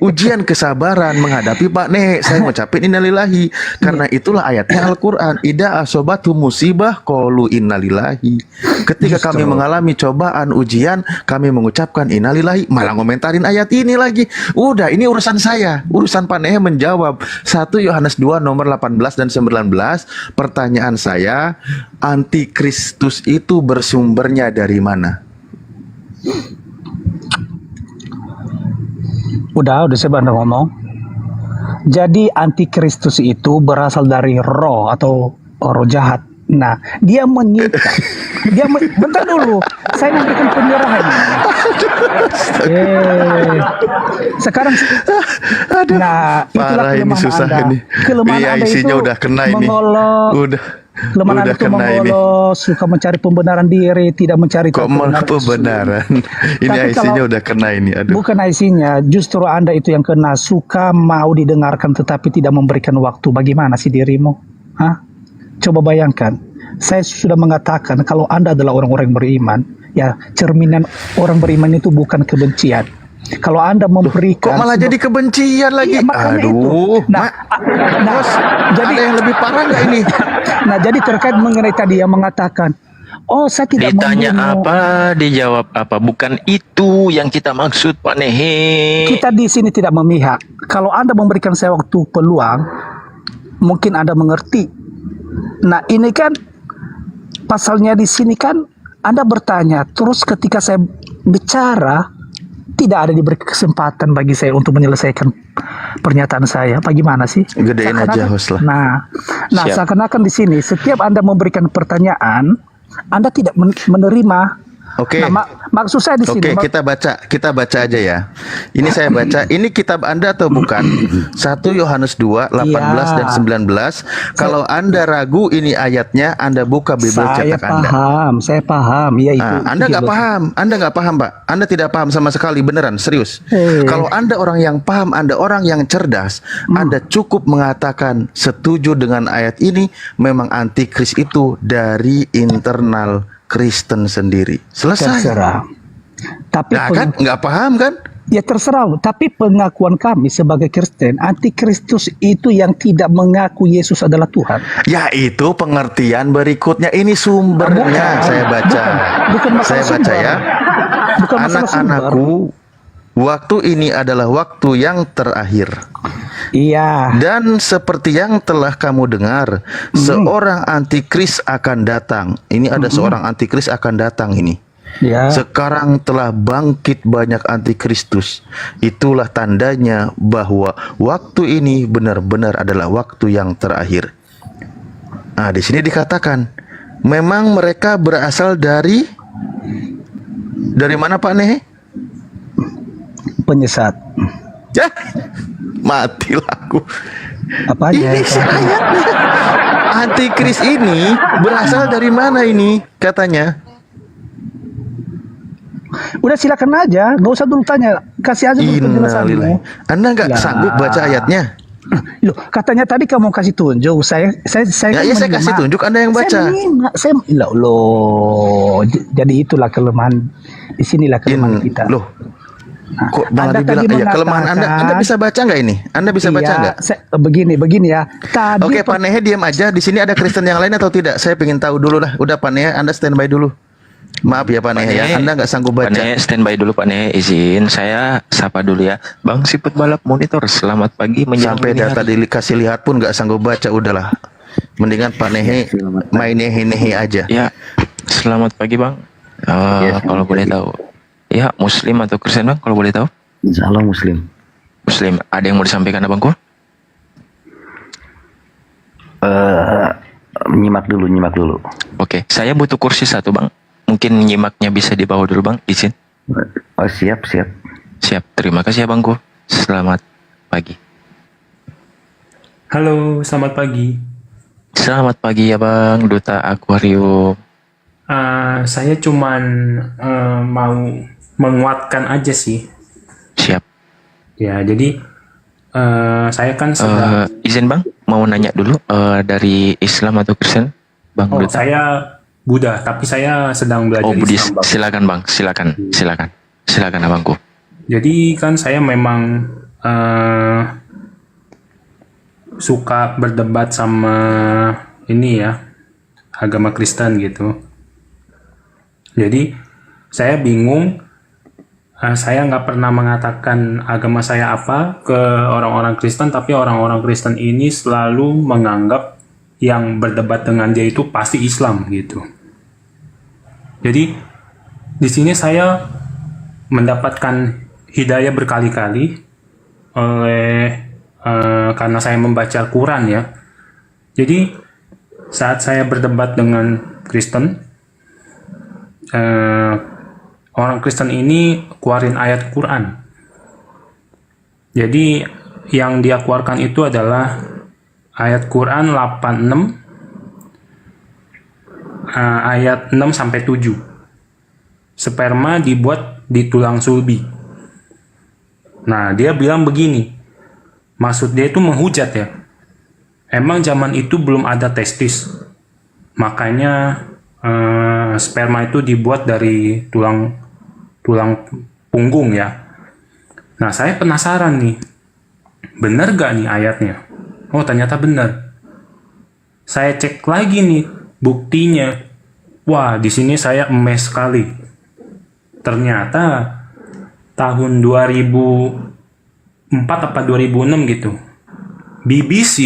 Ujian kesabaran menghadapi Pak Nek. Saya ngucapin innalillahi karena itulah ayatnya Al-Qur'an. Ida asobatu musibah qalu innalillahi. Ketika kami mengalami cobaan, ujian, kami mengucapkan innalillahi. Malah ngomentarin ayat ini lagi. Udah, ini urusan saya. Urusan Pak Nek menjawab. 1 Yohanes 2 nomor 18 dan 19. Pertanyaan saya, antikristus itu bersumbernya dari mana? Udah saya bandar ngomong. Jadi antikristus itu berasal dari roh atau roh jahat. Nah, dia menyikat. Bentar dulu, saya memberikan penyerahan. Sekarang, nah itulah Parah ini, kelemahan susah Anda. ini. Kelemahan Iya, Anda isinya itu udah kena ini. mengolok. Kelemahan Anda itu kena ini. mengolok, suka mencari pembenaran diri, tidak mencari Kok malah pembenaran? Ini Tapi IC-nya kalau- udah kena ini. Aduh. Bukan IC-nya, justru Anda itu yang kena, suka mau didengarkan tetapi tidak memberikan waktu. Bagaimana sih dirimu? Hah? Coba bayangkan, saya sudah mengatakan kalau Anda adalah orang-orang beriman, ya cerminan orang beriman itu bukan kebencian. Kalau Anda memberikan... Kok malah jadi kebencian lagi? Iya, makanya itu. Aduh, Nah, Bos, jadi ada yang lebih parah nggak ini? Nah, jadi terkait mengenai tadi yang mengatakan, oh saya tidak Ditanya membunuh. apa, dijawab apa. Bukan itu yang kita maksud, Pak Nehe. Kita di sini tidak memihak. Kalau Anda memberikan saya waktu peluang, mungkin Anda mengerti. Nah, ini kan pasalnya di sini kan Anda bertanya, terus ketika saya bicara tidak ada diberi kesempatan bagi saya untuk menyelesaikan pernyataan saya. Bagaimana sih? Gedein aja host lah. Nah, Siap. seakan-akan di sini setiap Anda memberikan pertanyaan, Anda tidak menerima. Oke. Nah, maksud saya di sini. Oke, kita baca aja ya. Ini saya baca. Ini kitab Anda atau bukan? 1 Yohanes 2 18 dan 19. Kalau Anda ragu ini ayatnya, Anda buka Bible Saya cetak Anda. saya paham. Ya itu. Anda nggak paham, Anda nggak paham, Pak. Anda tidak paham sama sekali, beneran, serius. Kalau Anda orang yang paham, Anda orang yang cerdas, Anda cukup mengatakan setuju dengan ayat ini. Memang antikris itu dari internal Kristen sendiri. Selesai. Terserah. Tapi Nah kan, nggak paham kan? ya terserah. Tapi pengakuan kami sebagai Kristen, antikristus itu yang tidak mengaku Yesus adalah Tuhan. Ya itu pengertian berikutnya. Ini sumbernya Bukan. saya baca. Bukan masalah Saya baca sumber. ya. Bukan masalah Anak-anakku, waktu ini adalah waktu yang terakhir. Iya. Dan seperti yang telah kamu dengar, seorang antikris akan datang. Ini ada seorang antikris akan datang ini. Ya. Sekarang telah bangkit banyak antikristus. Itulah tandanya bahwa waktu ini benar-benar adalah waktu yang terakhir. Nah, di sini dikatakan memang mereka berasal dari mana, Pak Nehe? Penyesat. Ya, matilah aku. Apanya? Ini ayatnya. Antikris ini berasal dari mana ini katanya? Udah silakan aja, nggak usah dulu tanya, kasih aja dulu penjelasanmu. Innalillahi. Anda nggak Ya. sanggup baca ayatnya? Loh, katanya tadi kamu kasih tunjuk, saya Ya, kan ya saya kasih menyimak. tunjuk, Anda yang baca. Jadi itulah kelemahan, disinilah kelemahan kita. Loh, kok malah Anda dibilang tadi ya kelemahan Anda? mengatakan- Anda bisa baca nggak ini? Anda bisa baca Iya, nggak? begini ya. Tadi Oke, Pak Nehe diam aja. Di sini ada Kristen yang lain atau tidak? Saya pengen tahu dulu lah. Udah Pak Nehe, Anda standby dulu. Maaf ya Pak Nehe ya, Anda nggak sanggup Pak baca. Nehe, standby dulu Pak Nehe, izin saya sapa dulu ya. Bang Siput Balap Monitor, selamat pagi. Sampai data dikasih lihat pun nggak sanggup baca, udahlah. Mendingan Pak Nehe main nehe-nehe aja. Ya, selamat pagi Bang. Kalau boleh tahu, ya Muslim atau Kristen Bang? Kalau boleh tahu? Insya Allah Muslim. Muslim. Ada yang mau disampaikan Abangku? Nyimak dulu. Oke, saya butuh kursi satu Bang. Mungkin nyimaknya bisa dibawa dulu Bang, izin. Oh siap. Siap, terima kasih Abangku. Selamat pagi. Halo, selamat pagi. Selamat pagi ya Bang, Duta Akuarium. Saya cuman mau menguatkan aja sih. Siap. Ya, jadi saya kan sedang... Izin Bang, mau nanya dulu dari Islam atau Kristen? Bang Oh, Duta. saya Buddha, tapi saya sedang belajar Oh, Buddhis. Islam, Bang. Silakan Bang, silakan Abangku. Jadi kan saya memang suka berdebat sama ini ya, agama Kristen gitu. Jadi saya bingung, saya nggak pernah mengatakan agama saya apa ke orang-orang Kristen, tapi orang-orang Kristen ini selalu menganggap yang berdebat dengan dia itu pasti Islam gitu. Jadi di sini saya mendapatkan hidayah berkali-kali oleh karena saya membaca Quran ya. Jadi saat saya berdebat dengan Kristen, orang Kristen ini keluarin ayat Quran. Jadi yang dia keluarkan itu adalah ayat Quran 86 ayat 6 sampai 7. Sperma dibuat di tulang sulbi. Nah, dia bilang begini. Maksud dia itu menghujat ya. Emang zaman itu belum ada testis. Makanya sperma itu dibuat dari tulang punggung ya. Nah, saya penasaran nih. Benar gak nih ayatnya? Oh, ternyata benar. Saya cek lagi nih buktinya. Wah, di sini saya emes sekali. Ternyata tahun 2004 apa 2006 gitu. BBC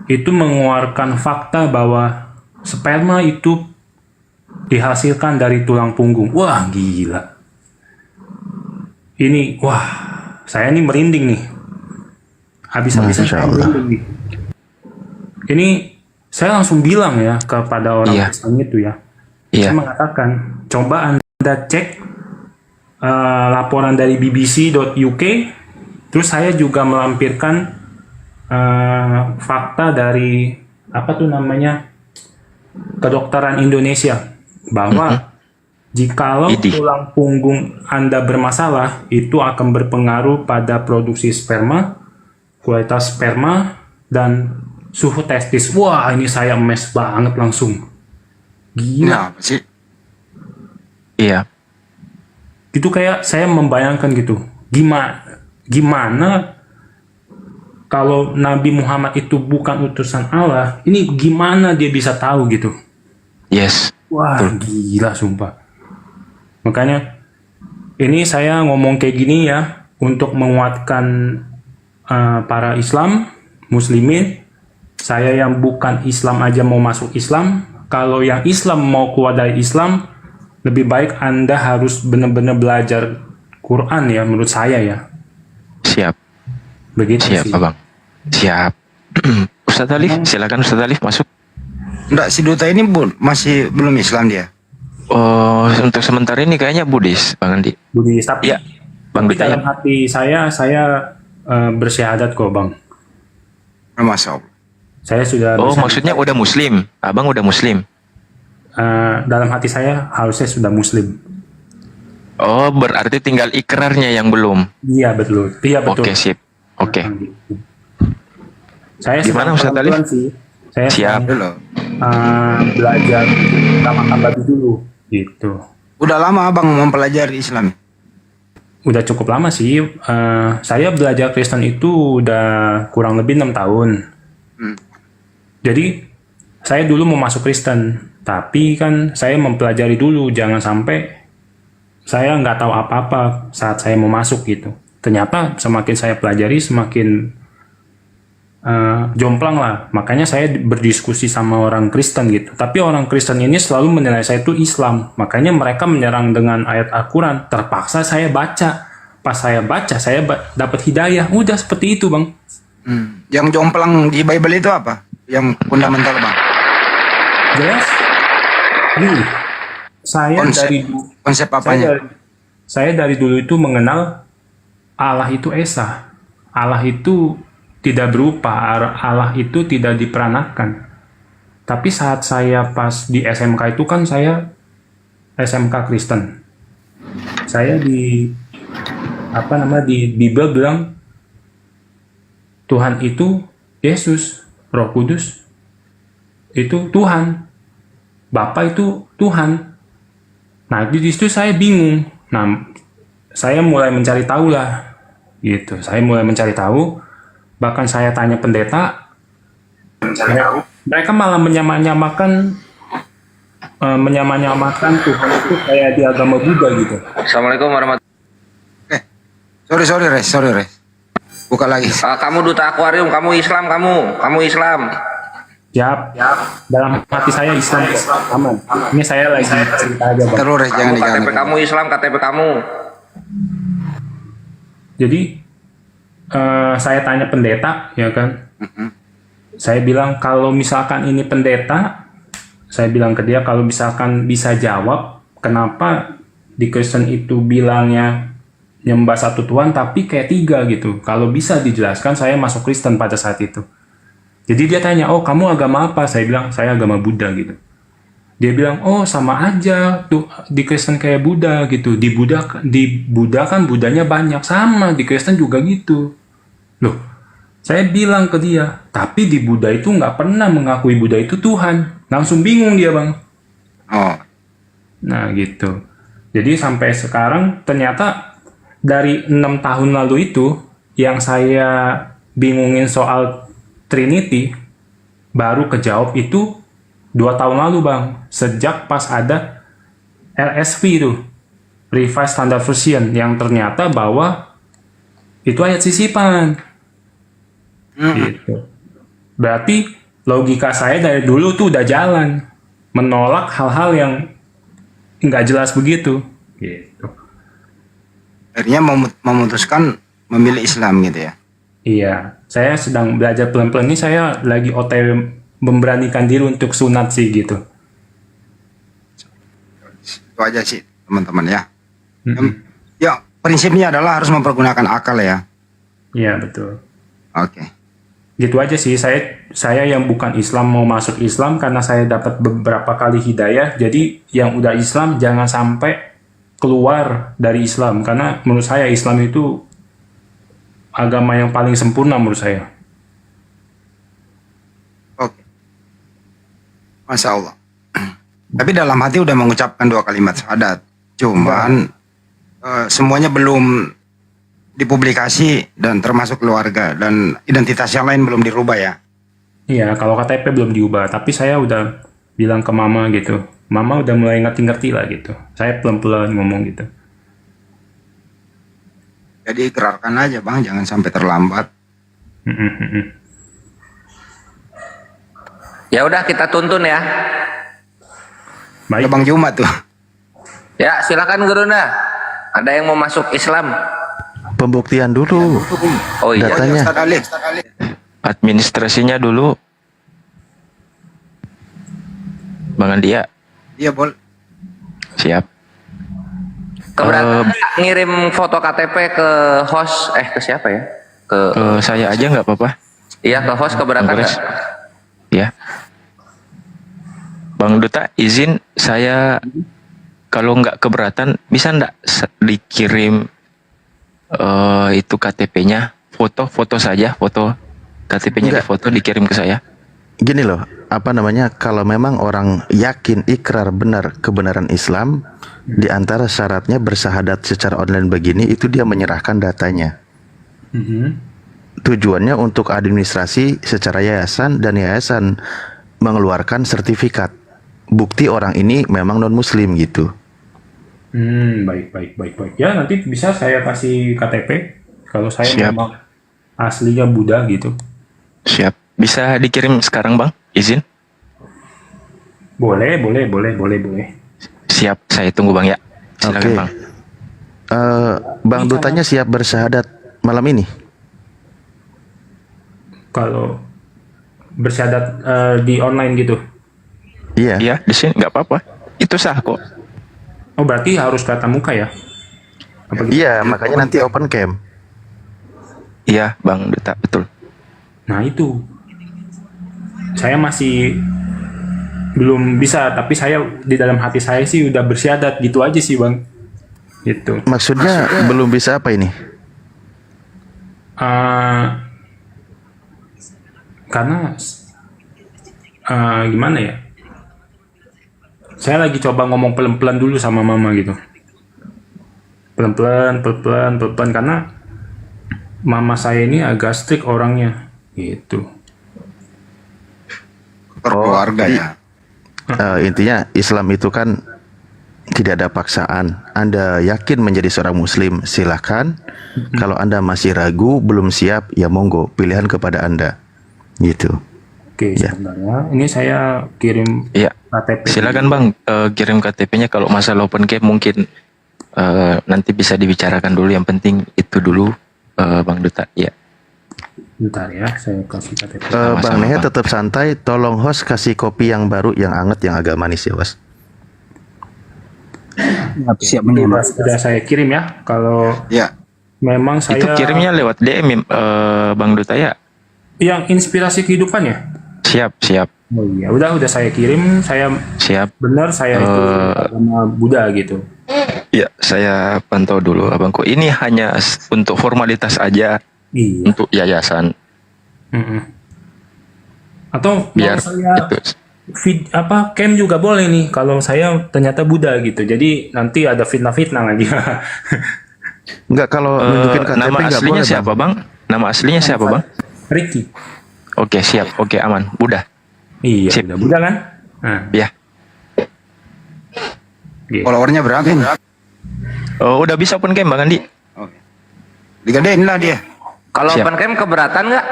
itu mengeluarkan fakta bahwa sperma itu dihasilkan dari tulang punggung. Wah, gila. Ini, wah, saya ini merinding nih. Habis-habisan saya merinding nih. Ini saya langsung bilang ya kepada orang Kristen itu ya. Saya mengatakan, coba Anda cek laporan dari bbc.uk, terus saya juga melampirkan fakta dari apa tuh namanya kedokteran Indonesia bahwa jikalau tulang punggung Anda bermasalah, itu akan berpengaruh pada produksi sperma, kualitas sperma, dan suhu testis. Wah, ini saya emes banget langsung. Gila. Nah, sih. Iya. Itu kayak saya membayangkan gitu. Gimana kalau Nabi Muhammad itu bukan utusan Allah, ini gimana dia bisa tahu gitu? Yes. Wah, gila sumpah. Makanya ini saya ngomong kayak gini ya untuk menguatkan para Islam, Muslimin. Saya yang bukan Islam aja mau masuk Islam. Kalau yang Islam mau keluar dari Islam, lebih baik Anda harus benar-benar belajar Quran ya, menurut saya ya. Siap. Begitu Siap, sih. Abang. Siap. Ustadz Alif, silakan Ustadz Alif masuk. Enggak, si Duta ini masih belum Islam dia. Oh, untuk sementara ini kayaknya Buddhis, Bang Andi. Buddhis, tapi ya, Bang tapi Duta dalam hati saya bersyahadat kok, Bang. Masuk. Saya sudah Oh, bersyahadat. maksudnya udah Muslim. Abang udah Muslim. Dalam hati saya harusnya sudah Muslim. Oh, berarti tinggal ikrarnya yang belum. Iya betul. Iya betul. Oke, sip. Oke. Saya Gimana sedang Ustadz Alif? pelan-pelan sih. Saya Siap. sedang, belajar makan babi dulu gitu. Udah lama Abang mempelajari Islam? Udah cukup lama sih. Saya belajar Kristen itu udah kurang lebih 6 tahun. Jadi saya dulu mau masuk Kristen, tapi kan saya mempelajari dulu, jangan sampai saya nggak tahu apa-apa saat saya mau masuk gitu. Ternyata semakin saya pelajari semakin jomplang lah. Makanya saya berdiskusi sama orang Kristen gitu. Tapi orang Kristen ini selalu menilai saya itu Islam. Makanya mereka menyerang dengan ayat Al-Quran. Terpaksa saya baca. Pas saya baca, saya dapat hidayah. Udah seperti itu, Bang. Yang jomplang di Bible itu apa? Yang fundamental Bang? Jelas? Gini, saya konsep apanya? Saya dari dulu itu mengenal Allah itu Esa. Allah itu tidak berupa, Allah itu tidak diperanakan. Tapi saat saya pas di SMK itu kan saya SMK Kristen. Saya di Bible bilang Tuhan itu Yesus, Roh Kudus itu Tuhan, Bapa itu Tuhan. Nah di situ saya bingung. Nah saya mulai mencari tahu lah, gitu. Saya mulai mencari tahu. Bahkan saya tanya pendeta, mereka malah menyamakan Tuhan itu kayak di agama Buddha gitu. Assalamualaikum warahmatullahi Sorry Res. Buka lagi. Kamu duta akuarium, kamu Islam, kamu Islam. Siap. Dalam hati saya Islam aman. Ini saya lagi cerita aja, Bang. Terus jangan KTP kamu Islam, KTP kamu. Jadi saya tanya pendeta, ya kan? Saya bilang kalau misalkan ini pendeta, saya bilang ke dia kalau misalkan bisa jawab, kenapa di Kristen itu bilangnya nyembah satu Tuhan tapi kayak 3 gitu. Kalau bisa dijelaskan, saya masuk Kristen pada saat itu. Jadi dia tanya, oh kamu agama apa? Saya bilang, saya agama Buddha gitu. Dia bilang, oh sama aja tuh di Kristen kayak Buddha gitu. Di Buddha kan Budanya banyak, sama di Kristen juga gitu. Loh, saya bilang ke dia, tapi di Buddha itu nggak pernah mengakui Buddha itu Tuhan. Langsung bingung dia, Bang. Oh. Nah gitu. Jadi sampai sekarang ternyata dari 6 tahun lalu itu yang saya bingungin soal Trinity baru kejawab itu 2 tahun lalu, Bang. Sejak pas ada RSV itu, Revised Standard Version, yang ternyata bahwa itu ayat sisipan. Gitu. Berarti logika saya dari dulu tuh udah jalan, menolak hal-hal yang nggak jelas begitu. Gitu. Akhirnya memutuskan memilih Islam gitu ya. Iya, saya sedang belajar pelan-pelan ini. Saya lagi OTW memberanikan diri untuk sunat sih gitu. Itu aja sih teman-teman ya. Ya prinsipnya adalah harus mempergunakan akal ya. Iya betul. Oke. Gitu aja sih. Saya yang bukan Islam mau masuk Islam karena saya dapat beberapa kali hidayah. Jadi yang udah Islam jangan sampai keluar dari Islam, karena menurut saya Islam itu agama yang paling sempurna menurut saya. Oke. Masya Allah. Tapi dalam hati udah mengucapkan 2 kalimat syahadat. Cuman semuanya belum dipublikasi dan termasuk keluarga dan identitas yang lain belum dirubah ya. Iya, kalau KTP belum diubah, tapi saya udah bilang ke mama gitu. Mama udah mulai ngerti-ngerti lah gitu. Saya pelan-pelan ngomong gitu. Jadi ikrarkan aja Bang, jangan sampai terlambat. Ya udah kita tuntun ya. Baik. Bang Jumat tuh. Ya silakan Gurunda. Ada yang mau masuk Islam? Pembuktian dulu. Oh iya. Datanya. Administrasinya dulu. Bang Andia. Iya boleh. Siap. Keberatan ngirim foto KTP ke host, ke siapa ya? Ke saya aja nggak apa-apa. Iya, ke host keberatan nggak? Ya. Bang Duta, izin saya kalau nggak keberatan bisa nggak dikirim itu KTP-nya, foto saja, foto KTP-nya difoto dikirim ke saya. Gini loh, apa namanya, kalau memang orang yakin ikrar benar kebenaran Islam, di antara syaratnya bersahadat secara online begini, itu dia menyerahkan datanya. Tujuannya untuk administrasi secara yayasan, dan yayasan mengeluarkan sertifikat bukti orang ini memang non muslim gitu. Baik. Ya nanti bisa saya kasih KTP kalau saya memang aslinya Buddha gitu. Siap. Bisa dikirim sekarang Bang? Izin? Boleh. Siap, saya tunggu Bang ya. Silakan Bang. Bang Dutanya siap bersyahadat malam ini? Kalau bersyahadat di online gitu? Iya. Iya, di sini nggak apa-apa. Itu sah kok. Oh berarti harus tatap muka ya? Iya, makanya nanti open cam. Iya, Bang Duta, betul. Nah itu. Saya masih belum bisa, tapi saya di dalam hati saya sih udah bersyahadat gitu aja sih Bang. Gitu. Maksudnya belum bisa apa ini? Karena gimana ya? Saya lagi coba ngomong pelan-pelan dulu sama mama gitu. Pelan-pelan karena mama saya ini agak strict orangnya gitu. Keluarga ya. Intinya Islam itu kan tidak ada paksaan. Anda yakin menjadi seorang muslim, silakan. Kalau Anda masih ragu, belum siap, ya monggo, pilihan kepada Anda. Gitu. Oke, sebentar ya. Ini saya kirim KTP. Silakan Bang, kirim KTP-nya. Kalau masalah open cam mungkin nanti bisa dibicarakan dulu. Yang penting itu dulu Bang Duta. Ya. Bentar ya, saya kasih KTP. Bang Nehe tetap santai, tolong host kasih kopi yang baru, yang anget, yang agak manis ya, Bos. Siap Sudah saya kirim ya. Kalau memang saya Itu kirimnya lewat DM Bang Duta ya? yang inspirasi kehidupannya. Siap. Oh iya, udah saya kirim. Saya siap. Benar saya itu agama Buddha gitu. Ya, saya pantau dulu abangku. Ini hanya untuk formalitas aja. Iya. Untuk yayasan. Atau biar mau saya camp juga boleh nih kalau saya ternyata Buddha gitu. Jadi nanti ada fitnah lagi. Enggak, kalau nunjukin KTP nama nggak aslinya boleh, siapa bang? Nama aslinya siapa bang? Ricky. Oke, siap. Oke, aman. Buddha. Iya, sip. Buddha kan? Nah. Ya. Followernya berapa ini? Oh, udah bisa open cam Bang Andi? Digadein lah dia. Kalau open cam keberatan nggak?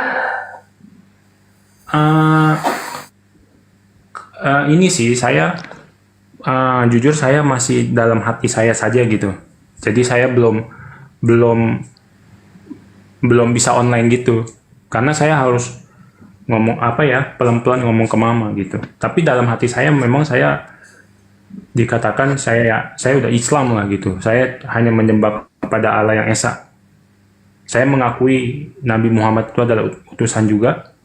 Ini sih saya jujur saya masih dalam hati saya saja gitu. Jadi saya belum bisa online gitu. Karena saya harus ngomong pelan-pelan ngomong ke mama gitu. Tapi dalam hati saya memang saya dikatakan saya udah Islam lah gitu. Saya hanya menyembah kepada Allah yang Esa. Saya mengakui Nabi Muhammad itu adalah utusan juga.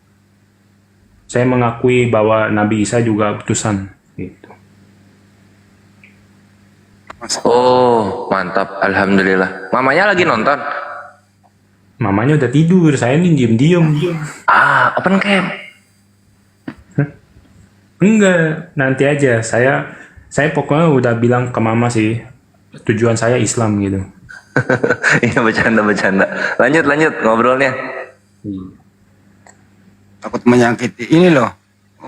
Saya mengakui bahwa Nabi Isa juga utusan gitu. Oh, mantap. Alhamdulillah. Mamanya lagi nonton? Mamanya udah tidur, saya ini diem. Open cam? Enggak, nanti aja. Saya pokoknya udah bilang ke mama sih, tujuan saya Islam gitu. Iya, bercanda. Lanjut ngobrolnya. Takut menyakiti. Ini loh,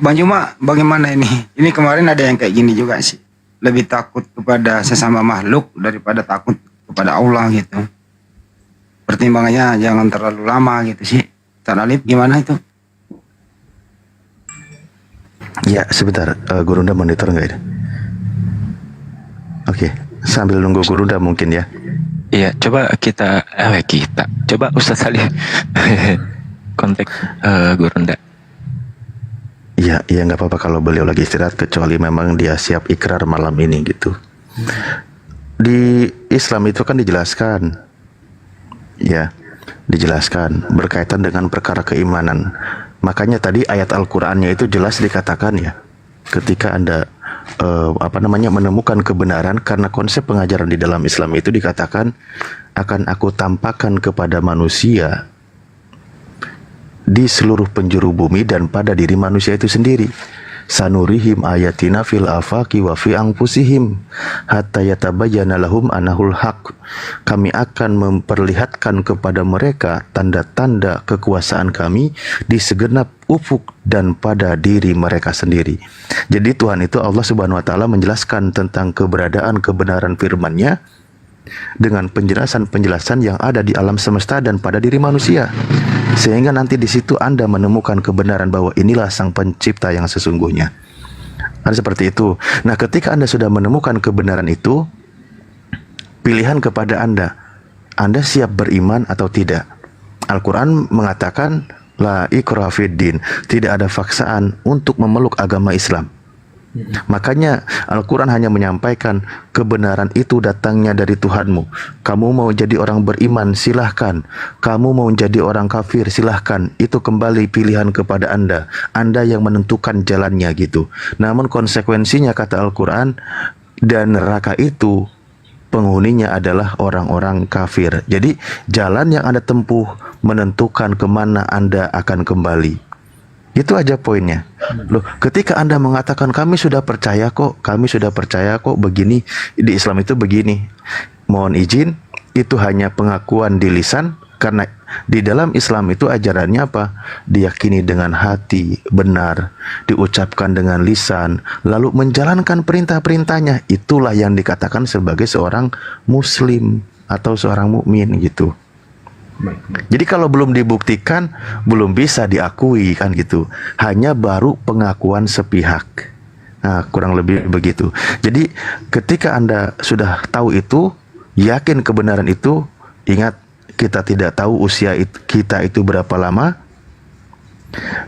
Bang Juma, bagaimana ini? Ini kemarin ada yang kayak gini juga sih. Lebih takut kepada sesama makhluk daripada takut kepada Allah gitu. Pertimbangannya jangan terlalu lama gitu sih. Ustaz Alif gimana itu? Ya, sebentar. Gurunda monitor nggak ini? Oke, sambil nunggu Gurunda mungkin ya. Iya, coba kita coba Ustaz Alif kontak Gurunda. Iya, nggak apa-apa kalau beliau lagi istirahat, kecuali memang dia siap ikrar malam ini gitu. Di Islam itu kan dijelaskan, berkaitan dengan perkara keimanan. Makanya tadi ayat Al-Qur'annya itu jelas dikatakan ya, ketika Anda menemukan kebenaran, karena konsep pengajaran di dalam Islam itu dikatakan akan aku tampakkan kepada manusia di seluruh penjuru bumi dan pada diri manusia itu sendiri. Sanurihim ayatina fil afaqi wa fi anfusihim hatta yatabayyana lahum anahul haq. Kami akan memperlihatkan kepada mereka tanda-tanda kekuasaan kami di segenap ufuk dan pada diri mereka sendiri. Jadi Tuhan itu, Allah Subhanahu wa taala, menjelaskan tentang keberadaan kebenaran firman-Nya dengan penjelasan-penjelasan yang ada di alam semesta dan pada diri manusia. Sehingga nanti di situ Anda menemukan kebenaran bahwa inilah Sang Pencipta yang sesungguhnya. Ada seperti itu. Nah, ketika Anda sudah menemukan kebenaran itu, pilihan kepada Anda siap beriman atau tidak. Al-Quran mengatakan la ikraha fiddin, tidak ada paksaan untuk memeluk agama Islam. Makanya Al-Quran hanya menyampaikan kebenaran itu datangnya dari Tuhanmu. Kamu mau jadi orang beriman, silahkan. Kamu mau jadi orang kafir, silahkan. Itu kembali pilihan kepada Anda. Anda yang menentukan jalannya gitu. Namun konsekuensinya, kata Al-Quran, dan neraka itu penghuninya adalah orang-orang kafir. Jadi jalan yang Anda tempuh menentukan kemana Anda akan kembali. Itu aja poinnya. Loh, ketika Anda mengatakan kami sudah percaya kok begini, di Islam itu begini. Mohon izin, itu hanya pengakuan di lisan, karena di dalam Islam itu ajarannya apa? Diyakini dengan hati, benar, diucapkan dengan lisan, lalu menjalankan perintah-perintahnya. Itulah yang dikatakan sebagai seorang muslim atau seorang mukmin gitu. Jadi kalau belum dibuktikan, belum bisa diakui kan gitu. Hanya baru pengakuan sepihak. Nah, kurang lebih begitu. Jadi ketika Anda sudah tahu itu, yakin kebenaran itu, ingat kita tidak tahu usia kita itu berapa lama.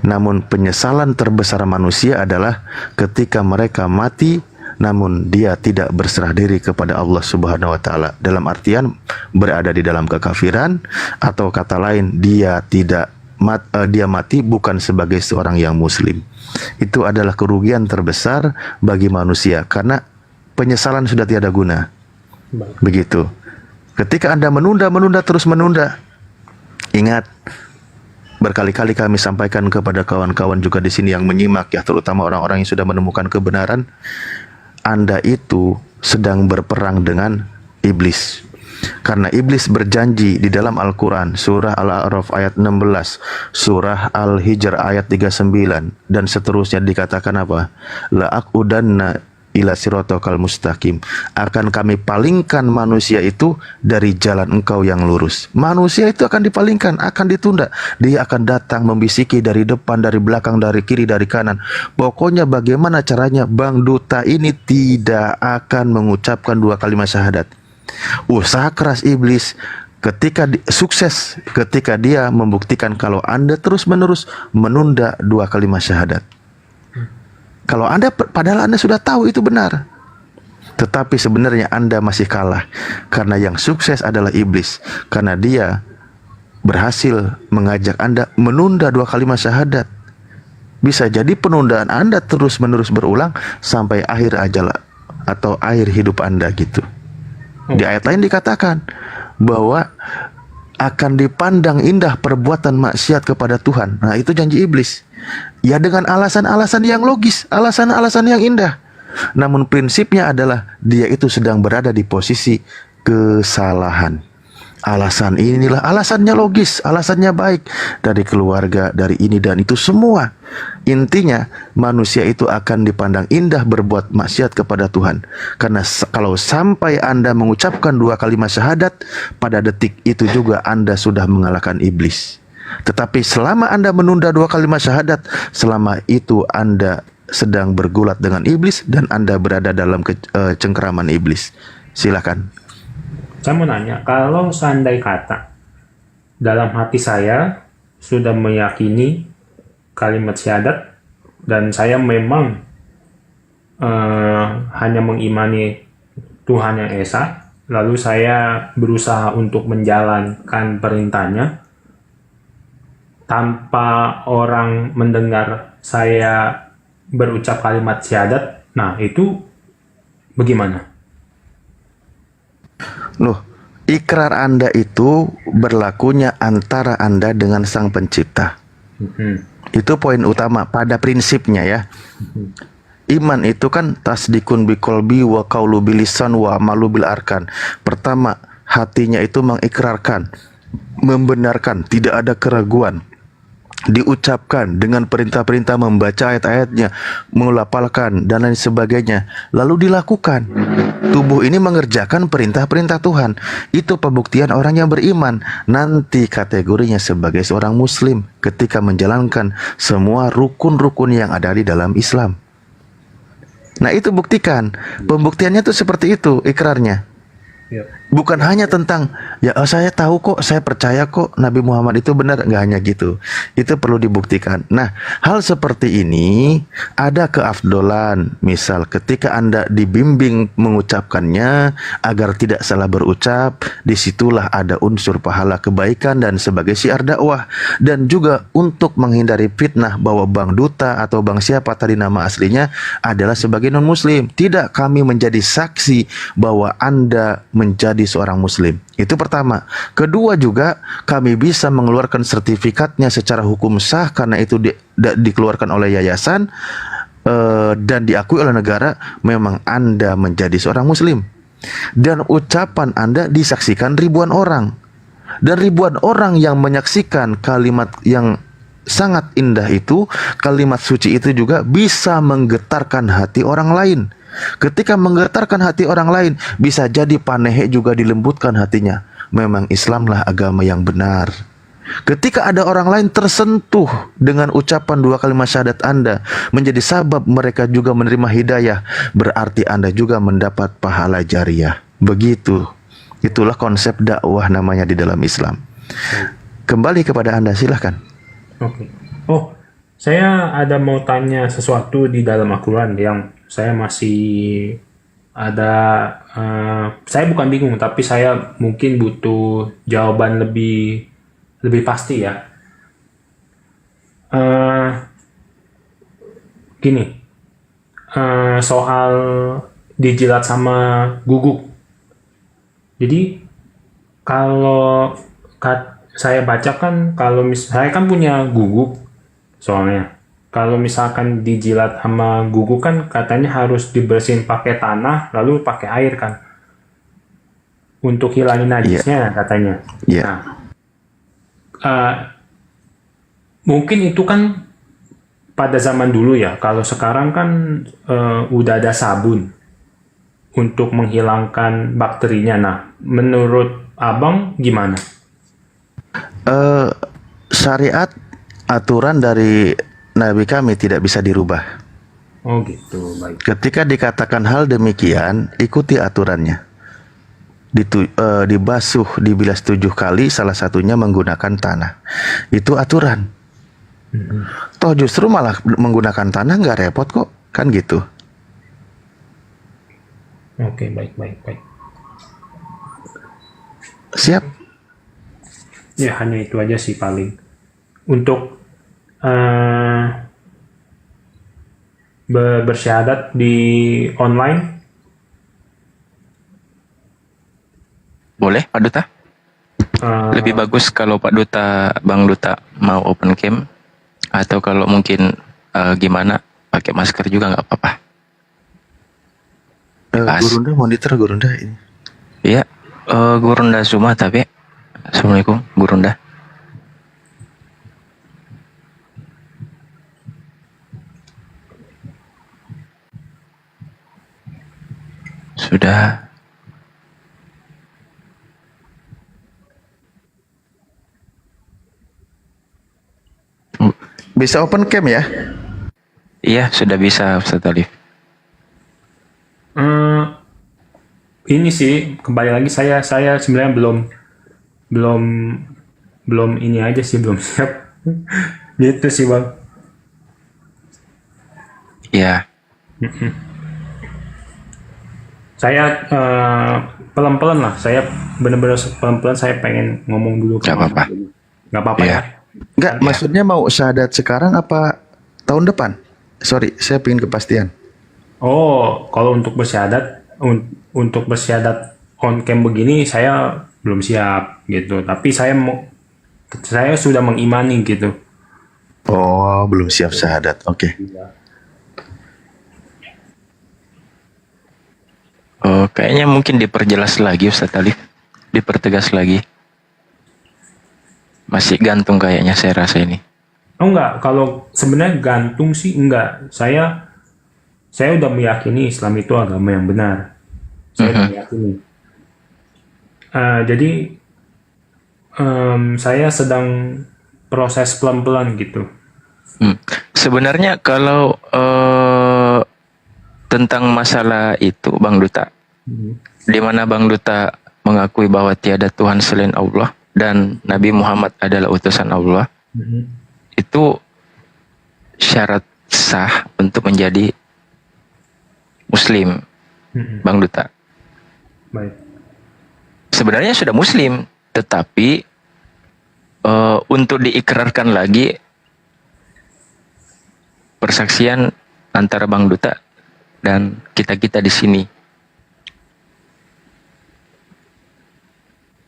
Namun penyesalan terbesar manusia adalah ketika mereka mati namun dia tidak berserah diri kepada Allah Subhanahu wa taala. Dalam artian berada di dalam kekafiran, atau kata lain dia mati bukan sebagai seorang yang muslim. Itu adalah kerugian terbesar bagi manusia karena penyesalan sudah tiada guna. Begitu. Ketika Anda menunda terus menunda, ingat, berkali-kali kami sampaikan kepada kawan-kawan juga di sini yang menyimak ya, terutama orang-orang yang sudah menemukan kebenaran, Anda itu sedang berperang dengan iblis. Karena iblis berjanji di dalam Al-Quran, surah Al-A'raf ayat 16, surah Al-Hijr ayat 39, dan seterusnya dikatakan apa? La'aqudanna ila siratal mustaqim. Akan kami palingkan manusia itu dari jalan engkau yang lurus. Manusia itu akan dipalingkan, akan ditunda. Dia akan datang membisiki dari depan, dari belakang, dari kiri, dari kanan. Pokoknya bagaimana caranya Bang Duta ini tidak akan mengucapkan 2 kalimat syahadat. Usaha keras iblis sukses ketika dia membuktikan kalau Anda terus-menerus menunda 2 kalimat syahadat. Kalau Anda, padahal Anda sudah tahu itu benar, tetapi sebenarnya Anda masih kalah. Karena yang sukses adalah iblis. Karena dia berhasil mengajak Anda menunda 2 kalimat syahadat. Bisa jadi penundaan Anda terus-menerus berulang sampai akhir ajal atau akhir hidup Anda gitu. Di ayat lain dikatakan bahwa akan dipandang indah perbuatan maksiat kepada Tuhan. Nah, itu janji iblis. Ya dengan alasan-alasan yang logis, alasan-alasan yang indah. Namun prinsipnya adalah dia itu sedang berada di posisi kesalahan. Alasan inilah, alasannya logis, alasannya baik, dari keluarga, dari ini dan itu semua. Intinya manusia itu akan dipandang indah berbuat maksiat kepada Tuhan. Karena kalau sampai Anda mengucapkan 2 kalimat syahadat, pada detik itu juga Anda sudah mengalahkan iblis. Tetapi selama Anda menunda 2 kalimat syahadat, selama itu Anda sedang bergulat dengan iblis dan Anda berada dalam cengkeraman iblis. Silakan. Saya mau nanya, kalau seandai kata dalam hati saya sudah meyakini kalimat syahadat dan saya memang hanya mengimani Tuhan yang Esa, lalu saya berusaha untuk menjalankan perintahnya tanpa orang mendengar saya berucap kalimat syahadat, nah itu bagaimana? Loh, ikrar Anda itu berlakunya antara Anda dengan Sang Pencipta. Itu poin utama pada prinsipnya ya. Iman itu kan tasdikun biqolbi wa qaulu bilisan wa amalu bil arkan. Pertama, hatinya itu mengikrarkan, membenarkan, tidak ada keraguan. Diucapkan dengan perintah-perintah, membaca ayat-ayatnya, melafalkan dan lain sebagainya, lalu dilakukan. Tubuh ini mengerjakan perintah-perintah Tuhan. Itu pembuktian orang yang beriman. Nanti kategorinya sebagai seorang muslim ketika menjalankan semua rukun-rukun yang ada di dalam Islam. Nah, itu buktikan. Pembuktiannya tuh seperti itu ikrarnya. Bukan hanya tentang ya saya tahu kok, saya percaya kok Nabi Muhammad itu benar, nggak hanya gitu. Itu perlu dibuktikan. Nah, hal seperti ini ada keafdolan. Misal ketika Anda dibimbing mengucapkannya agar tidak salah berucap, disitulah ada unsur pahala kebaikan dan sebagai syiar dakwah. Dan juga untuk menghindari fitnah bahwa Bang Duta atau Bang siapa tadi nama aslinya adalah sebagai non muslim. Tidak, kami menjadi saksi bahwa Anda menjadi seorang muslim. Itu pertama. Kedua juga kami bisa mengeluarkan sertifikatnya secara hukum sah karena itu dikeluarkan oleh yayasan dan diakui oleh negara, memang Anda menjadi seorang muslim. Dan ucapan Anda disaksikan ribuan orang. Dan ribuan orang yang menyaksikan kalimat yang sangat indah itu, kalimat suci itu juga bisa menggetarkan hati orang lain. Ketika menggetarkan hati orang lain, bisa jadi panehe juga dilembutkan hatinya. Memang Islamlah agama yang benar. Ketika ada orang lain tersentuh dengan ucapan 2 kalimat syahadat Anda, menjadi sabab mereka juga menerima hidayah, berarti Anda juga mendapat pahala jariyah. Begitu. Itulah konsep dakwah namanya di dalam Islam. Kembali kepada Anda, silahkan. Oke. Oh, saya ada mau tanya sesuatu di dalam Al-Quran yang saya masih ada, saya bukan bingung, tapi saya mungkin butuh jawaban lebih pasti ya. Gini, soal dijilat sama guguk. Jadi kalau saya bacakan, kalau saya kan punya guguk soalnya. Kalau misalkan dijilat sama guguk kan katanya harus dibersihin pakai tanah lalu pakai air kan. Untuk hilangin najisnya katanya. Nah, mungkin itu kan pada zaman dulu ya. Kalau sekarang kan udah ada sabun untuk menghilangkan bakterinya. Nah, menurut Abang gimana? Syariat, aturan dari Nabi kami tidak bisa dirubah. Oh gitu, baik. Ketika dikatakan hal demikian, ikuti aturannya. Dibasuh, dibilas 7 kali, salah satunya menggunakan tanah. Itu aturan. Toh justru malah menggunakan tanah nggak repot kok, kan gitu. Oke, baik. Siap. Ya, hanya itu aja sih paling. Untuk bersyahadat di online. Boleh, Pak Duta? Lebih bagus kalau Pak Duta, Bang Duta mau open cam, atau kalau mungkin gimana, pakai masker juga nggak apa-apa. Gurunda monitor Gurunda ini. Iya, Gurunda Zuma tapi. Assalamualaikum, Gurunda. Sudah. Bisa open cam ya? Iya, sudah bisa, Ustaz Alif. Ini sih kembali lagi saya sebenarnya belum ini aja sih, belum siap. Gitu sih, Bang. Iya. Saya pelan-pelan lah. Saya benar-benar pelan-pelan saya pengen ngomong dulu. Gak apa-apa. Gak apa-apa ya. Enggak, maksudnya mau syahadat sekarang apa tahun depan? Sorry, saya pengen kepastian. Oh, kalau untuk bersyahadat on cam begini saya belum siap gitu. Tapi saya sudah mengimani gitu. Oh, belum siap syahadat. Oke. Oh, kayaknya mungkin diperjelas lagi, Ustaz Alif. Dipertegas lagi. Masih gantung kayaknya saya rasa ini. Oh enggak, kalau sebenarnya gantung sih enggak. Saya udah meyakini Islam itu agama yang benar. Saya udah meyakini. Jadi saya sedang proses pelan-pelan gitu. Sebenarnya kalau tentang masalah itu, Bang Duta, di mana Bang Duta mengakui bahwa tiada Tuhan selain Allah dan Nabi Muhammad adalah utusan Allah, itu syarat sah untuk menjadi Muslim, Bang Duta. Baik. Sebenarnya sudah Muslim, tetapi untuk diikrarkan lagi persaksian antara Bang Duta dan kita di sini.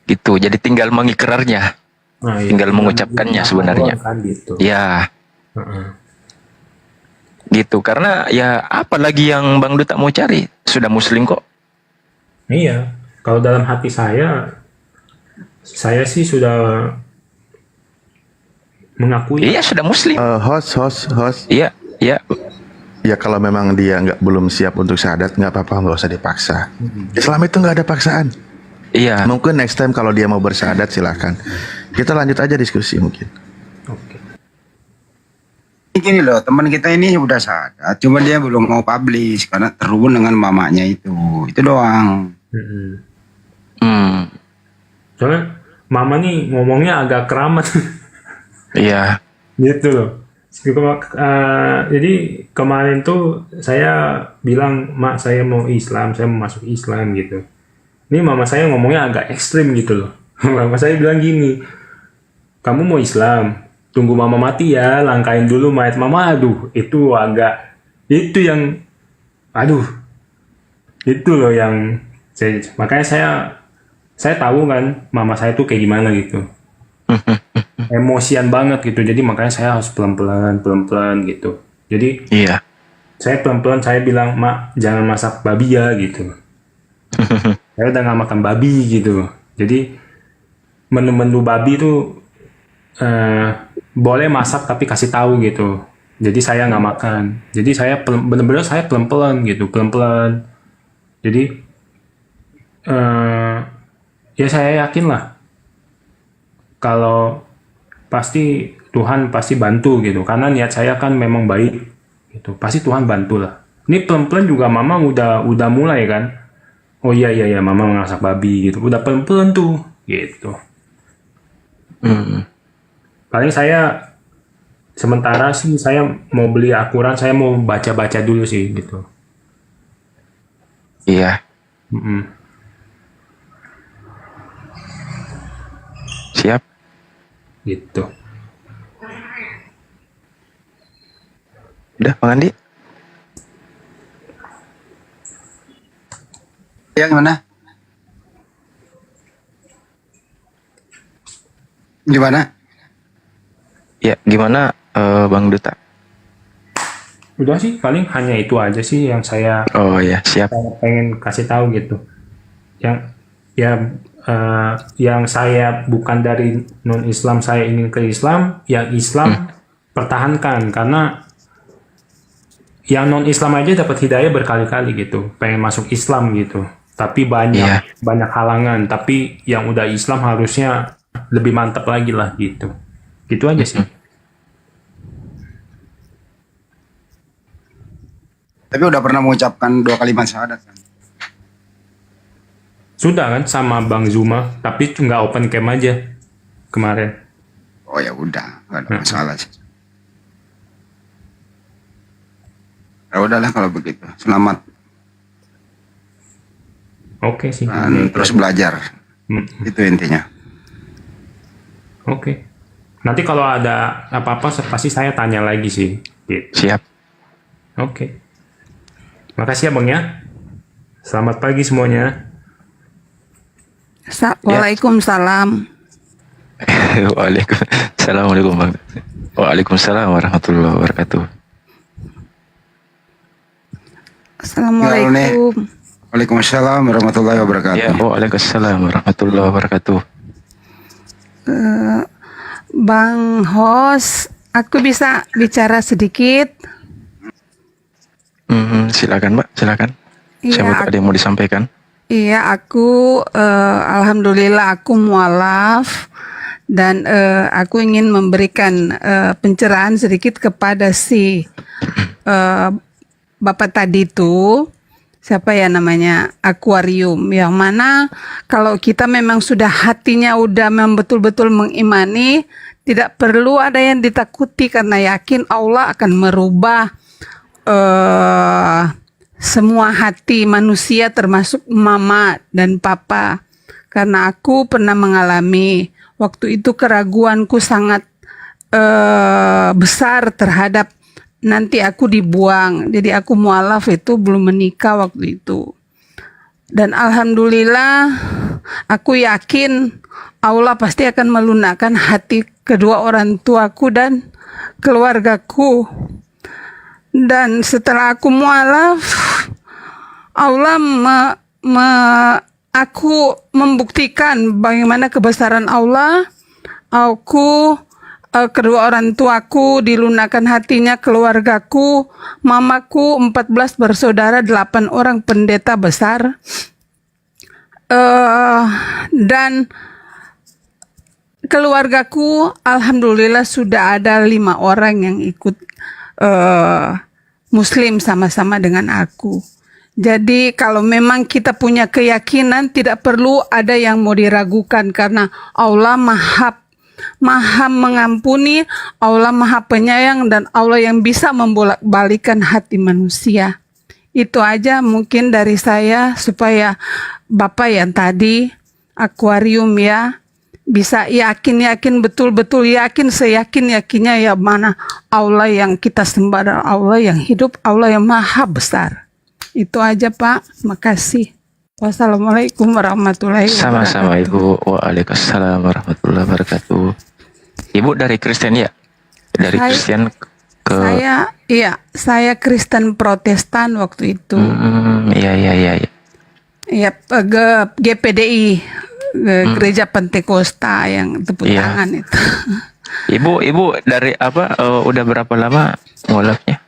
Gitu, jadi tinggal mengikrarnya, tinggal mengucapkannya sebenarnya. Kan, gitu. Ya, gitu. Karena ya apalagi yang Bang Duta mau cari, sudah Muslim kok. Iya, kalau dalam hati saya sih sudah mengakui. Iya, sudah Muslim. Host. Iya. Ya kalau memang dia belum siap untuk syahadat, nggak apa-apa, nggak usah dipaksa. Islam itu nggak ada paksaan. Iya. Mungkin next time kalau dia mau bersyahadat silahkan. Kita lanjut aja diskusi mungkin. Gini loh, teman kita ini udah syahadat, cuma dia belum mau publish karena terhubung dengan mamanya itu doang. Soalnya mama nih ngomongnya agak keramat. Iya. Gitu loh. Jadi kemarin tuh saya bilang, mak saya mau Islam, saya mau masuk Islam gitu. Ini mama saya ngomongnya agak ekstrim gitu loh. Mama saya bilang gini, kamu mau Islam, tunggu mama mati ya, langkain dulu mayat mama. Aduh, itu loh yang makanya saya tahu kan mama saya tuh kayak gimana gitu. Emosian banget gitu, jadi makanya saya harus pelan-pelan gitu. Jadi Iya. saya pelan-pelan saya bilang, mak jangan masak babi ya gitu. Saya udah nggak makan babi gitu. Jadi menu-menu babi tuh boleh masak tapi kasih tahu gitu. Jadi saya nggak makan. Jadi saya bener-bener saya pelan-pelan gitu, pelan-pelan. Jadi ya saya yakin lah kalau pasti Tuhan pasti bantu gitu, karena niat saya kan memang baik gitu, pasti Tuhan bantu lah. Ini pelan-pelan juga mama udah mulai kan, oh iya mama masak babi gitu, udah pelan-pelan tuh gitu. Paling saya sementara sih saya mau beli Al-Quran, saya mau baca-baca dulu sih gitu. Iya. Siap. Gitu. Udah, Bang Andi? Ya gimana? Gimana? Ya, gimana Bang Duta? Udah sih, paling hanya itu aja sih yang saya Oh ya, siap. saya pengen kasih tahu gitu. Yang saya bukan dari non Islam, saya ingin ke Islam, yang Islam pertahankan, karena yang non Islam aja dapat hidayah berkali-kali gitu, pengen masuk Islam gitu, tapi banyak halangan. Tapi yang udah Islam harusnya lebih mantap lagi lah gitu. Gitu aja sih. Tapi udah pernah mengucapkan 2 kalimat syahadat kan? Sudah kan sama Bang Zuma, tapi nggak open cam aja kemarin. Oh ya udah, nggak ada masalah sih. Ya udahlah kalau begitu. Selamat. Oke sih. Dan terus belajar. Itu intinya. Oke. Nanti kalau ada apa-apa pasti saya tanya lagi sih. Gitu. Siap. Oke. Makasih ya Bang ya. Selamat pagi semuanya. Waalaikumsalam. Assalamualaikum Bang. Waalaikumsalam warahmatullahi wabarakatuh. Assalamualaikum. Waalaikumsalam warahmatullahi wabarakatuh. Ya, waalaikumsalam warahmatullahi wabarakatuh. Bang Hos, aku bisa bicara sedikit? Silakan Mbak, silakan. Siapa ada yang mau disampaikan? Iya, aku alhamdulillah aku mualaf dan aku ingin memberikan pencerahan sedikit kepada si Bapak tadi itu, siapa ya namanya, Aquarium, yang mana kalau kita memang sudah hatinya udah betul-betul mengimani, tidak perlu ada yang ditakuti karena yakin Allah akan merubah semua hati manusia termasuk mama dan papa. Karena aku pernah mengalami waktu itu keraguanku sangat besar terhadap nanti aku dibuang. Jadi aku mualaf itu belum menikah waktu itu. Dan alhamdulillah aku yakin Allah pasti akan melunakkan hati kedua orang tuaku dan keluargaku. Dan setelah aku mualaf, Allah aku membuktikan bagaimana kebesaran Allah. Aku kedua orang tuaku dilunakkan hatinya, keluargaku, mamaku 14 bersaudara, 8 orang pendeta besar, dan keluargaku alhamdulillah sudah ada 5 orang yang ikut Muslim sama-sama dengan aku. Jadi kalau memang kita punya keyakinan, tidak perlu ada yang mau diragukan, karena Allah maha mengampuni, Allah maha penyayang, dan Allah yang bisa membolak-balikan hati manusia. Itu aja mungkin dari saya, supaya Bapak yang tadi akuarium ya bisa yakin betul-betul yakin, seyakin-yakinnya ya mana Allah yang kita sembah, dan Allah yang hidup, Allah yang maha besar. Itu aja Pak, makasih. Wassalamualaikum warahmatullahi wabarakatuh. Sama-sama Ibu. Waalaikumsalam warahmatullahi wabarakatuh. Ibu dari Kristen ya? Dari Kristen ke Saya Kristen Protestan waktu itu. Iya. Ya, GPDI, Gereja Pentakosta yang tepuk tangan itu. Ibu dari apa? Udah berapa lama mualafnya?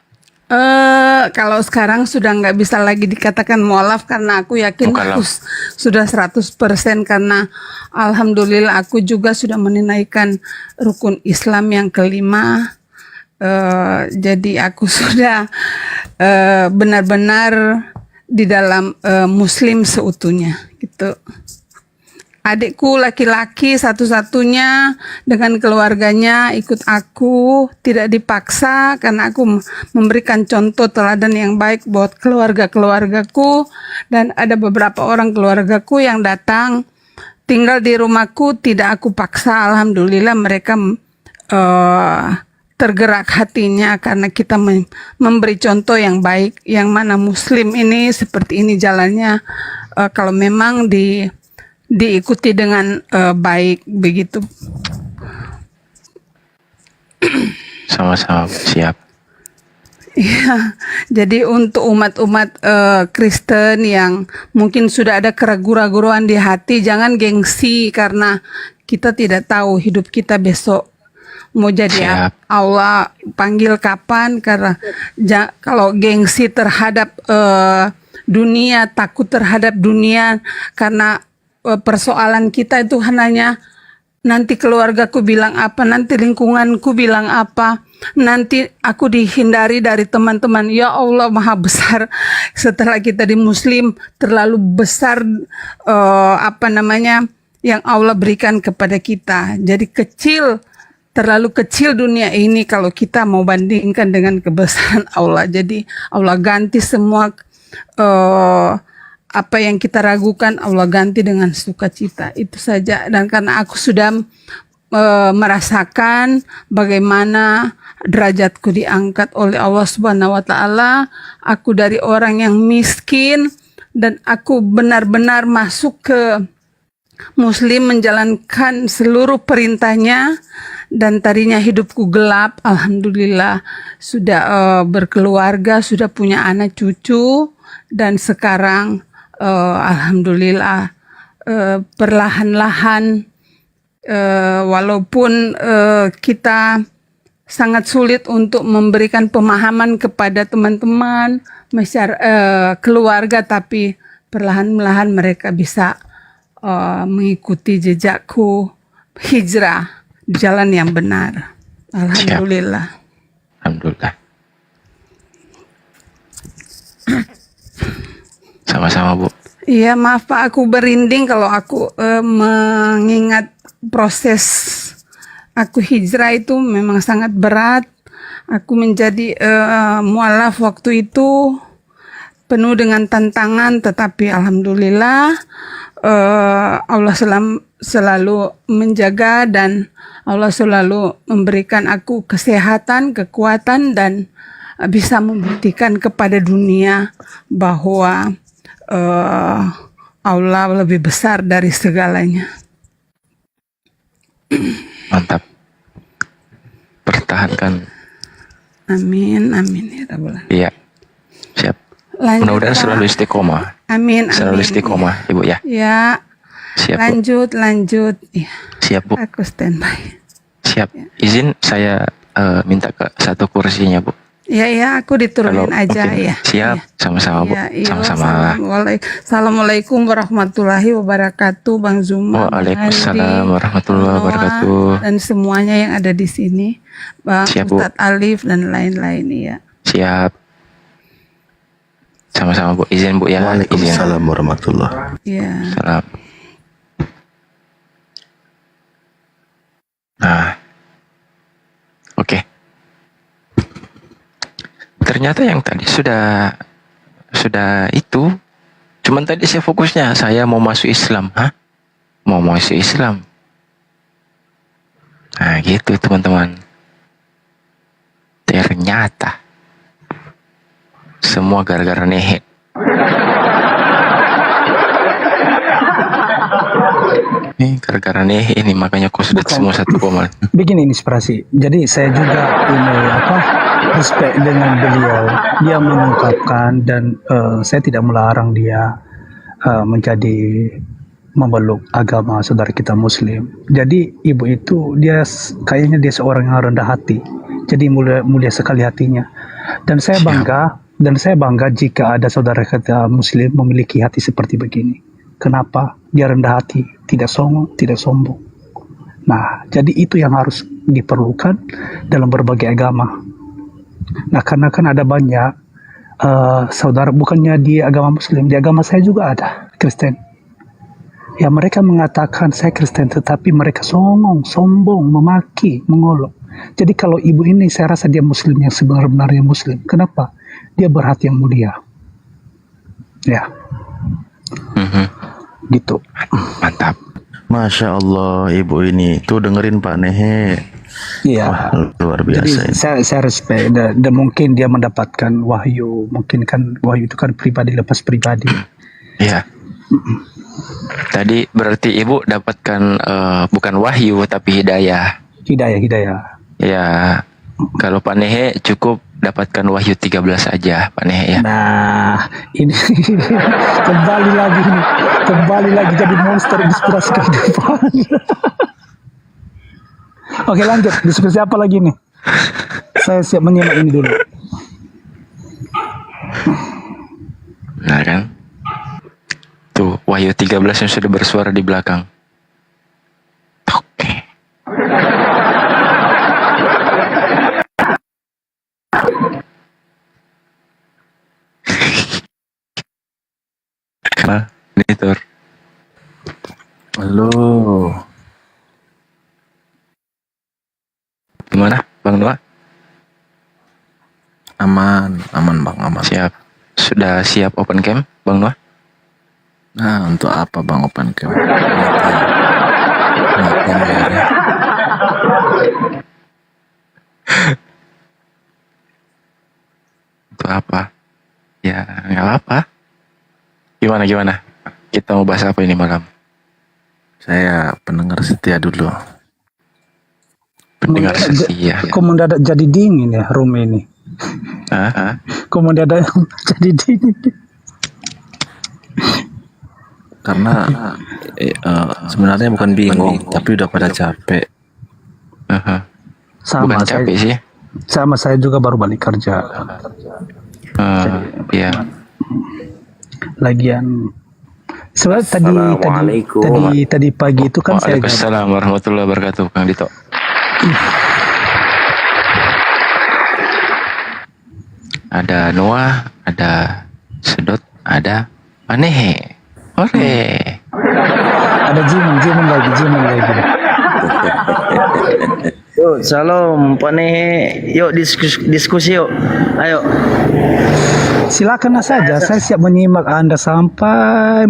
Kalau sekarang sudah nggak bisa lagi dikatakan mualaf, karena aku yakin aku sudah 100%, karena alhamdulillah aku juga sudah menunaikan rukun Islam yang kelima. Jadi aku sudah benar-benar di dalam Muslim seutuhnya gitu. Adikku laki-laki satu-satunya dengan keluarganya ikut aku, tidak dipaksa, karena aku memberikan contoh teladan yang baik buat keluarga-keluargaku, dan ada beberapa orang keluargaku yang datang tinggal di rumahku, tidak aku paksa. Alhamdulillah mereka tergerak hatinya karena kita memberi contoh yang baik, yang mana Muslim ini seperti ini jalannya, kalau memang diikuti dengan baik begitu. Sama-sama siap. Ya, jadi untuk umat-umat Kristen yang mungkin sudah ada keraguan-raguan di hati, jangan gengsi, karena kita tidak tahu hidup kita besok mau jadi Allah panggil kapan. Karena kalau gengsi terhadap dunia, takut terhadap dunia, karena persoalan kita itu hanya nanti keluargaku bilang apa, nanti lingkunganku bilang apa, nanti aku dihindari dari teman-teman. Ya Allah maha besar, setelah kita di Muslim terlalu besar yang Allah berikan kepada kita. Jadi terlalu kecil dunia ini kalau kita mau bandingkan dengan kebesaran Allah. Jadi Allah ganti semua apa yang kita ragukan, Allah ganti dengan sukacita. Itu saja. Dan karena aku sudah merasakan bagaimana derajatku diangkat oleh Allah Subhanahu wa taala, aku dari orang yang miskin dan aku benar-benar masuk ke Muslim, menjalankan seluruh perintahnya, dan tadinya hidupku gelap, alhamdulillah sudah berkeluarga, sudah punya anak cucu, dan sekarang alhamdulillah perlahan-lahan walaupun kita sangat sulit untuk memberikan pemahaman kepada teman-teman keluarga, tapi perlahan-lahan mereka bisa mengikuti jejakku hijrah di jalan yang benar. Alhamdulillah. Alhamdulillah. Sama-sama Bu. Iya, maaf Pak, aku berinding kalau aku mengingat proses aku hijrah itu memang sangat berat. Aku menjadi mualaf waktu itu penuh dengan tantangan, tetapi alhamdulillah Allah selalu menjaga, dan Allah selalu memberikan aku kesehatan, kekuatan, dan bisa membuktikan kepada dunia bahwa Allah lebih besar dari segalanya. Mantap. Pertahankan. Amin, amin ya Rabbal Alamin. Iya. Siap. Mudah-mudahan selalu istiqomah. Amin, selalu amin. istiqomah, Ibu ya. Ya. Siap, lanjut. Ya. Siap, Bu. Aku standby. Siap. Izin saya minta ke satu kursinya, Bu. Ya, aku diturunin aja ya. Siap, sama-sama Bu. Sama-sama. Assalamualaikum warahmatullahi wabarakatuh, Bang Zuma. Waalaikumsalam warahmatullahi wabarakatuh. Dan semuanya yang ada di sini, Bang Siap, Ustadz Alif dan lain-lain ya. Siap. Sama-sama Bu, izin Bu ya. Waalaikumsalam warahmatullahi. Iya. Salam. Nah, oke. Ternyata yang tadi sudah itu. Cuman tadi saya fokusnya saya mau masuk Islam, mau masuk Islam. Nah, gitu teman-teman. Ternyata semua gara-gara nehe. Ini gara-gara nehe ini makanya kau sudah semua satu koma. Begini inspirasi. Jadi saya juga ini respect dengan beliau. Dia mengungkapkan dan saya tidak melarang dia menjadi memeluk agama saudara kita Muslim. Jadi ibu itu kayaknya dia seorang yang rendah hati. Jadi mulia sekali hatinya. Dan saya bangga jika ada saudara kita Muslim memiliki hati seperti begini. Kenapa? Dia rendah hati, tidak songong, tidak sombong. Nah, jadi itu yang harus diperlukan dalam berbagai agama. Nah, karena kan ada banyak saudara, bukannya di agama Muslim, di agama saya juga ada Kristen. Ya, mereka mengatakan saya Kristen, tetapi mereka songong, sombong, memaki, mengolok. Jadi kalau ibu ini saya rasa dia Muslim yang sebenarnya Muslim. Kenapa? Dia berhati yang mulia. Ya. Gitu. Mantap. Masya Allah, ibu ini tuh dengerin Pak Nehe. Iya. Wah, luar biasa. Jadi saya respect dan mungkin dia mendapatkan wahyu. Mungkin kan wahyu itu kan pribadi lepas pribadi. Iya. Tadi berarti ibu dapatkan bukan wahyu tapi hidayah. Hidayah. Ya. Kalau Pak Nehe cukup dapatkan wahyu 13 aja Pak Nehe ya. Nah, ini kembali lagi jadi monster inspirasi kehidupan. Oke, lanjut. Diskusi apa lagi nih? Saya siap menyimak ini dulu. Nah kan? Tuh, wahyu 13 yang sudah bersuara di belakang. Oke. Monitor. Halo. Gimana, Bang Noah? Aman Bang, aman. Siap. Sudah siap open cam, Bang Noah? Nah, untuk apa Bang open cam? Untuk apa? Ya, nggak apa. Gimana? Kita mau bahas apa ini malam? Saya pendengar setia dulu. Pendengar setia. Kok mendadak jadi dingin ya room ini? Kok mendadak jadi dingin? Karena sebenarnya bukan bingung, tapi udah pada capek. Bukan capek sih. Sama saya juga baru balik kerja. Iya. Lagian sebenarnya tadi pagi itu kan saya Waalaikumsalam warahmatullahi wabarakatuh, Kang Dito. Ada Noah, ada Sedot, ada Panehe. Oke. Ada Jimin lagi. Yuk, salam Panehe. Yuk diskusi yuk. Ayo. Silakan saja, saya siap menyimak Anda sampai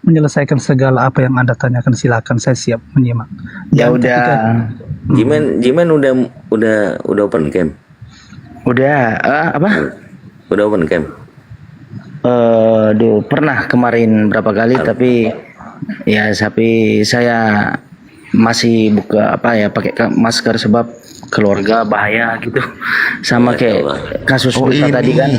menyelesaikan segala apa yang Anda tanyakan. Silakan, saya siap menyimak. Ya udah. Jiman udah open cam. Udah apa? Udah open cam. Pernah kemarin berapa kali tapi saya masih buka pakai masker sebab keluarga bahaya gitu. Sama kayak kasus tadi kan.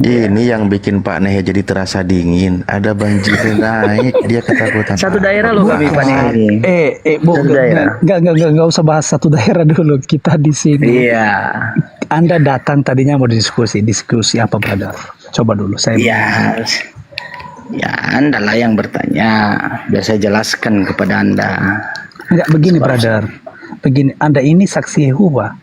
Ini yang bikin Pak Nehe jadi terasa dingin. Ada banjir naik, dia ketakutan. Satu daerah loh kami Pak Nehe. Bu, nggak usah bahas satu daerah dulu. Kita di sini. Iya. Anda datang tadinya mau diskusi apa brother? Coba dulu saya. Ya Anda lah yang bertanya. Biar saya jelaskan kepada Anda. Enggak begini brother. Begini, Anda ini saksi Yehova.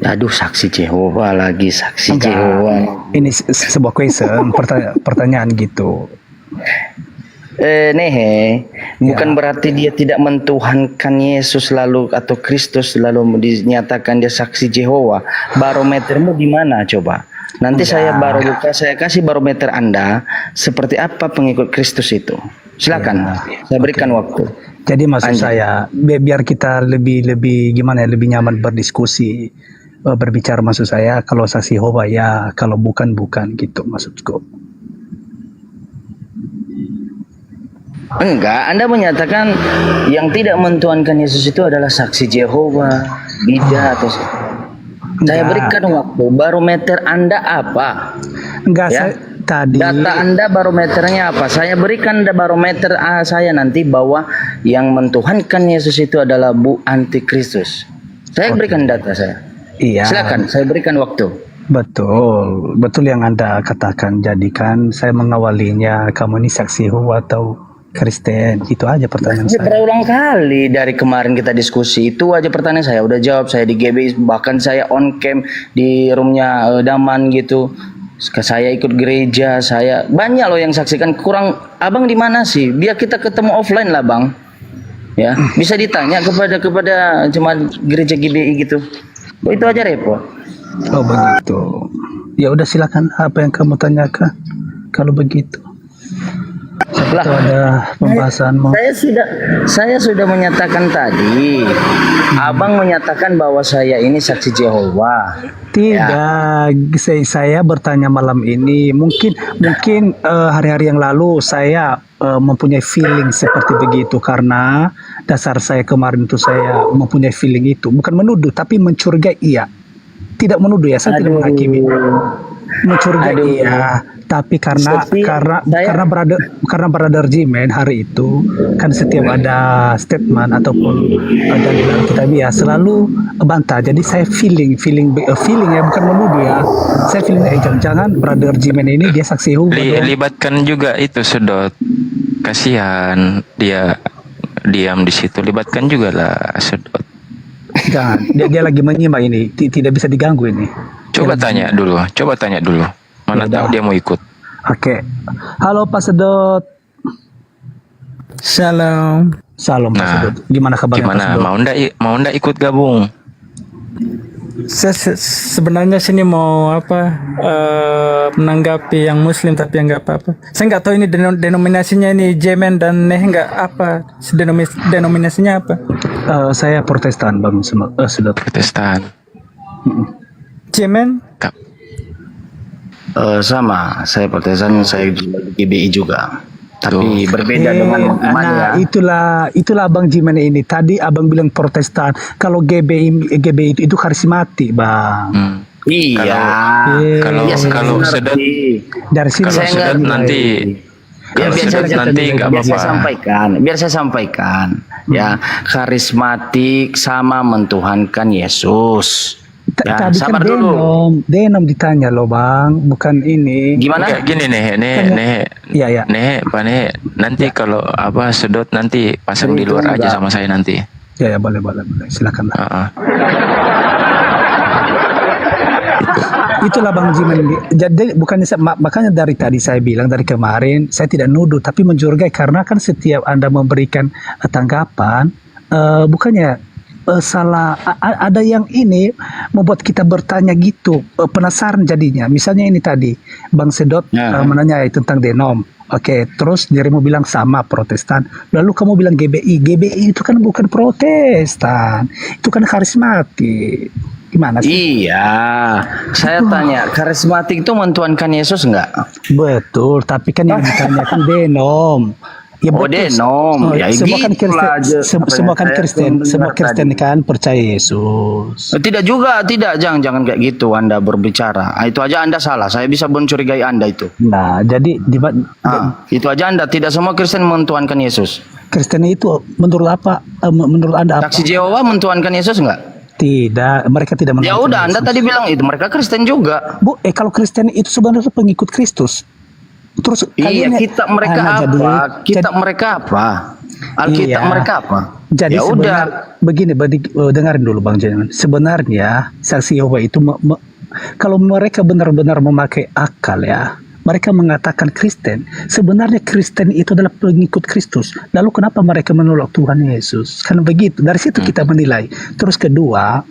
Aduh, saksi Jehovah lagi, saksi Enggak. Jehovah. Ini sebuah question, pertanyaan gitu. Bukan berarti dia tidak mentuhankan Yesus lalu atau Kristus lalu dinyatakan dia saksi Jehovah. Barometermu di mana coba? Nanti saya kasih barometer Anda seperti apa pengikut Kristus itu. Silakan, saya berikan waktu. Jadi maksud saya biar kita lebih gimana ya, lebih nyaman berdiskusi, berbicara, maksud saya kalau saksi Yehova ya, kalau bukan gitu maksudku. Enggak, Anda menyatakan yang tidak mentuhankan Yesus itu adalah saksi Jehovah, bida atau saya berikan waktu. Barometer Anda apa? Enggak, ya? Data Anda barometernya apa? Saya berikan Anda barometer saya nanti bahwa yang mentuhankan Yesus itu adalah antikristus. Saya berikan data saya. Iya. Silakan, saya berikan waktu. Betul yang Anda katakan. Jadikan saya mengawalinya, kamu ini saksi Yehova atau Kristen, itu aja pertanyaan saya. Berulang kali dari kemarin kita diskusi, itu aja pertanyaan saya. Udah jawab, saya di GBI, bahkan saya on cam di roomnya Daman gitu. Saya ikut gereja, saya banyak loh yang saksikan. Kurang abang di mana sih? Biar kita ketemu offline lah bang. Ya, bisa ditanya kepada jemaat gereja GBI gitu. Itu aja repot. Oh begitu. Ya udah silakan, apa yang kamu tanyakan kalau begitu. Setelah ada pembahasanmu. Saya sudah menyatakan tadi. Abang menyatakan bahwa saya ini saksi Jehovah. Tidak, saya bertanya malam ini. Mungkin hari-hari yang lalu saya mempunyai feeling seperti begitu karena dasar saya kemarin itu saya mempunyai feeling itu. Bukan menuduh, tapi mencurigai iya. Tidak menuduh ya, saya tidak menghakimi. Mencurigai iya, tapi karena brother Jimen hari itu kan setiap ada statement ataupun dari kita dia selalu bantah. Jadi saya feeling ya, bukan menuduh ya. Saya feeling jangan brother Jimen ini dia saksi Yehova. Libatkan juga itu Sudot. Kasihan dia diam di situ. Libatkan juga lah Sudot. Jangan, dia lagi menyimak ini, tidak bisa diganggu ini. Coba tanya dulu. Mana tahu dia mau ikut. Oke. Halo Pak Sedot. Salam Pak Sedot. Gimana kabarnya Pak Sedot? Mau ndak ikut gabung? Saya sebenarnya sini mau menanggapi yang Muslim tapi nggak apa-apa. Saya nggak tahu ini denominasinya ini Jemen dan nggak apa denominasinya apa? Saya Protestan Bang Sedot. Protestan. Jemen? Sama, saya Protestan, saya GBI juga. Tapi berbeda dengan iman ya. Itulah Bang Jimen ini. Tadi Abang bilang Protestan. Kalau GBI itu karismatik, Bang. Iya. Kalau Sedot dari sini saya nanti biar saya sampaikan ya, karismatik sama mentuhankan Yesus. Ya, tadi sabar kan dulu. Denom ditanya loh Bang, bukan ini. Gimana? Gini nanti kalau Sedot nanti pasang di luar aja sama saya nanti. Ya boleh silakan. Itulah Bang Jimen. Jadi bukannya makanya dari tadi saya bilang dari kemarin saya tidak nuduh tapi mencurigai karena kan setiap Anda memberikan tanggapan bukannya salah, ada yang ini membuat kita bertanya gitu, penasaran jadinya. Misalnya ini tadi Bang Sedot menanya tentang denom. Oke, terus dirimu bilang sama Protestan. Lalu kamu bilang GBI itu kan bukan Protestan, itu kan karismatik. Gimana sih? Iya, saya tanya, karismatik itu mentuhankan Yesus enggak? Betul, tapi kan yang ditanyakan denom. Ya, denom. Ya, semua kan Kristen, semua Kristen kan percaya Yesus. Tidak juga, jangan kayak gitu Anda berbicara. Itu aja Anda salah. Saya bisa mencurigai Anda itu. Nah, jadi itu aja Anda, tidak semua Kristen mentuhankan Yesus. Kristen itu menurut apa? Menurut Anda apa? Saksi Jehovah mentuhankan Yesus enggak? Tidak, mereka tidak mentuhankan. Ya udah, Anda tadi bilang itu mereka Kristen juga. Kalau Kristen itu sebenarnya pengikut Kristus. Terus mereka apa? Alkitab Iya. mereka apa? Jadi Ya udah. begini, dengarin dulu Bang Jamin. Sebenarnya saksi Yehova itu kalau mereka benar-benar memakai akal ya, mereka mengatakan Kristen. Sebenarnya Kristen itu adalah pengikut Kristus. Lalu kenapa mereka menolak Tuhan Yesus? Karena begitu. Dari situ kita menilai. Terus kedua,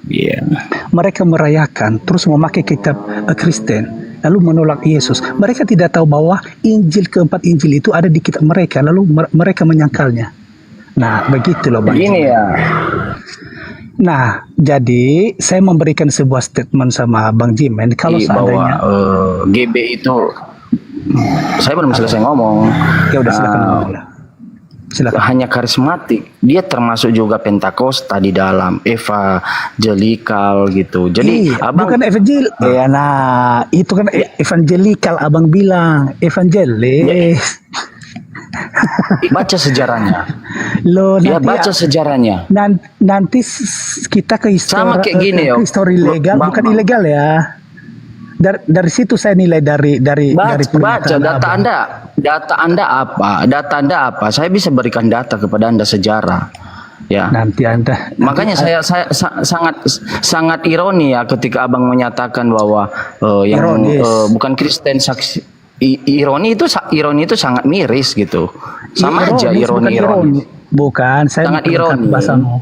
mereka merayakan terus memakai kitab Kristen. Lalu menolak Yesus. Mereka tidak tahu bahwa keempat Injil itu ada di kitab mereka. Lalu mereka menyangkalnya. Nah, begitu loh Bang. Begini ya. Nah, jadi saya memberikan sebuah statement sama Bang Jimen kalau seandainya bahwa GB itu saya belum selesai ngomong. Ya udah silakan ngomong lah. Silakan. Hanya karismatik, dia termasuk juga Pentakosta di dalam evangelikal gitu. Jadi bukan evangel. Ya, nah, itu kan evangelikal abang bilang, evangelis. Baca sejarahnya. Loh, Ya nanti baca sejarahnya. Nanti kita ke Sama kayak gini yo. histori legal, bukan ilegal ya. Dari situ saya nilai dari Baca pernyataan data abang. Data Anda apa? Data Anda apa? Saya bisa berikan data kepada Anda sejarah. Ya. Nanti Anda. Makanya saya sangat ironi ya ketika Abang menyatakan bahwa yang bukan Kristen saksi ironi itu sangat miris gitu. Sama aja ironi. Bukan, saya sangat menggunakan ironi. bahasamu.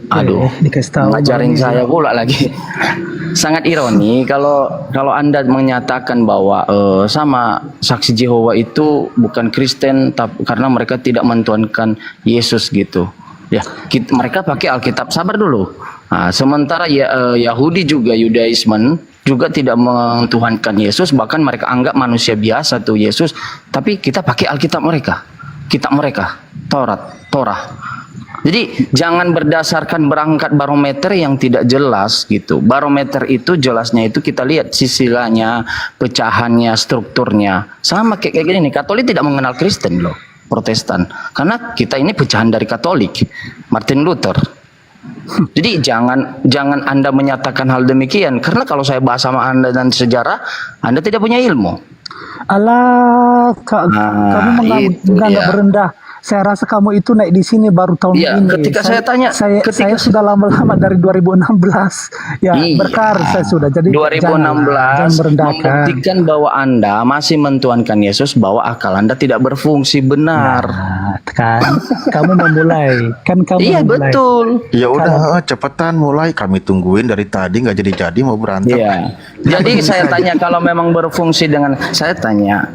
Aduh, dikasih tahu ngajarin Bang. saya pula lagi. Sangat ironi kalau Anda menyatakan bahwa sama saksi Jehovah itu bukan Kristen karena mereka tidak mentuhankan Yesus gitu. Ya, mereka pakai Alkitab. Sabar dulu. Nah, sementara Yahudi juga Yudaisme juga tidak mentuhankan Yesus, bahkan mereka anggap manusia biasa tuh Yesus, tapi kita pakai Alkitab mereka. Kitab mereka, Torah. Jadi jangan berdasarkan berangkat barometer yang tidak jelas gitu. Barometer itu jelasnya itu kita lihat silsilahnya, pecahannya, strukturnya. Sama kayak gini nih, Katolik tidak mengenal Kristen loh, Protestan. Karena kita ini pecahan dari Katolik, Martin Luther. Jadi jangan Anda menyatakan hal demikian, karena kalau saya bahas sama Anda dan sejarah, Anda tidak punya ilmu. Alah, kamu menganggap rendah. Saya rasa kamu itu naik di sini baru tahun ini. Ketika saya tanya, saya sudah lama-lama dari 2016. Ya, berkarir saya sudah. Jadi 2016 jangan merendahkan. membuktikan bahwa Anda masih mentuhankan Yesus, bahwa akal Anda tidak berfungsi benar. Nah, kan kamu memulai. Iya, memulai. betul. Ya udah, cepetan mulai. Kami tungguin dari tadi nggak jadi-jadi mau berantem. Iya. Jadi saya tanya, kalau memang berfungsi dengan, saya tanya,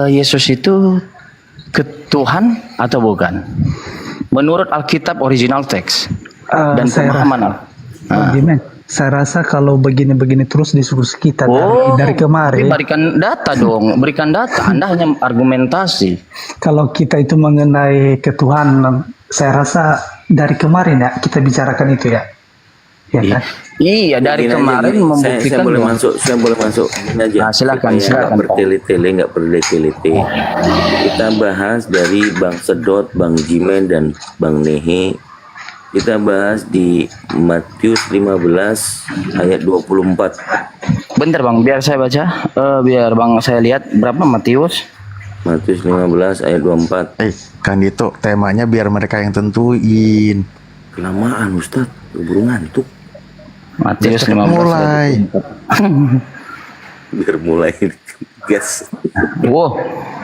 Yesus itu Tuhan atau bukan? Menurut Alkitab original teks dan pemahaman. Saya rasa kalau begini-begini terus diskusi kita dari Tapi kemarin. berikan data dong, berikan data. Anda hanya argumentasi. Kalau kita itu mengenai ketuhanan, saya rasa dari kemarin ya kita bicarakan itu ya. Ya kan? Iya, dari Gini kemarin aja, membuktikan. saya boleh masuk ini aja. Nah, silakan, Supaya silakan, nggak bertele-tele. Kita bahas dari Bang Sedot, Bang Jimen, dan Bang Nehe. Kita bahas di Matius 15 ayat 24. Bentar Bang, biar saya baca. Biar Bang saya lihat berapa Matius. Matius 15 ayat 24. Kan itu temanya biar mereka yang tentuin. Kelamaan Ustadz, buru ngantuk. Matius Biar 15 mulai. Biar mulai, guys. Wow,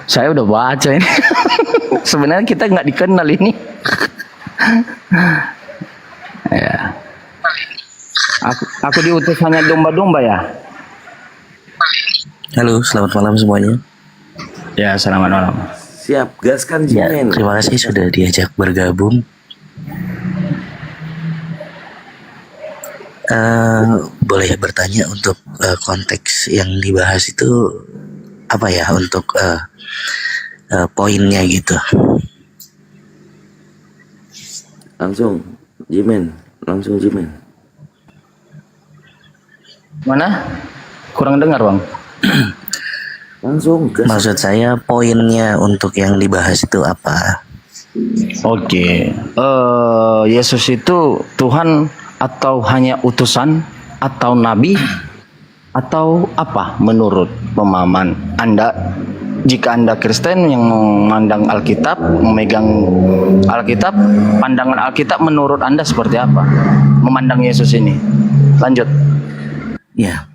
saya udah baca ini. Sebenarnya kita nggak dikenal ini. Ya. Aku diutus hanya domba-domba ya. Halo, selamat malam semuanya. Ya, selamat malam. Siap, gaskan Ya, Jimen. terima kasih sudah diajak bergabung. Boleh bertanya untuk konteks yang dibahas itu apa ya, untuk poinnya gitu. Langsung Jimen. Mana? Kurang dengar Bang. Langsung. Maksud saya poinnya untuk yang dibahas itu apa? Oke. Yesus itu Tuhan atau hanya utusan atau nabi atau apa menurut pemahaman Anda? jika Anda Kristen yang memandang Alkitab, memegang Alkitab, pandangan Alkitab menurut Anda seperti apa? Memandang Yesus ini. Lanjut. Ya,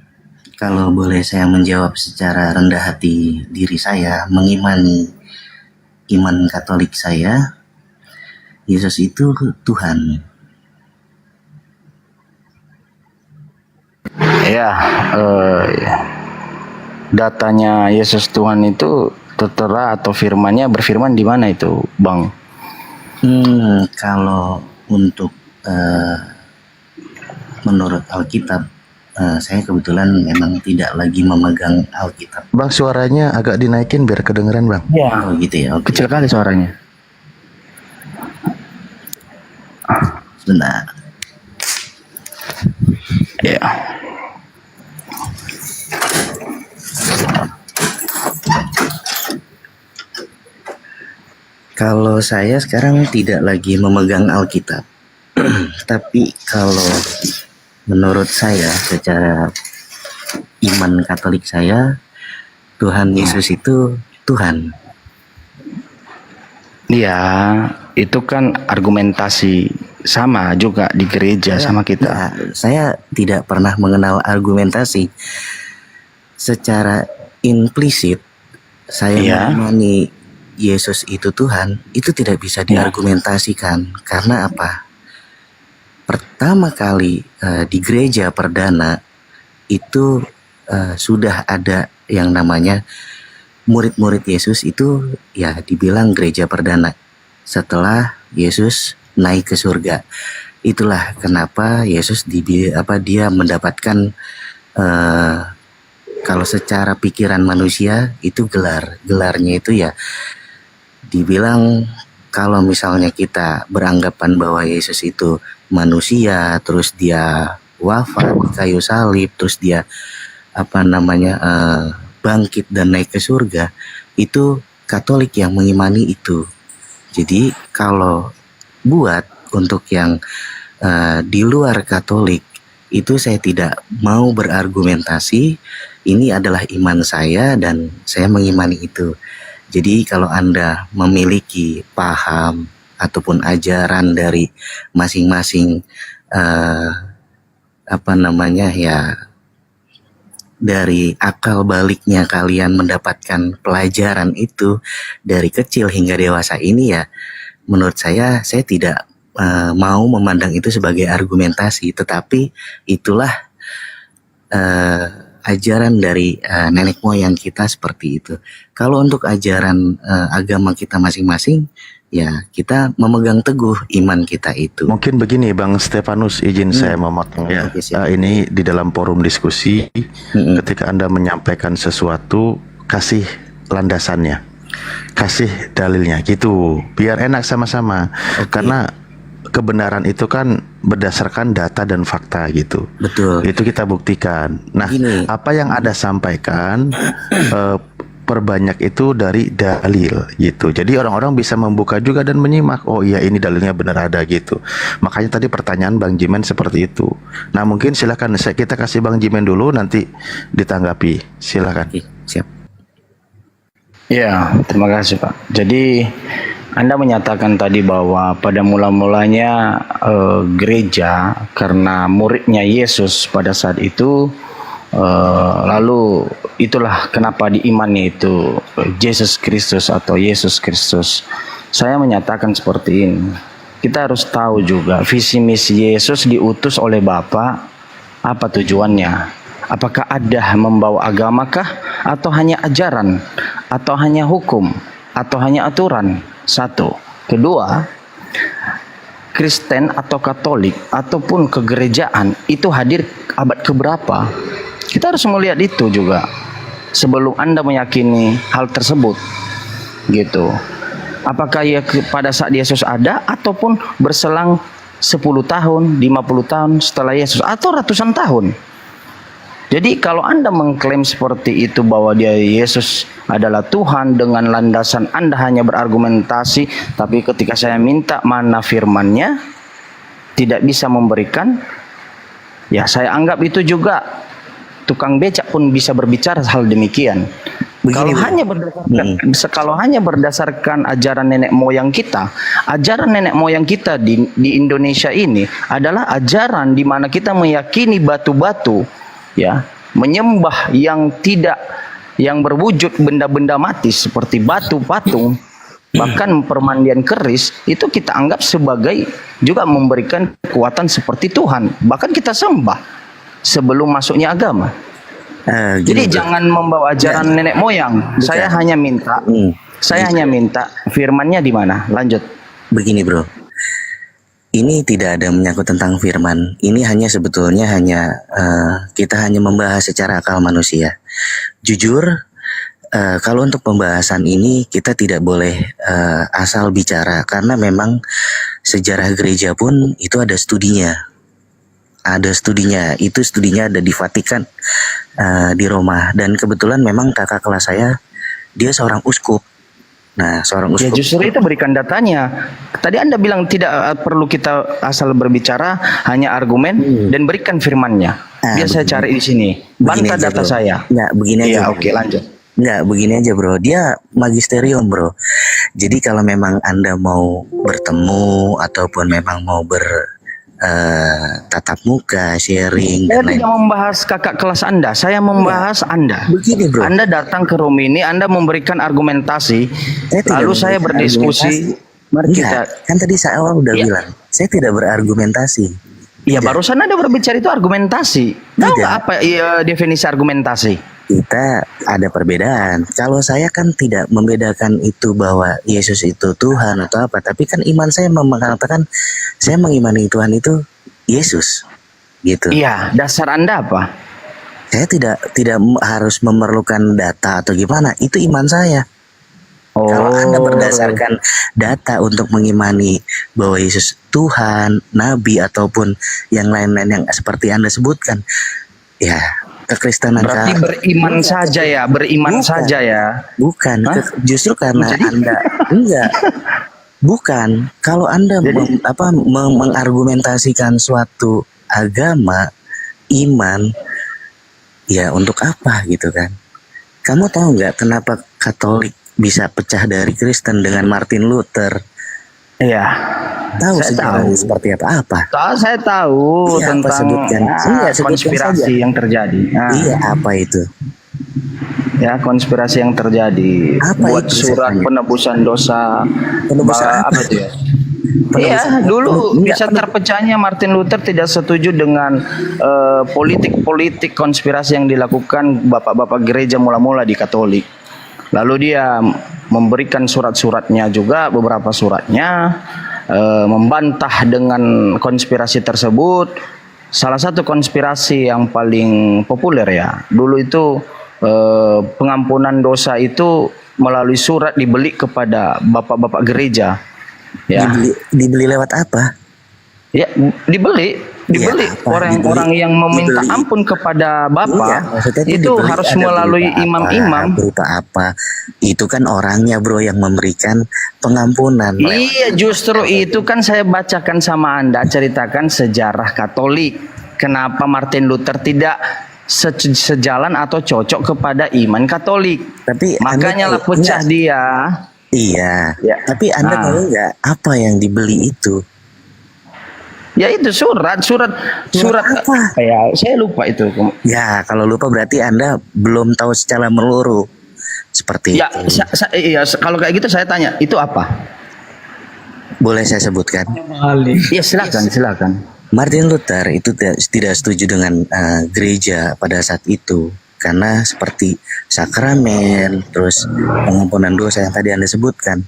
kalau boleh saya menjawab secara rendah hati diri saya, mengimani iman Katolik saya, Yesus itu Tuhan. Ya, datanya Yesus Tuhan itu tertera atau firmannya berfirman di mana itu, Bang? Kalau untuk menurut Alkitab, saya kebetulan memang tidak lagi memegang Alkitab. Bang, suaranya agak dinaikin biar kedengeran, Bang. Ya, Oh gitu ya. Oke. kecil kali suaranya. Sebentar. Ya. Kalau saya sekarang tidak lagi memegang Alkitab, tapi kalau menurut saya secara iman Katolik saya, Tuhan Yesus itu Tuhan. Iya, itu kan argumentasi sama juga di gereja sama kita. Nah, saya tidak pernah mengenal argumentasi. Secara implisit, saya mengimani Yesus itu Tuhan, itu tidak bisa diargumentasikan. Karena apa? Pertama kali di gereja perdana itu sudah ada yang namanya murid-murid Yesus itu ya dibilang gereja perdana setelah Yesus naik ke surga. Itulah kenapa Yesus dia mendapatkan kalau secara pikiran manusia itu gelarnya itu ya dibilang kalau misalnya kita beranggapan bahwa Yesus itu manusia, terus dia wafat di kayu salib, terus dia bangkit dan naik ke surga, itu Katolik yang mengimani itu. Jadi kalau buat untuk yang di luar Katolik itu saya tidak mau berargumentasi. Ini adalah iman saya dan saya mengimani itu. Jadi kalau Anda memiliki paham ataupun ajaran dari masing-masing dari akal baliknya kalian mendapatkan pelajaran itu dari kecil hingga dewasa ini, ya menurut saya tidak mau memandang itu sebagai argumentasi, tetapi itulah ajaran dari nenek moyang kita seperti itu. Kalau untuk ajaran agama kita masing-masing, ya kita memegang teguh iman kita itu. Mungkin begini Bang Stefanus, izin saya memotong ya. Ini di dalam forum diskusi, ketika Anda menyampaikan sesuatu, kasih landasannya, kasih dalilnya gitu, biar enak sama-sama. Karena kebenaran itu kan berdasarkan data dan fakta gitu. Betul. Itu kita buktikan. Nah, apa yang Anda sampaikan perbanyak itu dari dalil gitu. Jadi orang-orang bisa membuka juga dan menyimak. Oh iya, ini dalilnya benar ada gitu. Makanya tadi pertanyaan Bang Jimen seperti itu. Nah, mungkin silakan kita kasih Bang Jimen dulu, nanti ditanggapi. Silakan. Siap. Ya, terima kasih Pak. Jadi Anda menyatakan tadi bahwa pada mula-mulanya gereja karena muridnya Yesus pada saat itu, lalu itulah kenapa diimani itu Yesus Kristus atau Yesus Kristus. Saya menyatakan seperti ini. Kita harus tahu juga visi misi Yesus diutus oleh Bapa, apa tujuannya? Apakah ada membawa agamakah, atau hanya ajaran, atau hanya hukum, atau hanya aturan? Satu. Kedua, Kristen atau Katolik ataupun kegerejaan itu hadir abad keberapa? Kita harus melihat itu juga sebelum Anda meyakini hal tersebut, gitu. Apakah pada saat Yesus ada ataupun berselang 10 tahun, 50 tahun setelah Yesus, atau ratusan tahun? Jadi kalau Anda mengklaim seperti itu bahwa Yesus adalah Tuhan dengan landasan Anda hanya berargumentasi, tapi ketika saya minta mana firman-Nya tidak bisa memberikan, ya saya anggap itu juga tukang becak pun bisa berbicara hal demikian. Kalau hanya berdasarkan kalau hanya berdasarkan ajaran nenek moyang kita di Indonesia ini adalah ajaran di mana kita meyakini batu-batu, ya, menyembah yang berwujud benda-benda mati seperti batu, patung, bahkan permandian keris, itu kita anggap sebagai juga memberikan kekuatan seperti Tuhan. Bahkan kita sembah sebelum masuknya agama. Jadi jangan membawa ajaran nenek moyang. Saya hanya minta, firmannya di mana? Lanjut. Begini bro, ini tidak ada menyangkut tentang firman. Ini hanya sebetulnya kita hanya membahas secara akal manusia. Jujur, kalau untuk pembahasan ini kita tidak boleh asal bicara, karena memang sejarah gereja pun itu ada studinya. Itu studinya ada di Vatikan, di Roma, dan kebetulan memang kakak kelas saya dia seorang uskup. Nah, seorang uskup. Ya justru itu berikan datanya. Tadi Anda bilang tidak perlu kita asal berbicara, hanya argumen dan berikan firmannya. Biar saya cari di sini. Bantah data saya. Nggak, begini aja. Oke, lanjut. Nggak, begini aja bro. Dia magisterium bro. Jadi kalau memang Anda mau bertemu ataupun memang mau tatap muka, sharing. Saya tidak membahas kakak kelas Anda, saya membahas Anda. Begini bro. Anda datang ke room ini, Anda memberikan argumentasi, lalu saya berdiskusi. Mari kita. Kan tadi saya udah bilang, saya tidak berargumentasi. Iya, barusan Anda berbicara itu argumentasi. Tahu nggak apa definisi argumentasi? Kita ada perbedaan. Kalau saya kan tidak membedakan itu bahwa Yesus itu Tuhan atau apa, tapi kan iman saya mengatakan saya mengimani Tuhan itu Yesus, gitu. Iya, dasar Anda apa? Saya tidak harus memerlukan data atau gimana, itu iman saya. Kalau Anda berdasarkan data untuk mengimani bahwa Yesus Tuhan, Nabi ataupun yang lain-lain yang seperti Anda sebutkan, ya kekristenan. Berarti beriman saja ya, beriman saja ya. Bukan, justru karena Anda enggak. Bukan, kalau Anda mengargumentasikan suatu agama, iman, ya untuk apa gitu kan? Kamu tahu nggak kenapa Katolik bisa pecah dari Kristen dengan Martin Luther? Iya. Tahu sejarahnya seperti apa? Saya tahu iya, tentang konspirasi yang terjadi. Iya, apa itu? Ya, konspirasi yang terjadi. Buat surat penebusan dosa. Apa itu ya? Iya, dulu bisa terpecahnya Martin Luther tidak setuju dengan politik konspirasi yang dilakukan bapak-bapak gereja mula-mula di Katolik. Lalu dia memberikan surat-suratnya juga, beberapa suratnya membantah dengan konspirasi tersebut. Salah satu konspirasi yang paling populer ya, dulu itu pengampunan dosa itu melalui surat dibeli kepada bapak-bapak gereja. Ya. Dibeli lewat apa? Ya, dibeli orang-orang yang meminta ampun kepada Bapak itu harus melalui imam-imam. Berupa apa? Itu kan orangnya bro yang memberikan pengampunan. Iya, justru itu kan saya bacakan sama Anda, ceritakan sejarah Katolik. Kenapa Martin Luther tidak sejalan atau cocok kepada iman Katolik? Tapi makanya lah pecah dia. Iya. Tapi Anda tahu nggak apa yang dibeli itu? Ya itu surat apa? Ya, saya lupa itu. Ya, kalau lupa berarti Anda belum tahu secara menyeluruh seperti ya, itu. Iya, kalau kayak gitu saya tanya, itu apa? Boleh saya sebutkan? Iya, silakan. Martin Luther itu tidak setuju dengan gereja pada saat itu karena seperti sakramen, terus pengampunan dosa yang tadi Anda sebutkan.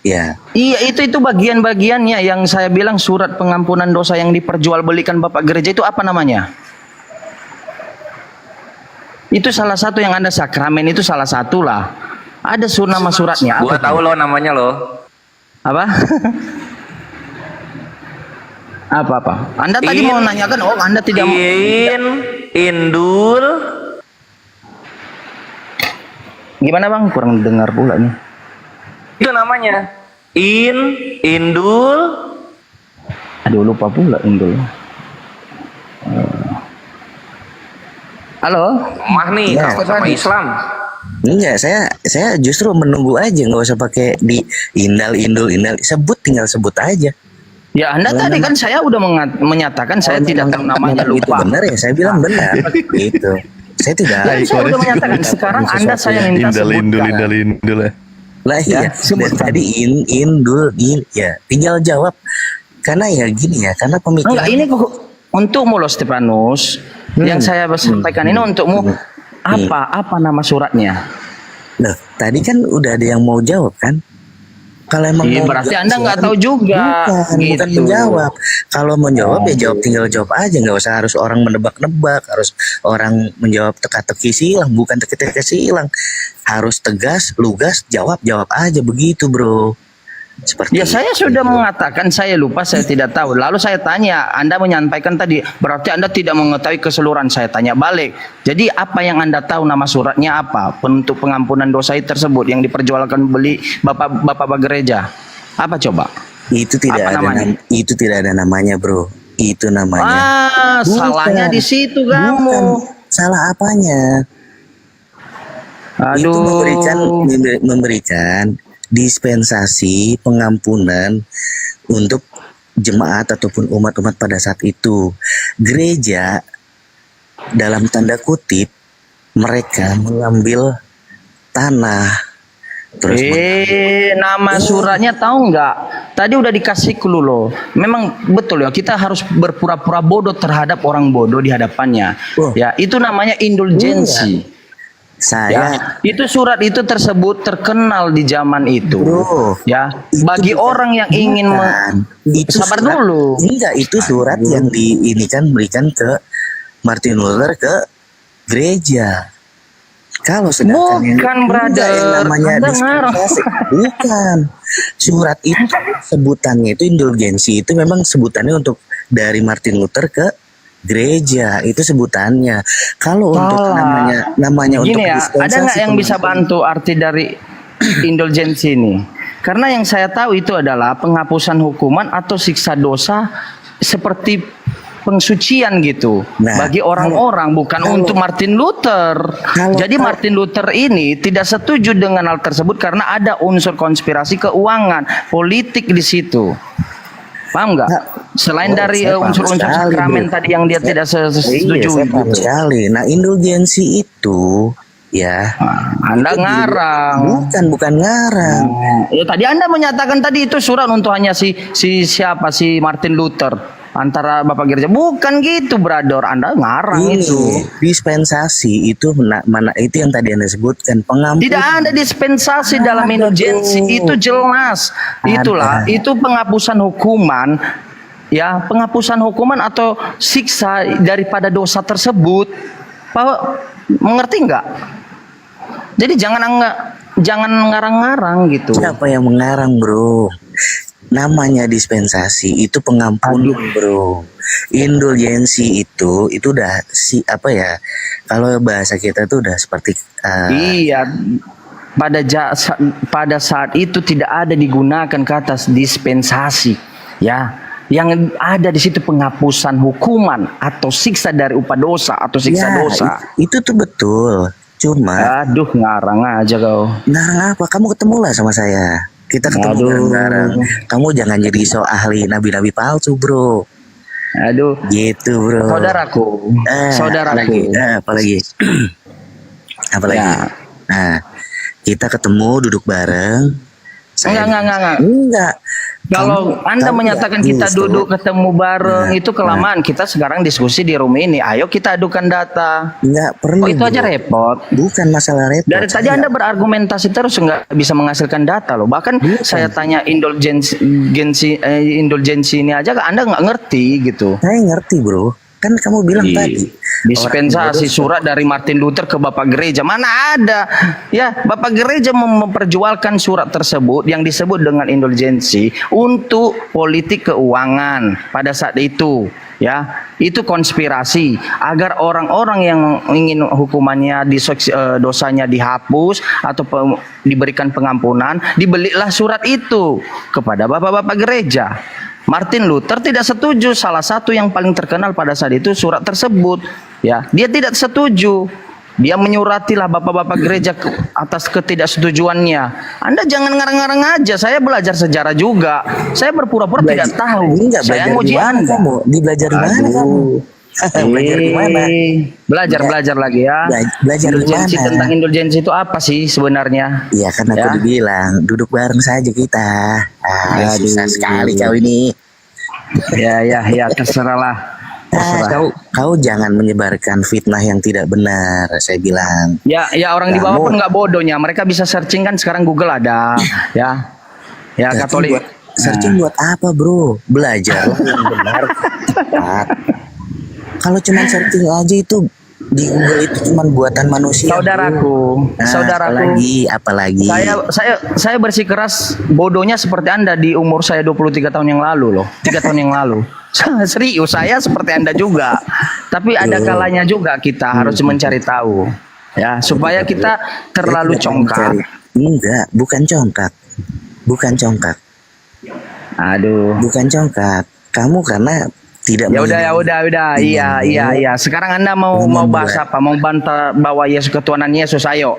Ya. Iya, itu bagian-bagiannya yang saya bilang surat pengampunan dosa yang diperjualbelikan Bapak gereja itu apa namanya? Itu salah satu yang Anda sakramen itu salah satu lah. Ada nama suratnya. Gua tahu loh namanya loh. Apa? Apa? Anda tadi mau nanyakan, Anda tidak mau. Indul. Gimana Bang? Kurang dengar pula nih. Itu namanya Indul. Aduh, lupa pula Indul. Halo? Mah nih, sama Islam. Enggak, saya justru menunggu aja, nggak usah pakai di indal, tinggal sebut aja. Ya Anda Kalau tadi memang- kan saya udah mennyatakan saya tidak tahu namanya, Itu lupa. benar ya, saya bilang benar. Gitu. Saya tidak. Ya, saya udah menyatakan. Sekarang Anda saya minta sebutkan. indul. Lah iya, dari tadi indul, ya tinggal jawab. Karena ya gini ya, karena pemikiran. Enggak, ini untukmu loh Stefanus. Yang saya sampaikan ini untukmu. Apa nama suratnya? Loh, tadi kan udah ada yang mau jawab kan? Kalau emang Iya, mau berarti jawab Anda nggak tahu juga. bukan Gitu. menjawab. Kalau mau jawab ya tinggal jawab aja, nggak usah harus orang menebak-nebak, harus orang menjawab teka-teki silang, bukan teka-teki silang. Harus tegas, lugas, jawab aja begitu, bro. Seperti Ya saya sudah mengatakan saya lupa, saya tidak tahu. Lalu saya tanya, Anda menyampaikan tadi, berarti Anda tidak mengetahui keseluruhan. Saya tanya balik. Jadi apa yang Anda tahu nama suratnya apa? Untuk pengampunan dosa tersebut yang diperjualkan beli bapak gereja. Apa coba? Itu tidak Apa ada namanya? itu tidak ada namanya, bro. Itu namanya. Bukan. Salahnya di situ kamu. Bukan. Salah apanya? Itu memberikan dispensasi pengampunan untuk jemaat ataupun umat-umat pada saat itu. Gereja dalam tanda kutip mereka mengambil tanah. Terus Nama suratnya tahu nggak? Tadi udah dikasih clue loh. Memang betul ya, kita harus berpura-pura bodoh terhadap orang bodoh di hadapannya. Ya, itu namanya indulgensi. Saya itu surat itu tersebut terkenal di zaman itu. Ya, bagi orang yang ingin itu sabar surat, dulu. Enggak, itu surat yang berikan ke Martin Luther ke gereja. Kalau sedangkan Bukan, brother. yang namanya Anda ngarang. dispensasi, bukan. Surat itu sebutannya itu indulgensi, itu memang sebutannya untuk dari Martin Luther ke gereja, itu sebutannya. Kalau untuk namanya untuk Gini ya, dispensasi, ada nggak yang bisa bantu arti dari indulgensi ini? Karena yang saya tahu itu adalah penghapusan hukuman atau siksa dosa seperti pengsucian gitu bagi orang-orang, bukan untuk Martin Luther. Jadi Martin Luther ini tidak setuju dengan hal tersebut karena ada unsur konspirasi keuangan, politik di situ. Paham nggak? Selain dari unsur-unsur sakramen tadi yang dia tidak setuju. Saya paham sekali. Nah, indulgensi itu ya Anda ngarang. Bukan ngarang. Ya tadi Anda menyatakan tadi itu surat untuk hanya si Martin Luther antara Bapak gereja. Bukan gitu, brother. Anda ngarang itu. Dispensasi itu mana itu yang tadi Anda sebutkan, pengampunan. Tidak ada dispensasi dalam indulgensi, itu jelas. Itulah, itu penghapusan hukuman. Ya, penghapusan hukuman atau siksa daripada dosa tersebut. Pak, mengerti nggak? Jadi jangan ngarang-ngarang gitu. Siapa yang mengarang, bro? Namanya dispensasi itu pengampunan, bro. Indulgensi itu udah kalau bahasa kita tuh udah seperti iya, pada saat itu tidak ada digunakan kata dispensasi, ya. Yang ada di situ penghapusan hukuman atau siksa dari upah dosa atau siksa dosa. Itu tuh betul. Cuma aduh, ngarang aja kau. Ngarang apa? Kamu ketemulah sama saya. Kita ketemu bareng. Kamu jangan jadi ahli nabi-nabi palsu, bro. Aduh. Gitu, bro. Saudaraku. Apalagi. Ya. Nah, kita ketemu duduk bareng. Enggak. Kalau Anda menyatakan kita duduk ketemu bareng itu kelamaan. Kita sekarang diskusi di room ini. Ayo kita adukan data. Enggak perlu. Itu aja repot. Bukan masalah repot. Dari tadi Anda berargumentasi terus nggak bisa menghasilkan data loh. Bahkan saya tanya indulgensi ini aja Anda nggak ngerti gitu. Saya ngerti, bro. Kan kamu bilang tadi dispensasi surat dari Martin Luther ke Bapak Gereja. Mana ada? Ya, Bapak Gereja memperjualkan surat tersebut yang disebut dengan indulgensi untuk politik keuangan pada saat itu. Ya, itu konspirasi agar orang-orang yang ingin hukumannya dosanya dihapus atau diberikan pengampunan, dibelilah surat itu kepada bapak-bapak gereja. Martin Luther tidak setuju. Salah satu yang paling terkenal pada saat itu surat tersebut. Ya, dia tidak setuju Dia menyuratilah bapak-bapak gereja atas ketidaksetujuannya. Anda jangan ngarang-ngarang aja. Saya belajar sejarah juga. Saya berpura-pura tidak tahu. Enggak, Saya belajar nguji di mana Anda. kamu? Di belajar di mana kamu? Belajar di mana? Belajar lagi ya. Belajar di Indulgensi, mana? tentang indulgensi itu apa sih sebenarnya? Iya, kan aku Ya. dibilang duduk bareng saja kita. Susah sekali kau ini. Ya, terserahlah. Kau jangan menyebarkan fitnah yang tidak benar, saya bilang. Ya, orang di bawah Kamu- pun nggak bodohnya. Mereka bisa searching kan sekarang Google ada, ya. Ya, Searching Katolik. searching buat apa, bro? Belajar yang benar. Tepat. Kalau cuma searching aja itu di Google itu cuma buatan manusia. Saudaraku, bro. Nah, saudaraku. apalagi. Saya bersikeras bodohnya seperti Anda di umur saya 23 tahun yang lalu loh. 3 tahun yang lalu. Serius, saya seperti Anda juga. Tapi ada kalanya juga kita harus mencari tahu. Ya, supaya kita terlalu congkak. Enggak, bukan congkak. Bukan congkak. Aduh. Bukan congkak. Kamu karena tidak Ya udah. Iya. Sekarang Anda mau bahas apa? Mau bantah bahwa Yesus ketuhanan Yesus? Ayo.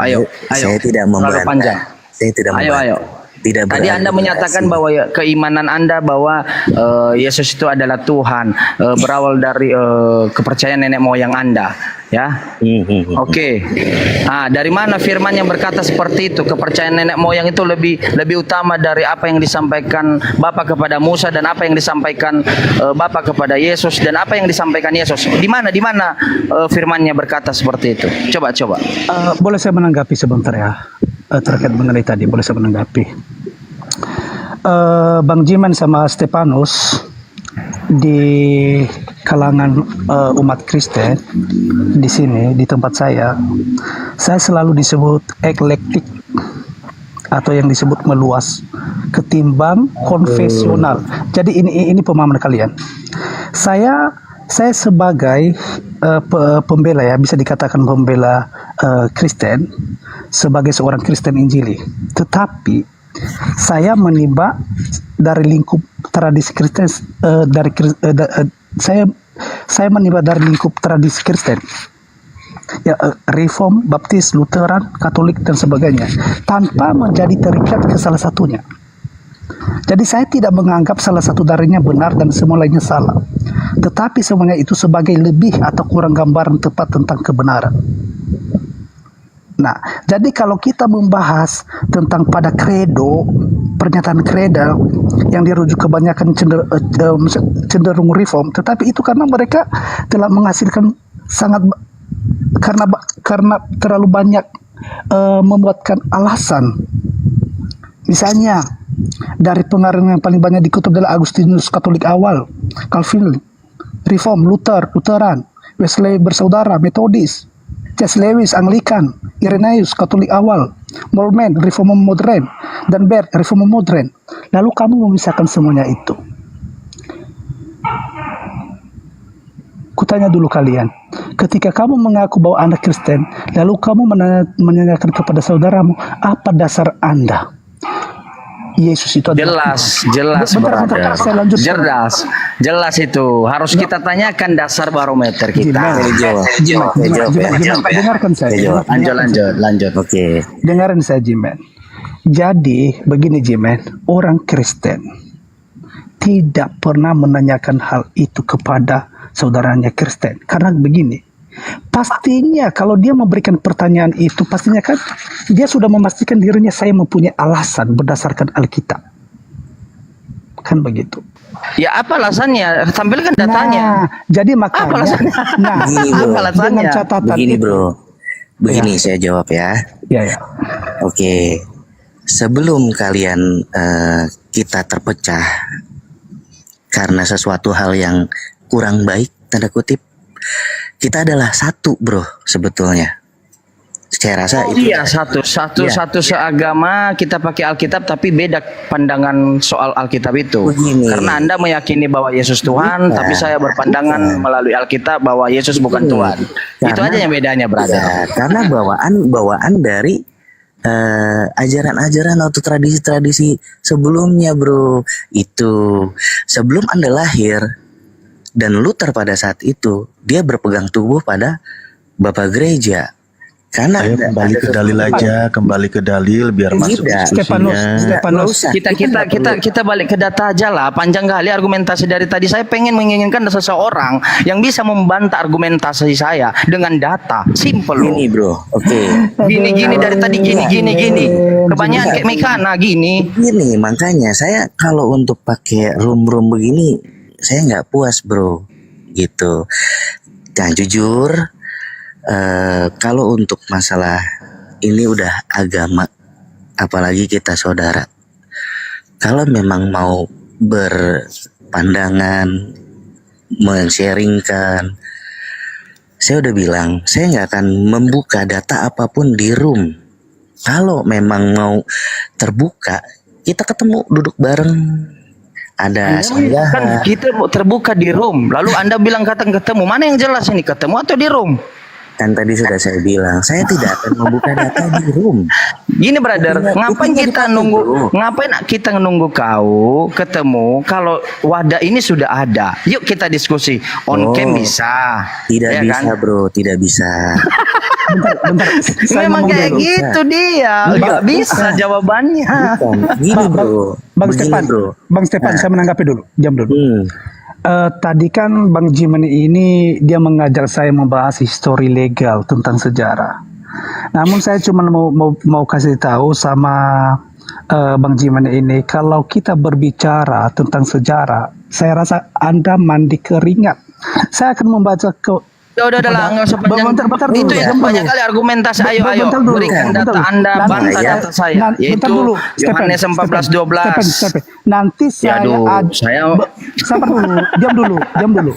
Saya tidak Terlalu membantah. panjang. Saya tidak Ayo. Tidak Tadi Anda menyatakan bahwa keimanan Anda bahwa Yesus itu adalah Tuhan, berawal dari kepercayaan nenek moyang Anda, ya. Oke. Nah, dari mana firman yang berkata seperti itu? Kepercayaan nenek moyang itu lebih utama dari apa yang disampaikan Bapa kepada Musa dan apa yang disampaikan Bapa kepada Yesus dan apa yang disampaikan Yesus. Di mana firmannya berkata seperti itu? Coba. Boleh saya menanggapi sebentar ya, terkait mengenai tadi, boleh saya menanggapi. Bang Jiman sama Stefanus di kalangan umat Kristen di sini di tempat saya selalu disebut eklektik atau yang disebut meluas ketimbang konvensional. Jadi ini pemahaman kalian. Saya sebagai pembela, ya, bisa dikatakan pembela Kristen, sebagai seorang Kristen Injili. Tetapi saya menimba dari lingkup tradisi Kristen, saya menimba dari lingkup tradisi Kristen, ya, Reform, Baptis, Lutheran, Katolik dan sebagainya, tanpa menjadi terikat ke salah satunya. Jadi saya tidak menganggap salah satu darinya benar dan semua lainnya salah, tetapi semuanya itu sebagai lebih atau kurang gambaran tepat tentang kebenaran. Nah, jadi kalau kita membahas tentang pada kredo, pernyataan kreda yang dirujuk kebanyakan cenderung reform, tetapi itu karena mereka telah menghasilkan karena terlalu banyak membuatkan alasan. Misalnya dari pengaruh yang paling banyak dikutip adalah Agustinus Katolik awal, Calvin, Reform, Lutheran, Wesley bersaudara, Metodis, C.S. Lewis, Anglikan, Irenaeus, Katolik awal, Moltmann, Reform modern, dan Bert, Reform modern. Lalu kamu memisahkan semuanya itu. Kutanya dulu kalian, ketika kamu mengaku bahwa Anda Kristen, lalu kamu menanyakan kepada saudaramu, apa dasar Anda? Yesus itu adalah jelas bentar, saya lanjut. Jelas itu harus kita tanyakan dasar barometer kita. Dengarkan saya. Lanjut. Oke. Dengarkan saya, Jimen. Jadi begini, Jimen, orang Kristen tidak pernah menanyakan hal itu kepada saudaranya Kristen, karena begini. Pastinya kalau dia memberikan pertanyaan itu, pastinya kan dia sudah memastikan dirinya saya mempunyai alasan berdasarkan Alkitab. Kan begitu. Ya, apa alasannya? Tampilkan datanya. Nah, jadi makanya. Apa alasannya? Nah, apa alasannya? dengan catatan Begini, itu. bro. Begini saya jawab ya. Ya. Oke. Sebelum kalian kita terpecah karena sesuatu hal yang kurang baik, tanda kutip, kita adalah satu, bro, sebetulnya. Saya rasa itu. Iya, satu seagama, kita pakai Alkitab tapi beda pandangan soal Alkitab itu. Begini. Karena Anda meyakini bahwa Yesus Tuhan, tapi saya berpandangan melalui Alkitab bahwa Yesus bukan Tuhan. Itu aja yang bedanya, brother. Ya, karena bawaan dari ajaran-ajaran atau tradisi-tradisi sebelumnya, bro. Itu sebelum Anda lahir dan Luther pada saat itu dia berpegang teguh pada Bapak Gereja. Karena Ayo kembali ke dalil aja, kembali ke dalil biar masuk diskusinya. Kita balik ke data aja lah. Panjang kali argumentasi dari tadi. Saya pengen menginginkan seseorang yang bisa membantah argumentasi saya dengan data. Simple loh. Gini bro, oke. Gini dari tadi gini. Kebanyakan kayak mekana gini. Gini, makanya saya kalau untuk pakai room begini, saya nggak puas bro, gitu. Dan jujur, kalau untuk masalah ini udah agama, apalagi kita saudara. Kalau memang mau berpandangan, men-sharingkan, saya udah bilang, saya nggak akan membuka data apapun di room. Kalau memang mau terbuka, kita ketemu duduk bareng. Ada saya. Kan kita terbuka di room. Lalu Anda bilang ketemu. Mana yang jelas ini, ketemu atau di room? Kan tadi sudah saya bilang, saya tidak akan membuka data di room. Gini brother, ngapain kita nunggu kau ketemu kalau wadah ini sudah ada? Yuk kita diskusi. On cam bisa. Tidak ya bisa kan? bro, tidak bisa. Bentar. Memang kayak gitu dia. Nggak bisa jawabannya. Bukan. Gini bro. Bang Stefan, saya menanggapi dulu. Diam dulu. Tadi kan Bang Jimen ini dia mengajak saya membahas histori legal tentang sejarah. Namun saya cuma mau kasih tahu sama Bang Jimen ini, kalau kita berbicara tentang sejarah, saya rasa Anda mandi keringat. Saya akan membaca Udah lah, nggak usah panjang. Bentar Itu dulu, ya banyak kali argumentasi. Ayo berikan data Anda, bantah data saya. Yaitu Yohanes 14:12. Nanti sabar dulu, diam dulu.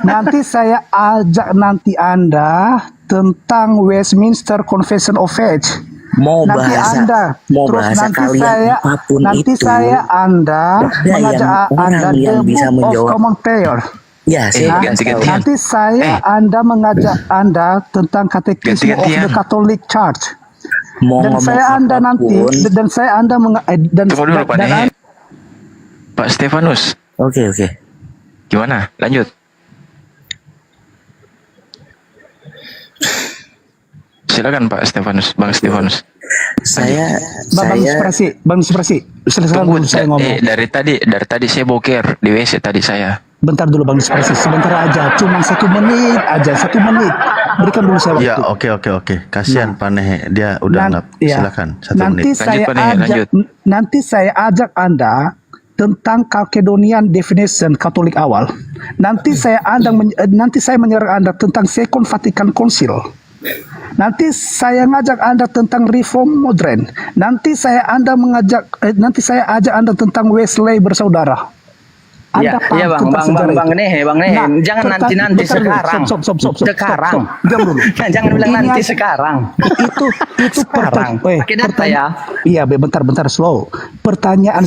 Nanti saya ajak Anda tentang Westminster Confession of Faith. Mau nanti bahasa, Anda mengajak Anda the Book of Common Prayer. Ya, nanti saya Anda mengajak Anda tentang katekisme of the Catholic Church. Dan saya Pak Stefanus. Oke. Gimana? Lanjut. Silakan Pak Stefanus, Bang Stefanus. Bang Sprasi, selesai dulu saya ngomong. Dari tadi saya boker di WC tadi saya. Bentar dulu Bang Sprasi, sebentar aja, cuma 1 menit aja, 1 menit. Berikan dulu saya waktu. Ya, oke. Kasihan Pak Nehe, dia udah nggak. Silakan 1 menit. Nanti saya ajak Anda tentang Chalcedonian Definition Katolik awal. Nanti saya menyerang Anda tentang Second Vatican Council. Nanti saya ngajak Anda tentang Reform Modern. Nanti saya ajak Anda tentang Wesley bersaudara. Iya Bang Nehe, jangan nanti sekarang. Sekarang. Diam dulu. Jangan bilang nanti sekarang. Itu sekarang. Pakai data ya. Iya, bentar slow. Pertanyaan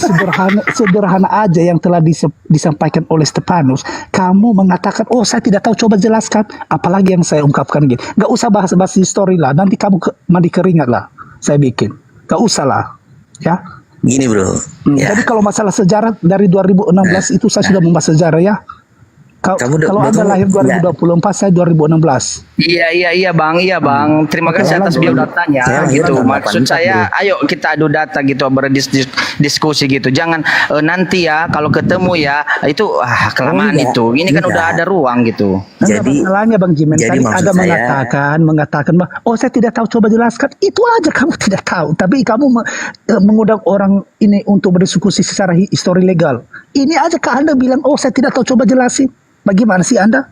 sederhana aja yang telah disampaikan oleh Stefanus. Kamu mengatakan, "Oh, saya tidak tahu, coba jelaskan." Apalagi yang saya ungkapkan gini. Gak usah bahas-bahas histori lah. Nanti kamu mandi keringat lah. Saya bikin. Gak usah lah. Ya. Gini bro. Jadi kalau masalah sejarah dari 2016 itu saya sudah membahas sejarah ya. Kalau Anda lahir 2024, saya 2016. Iya bang. Terima kasih atas biodatanya gitu. Maksud saya, ayo kita adu data gitu, berdiskusi gitu. Jangan nanti ya kalau ketemu ya itu kelamaan itu. Ini kan udah ada ruang gitu. Jadi masalahnya Bang Jimen tadi ada mengatakan bahwa saya tidak tahu, coba jelaskan. Itu aja kamu tidak tahu. Tapi kamu mengundang orang ini untuk berdiskusi secara histori legal. Ini aja Anda bilang, saya tidak tahu, coba jelasin. Bagaimana sih Anda?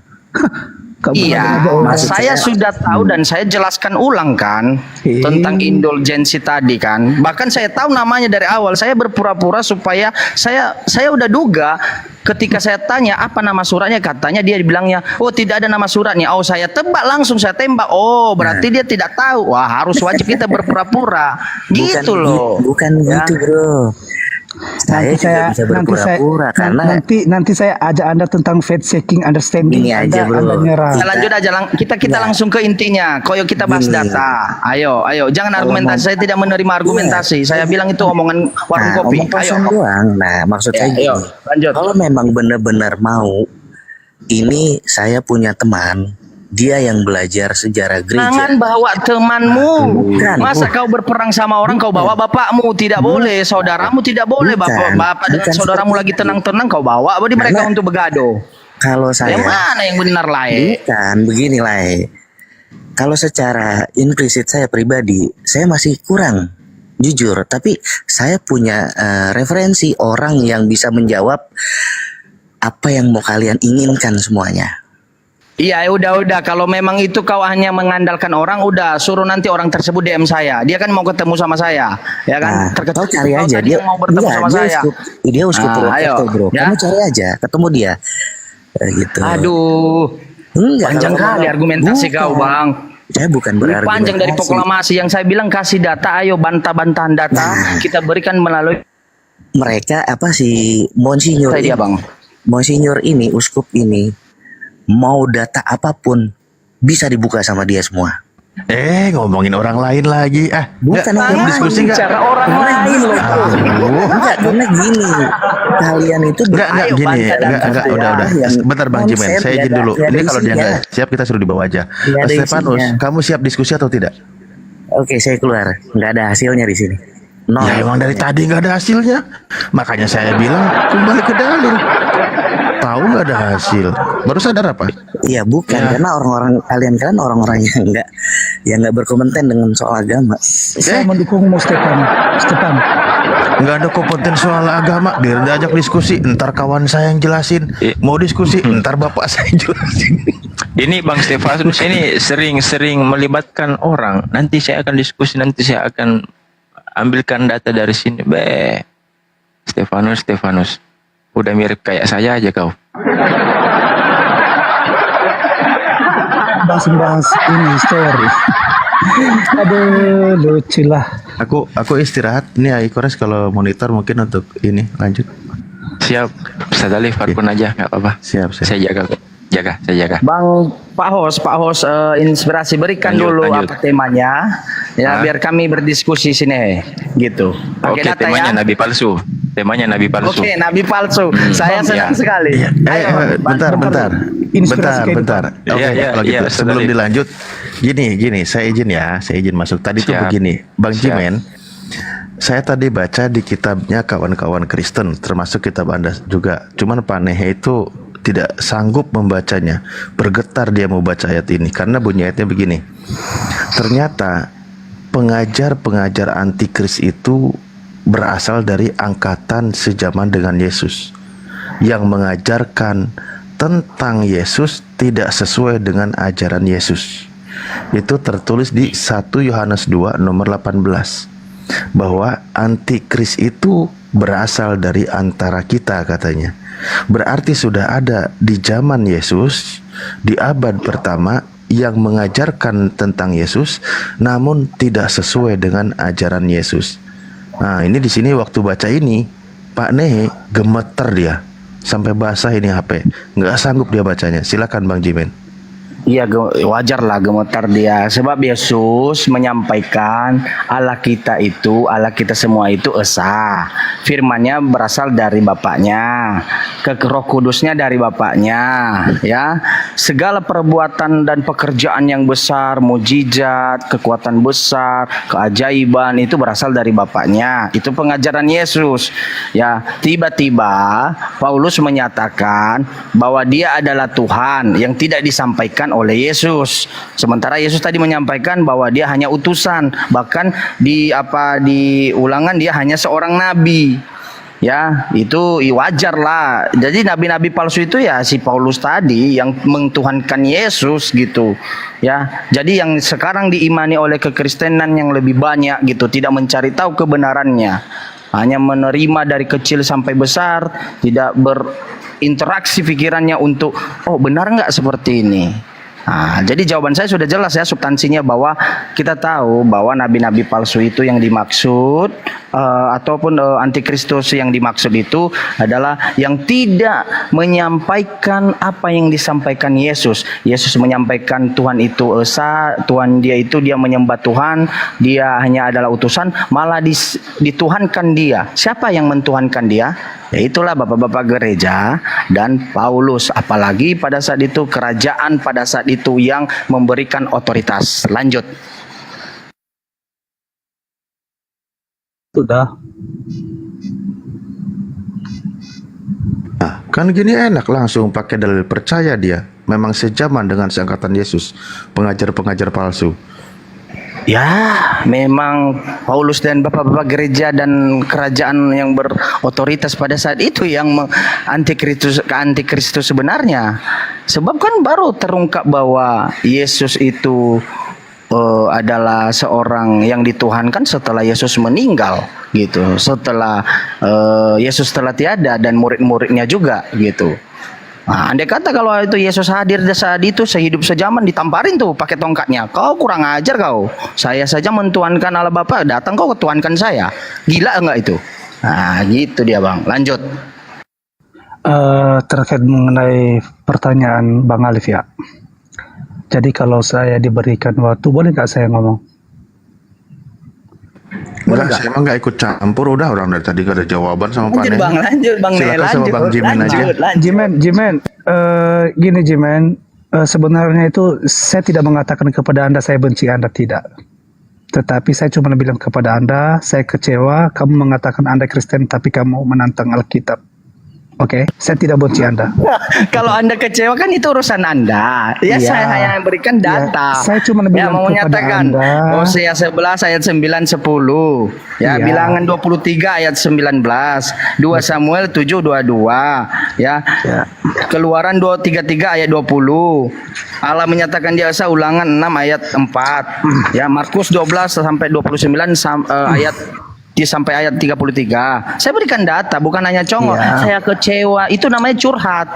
Iya, saya sudah tahu dan saya jelaskan ulang kan tentang indulgensi tadi kan. Bahkan saya tahu namanya dari awal. Saya berpura-pura supaya saya udah duga ketika saya tanya apa nama suratnya, katanya dia bilangnya, "Oh, tidak ada nama suratnya." Oh, saya tebak langsung, saya tembak. Oh, berarti dia tidak tahu. Wah, harus wajib kita berpura-pura. Gitu loh. Bukan gitu, Bro. Saya bisa berpura-pura karena nanti saya ajak Anda tentang fact checking understanding. Ini aja bro. Lanjut aja kita langsung ke intinya. Koyo kita bahas data. Ayo jangan argumentasi. Saya tidak menerima argumentasi. Saya bilang itu omongan warung kopi. Ayo. Nah, maksud saya gini. Lanjut. Kalau memang benar-benar mau, ini saya punya teman dia yang belajar sejarah gereja. Jangan bawa temanmu. Bukan. Masa kau berperang sama orang kau bawa bapakmu? Tidak boleh. Saudaramu tidak boleh. Bapak dengan saudaramu lagi tenang-tenang kau bawa mereka untuk begaduh. Kalau saya, yang mana yang benar Lai? Bukan, begini Lai. Kalau secara implisit saya pribadi, saya masih kurang jujur. Tapi saya punya referensi orang yang bisa menjawab apa yang mau kalian inginkan semuanya. Iya, udah. Kalau memang itu kau hanya mengandalkan orang, udah suruh nanti orang tersebut DM saya. Dia kan mau ketemu sama saya, ya kan? Kau cari aja dia mau bertemu sama saya. Dia uskup Purwokerto, bro. Ya? Kamu cari aja, ketemu dia. Gitu. Aduh, panjang kali argumentasi kau, Bang. Saya bukan berargumentasi. Panjang dari proklamasi yang saya bilang kasih data, ayo bantah-bantahan data kita berikan melalui mereka apa sih Monsinyur ini, Bang. Monsinyur ini, uskup ini mau data apapun bisa dibuka sama dia semua. Ngomongin orang lain lagi. Bukan orang diskusi lain, cara orang lain loh. Enggak, karena gini. Kalian itu enggak gini. Enggak, udah. Bentar Bang Jimen, saya izin dulu. Ini kalau dia enggak siap kita suruh dibawa aja. Stefanus, kamu siap diskusi atau tidak? Oke, saya keluar. Enggak ada hasilnya di sini. Ya emang dari tadi nggak ada hasilnya, makanya saya bilang kembali ke dalil. Tahu nggak ada hasil, baru sadar apa? Iya bukan, karena orang-orang kalian kan orang-orang yang nggak berkompeten dengan soal agama. Saya mendukungmu Stefan. Nggak ada kompeten soal agama, biar diajak diskusi. Ntar kawan saya yang jelasin. Mau diskusi, ntar bapak saya jelasin. Ini Bang Stefanus ini sering melibatkan orang. Nanti saya akan diskusi, nanti saya akan ambilkan data dari sini. Stefanus. Udah mirip kayak saya aja kau. Bahas ini story. Aduh, lucu lah. Aku istirahat. Nih Aikores kalau monitor mungkin untuk ini lanjut. Siap. Ustaz Alif, Farpun aja nggak apa-apa. Siap. Saya jaga. Bang Pak Hos, inspirasi berikan lanjut. apa temanya, ya biar kami berdiskusi sini, gitu. Oke, temanya Nabi palsu. Oke, Nabi palsu. Saya senang sekali. Bentar. Oke, kalau gitu sebelum dilanjut, gini, saya izin masuk. Tadi tuh begini, Bang Jimen. Saya tadi baca di kitabnya kawan-kawan Kristen, termasuk kitab Anda juga. Cuman Pak Nehe itu tidak sanggup membacanya. Bergetar dia mau baca ayat ini karena bunyi ayatnya begini. Ternyata pengajar-pengajar antikris itu berasal dari angkatan sejaman dengan Yesus yang mengajarkan tentang Yesus tidak sesuai dengan ajaran Yesus. Itu tertulis di 1 Yohanes 2 nomor 18 bahwa antikris itu berasal dari antara kita katanya. Berarti sudah ada di zaman Yesus di abad pertama yang mengajarkan tentang Yesus namun tidak sesuai dengan ajaran Yesus. Nah, ini di sini waktu baca ini Pak Nehe gemeter dia sampai basah ini HP, nggak sanggup dia bacanya. Silakan Bang Jimen. Iya, wajar lah gemetar dia. Sebab Yesus menyampaikan Allah kita semua itu esa. Firman-Nya berasal dari Bapaknya, Roh Kudusnya dari Bapaknya, ya. Segala perbuatan dan pekerjaan yang besar, mujizat, kekuatan besar, keajaiban itu berasal dari Bapaknya. Itu pengajaran Yesus. Ya, tiba-tiba Paulus menyatakan bahwa dia adalah Tuhan yang tidak disampaikan oleh Yesus. Sementara Yesus tadi menyampaikan bahwa dia hanya utusan, bahkan di Ulangan dia hanya seorang nabi. Ya, itu wajar lah. Jadi nabi-nabi palsu itu ya si Paulus tadi yang mentuhankan Yesus gitu. Ya, jadi yang sekarang diimani oleh kekristenan yang lebih banyak gitu, tidak mencari tahu kebenarannya. Hanya menerima dari kecil sampai besar, tidak berinteraksi pikirannya untuk benar nggak seperti ini. Nah, jadi jawaban saya sudah jelas ya, substansinya bahwa kita tahu bahwa nabi-nabi palsu itu yang dimaksud ataupun antikristus yang dimaksud itu adalah yang tidak menyampaikan apa yang disampaikan Yesus. Yesus menyampaikan Tuhan itu esa, Tuhan dia itu dia menyembah Tuhan, dia hanya adalah utusan, malah dituhankan dia. Siapa yang mentuhankan dia? Ya itulah bapak-bapak gereja dan Paulus. Apalagi pada saat itu kerajaan pada saat itu yang memberikan otoritas. Lanjut. Sudah. Nah, kan gini enak langsung pakai dalil percaya dia. Memang sejaman dengan seangkatan Yesus, pengajar-pengajar palsu. Ya, memang Paulus dan bapak-bapak gereja dan kerajaan yang berotoritas pada saat itu yang antikristus sebenarnya. Sebab kan baru terungkap bahwa Yesus itu adalah seorang yang dituhankan setelah Yesus meninggal gitu. Setelah Yesus telah tiada dan murid-muridnya juga gitu. Nah, andai kata kalau itu Yesus hadir saat itu sehidup sejaman ditamparin tuh pakai tongkatnya. Kau kurang ajar kau. Saya saja mentuhankan Allah Bapa, datang kau ketuhankan saya. Gila enggak itu? Nah, gitu dia, Bang. Lanjut. Terkait mengenai pertanyaan Bang Alif ya. Jadi kalau saya diberikan waktu, boleh nggak saya ngomong? Enggak, saya emang nggak ikut campur. Udah orang dari tadi gak ada jawaban sama Pak Neh. Lanjut, Bang. Silakan sama Bang Jimen aja. Jimen, gini Jimen, sebenarnya itu saya tidak mengatakan kepada Anda saya benci Anda, tidak. Tetapi saya cuma bilang kepada Anda, saya kecewa kamu mengatakan Anda Kristen tapi kamu menantang Alkitab. Oke, saya tidak benci Anda. Kalau Anda kecewa kan itu urusan Anda. Ya, Iya. saya hanya memberikan data. Ya, saya cuma bilang mau kepada menyatakan Anda. Hosea 11 ayat 9 10. Ya, Iya. Bilangan 23 ayat 19. 2 Samuel 7 22. Ya. Keluaran 233 ayat 20. Allah menyatakan di Asa Ulangan 6 ayat 4. Ya, Markus 12 sampai 29 ayat sampai ayat 33. Saya berikan data, bukan hanya congok. Iya. Saya kecewa, itu namanya curhat.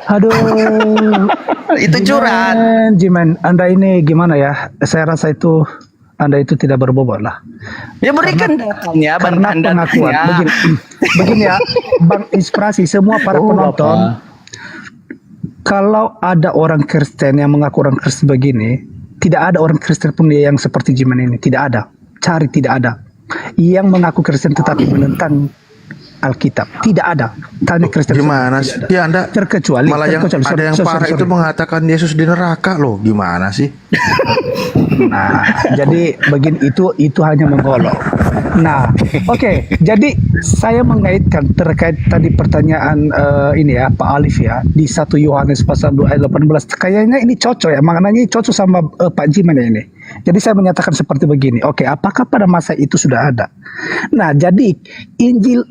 Aduh, Itu curhat. Jimen, Anda ini gimana ya? Saya rasa itu Anda itu tidak berbobot lah. Ya berikan datanya, Karena pengakuan. Begini ya, Bang Inspirasi semua para penonton. Kalau ada orang Kristen yang mengaku orang Kristen begini, tidak ada orang Kristen pun yang seperti Jimen ini. Tidak ada. Cari tidak ada. Yang mengaku Kristen tetapi menentang Alkitab. Tidak ada. Tanya Kristen. Gimana sih? Ya Anda terkecuali malah yang terkecuali. ada yang parah itu mengatakan Yesus di neraka loh. Gimana sih? Nah, jadi begini itu hanya menggolok. Nah, oke. Jadi saya mengaitkan terkait tadi pertanyaan ini ya Pak Alif ya di 1 Yohanes pasal 2 ayat 18. Kayaknya ini cocok ya. Maknanya cocok sama Pak Jimen ini. Jadi saya menyatakan seperti begini. Oke, apakah pada masa itu sudah ada? Nah, jadi Injil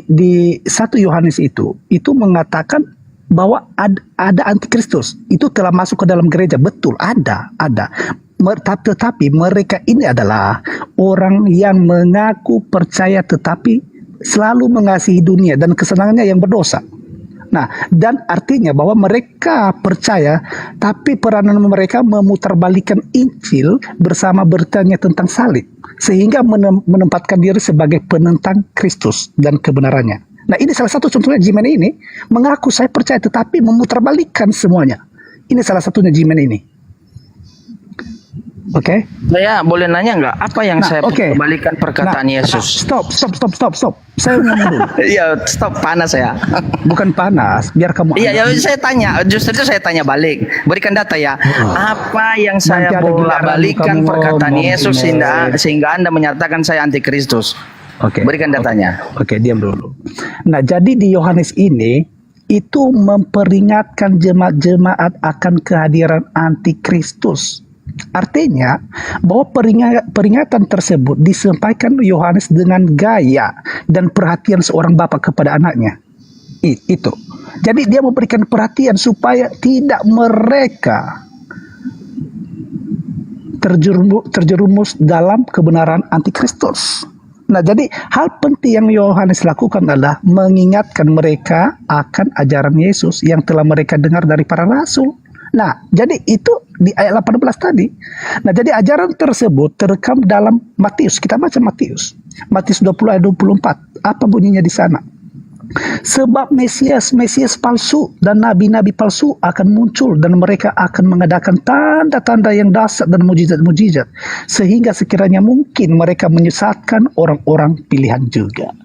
di 1 Yohanes itu mengatakan bahwa ada antikristus. Itu telah masuk ke dalam gereja. Betul, ada. Tetapi mereka ini adalah orang yang mengaku percaya tetapi selalu mengasihi dunia dan kesenangannya yang berdosa. Nah, dan artinya bahwa mereka percaya, tapi peranan mereka memutarbalikkan Injil bersama bertanya tentang salib, sehingga menempatkan diri sebagai penentang Kristus dan kebenarannya. Nah, ini salah satu contohnya Jimen ini, mengaku saya percaya tetapi memutarbalikkan semuanya. Ini salah satunya Jimen ini. Oke. Saya boleh nanya nggak apa yang saya kembalikan perkataan Yesus? Stop. Saya ngomong dulu. Iya, stop, panas ya. Bukan panas, biar kamu. Iya, saya tanya, justru itu saya tanya balik. Berikan data ya. Apa yang saya Nanti ada bolak-balikan giliran perkataan ngomong, Yesus Jimen. sehingga Anda menyatakan saya antikristus? Oke. Berikan datanya. Oke, diam dulu. Nah, jadi di Yohanes ini itu memperingatkan jemaat-jemaat akan kehadiran antikristus. Artinya bahwa peringatan tersebut disampaikan Yohanes dengan gaya dan perhatian seorang bapak kepada anaknya. Itu. Jadi dia memberikan perhatian supaya tidak mereka terjerumus dalam kebenaran antikristus. Nah, jadi hal penting yang Yohanes lakukan adalah mengingatkan mereka akan ajaran Yesus yang telah mereka dengar dari para rasul Nah, jadi itu di ayat 18 tadi. Nah, jadi ajaran tersebut terekam dalam Matius. Kita baca Matius. Matius 20 ayat 24. Apa bunyinya di sana? Sebab Mesias palsu dan nabi-nabi palsu akan muncul dan mereka akan mengadakan tanda-tanda yang dahsyat dan mujizat-mujizat sehingga sekiranya mungkin mereka menyesatkan orang-orang pilihan juga.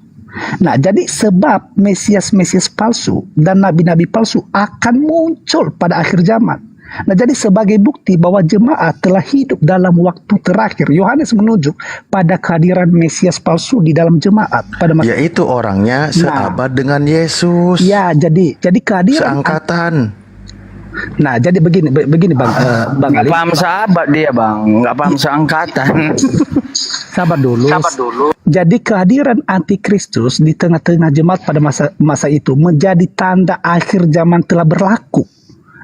Nah, jadi sebab Mesias palsu dan nabi-nabi palsu akan muncul pada akhir zaman. Nah, jadi sebagai bukti bahwa jemaat telah hidup dalam waktu terakhir, Yohanes menunjuk pada kehadiran Mesias palsu di dalam jemaat pada masa yaitu orangnya seabad dengan Yesus. Ya, jadi kehadiran seangkatan. Nah, jadi begini Bang Ali. Nggak paham sahabat dia Bang, nggak paham seangkatan. Sabar dulu. Jadi kehadiran antikristus di tengah-tengah jemaat pada masa itu menjadi tanda akhir zaman telah berlaku.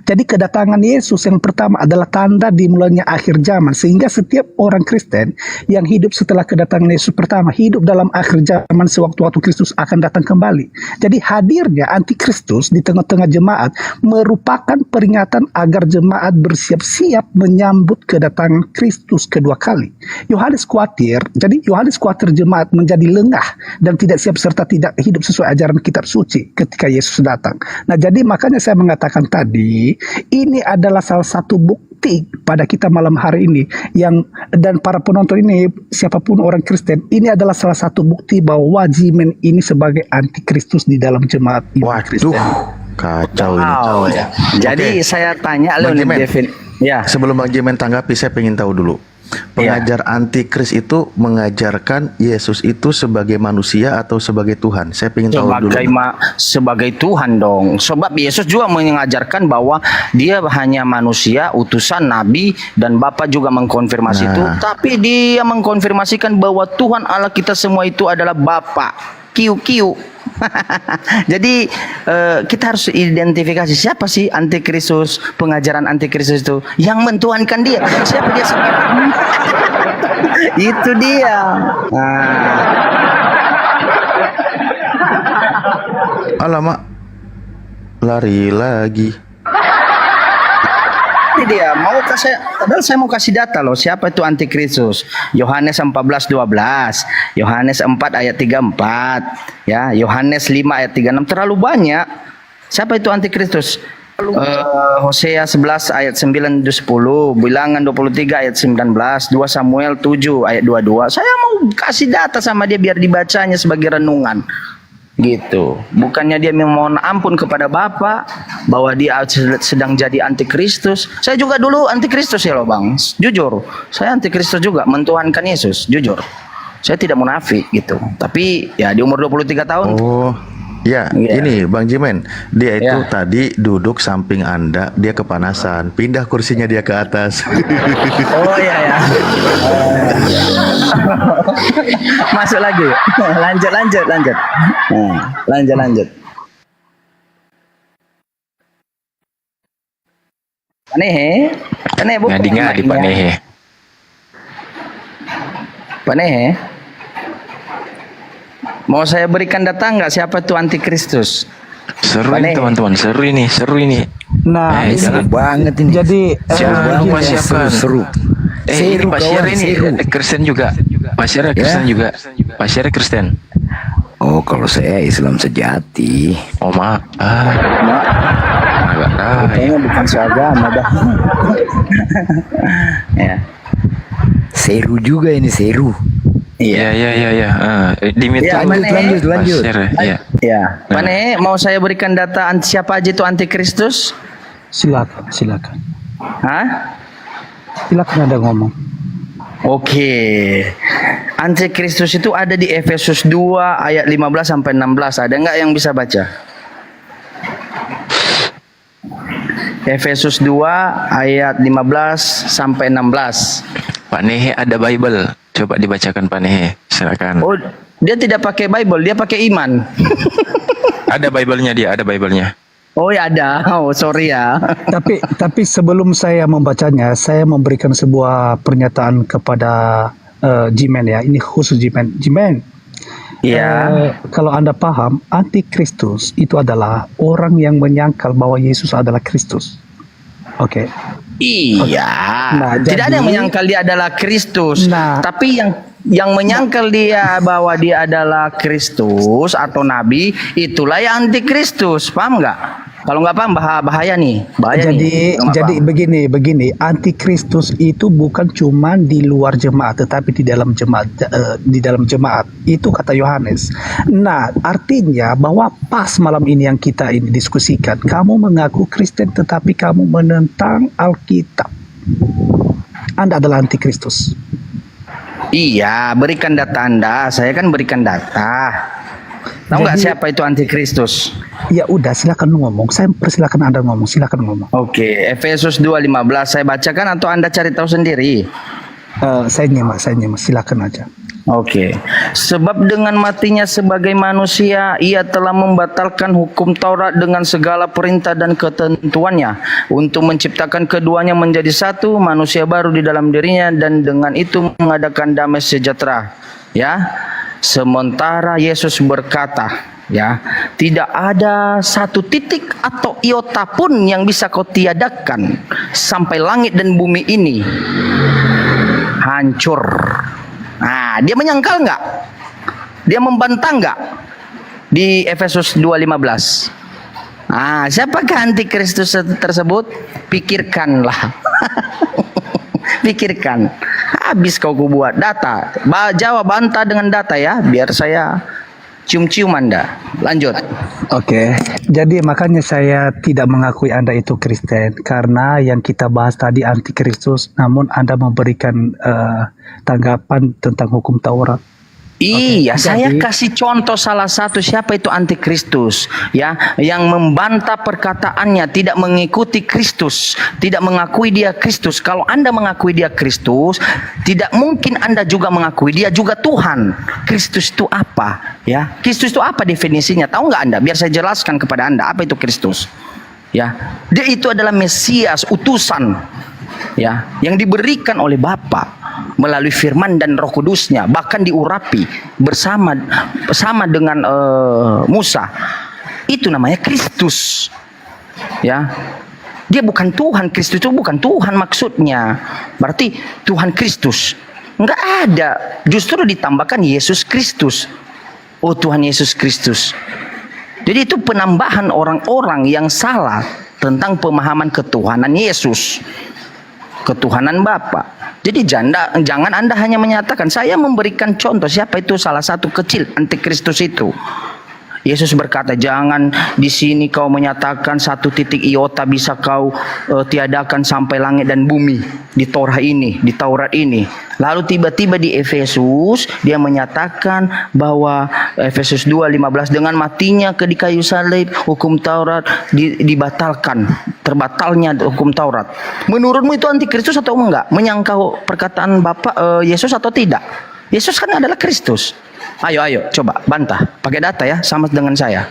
Jadi kedatangan Yesus yang pertama adalah tanda dimulainya akhir zaman, sehingga setiap orang Kristen yang hidup setelah kedatangan Yesus pertama hidup dalam akhir zaman sewaktu-waktu Kristus akan datang kembali. Jadi hadirnya antikristus di tengah-tengah jemaat merupakan peringatan agar jemaat bersiap-siap menyambut kedatangan Kristus kedua kali. Yohanes khawatir jemaat menjadi lengah dan tidak siap serta tidak hidup sesuai ajaran kitab suci ketika Yesus datang. Nah, jadi makanya saya mengatakan tadi, ini adalah salah satu bukti pada kita malam hari ini dan para penonton ini, siapapun orang Kristen, ini adalah salah satu bukti bahwa Jimen ini sebagai antikristus di dalam jemaat Kristen. Kacau ini. Ya. Jadi saya tanya Bang Jimen, ya. Sebelum Bang Jimen tanggapi, saya ingin tahu dulu. Pengajar antikris itu mengajarkan Yesus itu sebagai manusia atau sebagai Tuhan? Saya ingin tahu dulu. Sebagai Tuhan dong. Sebab Yesus juga mengajarkan bahwa dia hanya manusia, utusan nabi, dan Bapa juga mengkonfirmasi itu. Tapi dia mengkonfirmasikan bahwa Tuhan Allah kita semua itu adalah Bapa. Kiu. Jadi kita harus identifikasi siapa sih antikristus, pengajaran antikristus itu yang mentuhankan dia. Siapa dia sebenarnya? Itu dia. Alamak, lari lagi. Ini dia, padahal saya mau kasih data loh, siapa itu antikristus. Yohanes 14:12, Yohanes 4 ayat 34, ya, Yohanes 5 ayat 36, terlalu banyak. Siapa itu antikristus? Hosea 11 ayat 9-10, Bilangan 23 ayat 19, 2 Samuel 7 ayat 22. Saya mau kasih data sama dia biar dibacanya sebagai renungan. Gitu. Bukannya dia memohon ampun kepada Bapa bahwa dia sedang jadi antikristus. Saya juga dulu antikristus ya loh Bang. Jujur, saya antikristus juga, mentuhankan Yesus, jujur. Saya tidak munafik gitu. Tapi ya di umur 23 tahun. Oh. Ya, ini Bang Jimen, dia itu tadi duduk samping Anda, dia kepanasan, pindah kursinya dia ke atas. Oh iya. Masuk lagi. Lanjut. Lanjut. Panehe bukan. Ngadi-ngadi Panehe. Panehe. Mau saya berikan data nggak siapa tuh antikristus? Seru ini teman-teman, seru ini. Nah, seru banget ini. Jadi seru. Ini Pak Syar ini Kristen juga. Pak Syar Kristen juga. Pak Syar Kristen. Oh, kalau saya Islam sejati. Oh, maaf. Kayaknya bukan seagama dah. Ya. Seru juga ini, seru. Iya. Lanjut. Ya. Pane, mau saya berikan data siapa aja itu antikristus? Silakan. Hah? Silakan Anda ngomong. Oke. Antikristus itu ada di Efesus 2 ayat 15 sampai 16. Ada nggak yang bisa baca? Efesus 2 ayat 15 sampai 16. Pak Nehe ada Bible. Coba dibacakan Pak Nehe, silakan. Oh, dia tidak pakai Bible, dia pakai iman. Ada Bible-nya dia, ada Bible-nya. Oh ya ada. Oh sorry ya. Tapi sebelum saya membacanya, saya memberikan sebuah pernyataan kepada Jimen ya. Ini khusus Jimen. Kalau Anda paham, antikristus itu adalah orang yang menyangkal bahwa Yesus adalah Kristus. Oke. Iya. Nah, Tidak ada yang jadi- menyangkal dia adalah Kristus. Tapi yang menyangkal dia bahwa dia adalah Kristus atau nabi, itulah yang antikristus. Paham nggak? Kalau nggak paham bahaya nih. Bahaya nih. Kalau nggak Jadi paham. begini, antikristus itu bukan cuma di luar jemaat, tetapi di dalam jemaat, itu kata Yohanes. Nah, artinya bahwa pas malam ini yang kita ini diskusikan, kamu mengaku Kristen tetapi kamu menentang Alkitab. Anda adalah antikristus. Iya, berikan data Anda. Saya kan berikan data. Tahu nggak Jadi- siapa itu antikristus? Ya udah, silakan ngomong. Saya persilakan Anda ngomong. Silakan ngomong. Oke, Efesus 2:15 saya bacakan atau Anda cari tahu sendiri? Saya nyimak. Silakan aja. Oke. Sebab dengan matinya sebagai manusia, ia telah membatalkan hukum Taurat dengan segala perintah dan ketentuannya untuk menciptakan keduanya menjadi satu manusia baru di dalam dirinya dan dengan itu mengadakan damai sejahtera. Ya. Sementara Yesus berkata, ya, tidak ada satu titik atau iota pun yang bisa kau tiadakan sampai langit dan bumi ini hancur. Nah, dia menyangkal nggak? Dia membantah nggak? Di Efesus 2:15. Ah, siapakah antikristus tersebut? Pikirkanlah. Pikirkan. Habis kau buat data. Jawab bantah dengan data ya, biar saya cium-cium Anda. Lanjut. Oke, jadi makanya saya tidak mengakui Anda itu Kristen karena yang kita bahas tadi antikristus, namun Anda memberikan tanggapan tentang hukum Taurat. Iya, saya jadi- kasih contoh salah satu siapa itu antikristus, ya, yang membantah perkataannya, tidak mengikuti Kristus, tidak mengakui dia Kristus. Kalau Anda mengakui dia Kristus, tidak mungkin Anda juga mengakui dia juga Tuhan. Kristus itu apa? Ya, Kristus itu apa definisinya? Tahu nggak Anda? Biar saya jelaskan kepada Anda apa itu Kristus. Ya, dia itu adalah Mesias, utusan, ya, yang diberikan oleh Bapa melalui firman dan Roh Kudusnya, bahkan diurapi bersama dengan Musa. Itu namanya Kristus. Ya. Dia bukan Tuhan, Kristus itu bukan Tuhan maksudnya. Berarti Tuhan Kristus enggak ada. Justru ditambahkan Yesus Kristus. Oh, Tuhan Yesus Kristus. Jadi itu penambahan orang-orang yang salah tentang pemahaman ketuhanan Yesus, ketuhanan Bapa. Jadi jangan Anda hanya menyatakan, saya memberikan contoh siapa itu salah satu kecil antikristus itu. Yesus berkata, jangan di sini kau menyatakan satu titik iota bisa kau tiadakan sampai langit dan bumi di Torah ini, di Taurat ini. Lalu tiba-tiba di Efesus dia menyatakan bahwa Efesus 2:15 dengan matinya di kayu salib hukum Taurat dibatalkan, terbatalnya hukum Taurat. Menurutmu itu antikristus atau enggak? Menyangkal perkataan Bapak Yesus atau tidak? Yesus kan adalah Kristus. Ayo, coba bantah. Pakai data ya, sama dengan saya.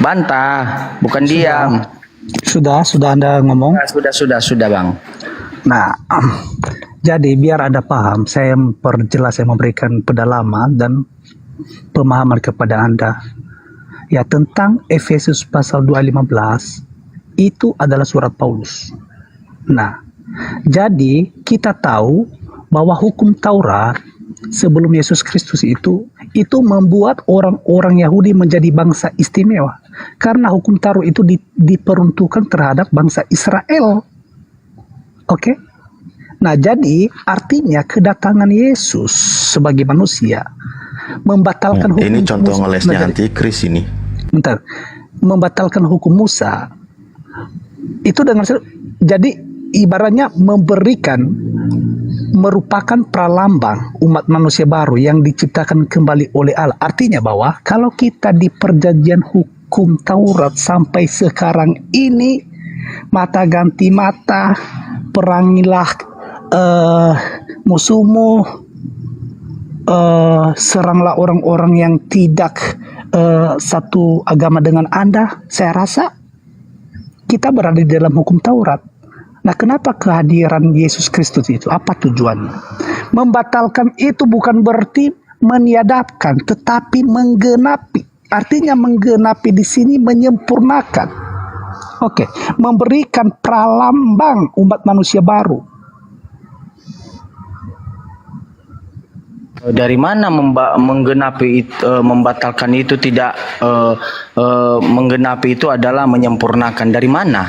Bantah, bukan diam. Sudah Anda ngomong? Sudah Bang. Nah, jadi biar Anda paham, saya memperjelas, saya memberikan pendalaman dan pemahaman kepada Anda. Ya, tentang Efesus pasal 2:15 itu adalah surat Paulus. Nah, jadi kita tahu bahwa hukum Taurat sebelum Yesus Kristus itu membuat orang-orang Yahudi menjadi bangsa istimewa karena hukum Taurat itu diperuntukkan terhadap bangsa Israel. Oke? Nah, jadi artinya kedatangan Yesus sebagai manusia membatalkan hukum ini contoh Musa. ngelesnya antikris ini. Bentar. Membatalkan hukum Musa. Itu dengan jadi ibaratnya merupakan pralambang umat manusia baru yang diciptakan kembali oleh Allah. Artinya bahwa kalau kita di perjanjian hukum Taurat sampai sekarang ini, mata ganti mata, perangilah musuhmu, seranglah orang-orang yang tidak satu agama dengan Anda. Saya rasa kita berada di dalam hukum Taurat. Nah, kenapa kehadiran Yesus Kristus itu? Apa tujuannya? Membatalkan itu bukan berarti meniadakan, tetapi menggenapi. Artinya menggenapi di sini menyempurnakan. Oke, memberikan pralambang umat manusia baru. Dari mana menggenapi membatalkan itu tidak menggenapi itu adalah menyempurnakan? Dari mana?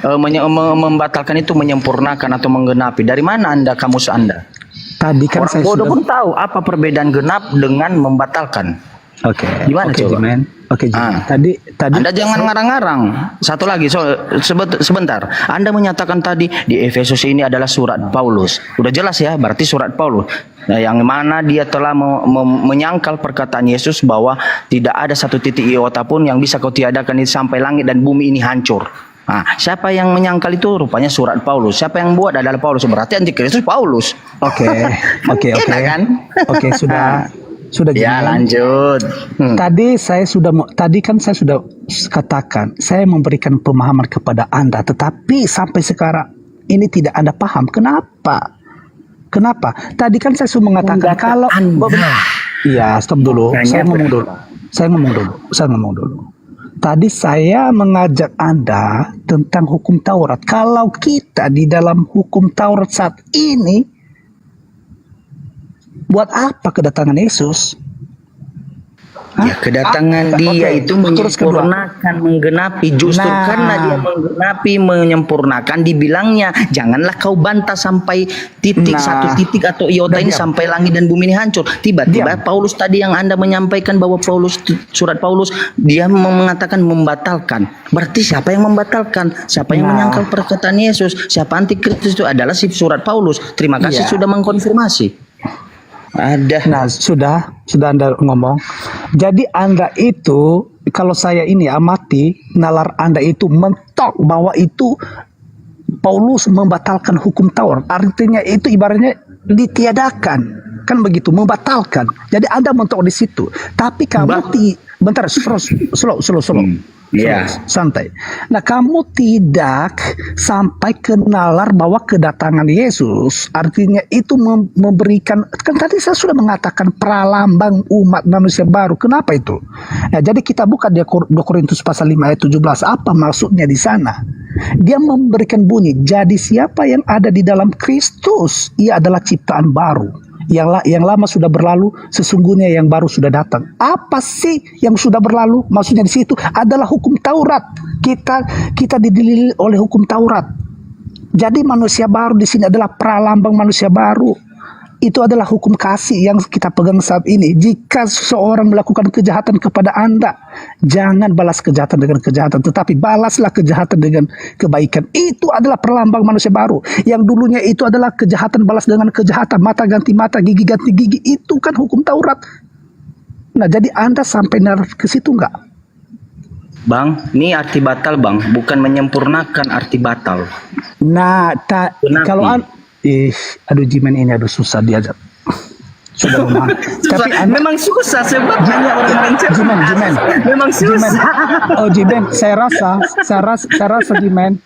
Membatalkan itu menyempurnakan atau menggenapi. Dari mana kamus Anda? Tadi kan Orang bodoh pun tahu apa perbedaan genap dengan membatalkan. Oke. Gimana coba? Jimen. Oke, Jimen. Tadi Anda jangan ngarang-ngarang. Satu lagi, sebentar. Anda menyatakan tadi di Efesus ini adalah surat Paulus. Udah jelas ya, berarti surat Paulus. Nah, yang mana dia telah menyangkal perkataan Yesus bahwa tidak ada satu titik iota pun yang bisa kau tiadakan ini sampai langit dan bumi ini hancur. Nah, siapa yang menyangkal itu? Rupanya surat Paulus. Siapa yang buat adalah Paulus. Berarti antikristus Paulus. Oke. Enak kan? Oke, sudah ya, lanjut. Tadi kan saya sudah katakan, saya memberikan pemahaman kepada Anda, tetapi sampai sekarang ini tidak Anda paham. Kenapa? Tadi kan saya sudah mengatakan kalau iya, stop dulu. Saya ngomong dulu. Tadi saya mengajak Anda tentang hukum Taurat. Kalau kita di dalam hukum Taurat saat ini, buat apa kedatangan Yesus? Ya, kedatangan dia itu menyempurnakan, menggenapi. Justru karena dia menggenapi, menyempurnakan, dibilangnya janganlah kau bantah sampai titik satu titik atau iota ini sampai langit dan bumi ini hancur. Tiba-tiba Paulus tadi yang Anda menyampaikan bahwa surat Paulus dia mengatakan membatalkan. Berarti siapa yang membatalkan? Siapa yang menyangkal perkataan Yesus? Siapa antikristus itu adalah si surat Paulus. Terima kasih sudah mengkonfirmasi. Nah, sudah Anda ngomong. Jadi Anda itu, kalau saya ini amati, nalar Anda itu mentok bahwa itu Paulus membatalkan hukum Taurat. Artinya itu ibaratnya ditiadakan. Kan begitu, membatalkan. Jadi Anda mentok di situ. Tapi kamu bentar, slow. Santai. Nah, kamu tidak sampai ke nalar bahwa kedatangan Yesus artinya itu memberikan, kan tadi saya sudah mengatakan pralambang umat manusia baru. Kenapa itu? Nah, jadi kita buka di 2 Korintus pasal 5 ayat 17. Apa maksudnya di sana? Dia memberikan bunyi, jadi siapa yang ada di dalam Kristus, ia adalah ciptaan baru. Yang lama sudah berlalu, sesungguhnya yang baru sudah datang. Apa sih yang sudah berlalu? Maksudnya di situ adalah hukum Taurat. Kita didilili oleh hukum Taurat. Jadi manusia baru di sini adalah pralambang manusia baru. Itu adalah hukum kasih yang kita pegang saat ini. Jika seseorang melakukan kejahatan kepada Anda, jangan balas kejahatan dengan kejahatan, tetapi balaslah kejahatan dengan kebaikan. Itu adalah perlambang manusia baru. Yang dulunya itu adalah kejahatan balas dengan kejahatan, mata ganti mata, gigi ganti gigi. Itu kan hukum Taurat. Nah, jadi Anda sampai ke situ enggak? Bang, ini arti batal, Bang, bukan menyempurnakan arti batal. Nah, kalau aduh Jimen ini susah diajak. Sudah memang. Tapi memang susah sebab hanya orang Jimen. Memang susah. Oh Jimen, saya rasa Jimen.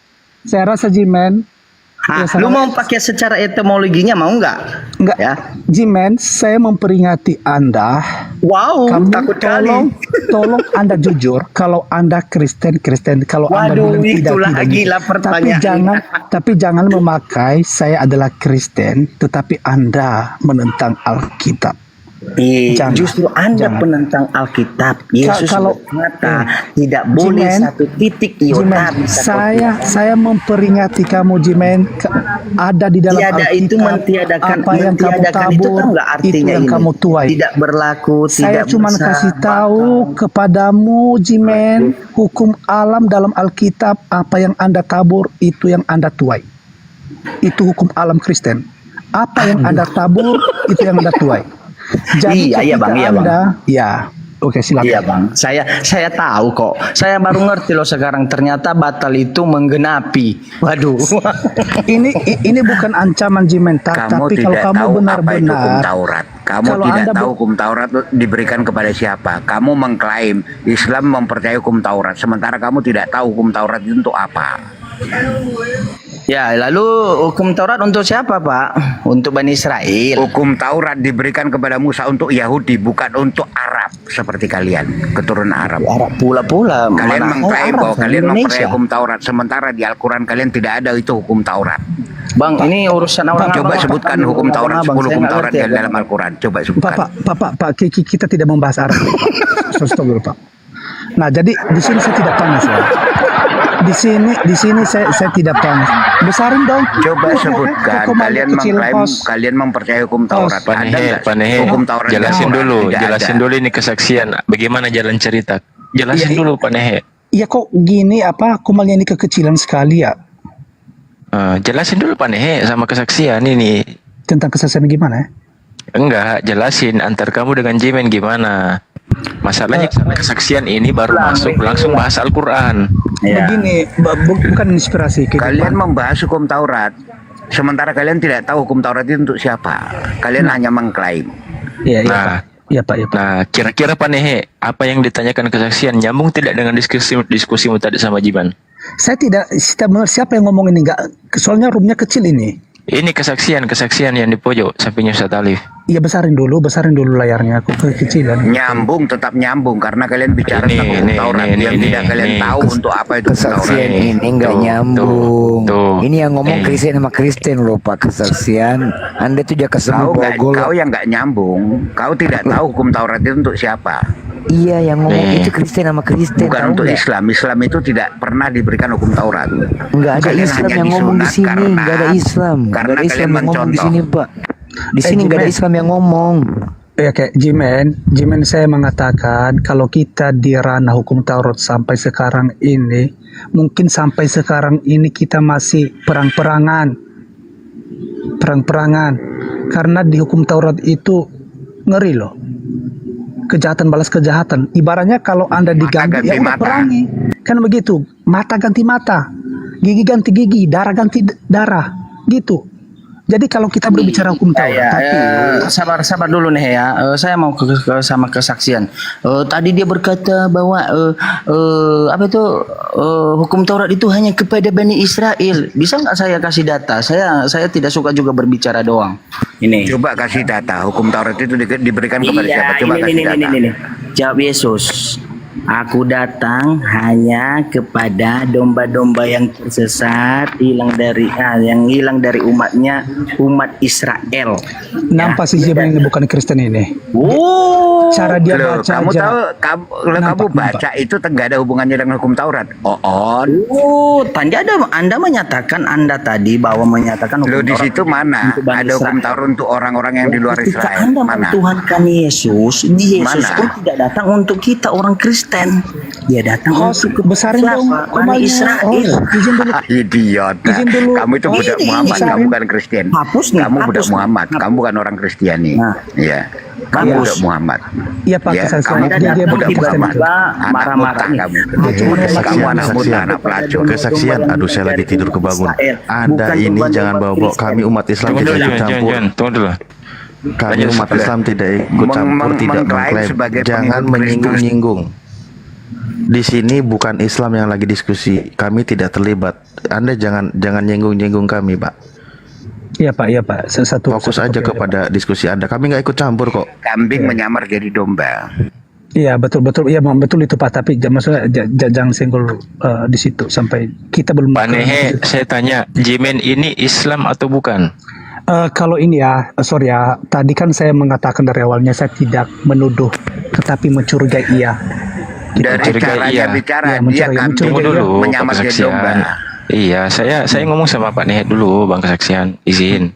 Lu mau pakai secara etimologinya mau nggak? Enggak. Ya. Jimen, saya memperingati Anda. Wow, kamu takut kali. Tolong Anda jujur. Kalau Anda Kristen. Kalau Anda bilang tidak. Tapi jangan memakai saya adalah Kristen, tetapi Anda menentang Alkitab. Justru Anda penentang Alkitab. Yesus berkata tidak boleh satu titik iota bisa saya memperingati kamu, Jimen. Ada di dalam Alkitab itu mentiadakan apa yang kamu tabur itu yang kamu tuai. Tidak berlaku. Saya cuma kasih tahu kepadamu, Jimen, hukum alam dalam Alkitab. Apa yang Anda tabur itu yang Anda tuai. Itu hukum alam Kristen. Apa yang Anda tabur itu yang Anda tuai. Jadi iya bang. Ya, oke silakan. Iya bang, saya tahu kok. Saya baru ngerti loh sekarang. Ternyata batal itu menggenapi. Waduh. ini bukan ancaman Jimen, tapi kalau kamu benar-benar Taurat. Kamu tidak tahu hukum Taurat diberikan kepada siapa. Kamu mengklaim Islam mempercayai hukum Taurat, sementara kamu tidak tahu hukum Taurat itu untuk apa. Ya, lalu hukum Taurat untuk siapa, Pak? Untuk Bani Israel. Hukum Taurat diberikan kepada Musa untuk Yahudi, bukan untuk Arab seperti kalian, keturunan Arab. Arab pula. Kalian Mana mengklaim Arab, bahwa kalian Indonesia. mempercayai hukum Taurat, sementara di Al-Quran kalian tidak ada itu hukum Taurat. Bang, ini urusan orang Coba abang, sebutkan Pak. hukum Taurat, Abang, 10 saya hukum nggak Taurat ngerti, yang Bang. dalam Al-Quran. Coba sebutkan. Pak, kita tidak membahas Arab. Stop dulu, Pak. Nah, jadi di sini saya tidak panas ya. Di sini saya tidak panas. Besarin dong. Coba sebutkan, kalian mempercayai hukum Taurat. Ada nggak Panehe, hukum Taurat? jelasin dalam dulu, Al-Quran? Tidak jelasin ada. dulu ini kesaksian. Bagaimana jalan cerita? Jelasin dulu, Panehe. Iya kok gini Kumalnya ini kekecilan sekali ya. Jelasin dulu, Panehe, sama kesaksian ini. Tentang kesaksian gimana ya? Enggak, jelasin antar kamu dengan Jimen gimana. Masalahnya kesaksian ini baru masuk langsung bahas Al-Quran. Begini, bukan inspirasi. Kalian membahas hukum Taurat, sementara kalian tidak tahu hukum Taurat itu untuk siapa. Kalian hanya mengklaim. Iya, Nah, Iya Pak. nah kira-kira Panehe, apa yang ditanyakan kesaksian nyambung tidak dengan diskusimu tadi sama Jiman? Saya tidak mengerti siapa yang ngomong ini, soalnya roomnya kecil ini. Ini kesaksian yang di pojok sampingnya Ustaz Alif. Iya, besarin dulu layarnya, aku kekecilan. Nyambung, tetap nyambung karena kalian bicara tentang hukum Taurat yang tidak kalian tahu untuk apa itu hukum Taurat. Kesaksian ini nggak nyambung. Ini yang ngomong Kristen sama Kristen loh Pak, kesaksian. Anda tuh dia kesemu Kau yang nggak nyambung. Kau tidak tahu hukum Taurat itu untuk siapa. Iya, yang ngomong itu Kristen sama Kristen. Bukan untuk Islam. Islam itu tidak pernah diberikan hukum Taurat. Enggak ada Kalian Islam hanya yang ngomong di disunat sini, enggak ada Islam. Enggak karena ada Islam kalian yang ngomong di mencontoh. sini, Pak. Di sini enggak ada Islam yang ngomong. Ya kayak Jimen saya mengatakan kalau kita di ranah hukum Taurat sampai sekarang ini, mungkin sampai sekarang ini kita masih perang-perangan. Karena di hukum Taurat itu ngeri loh. Kejahatan balas kejahatan. Ibaratnya kalau Anda diganggu, ya udah perangi. Kan begitu. Mata ganti mata, gigi ganti gigi, darah ganti darah, gitu. Jadi kalau kita berbicara hukum Taurat, sabar dulu nih ya. Saya mau sama kesaksian. Tadi dia berkata bahwa hukum Taurat itu hanya kepada Bani Israel. Bisa nggak saya kasih data? Saya tidak suka juga berbicara doang. Ini. Coba kasih data. Hukum Taurat itu diberikan kepada siapa? Coba kasih data. Ini. Jawab Yesus. Aku datang hanya kepada domba-domba yang tersesat, yang hilang dari umatnya, umat Israel. nampak sih Jimen ini bukan Kristen ini. Cara dia Loh, baca kamu aja. tahu kamu baca itu nggak ada hubungannya dengan hukum Taurat. Tadi Anda menyatakan hukum Loh, di Taurat situ mana untuk Bani ada hukum Israel. Taurat untuk orang-orang yang di luar Ketika Israel? Anda Mana? mentuhankan Yesus, Yesus Mana? pun tidak datang untuk kita orang Kristen. Dia datang untuk besarin dong Bani Kumalnya. Israel. Izin dulu. Idiot. Izin dulu. Kamu itu budak Ini, Muhammad, besarin. kamu bukan Kristen. Kamu budak Muhammad, kamu bukan orang Kristiani. Iya. Kamu Hapus. budak Muhammad. Iya Pak, Ya, kesaksian. kamu Dia budak bukan Kristen. Muhammad. Anak muta kamu. Kamu anak muta, anak pelacur. Kesaksian, aduh saya lagi tidur kebangun. Anda ini jangan bawa-bawa kami umat Islam Tunggu tidak dulu, ikut campur. tunggu dulu. Kami umat Islam tidak ikut campur, tidak mengklaim mengklaim. sebagai Jangan pengikut menyinggung-nyinggung. Di sini bukan Islam yang lagi diskusi. Kami tidak terlibat. Anda jangan nyinggung-nyinggung kami, Pak. Iya Pak. Fokus aja kepada diskusi Anda. Kami nggak ikut campur kok. Kambing menyamar jadi domba. Iya betul. Iya betul itu Pak. Tapi maksudnya jangan senggol di situ sampai kita belum. Panehe, saya tanya, Jimen ini Islam atau bukan? Kalau ini ya, sorry ya. Tadi kan saya mengatakan dari awalnya saya tidak menuduh, tetapi mencurigai iya. Dari caranya bicara, dia kambing Tunggu dulu, menyamar Bang jadi domba. Kesaksian. Iya, saya ngomong sama Pak Nehe dulu, Bang Kesaksian, izin.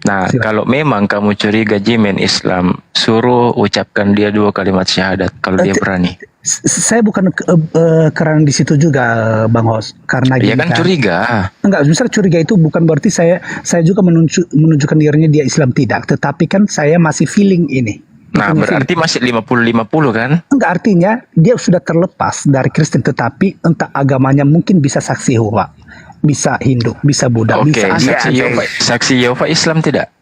Nah, kalau memang kamu curiga Jimen Islam, suruh ucapkan dia 2 kalimat syahadat kalau dia berani. Saya bukan karena di situ juga Bang Hos, karena Dia gini kan curiga. Enggak, misalnya curiga itu bukan berarti saya juga menunjukkan dirinya dia Islam, tidak, tetapi kan saya masih feeling ini. Nah, berarti masih 50-50 kan? Enggak, artinya dia sudah terlepas dari Kristen, tetapi entah agamanya mungkin bisa saksi Yehova, bisa Hindu, bisa Buddha, Oke, bisa saksi Yehova Islam tidak?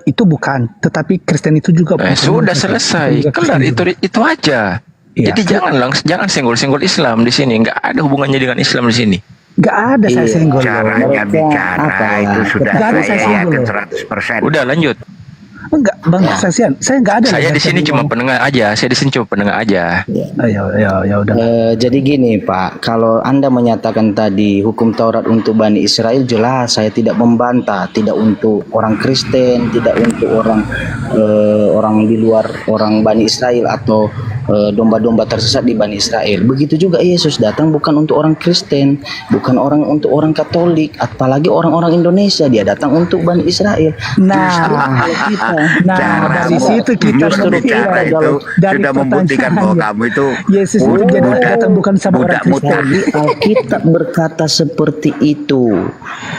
Itu bukan, tetapi Kristen itu juga sudah selesai, kelar itu aja. Iya. Jadi jangan senggol-senggol Islam di sini, nggak ada hubungannya dengan Islam di sini. Nggak ada saya Iya. senggol. Caranya Mereka bicara apalah, itu sudah Nggak ada saya saya senggol. yakin 100%. Udah lanjut. Enggak, Bang Saksian. Saya nggak ada. Saya di sini cuma ngomong. pendengar aja. Saya di sini cuma pendengar aja. Ya udah. Jadi gini Pak, kalau Anda menyatakan tadi hukum Taurat untuk Bani Israel, jelas saya tidak membantah, tidak untuk orang Kristen, tidak untuk orang di luar orang Bani Israel atau domba-domba tersesat di Bani Israel. Begitu juga Yesus datang bukan untuk orang Kristen, bukan untuk orang Katolik, apalagi orang-orang Indonesia. Dia datang untuk Bani Israel. Nah, Justru kalau kita dari situ kita Justru cara itu dari sudah membuktikan bahwa kamu itu Yesus itu jadi datang bukan sama orang Kristen. Tapi Alkitab berkata seperti itu.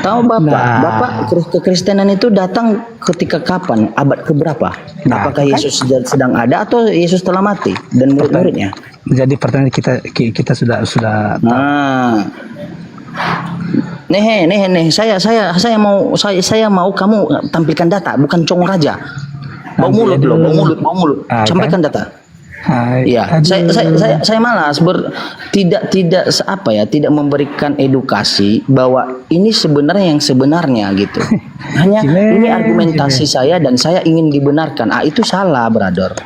Tahu Bapak, Bapak kekristenan itu datang ketika kapan? Abad keberapa? Apakah Yesus sedang ada atau Yesus telah mati dan murid-muridnya? Jadi pertanyaan kita sudah Nah. Nih, saya mau kamu tampilkan data, bukan congong raja. Bau mulut loh, bau mulut. Sampaikan data. Iya, saya malas tidak memberikan edukasi bahwa ini sebenarnya yang sebenarnya gitu. Hanya ini argumentasi saya dan saya ingin dibenarkan. Itu salah, brother.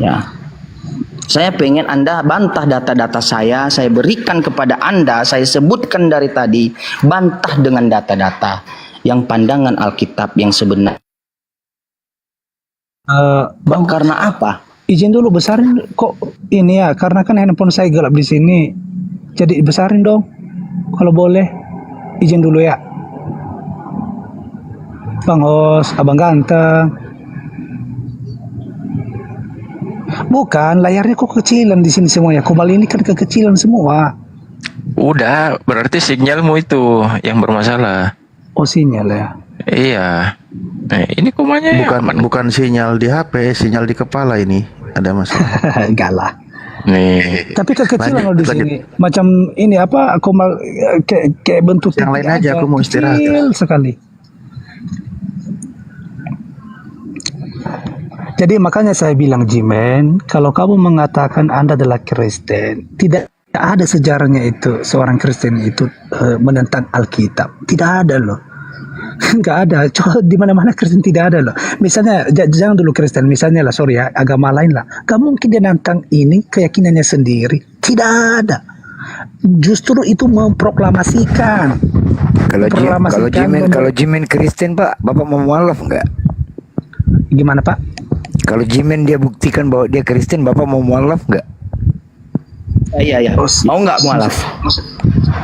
Ya. Saya pengen Anda bantah data-data saya berikan kepada Anda, saya sebutkan dari tadi, bantah dengan data-data yang pandangan Alkitab yang sebenar. Bang, karena apa? Izin dulu besarin kok ini ya, karena kan handphone saya gelap di sini. Jadi besarin dong. Kalau boleh. Izin dulu ya. Bang Hos, Abang ganteng. Bukan, layarnya kok kecilan di sini semuanya. Kobal ini kan kekecilan semua. Udah, berarti sinyalmu itu yang bermasalah. Oh, sinyal ya. Iya. Nah, ini komanya Bukan sinyal di HP, sinyal di kepala ini. Ada masalah. Enggak lah. Nih. Tapi kekecilan loh di sini. Macam ini apa? Komal kayak bentuk yang lain aja. Aku mau istirahat. Kecil sekali. Jadi makanya saya bilang Jimen, kalau kamu mengatakan Anda adalah Kristen, tidak ada sejarahnya itu seorang Kristen itu menentang Alkitab. Tidak ada loh. Nggak ada. Di mana-mana Kristen tidak ada loh. Misalnya jangan dulu Kristen, misalnya lah sorry ya, agama lain lah. Gak mungkin dia nantang ini keyakinannya sendiri. Tidak ada. Justru itu memproklamasikan. Kalau Jimen Kristen Pak, Bapak mau mualaf nggak? Gimana Pak? Kalau Jimen dia buktikan bahwa dia Kristen, Bapak mau mualaf nggak? Iya. Mau nggak mualaf?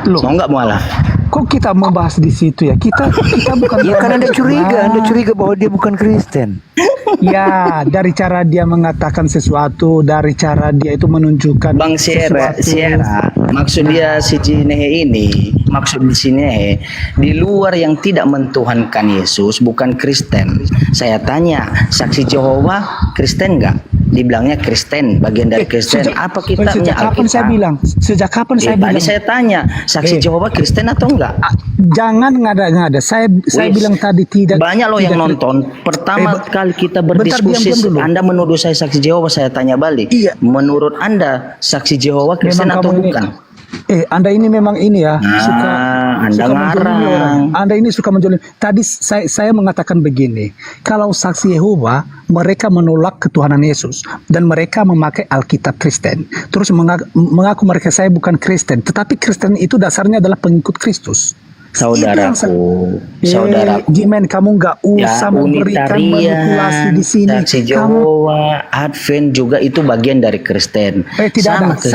Mau nggak mualaf? Kok kita membahas di situ ya? Kita bukan. Ya kan Anda curiga bahwa dia bukan Kristen. Ya, dari cara dia mengatakan sesuatu, dari cara dia itu menunjukkan Bang Sierra, maksud dia si Cinehe ini, maksud di sini di luar yang tidak mentuhankan Yesus bukan Kristen. Saya tanya, saksi Jehovah Kristen nggak? Dibilangnya Kristen, bagian dari Kristen. Apa kitabnya Alkitab? Sejak kapan saya bilang? Tadi saya tanya, saksi Jehovah Kristen atau enggak? Jangan ngada-ngada. Saya bilang tadi tidak. Banyak loh yang nonton. Pertama kali kita berdiskusi, Anda menuduh saya saksi Jehovah, saya tanya balik. Iya. Menurut Anda saksi Jehovah Kristen atau bukan? Anda ini memang ini ya, Anda ngarang. Anda ini suka menjolim. Tadi saya mengatakan begini, kalau saksi Yehova mereka menolak ketuhanan Yesus dan mereka memakai Alkitab Kristen. Terus mengaku mereka saya bukan Kristen, tetapi Kristen itu dasarnya adalah pengikut Kristus. Saudaraku, Jimen, kamu nggak usah memberikan manipulasi di sini. Saksi Jehovah, Advent juga itu bagian dari Kristen. Saya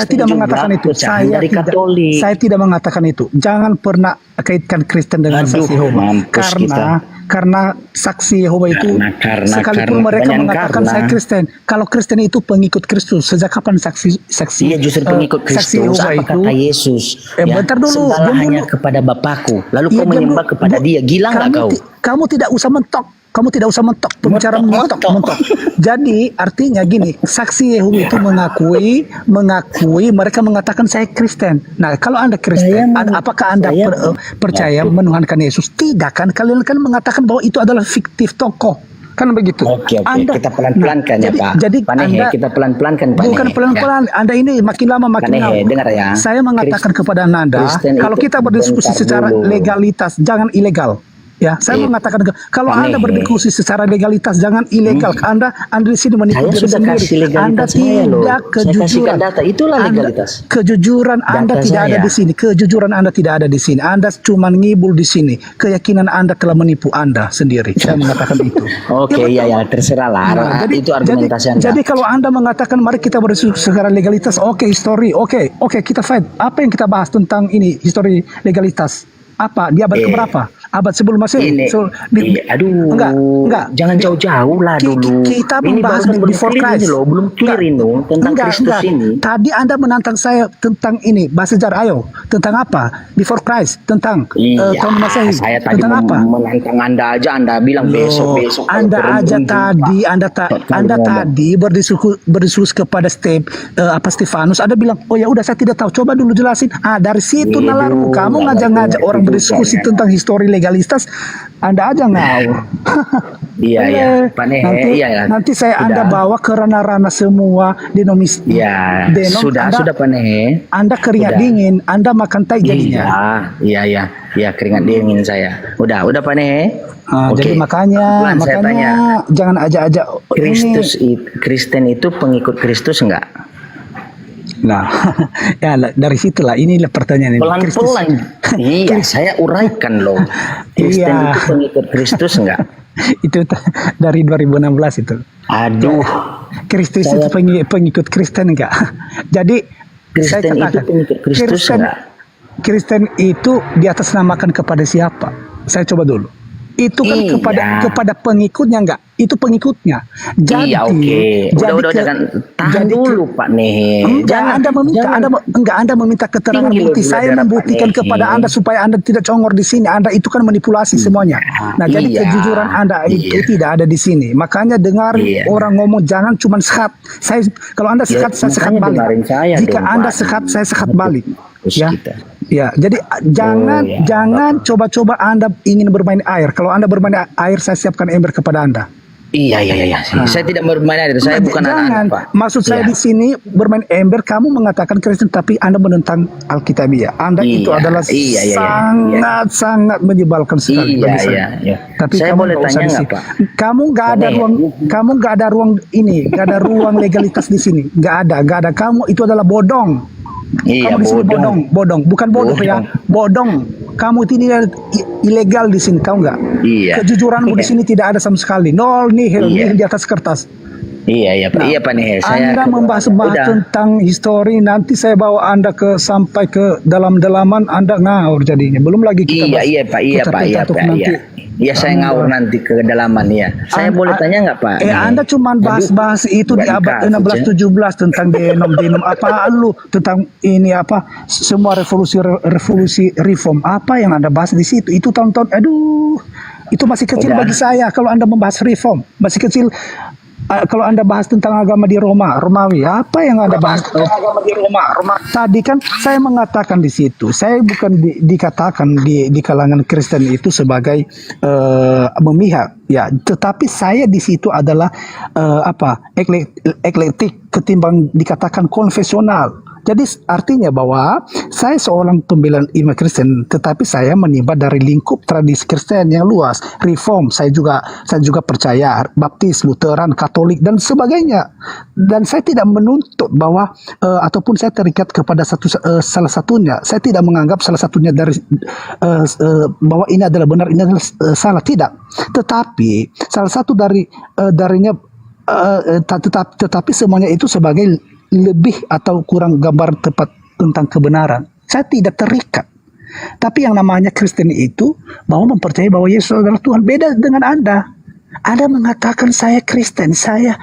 tidak mengatakan itu. Saya tidak mengatakan itu. Jangan pernah kaitkan Kristen dengan saksi Yehova. Karena saksi Yehova itu sekalipun mereka mengatakan saya Kristen, kalau Kristen itu pengikut Kristus, sejak kapan saksi Iya justru pengikut Kristus. Apa kata Yesus? Bentar dulu. Sembahlah hanya kepada Bapakku. Lalu kau menyembah kepada Dia. Gila nggak kau? Kamu tidak usah mentok. Pembicaraan mentok. Jadi artinya gini, saksi Yehova itu mengakui mereka mengatakan saya Kristen. Nah, kalau Anda Kristen, apakah Anda percaya menuhankan Yesus? Tidak kan? Kalian kan mengatakan bahwa itu adalah fiktif tokoh. Kan begitu. Oke, kita pelan-pelankan ya Pak. Jadi Pak Nehe, kita pelan-pelankan Pak bukan Nehe, pelan-pelan. Anda ini makin lama Pak makin Nehe, ngawur. dengar ya. Saya mengatakan kepada Anda, Kristen kalau itu kita berdiskusi bentar secara dulu. legalitas, jangan ilegal. Ya, saya mengatakan kalau Pak Anda Nehe. berdiskusi secara legalitas, jangan ilegal. Anda di sini menipu Saya diri sudah sendiri. kasih legalitas Anda saya loh. tidak Saya kasihkan kejujuran. data, itulah legalitas. Kejujuran Anda Data tidak ada saya. di sini. Kejujuran Anda tidak ada di sini. Anda cuma ngibul di sini. Keyakinan Anda telah menipu Anda sendiri. Saya mengatakan itu. Oke, ya terserah lah. Itu argumentasi Anda. Jadi kalau Anda mengatakan mari kita berdiskusi secara legalitas, oke, histori, oke, kita fight. Apa yang kita bahas tentang ini histori legalitas? Apa? Di abad keberapa? Abad sebelum Masehi? Enggak. Jangan jauh-jauh lah dulu. Kita Ini membahas baru before clear Christ. ini loh, belum clear ini tentang Kristus ini. Tadi Anda menantang saya tentang ini, bahas sejarah. Ayo, tentang apa? Before Christ, tentang tahun Masehi. Saya tadi Tentang apa? menantang Anda aja, Anda bilang besok-besok. Anda aja tadi, Anda tadi berdiskusi kepada Stefanus. Anda bilang, oh ya udah saya tidak tahu. Coba dulu jelasin. Dari situ nalarmu. Kamu ngajak-ngajak orang berdiskusi tentang histori legalitas. Anda aja ngawur. Iya, Pak Nehe, Nanti saya Anda bawa ke ranah-ranah semua denomis. Ya, sudah Pak Nehe. Anda keringat dingin, Anda makan tai jadinya. Iya, keringat dingin saya. Udah Pak Nehe. Jadi makanya saya tanya, jangan ajak-ajak Kristen itu pengikut Kristus enggak? Nah, ya dari situlah inilah pertanyaan ini. Pelan-pelan. Iya, saya uraikan loh. Kristen itu pengikut Kristus enggak? Itu dari 2016 itu. Aduh. Kristus itu pengikut Kristen enggak? Jadi Kristen itu pengikut Kristus enggak? Kristen itu diatasnamakan kepada siapa? Saya coba dulu. Itu kan kepada pengikutnya enggak? Itu pengikutnya. Jadi, iya, oke. Udah jangan tahan dulu Pak Nehe. Jangan Anda meminta keterangan bukti. Saya membuktikan kepada Anda supaya Anda tidak congor di sini. Anda itu kan manipulasi semuanya. Nah, jadi kejujuran Anda itu tidak ada di sini. Makanya dengar orang ngomong jangan cuma sehat. Kalau Anda sehat, saya sehat balik. Jika Anda sehat, saya sehat balik. Ya, jadi jangan coba-coba Anda ingin bermain air. Kalau Anda bermain air, saya siapkan ember kepada Anda. Iya. Saya tidak bermain air. Saya bukan anak-anak, Pak. Maksud saya di sini bermain ember. Kamu mengatakan Kristen, tapi Anda menentang Alkitabiah. Anda itu adalah sangat menyebalkan sekali bagi saya. Tapi saya kamu boleh nggak usah tanya di nggak, sini. Pak? Kamu nggak ada ruang ini, nggak ada ruang legalitas di sini. Nggak ada. Kamu itu adalah bodong. Iya, kamu di sini bodong, bukan bodoh ya, bodong. Kamu tidak ilegal di sini, tahu nggak? Iya. Kejujuranmu di sini tidak ada sama sekali, nol nihil di atas kertas. Iya Pak Nehe. Anda membahas tentang histori, nanti saya bawa Anda sampai ke dalam-dalaman, Anda ngawur jadinya. Belum lagi kita bahas. Iya Pak. Iya, saya ngawur nanti ke kedalaman ya. Saya boleh tanya nggak Pak? Anda cuma bahas itu di abad 16-17 tentang denom apa lu tentang ini apa semua revolusi reform apa yang Anda bahas di situ itu tahun-tahun itu masih kecil bagi saya kalau Anda membahas reform masih kecil. Kalau Anda bahas tentang agama di Romawi, apa yang Anda bahas tentang agama di Roma? Tadi kan saya mengatakan di situ, saya bukan dikatakan di kalangan Kristen itu sebagai memihak, ya, tetapi saya di situ adalah eklektik ketimbang dikatakan konfesional. Jadi artinya bahwa saya seorang pembela iman Kristen, tetapi saya menimba dari lingkup tradisi Kristen yang luas. Reform, saya juga percaya, Baptis, Lutheran, Katolik dan sebagainya. Dan saya tidak menuntut bahwa ataupun saya terikat kepada salah satunya. Saya tidak menganggap salah satunya dari bahwa ini adalah benar, ini adalah salah, tidak. Tetapi salah satu darinya tetapi semuanya itu sebagai lebih atau kurang gambar tepat tentang kebenaran. Saya tidak terikat. Tapi yang namanya Kristen itu bahwa mempercayai bahwa Yesus adalah Tuhan. Beda dengan Anda. Anda mengatakan saya Kristen, saya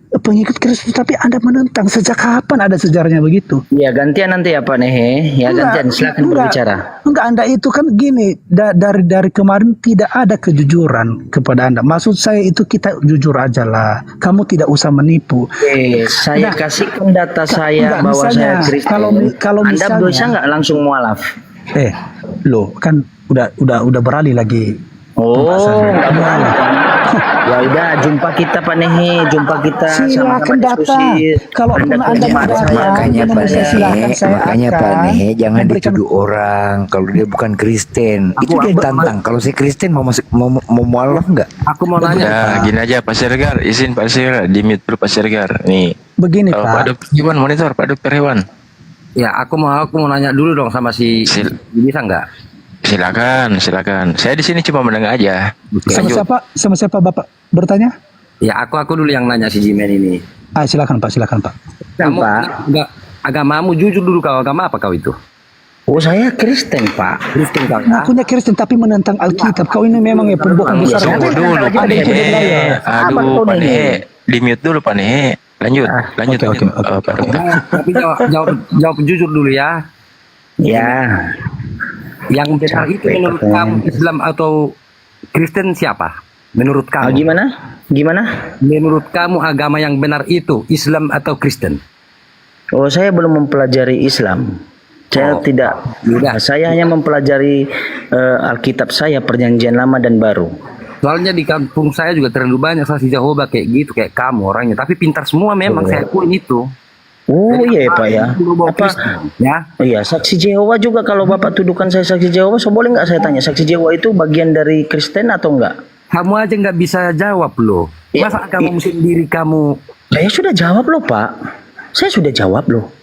pengikut Kristus, tapi Anda menentang. Sejak kapan ada sejarahnya begitu? Ya gantian nanti ya Pak Nehe. Ya gantian, silakan berbicara. Enggak, Anda itu kan gini, dari kemarin tidak ada kejujuran kepada Anda. Maksud saya itu kita jujur aja lah. Kamu tidak usah menipu. Saya kasihkan data saya bahwa saya Kristen. Kalau Anda bisa nggak langsung mualaf? Loh, kan udah beralih lagi. Oh, nggak mualaf. Ya udah, jumpa kita Pak Nehe, jumpa kita sama-sama Silakan datang. diskusi. Kalau Anda pun ke Anda jemaat mau saya. datang, Makanya Pak Indonesia, silakan, Nehe, saya makanya Pak akan Nehe jangan memberikan- dituduh orang kalau dia bukan Kristen. Itu dia tantang. Kalau saya Kristen mau masuk mau mualaf nggak? Aku mau nanya. Ya, gini aja Pak Siregar, izin Pak Siregar, di mute dulu Pak Siregar. Nih. Begini Pak Pak. Dokter Hewan monitor, Pak Dokter Hewan. Ya, aku mau nanya dulu dong sama bisa nggak? Silakan, silakan. Saya di sini cuma mendengar aja. Sama Lanjut. siapa? Sama siapa Bapak bertanya? Ya, aku dulu yang nanya si Jimen ini. Silakan Pak, silakan Pak. Kamu enggak agamamu jujur dulu, kau agama apa kau itu? Oh, saya Kristen Pak. Kristen kau. Ngakunya Kristen tapi menentang Alkitab. Kau ini memang ya pembohong besar. Tunggu dulu Pak Nehe. Aduh Pak Nehe, di mute dulu Pak Nehe. Lanjut, lanjut Pak Dokter. Tapi jawab jujur dulu ya. Ya. Yang benar itu menurut kamu Islam atau Kristen siapa? Menurut kamu? Gimana? Menurut kamu agama yang benar itu Islam atau Kristen? Oh, saya belum mempelajari Islam. Saya tidak. Saya hanya mempelajari Alkitab saya, Perjanjian Lama dan Baru. Soalnya di kampung saya juga terlalu banyak saksi Jehovah kayak gitu, kayak kamu orangnya. Tapi pintar semua memang, saya akuin itu. Oh iya Pak ya. Apa? Ya. Iya, saksi Jehovah juga kalau Bapak tuduhkan saya saksi Jehovah, so boleh nggak saya tanya, saksi Jehovah itu bagian dari Kristen atau enggak? Kamu aja nggak bisa jawab loh. Masa agamamu sendiri kamu? Saya sudah jawab loh Pak. Saya sudah jawab loh.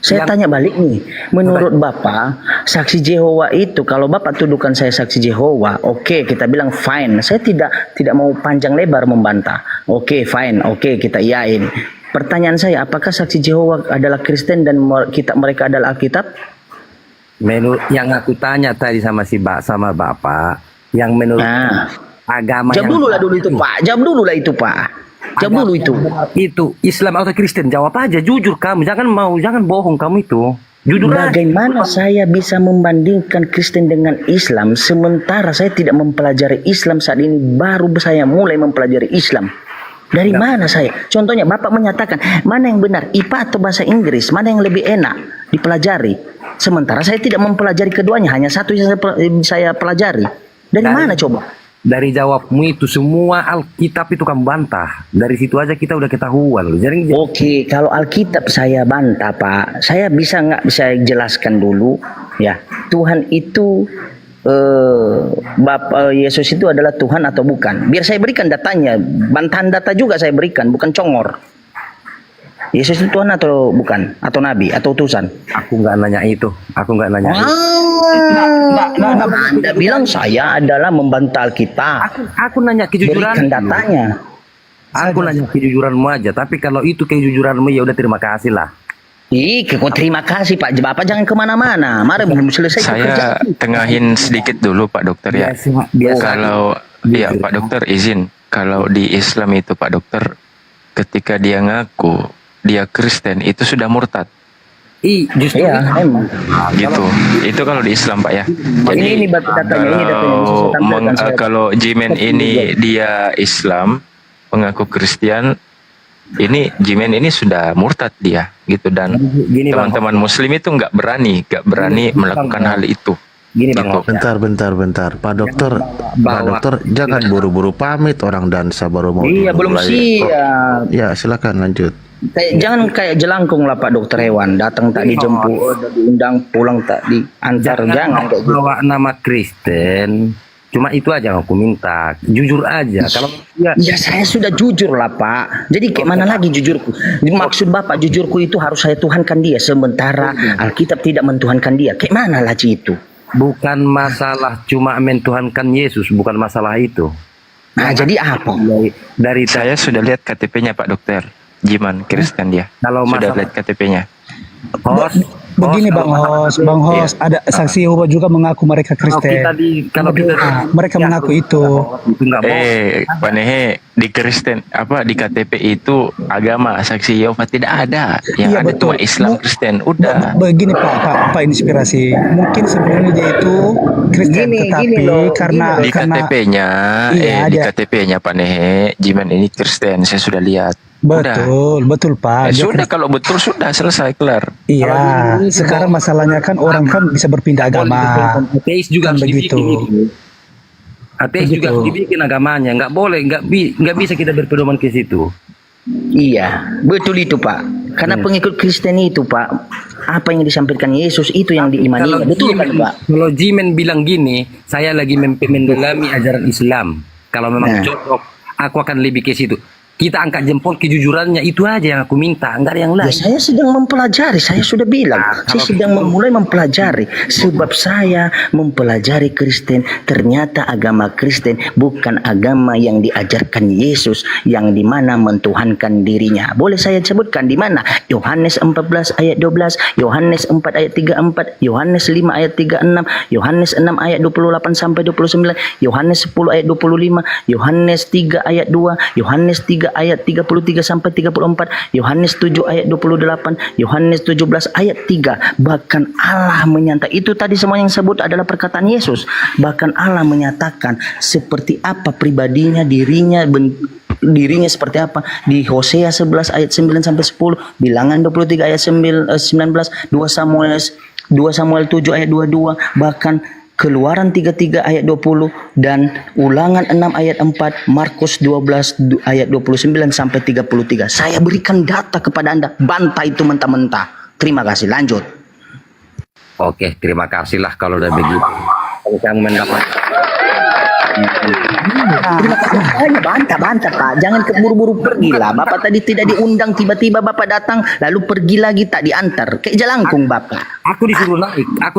Saya tanya balik nih, menurut Bapak, saksi Jehovah itu kalau Bapak tuduhkan saya saksi Jehovah, oke, kita bilang fine. Saya tidak mau panjang lebar membantah. Oke, fine. Oke, kita iyain. Pertanyaan saya, apakah saksi Jehovah adalah Kristen dan mereka adalah Alkitab? Menurut yang aku tanya tadi sama Bapak, yang menurut agama Jawab dulu lah dulu itu Pak. Jawab dulu lah itu Pak. Jawab dulu itu. Itu Islam atau Kristen? Jawab aja jujur kamu. Jangan bohong kamu itu. Jujur aja. Bagaimana saya bisa membandingkan Kristen dengan Islam sementara saya tidak mempelajari Islam saat ini, baru saya mulai mempelajari Islam. Dari mana saya? Contohnya Bapak menyatakan mana yang benar, IPA atau bahasa Inggris, mana yang lebih enak dipelajari. Sementara saya tidak mempelajari keduanya, hanya satu yang saya pelajari. Dari mana coba? Dari jawabmu itu semua Alkitab itu kamu bantah. Dari situ aja kita udah ketahuan. Oke, kalau Alkitab saya bantah Pak, saya nggak bisa jelaskan dulu ya. Tuhan itu Bapak Yesus itu adalah Tuhan atau bukan? Biar saya berikan datanya, bantahan data juga saya berikan, bukan congor. Yesus itu Tuhan atau bukan? Atau Nabi atau utusan? Aku nggak nanya itu. Anda bilang saya adalah membantah Alkitab. Aku nanya kejujuran. Berikan datanya. Aku nanya kejujuranmu aja. Tapi kalau itu kejujuranmu ya udah terima kasih lah. Terima kasih Pak. Bapak jangan kemana-mana. Mari belum selesai. Saya tengahin sedikit dulu Pak Dokter ya. Kalau ya Pak Dokter izin, kalau di Islam itu Pak Dokter, ketika dia ngaku dia Kristen itu sudah murtad. Justru emang. Gitu. Itu kalau di Islam Pak ya. Jadi ini datanya. kalau Jimen ini dia Islam, mengaku Kristen, ini Jimen ini sudah murtad dia gitu, dan teman-teman Muslim itu nggak berani melakukan hal itu. Bentar, Pak Dokter, jangan buru-buru pamit, orang dansa baru mau. Iya, belum siap. Ya, silakan lanjut. Jangan kayak jelangkung lah Pak Dokter Hewan, datang tak dijemput, diundang, pulang tak diantar, jangan kayak gitu. Bawa nama Kristen. Cuma itu aja yang aku minta, jujur aja. Kalau ya saya sudah jujur lah Pak. Jadi kayak mana lagi jujurku? Maksud Bapak jujurku itu harus saya tuhankan dia, sementara Alkitab tidak mentuhankan dia. Kayak mana lagi itu? Bukan masalah cuma mentuhankan Yesus, bukan masalah itu. Nah, jadi apa? Dari saya sudah lihat KTP-nya Pak Dokter. Jiman Kristen dia. Kalau sudah lihat KTP-nya. Begini Bang Hos, ada saksi Yehova juga mengaku mereka Kristen. Mereka mengaku itu. Pak Nehe, di Kristen di KTP itu agama saksi Yehova tidak ada. Yang ada betul. cuma Islam Kristen. Udah. Begini Pak inspirasi. Mungkin sebenarnya dia itu Kristen, tetapi karena di KTP-nya, di KTP-nya Pak Nehe, Jiman ini Kristen. Saya sudah lihat. Betul Pak. Sudah, kalau betul sudah selesai, kelar. Iya, sekarang masalahnya kan orang kan bisa berpindah agama. Ateis juga kan begitu. Ateis juga harus dibikin agamanya, nggak boleh, nggak bisa kita berpedoman ke situ. Iya, betul itu Pak. Karena pengikut Kristen itu Pak, apa yang disampaikan Yesus itu yang diimani. Betul kan Pak? Kalau Jimen bilang gini, saya lagi mendalami ajaran Islam. Kalau memang cocok, aku akan lebih ke situ. Kita angkat jempol kejujurannya, itu aja yang aku minta, enggak ada yang lain. Ya, saya sedang mempelajari, saya sudah bilang, saya sedang mulai mempelajari. Sebab saya mempelajari Kristen, ternyata agama Kristen bukan agama yang diajarkan Yesus, yang dimana mentuhankan dirinya. Boleh saya sebutkan di mana? Yohanes 14 ayat 12, Yohanes 4 ayat 34, Yohanes 5 ayat 36, Yohanes 6 ayat 28 sampai 29, Yohanes 10 ayat 25, Yohanes 3 ayat 2, Yohanes 3 ayat 33 sampai 34, Yohanes 7 ayat 28, Yohanes 17 ayat 3. Bahkan Allah menyatakan, itu tadi semua yang sebut adalah perkataan Yesus. Bahkan Allah menyatakan seperti apa pribadinya, dirinya seperti apa di Hosea 11 ayat 9 sampai 10, Bilangan 23 ayat 19, 2 Samuel 7 ayat 22, bahkan Keluaran 33 ayat 20 dan Ulangan 6 ayat 4, Markus 12 ayat 29 sampai 33. Saya berikan data kepada Anda, bantah itu mentah-mentah. Terima kasih, lanjut. Oke, terima kasih lah kalau udah begitu. Kalau kamu mendapat. Terima kasih. Bantah Pak, jangan keburu-buru pergi lah. Bapak tadi tidak diundang, tiba-tiba Bapak datang lalu pergi lagi tak diantar. Kayak jelangkung Bapak. Aku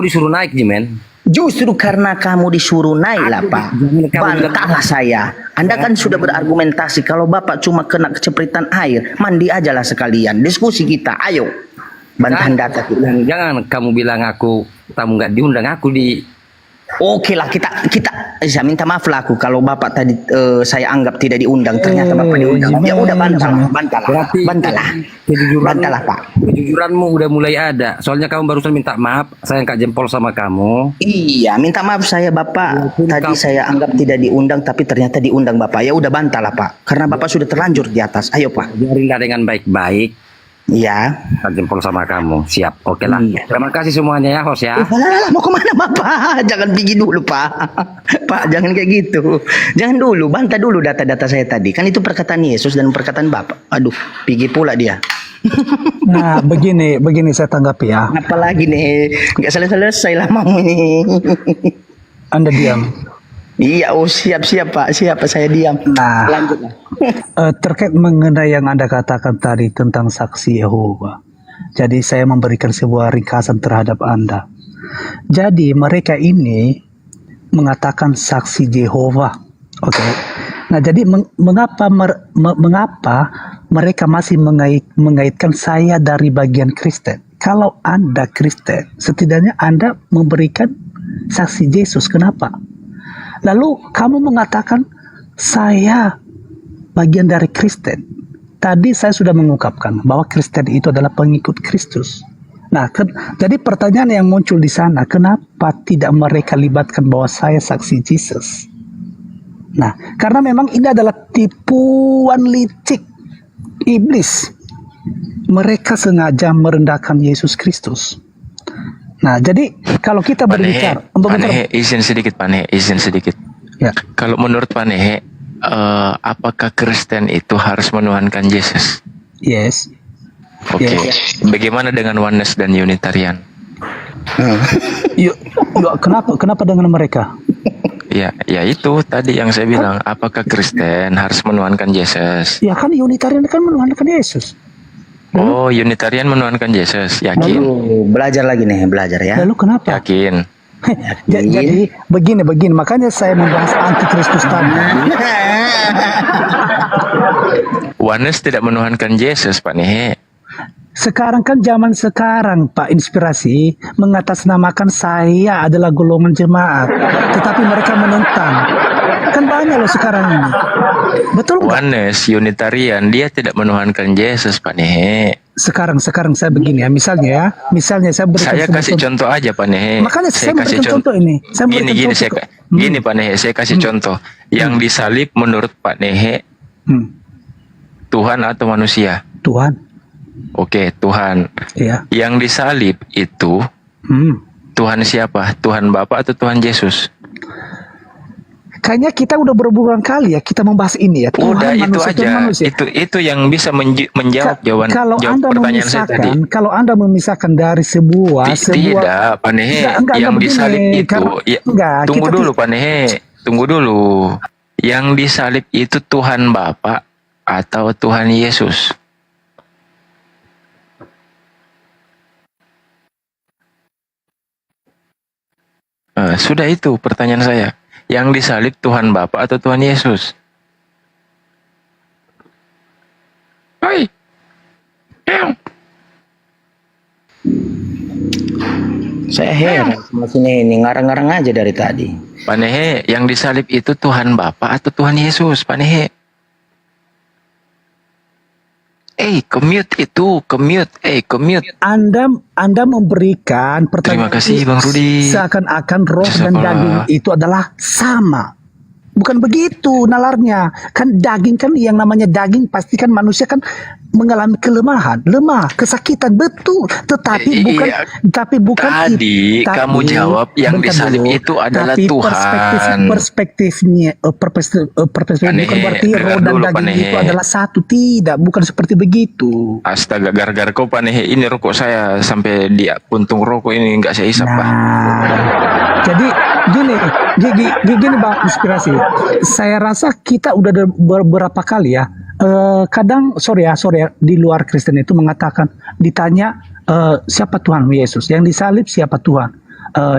disuruh naik Jimen. Justru karena kamu disuruh naik lah Pak, bantahlah saya. Anda kan sudah berargumentasi, kalau Bapak cuma kena kecepritan air, mandi aja lah sekalian. Diskusi kita, ayo. Bantahan data kita. Jangan kamu bilang aku tamu nggak diundang, aku di. Oke lah, kita saya minta maaf lah aku kalau Bapak tadi saya anggap tidak diundang, ternyata Bapak diundang. Ya udah bantahlah Pak. Kejujuranmu udah mulai ada. Soalnya kamu barusan minta maaf, saya angkat jempol sama kamu. Iya, minta maaf saya Bapak. Tadi saya anggap tidak diundang, tapi ternyata diundang Bapak. Ya udah bantahlah Pak, karena Bapak sudah terlanjur di atas. Ayo Pak. Biarinlah dengan baik-baik. Iya. Angkat jempol sama kamu. Siap. Oke lah. Iya. Terima kasih semuanya ya, host ya. Mau kemana Bapak? Jangan pergi dulu Pak. Pak, jangan kayak gitu. Jangan dulu, bantah dulu data-data saya tadi. Kan itu perkataan Yesus dan perkataan Bapak. Aduh, pergi pula dia. Nah, begini saya tanggapi ya. Apalagi nih, nggak selesai lamamu nih. Anda diam. Iya, siap Pak, saya diam. Nah, lanjutlah. Terkait mengenai yang Anda katakan tadi tentang saksi Yehova. Jadi saya memberikan sebuah ringkasan terhadap Anda. Jadi mereka ini mengatakan saksi Yehova. Oke. Nah, jadi mengapa mereka masih mengaitkan saya dari bagian Kristen? Kalau Anda Kristen, setidaknya Anda memberikan saksi Yesus. Kenapa? Lalu kamu mengatakan saya bagian dari Kristen. Tadi saya sudah mengungkapkan bahwa Kristen itu adalah pengikut Kristus. Nah, jadi pertanyaan yang muncul di sana, kenapa tidak mereka libatkan bahwa saya saksi Yesus? Nah, karena memang ini adalah tipuan licik iblis. Mereka sengaja merendahkan Yesus Kristus. Nah, jadi kalau kita berbicara izin sedikit. Ya. Kalau menurut Pak Nehe, apakah Kristen itu harus menuhankan Yesus? Yes. Oke. Bagaimana dengan Oneness dan Unitarian? Kenapa dengan mereka? Ya itu tadi yang saya bilang. Apakah Kristen harus menuhankan Yesus? Ya kan Unitarian kan menuhankan Yesus. Oh, Unitarian menuhankan Yesus, yakin? Belajar lagi nih, ya. Lalu kenapa? Yakin. Jadi begini, makanya saya membahas antikristus tadi. Oneness tidak menuhankan Yesus, Pak Nehe. Sekarang kan zaman sekarang, Pak Inspirasi mengatasnamakan saya adalah golongan jemaat, tetapi mereka menentang. Kan banyak loh sekarang ini. Betul nggak? Oneness, Unitarian, dia tidak menuhankan Yesus, Pak Nehe. Sekarang saya begini ya, misalnya saya berikan kasih contoh aja, Pak Nehe. Makanya saya berikan contoh ini. Gini Pak Nehe, saya kasih contoh. Yang disalib menurut Pak Nehe, Tuhan atau manusia? Tuhan. Oke, Tuhan. Iya. Yang disalib itu Tuhan siapa? Tuhan Bapa atau Tuhan Yesus? Kayaknya kita udah berulang kali ya kita membahas ini ya. Udah itu manusia, Tuhan aja. manusia. Itu yang bisa menjawab jawab Anda pertanyaan saya tadi. kalau Anda memisahkan dari sebuah Tidak, Pak Nehe, yang disalib itu tunggu dulu Pak Nehe, tunggu dulu. Yang disalib itu Tuhan Bapa atau Tuhan Yesus? Sudah itu pertanyaan saya. Yang disalib Tuhan Bapa atau Tuhan Yesus? Hai. Saya heran sama sini ini ngarang-ngarang aja dari tadi. Pak Nehe, yang disalib itu Tuhan Bapa atau Tuhan Yesus, Pak Nehe? Commute. Anda memberikan pertanyaan. Terima kasih Bang Rudi. Seakan-akan roh dan daging itu adalah sama. Bukan begitu nalarnya. Kan daging kan yang namanya daging pasti kan manusia kan mengalami kelemahan, lemah, kesakitan betul. Tetapi bukan tadi kamu jawab yang disalib itu adalah Tuhan. Perspektifnya bukan berarti roh dan daging itu adalah satu. Tidak, bukan seperti begitu. Astaga, gara-gara kau Pak Nehe, ini rokok saya sampai di puntung rokok ini nggak saya isap Pak. Jadi gini Bang Inspirasi. Saya rasa kita udah ada beberapa kali ya. Kadang sorry ya di luar Kristen itu mengatakan ditanya siapa Tuhan Yesus, yang disalib siapa Tuhan?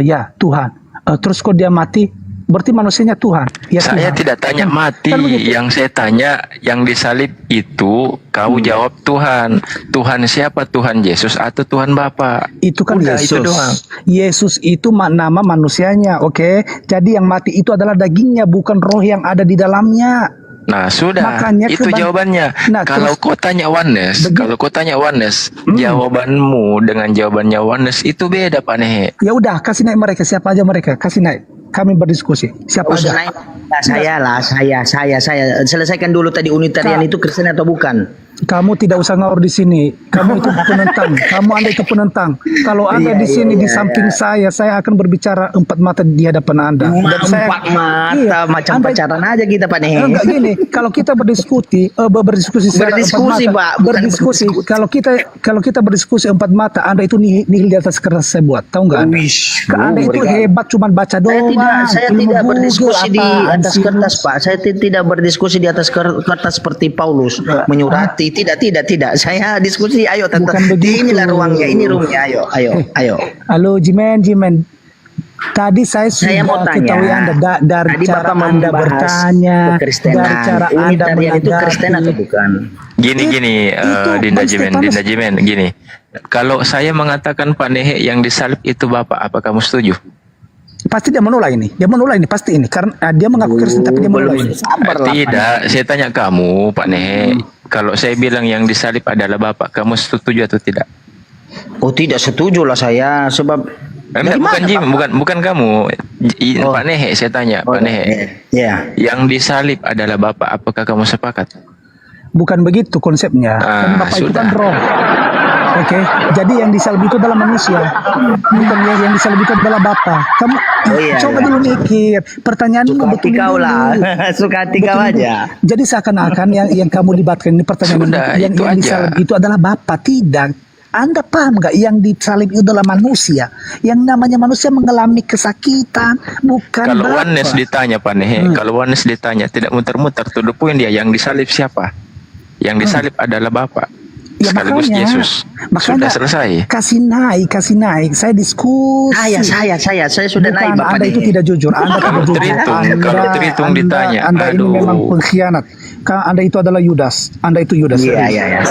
Ya Tuhan. Terus kok dia mati, berarti manusianya Tuhan. Ya, saya Tuhan. tidak tanya mati, yang saya tanya yang disalib itu kau jawab Tuhan. Tuhan siapa? Tuhan Yesus atau Tuhan Bapa? Itu kan Udah, Yesus. Itu doang. Yesus itu nama manusianya, oke? Jadi yang mati itu adalah dagingnya, bukan roh yang ada di dalamnya. Nah sudah, Makanya itu jawabannya. Nah, kalau kau tanya oneness, jawabanmu dengan jawabannya oneness itu beda Pak Nehe. Ya udah, kasih naik mereka, siapa aja mereka, kasih naik. Kami berdiskusi. Siapa aja? Saya. Selesaikan dulu tadi Unitarian itu Kristen atau bukan? Kamu tidak usah ngawur di sini. Kamu itu penentang. Anda itu penentang. Kalau Anda di sini di samping saya akan berbicara empat mata di hadapan Anda. Empat mata macam pacaran aja kita Pak Nehe. Enggak gini. Kalau kita berdiskusi secara empat mata. Berdiskusi. Kalau kita berdiskusi empat mata, Anda itu nihil di atas kertas saya buat. Tahu nggak Anda? Anda itu hebat cuman baca doang. Saya tidak berdiskusi di atas kertas Pak. Saya tidak berdiskusi di atas kertas seperti Paulus menyurati. Tidak. Saya diskusi. Ayo tante. Inilah ruangnya. Ini roomnya. Ayo. Halo Jimen. Tadi saya sudah ketahui Anda dari cara Anda bertanya, dari cara Anda itu Kristen atau bukan? Gini, Dinda Jimen, gini. Kalau saya mengatakan Pak Nehe yang disalib itu Bapak, apa kamu setuju? Pasti dia menolak ini. Pasti ini karena dia mengaku Kristen tapi dia menolak ini. Tidak, saya tanya kamu Pak Nehe, kalau saya bilang yang disalib adalah Bapak, kamu setuju atau tidak? Oh, tidak setuju lah saya, sebab bukan kamu. Pak Nehe saya tanya, Pak Nehe. Ya. Yang disalib adalah Bapak, apakah kamu sepakat? Bukan begitu konsepnya. Kan Bapak itu kan roh. Oke, jadi yang disalib itu adalah manusia, bukan yang disalib itu adalah Bapa. Kamu coba dulu mikir, pertanyaanmu betul kau lah, suka hati kau aja. Jadi seakan-akan yang kamu libatkan ini pertanyaan yang disalib itu adalah Bapa. Tidak. Anda paham nggak? Yang disalib itu adalah manusia. Yang namanya manusia mengalami kesakitan, bukan Kalau oneness ditanya Pak Nehe, kalau oneness ditanya tidak muter-muter, to the point dia yang disalib siapa? Yang disalib adalah Bapa. Ya, sekaligus Yesus. Sudah selesai. Kasih naik. Saya diskusi. Saya sudah naik Bapak. Anda itu tidak jujur. Anda tidak jujur. Kalau terhitung ditanya. Anda ini memang pengkhianat. Anda itu adalah Yudas. Anda itu Yudas. Iya.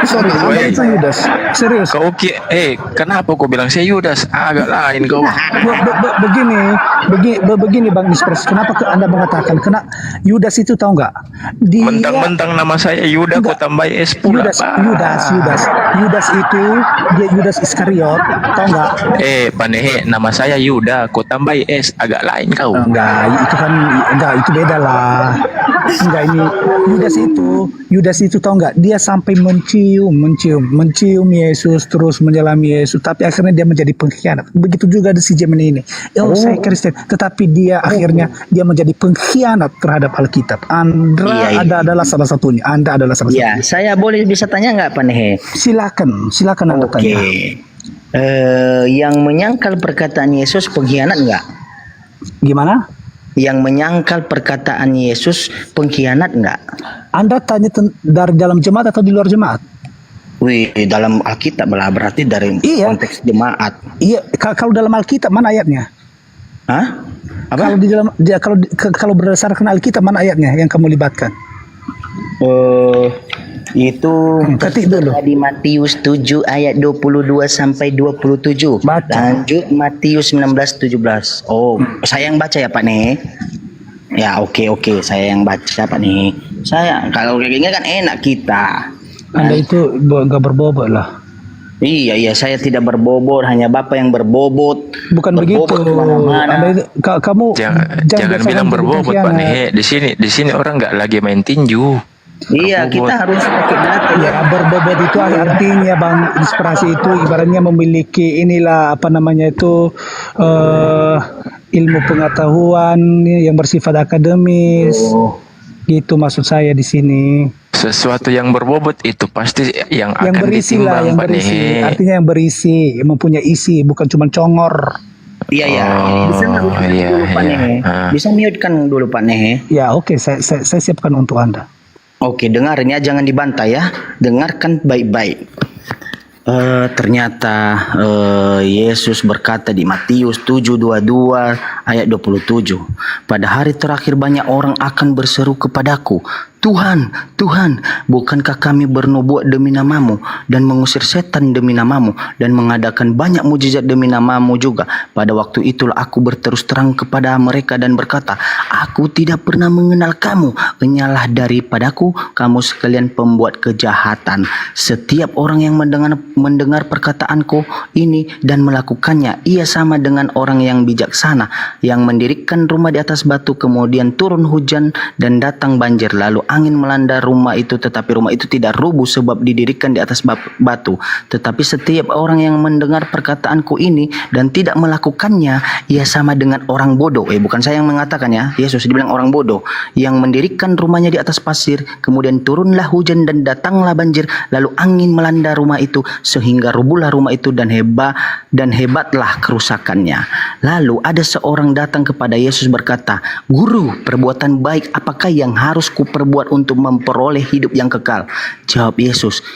Sorry, Anda itu Yudas. Serius. Kau kenapa kau bilang saya Yudas? Agak lain kau. Begini Bang Inspirasi. Kenapa Anda mengatakan? Karena Yudas itu tahu nggak? Mentang-mentang nama saya Yuda, kau tambah S pula. Yudas itu dia Yudas Iskariot, tahu nggak? Pak Nehe, nama saya Yuda, kau tambah S, agak lain kau. Enggak, itu beda lah. Enggak, ini Yudas itu tahu nggak? Dia sampai mencium Yesus, terus menyelami Yesus, tapi akhirnya dia menjadi pengkhianat. Begitu juga di si Gemini ini. Saya Kristen, tetapi dia akhirnya dia menjadi pengkhianat terhadap Alkitab. Anda adalah salah satunya. Ya, saya boleh bisa tanya nggak Pak Nehe? Silakan Anda tanya. Yang menyangkal perkataan Yesus pengkhianat nggak? Gimana? Yang menyangkal perkataan Yesus pengkhianat nggak? Anda tanya dari dalam jemaat atau di luar jemaat? Wih, dalam Alkitab lah, berarti dari konteks jemaat. Iya, kalau dalam Alkitab mana ayatnya? Hah? Apa? Kalau berdasarkan Alkitab mana ayatnya yang kamu libatkan? Itu di Matius 7 ayat 22 sampai 27. Lanjut Matius 19:17. Oh, saya yang baca ya Pak Nehe. Ya, oke, saya yang baca Pak Nehe. Saya kalau kayak gini kan enak kita. Anda itu gak berbobot lah. Iya, saya tidak berbobot, hanya Bapak yang berbobot. Bukan begitu. Kamu jangan bilang berbobot Pak Nehe. Di sini orang nggak lagi main tinju. Iya, kita harus pakai data. Ya, berbobot itu artinya Bang, inspirasi itu ibaratnya memiliki inilah apa namanya itu ilmu pengetahuan yang bersifat akademis. Gitu maksud saya di sini. Sesuatu yang berbobot itu pasti yang akan berisi ditimbang Pak berisi. Nehe. Artinya yang berisi, mempunyai isi, bukan cuma congor. Iya. Bisa mute dulu Pak Nehe. Bisa mute kan dulu Pak Nehe. Ya, oke, saya siapkan untuk Anda. Oke, dengarin ya, jangan dibantah ya. Dengarkan baik-baik. Ternyata Yesus berkata di Matius 7:22 ayat 27. Pada hari terakhir banyak orang akan berseru kepadaku, Tuhan, Tuhan, bukankah kami bernubuat demi namamu dan mengusir setan demi namamu dan mengadakan banyak mujizat demi namamu juga? Pada waktu itulah aku berterus terang kepada mereka dan berkata, aku tidak pernah mengenal kamu. Enyahlah daripadaku, kamu sekalian pembuat kejahatan. Setiap orang yang mendengar perkataanku ini dan melakukannya, ia sama dengan orang yang bijaksana yang mendirikan rumah di atas batu, kemudian turun hujan dan datang banjir, lalu angin melanda rumah itu, tetapi rumah itu tidak rubuh sebab didirikan di atas batu. Tetapi setiap orang yang mendengar perkataanku ini dan tidak melakukannya, ia sama dengan orang bodoh. Bukan saya yang mengatakan ya, Yesus dibilang orang bodoh yang mendirikan rumahnya di atas pasir, kemudian turunlah hujan dan datanglah banjir, lalu angin melanda rumah itu sehingga rubuhlah rumah itu dan hebatlah kerusakannya. Lalu ada seorang datang kepada Yesus berkata, Guru, perbuatan baik apakah yang harus kuperbuat untuk memperoleh hidup yang kekal? Jawab Yesus,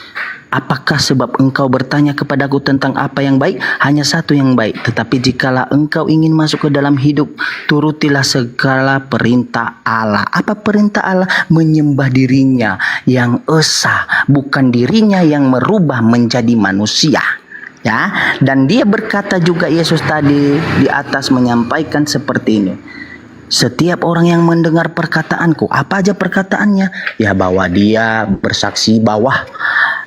apakah sebab engkau bertanya kepadaku tentang apa yang baik? Hanya satu yang baik. Tetapi jikalau engkau ingin masuk ke dalam hidup, turutilah segala perintah Allah. Apa perintah Allah? Menyembah dirinya yang esa, bukan dirinya yang merubah menjadi manusia. Ya, dan dia berkata juga Yesus tadi di atas menyampaikan seperti ini. Setiap orang yang mendengar perkataanku, apa aja perkataannya? Ya, bahwa dia bersaksi bahwa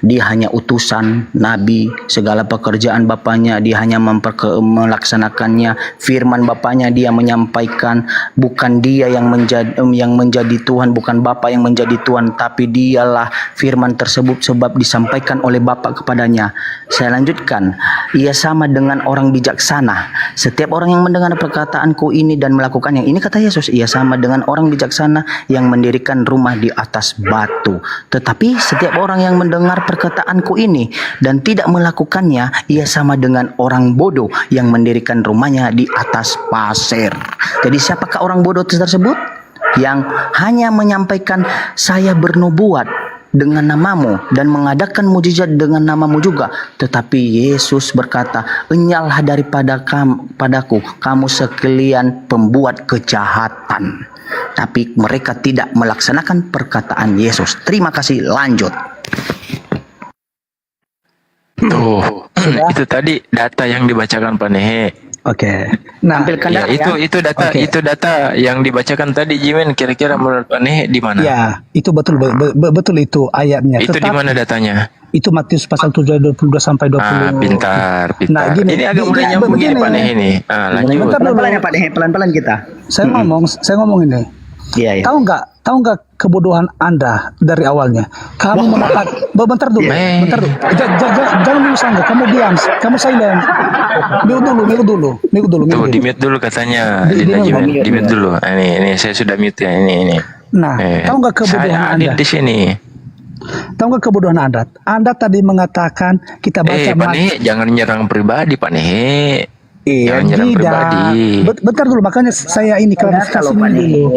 dia hanya utusan nabi, segala pekerjaan Bapaknya dia hanya melaksanakannya, firman Bapaknya dia menyampaikan, bukan dia yang menjadi Tuhan, bukan Bapa yang menjadi Tuhan, tapi dialah firman tersebut sebab disampaikan oleh Bapa kepadanya. Saya lanjutkan, ia sama dengan orang bijaksana. Setiap orang yang mendengar perkataanku ini dan melakukannya, ini kata Yesus, ia sama dengan orang bijaksana yang mendirikan rumah di atas batu. Tetapi setiap orang yang mendengar perkataanku ini dan tidak melakukannya, ia sama dengan orang bodoh yang mendirikan rumahnya di atas pasir. Jadi siapakah orang bodoh tersebut? Yang hanya menyampaikan saya bernubuat dengan namamu dan mengadakan mujizat dengan namamu juga. Tetapi Yesus berkata, enyahlah padaku kamu sekalian pembuat kejahatan. Tapi mereka tidak melaksanakan perkataan Yesus. Terima kasih, lanjut. Tuh, itu tadi data yang dibacakan Pak Nehe. Oke. Nah, Tampilkan Ya, data ya. itu data yang dibacakan tadi Jimen, kira-kira menurut Aneh di mana? ya, itu betul betul itu ayatnya. Itu di Tetapi mana datanya? itu Matius pasal 7 ayat 22 sampai 20. Pintar. Nah, gini, ini agak mulai nyambung ini Pak Neh ini. Lanjut. Bentar dulu. Pelan-pelan ya Pak Dehe, pelan-pelan kita. Saya ngomong ini. Iya, iya. Tahu nggak kebodohan Anda dari awalnya? Kamu mengatakan, bentar dulu. Jangan dulu sanggup. Kamu diam. Kamu silent. Mute dulu. Tuh, di-mute dulu katanya. Di-mute dulu. Ini saya sudah mute ya. Ini. Nah, tahu nggak kebodohan Saya Anda? adil di sini. Tahu nggak kebodohan Anda? Anda tadi mengatakan kita baca Pak Neh, jangan nyerang pribadi Pak Neh. Iya, Jangan nyerang tidak. pribadi. Bentar dulu, makanya saya ini klarifikasi dulu.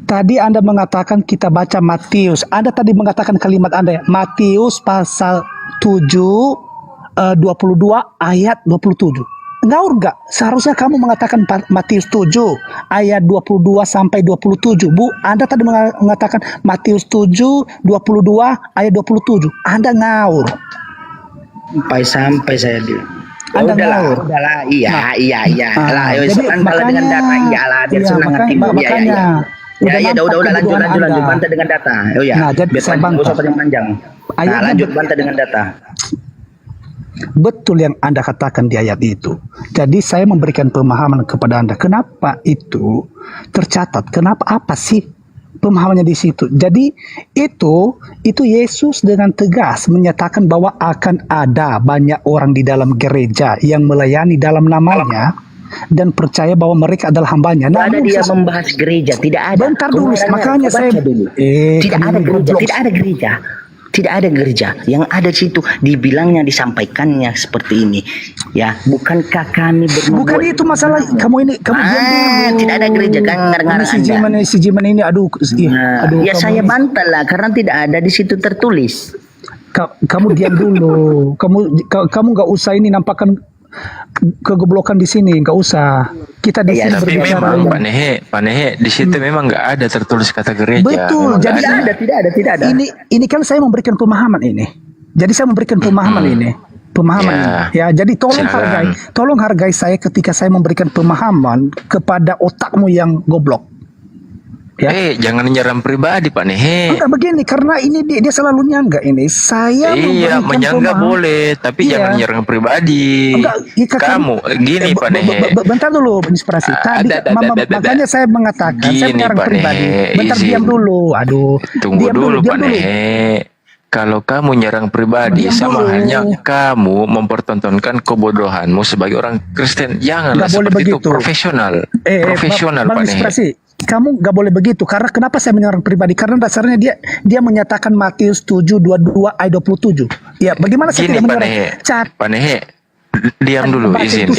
Tadi Anda mengatakan kita baca Matius. Anda tadi mengatakan kalimat Anda ya, Matius pasal 7 22 ayat 27. Ngaur nggak? Seharusnya kamu mengatakan Matius 7 ayat 22 sampai 27. Bu, Anda tadi mengatakan Matius 7 22 ayat 27. Anda ngaur. Sampai saya bilang. Anda ngaur. Udahlah, iya. Lah, Jadi kalau dengan data iyalah, biar senang hati. Makanya. Udah lanjut bantah dengan data. Oh ya. Nah, jadi biar saya nggak usah bantah. panjang. Nah, lanjut bantah dengan data. Betul yang Anda katakan di ayat itu. Jadi saya memberikan pemahaman kepada Anda. Kenapa itu tercatat? Kenapa apa sih pemahamannya di situ? Jadi itu Yesus dengan tegas menyatakan bahwa akan ada banyak orang di dalam gereja yang melayani dalam namanya dan percaya bahwa mereka adalah hambanya. Tidak ada dia membahas gereja, tidak ada. Bentar dulu, makanya saya dulu. Tidak ada gereja. Yang ada di situ dibilangnya, disampaikannya seperti ini. Ya, bukankah kami Bukan itu masalah. Kamu diam dulu. Tidak ada gereja kan ngarang-ngarang si Jiman ini aduh. Ya saya bantah lah karena tidak ada di situ tertulis. Kamu diam dulu. Kamu nggak usah ini nampakkan kegoblokan di sini, nggak usah. Kita di sini Tapi berbicara. memang Pak Nehe di situ memang nggak ada tertulis kata gereja. Betul. Memang Jadi tidak ada. Ini kan saya memberikan pemahaman ini. Jadi saya memberikan pemahaman ini. Ya, jadi tolong hargai saya ketika saya memberikan pemahaman kepada otakmu yang goblok. Ya. Jangan nyerang pribadi Pak Nehe. Enggak begini, karena ini dia selalu nyanggah ini. Saya Iya, menyanggah boleh, tapi jangan nyerang pribadi. Kamu gini Pak Nehe. Bentar dulu, inspirasi. Tadi makanya saya mengatakan saya menyerang pribadi. Bentar, diam dulu. Aduh. Tunggu dulu Pak Nehe. Kalau kamu nyerang pribadi, sama halnya kamu mempertontonkan kebodohanmu sebagai orang Kristen. Janganlah seperti itu. Profesional Pak Nehe. Kamu gak boleh begitu. Karena kenapa saya menyerang pribadi? Karena dasarnya dia menyatakan Matius 7:22 ayat 27. Ya, bagaimana saya tidak menyerang? Pak Nehe, diam dulu. Izin.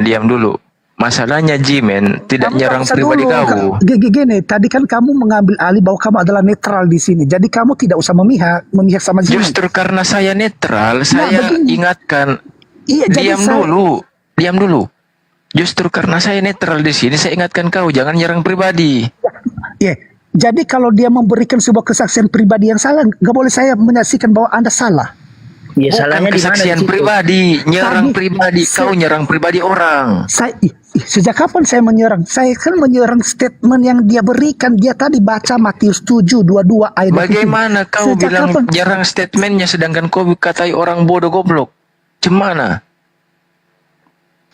Diam dulu. Masalahnya Jimen tidak nyerang pribadi kamu. Gini, tadi kan kamu mengambil alih bahwa kamu adalah netral di sini. Jadi kamu tidak usah memihak sama Jimen. Justru karena saya netral, saya ingatkan. Diam dulu. Justru karena saya netral di sini, saya ingatkan kau jangan nyerang pribadi. Ya, jadi kalau dia memberikan sebuah kesaksian pribadi yang salah, nggak boleh saya menyaksikan bahwa Anda salah. Ya, bukan kesaksian pribadi, nyerang pribadi. Kau nyerang pribadi orang. Sejak kapan saya menyerang? Saya kan menyerang statement yang dia berikan. Dia tadi baca Matius 7:22 ayat 27. Bagaimana kau bilang nyerang statementnya sedangkan kau katai orang bodoh goblok? Cemana?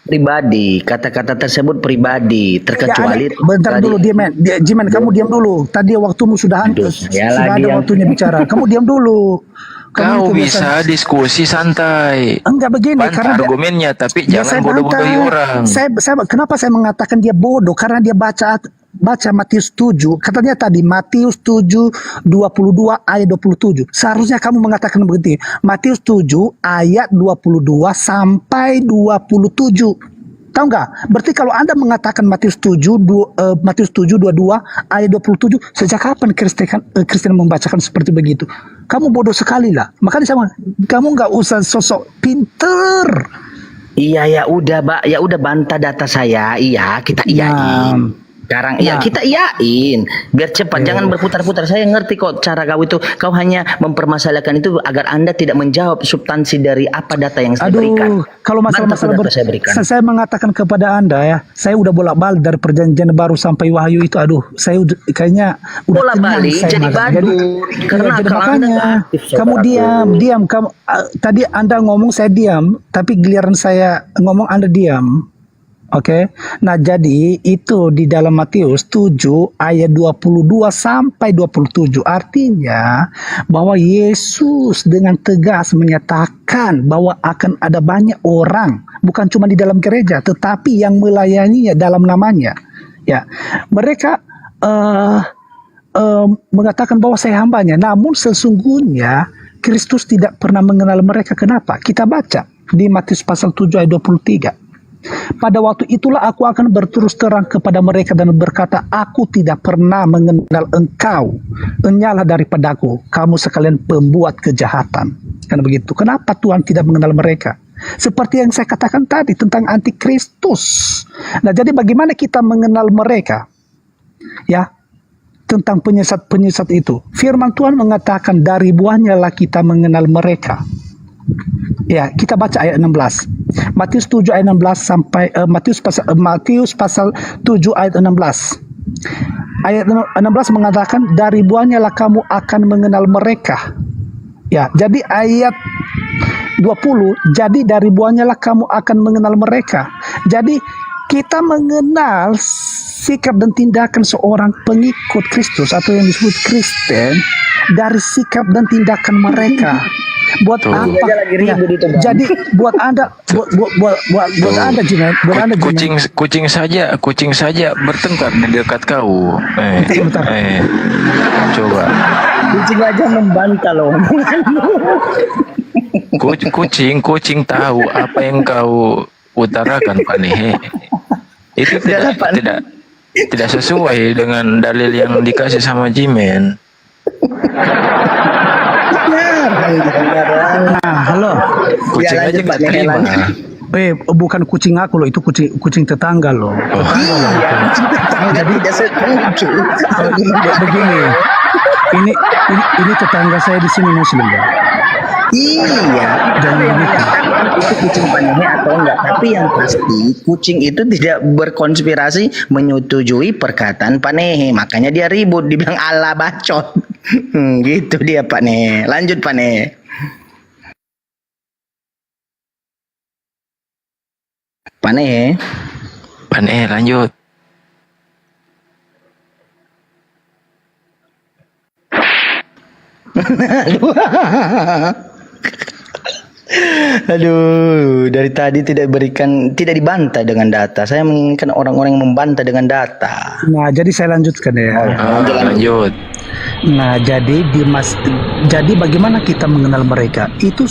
Pribadi, kata-kata tersebut pribadi, terkecuali. Bentar dulu, Jimen, kamu diam dulu. Tadi waktumu sudah ada waktunya bicara. Kamu diam dulu. Kau bisa diskusi santai. Enggak begini, karena argumennya, tapi jangan bodoh-bodohi orang. Kenapa saya mengatakan dia bodoh? Karena dia baca Matius 7, katanya tadi Matius 7:22 ayat 27. Seharusnya kamu mengatakan begitu. Matius 7 ayat 22 sampai 27. Tahu nggak? Berarti kalau Anda mengatakan Matius 7:22 ayat 27, sejak kapan Kristen membacakan seperti begitu? Kamu bodoh sekali lah. Makanya kamu nggak usah sosok pinter. Iya, ya udah bantah data saya. Iya, kita iyain. Sekarang ya kita iyain biar cepat, jangan berputar-putar. Saya ngerti kok cara kau itu. Kau hanya mempermasalahkan itu agar Anda tidak menjawab substansi dari apa data yang saya berikan. Kalau masalah-masalah saya berikan. saya mengatakan kepada Anda ya, saya udah bolak-balik dari perjanjian baru sampai Wahyu itu. Saya kayaknya udah bolak-balik jadi badu. Karena jadi kalau makanya kamu diam. Kamu tadi Anda ngomong saya diam, tapi giliran saya ngomong Anda diam. Oke. Nah, jadi itu di dalam Matius 7 ayat 22 sampai 27 artinya bahwa Yesus dengan tegas menyatakan bahwa akan ada banyak orang, bukan cuma di dalam gereja, tetapi yang melayaninya dalam namanya. Ya. Mereka mengatakan bahwa saya hambanya, namun sesungguhnya Kristus tidak pernah mengenal mereka. Kenapa? Kita baca di Matius pasal 7 ayat 23. Pada waktu itulah aku akan berterus terang kepada mereka dan berkata, aku tidak pernah mengenal engkau. Enyalah daripadaku, kamu sekalian pembuat kejahatan. Kan begitu. Kenapa Tuhan tidak mengenal mereka? Seperti yang saya katakan tadi tentang antikristus. Nah, jadi bagaimana kita mengenal mereka? Ya, tentang penyesat-penyesat itu. Firman Tuhan mengatakan dari buahnya lah kita mengenal mereka. Ya, kita baca ayat 16. Matius 7 ayat 16 sampai Matius pasal 7 ayat 16. Ayat 16 mengatakan dari buahnya lah kamu akan mengenal mereka. Ya, jadi ayat 20, jadi dari buahnya lah kamu akan mengenal mereka. Jadi kita mengenal sikap dan tindakan seorang pengikut Kristus atau yang disebut Kristen dari sikap dan tindakan mereka. Buat apa? Ya, jadi buat Anda, buat Anda Jimen, kucing saja bertengkar di dekat kau. Coba. Kucing aja membantah loh. Kucing tahu apa yang kau utarakan, Pak Nehe. Itu tidak sesuai dengan dalil yang dikasih sama Jimen. Nah, halo. Kucing aja nggak terima. Bukan kucing aku loh, itu kucing tetangga loh. Jadi begini, ini tetangga saya di sini Muslim ya. Iya, dan itu kucing Panehe atau enggak. Tapi yang pasti kucing itu tidak berkonspirasi menyetujui perkataan Panehe. Makanya dia ribut, dibilang Allah bacot. Gitu dia Panehe. Lanjut Panehe. Panehe lanjut. Aduh, dari tadi tidak dibantah dengan data. Saya menginginkan orang-orang yang membantah dengan data. Nah, jadi saya lanjutkan ya. Lanjut. Nah, jadi bagaimana kita mengenal mereka? Itu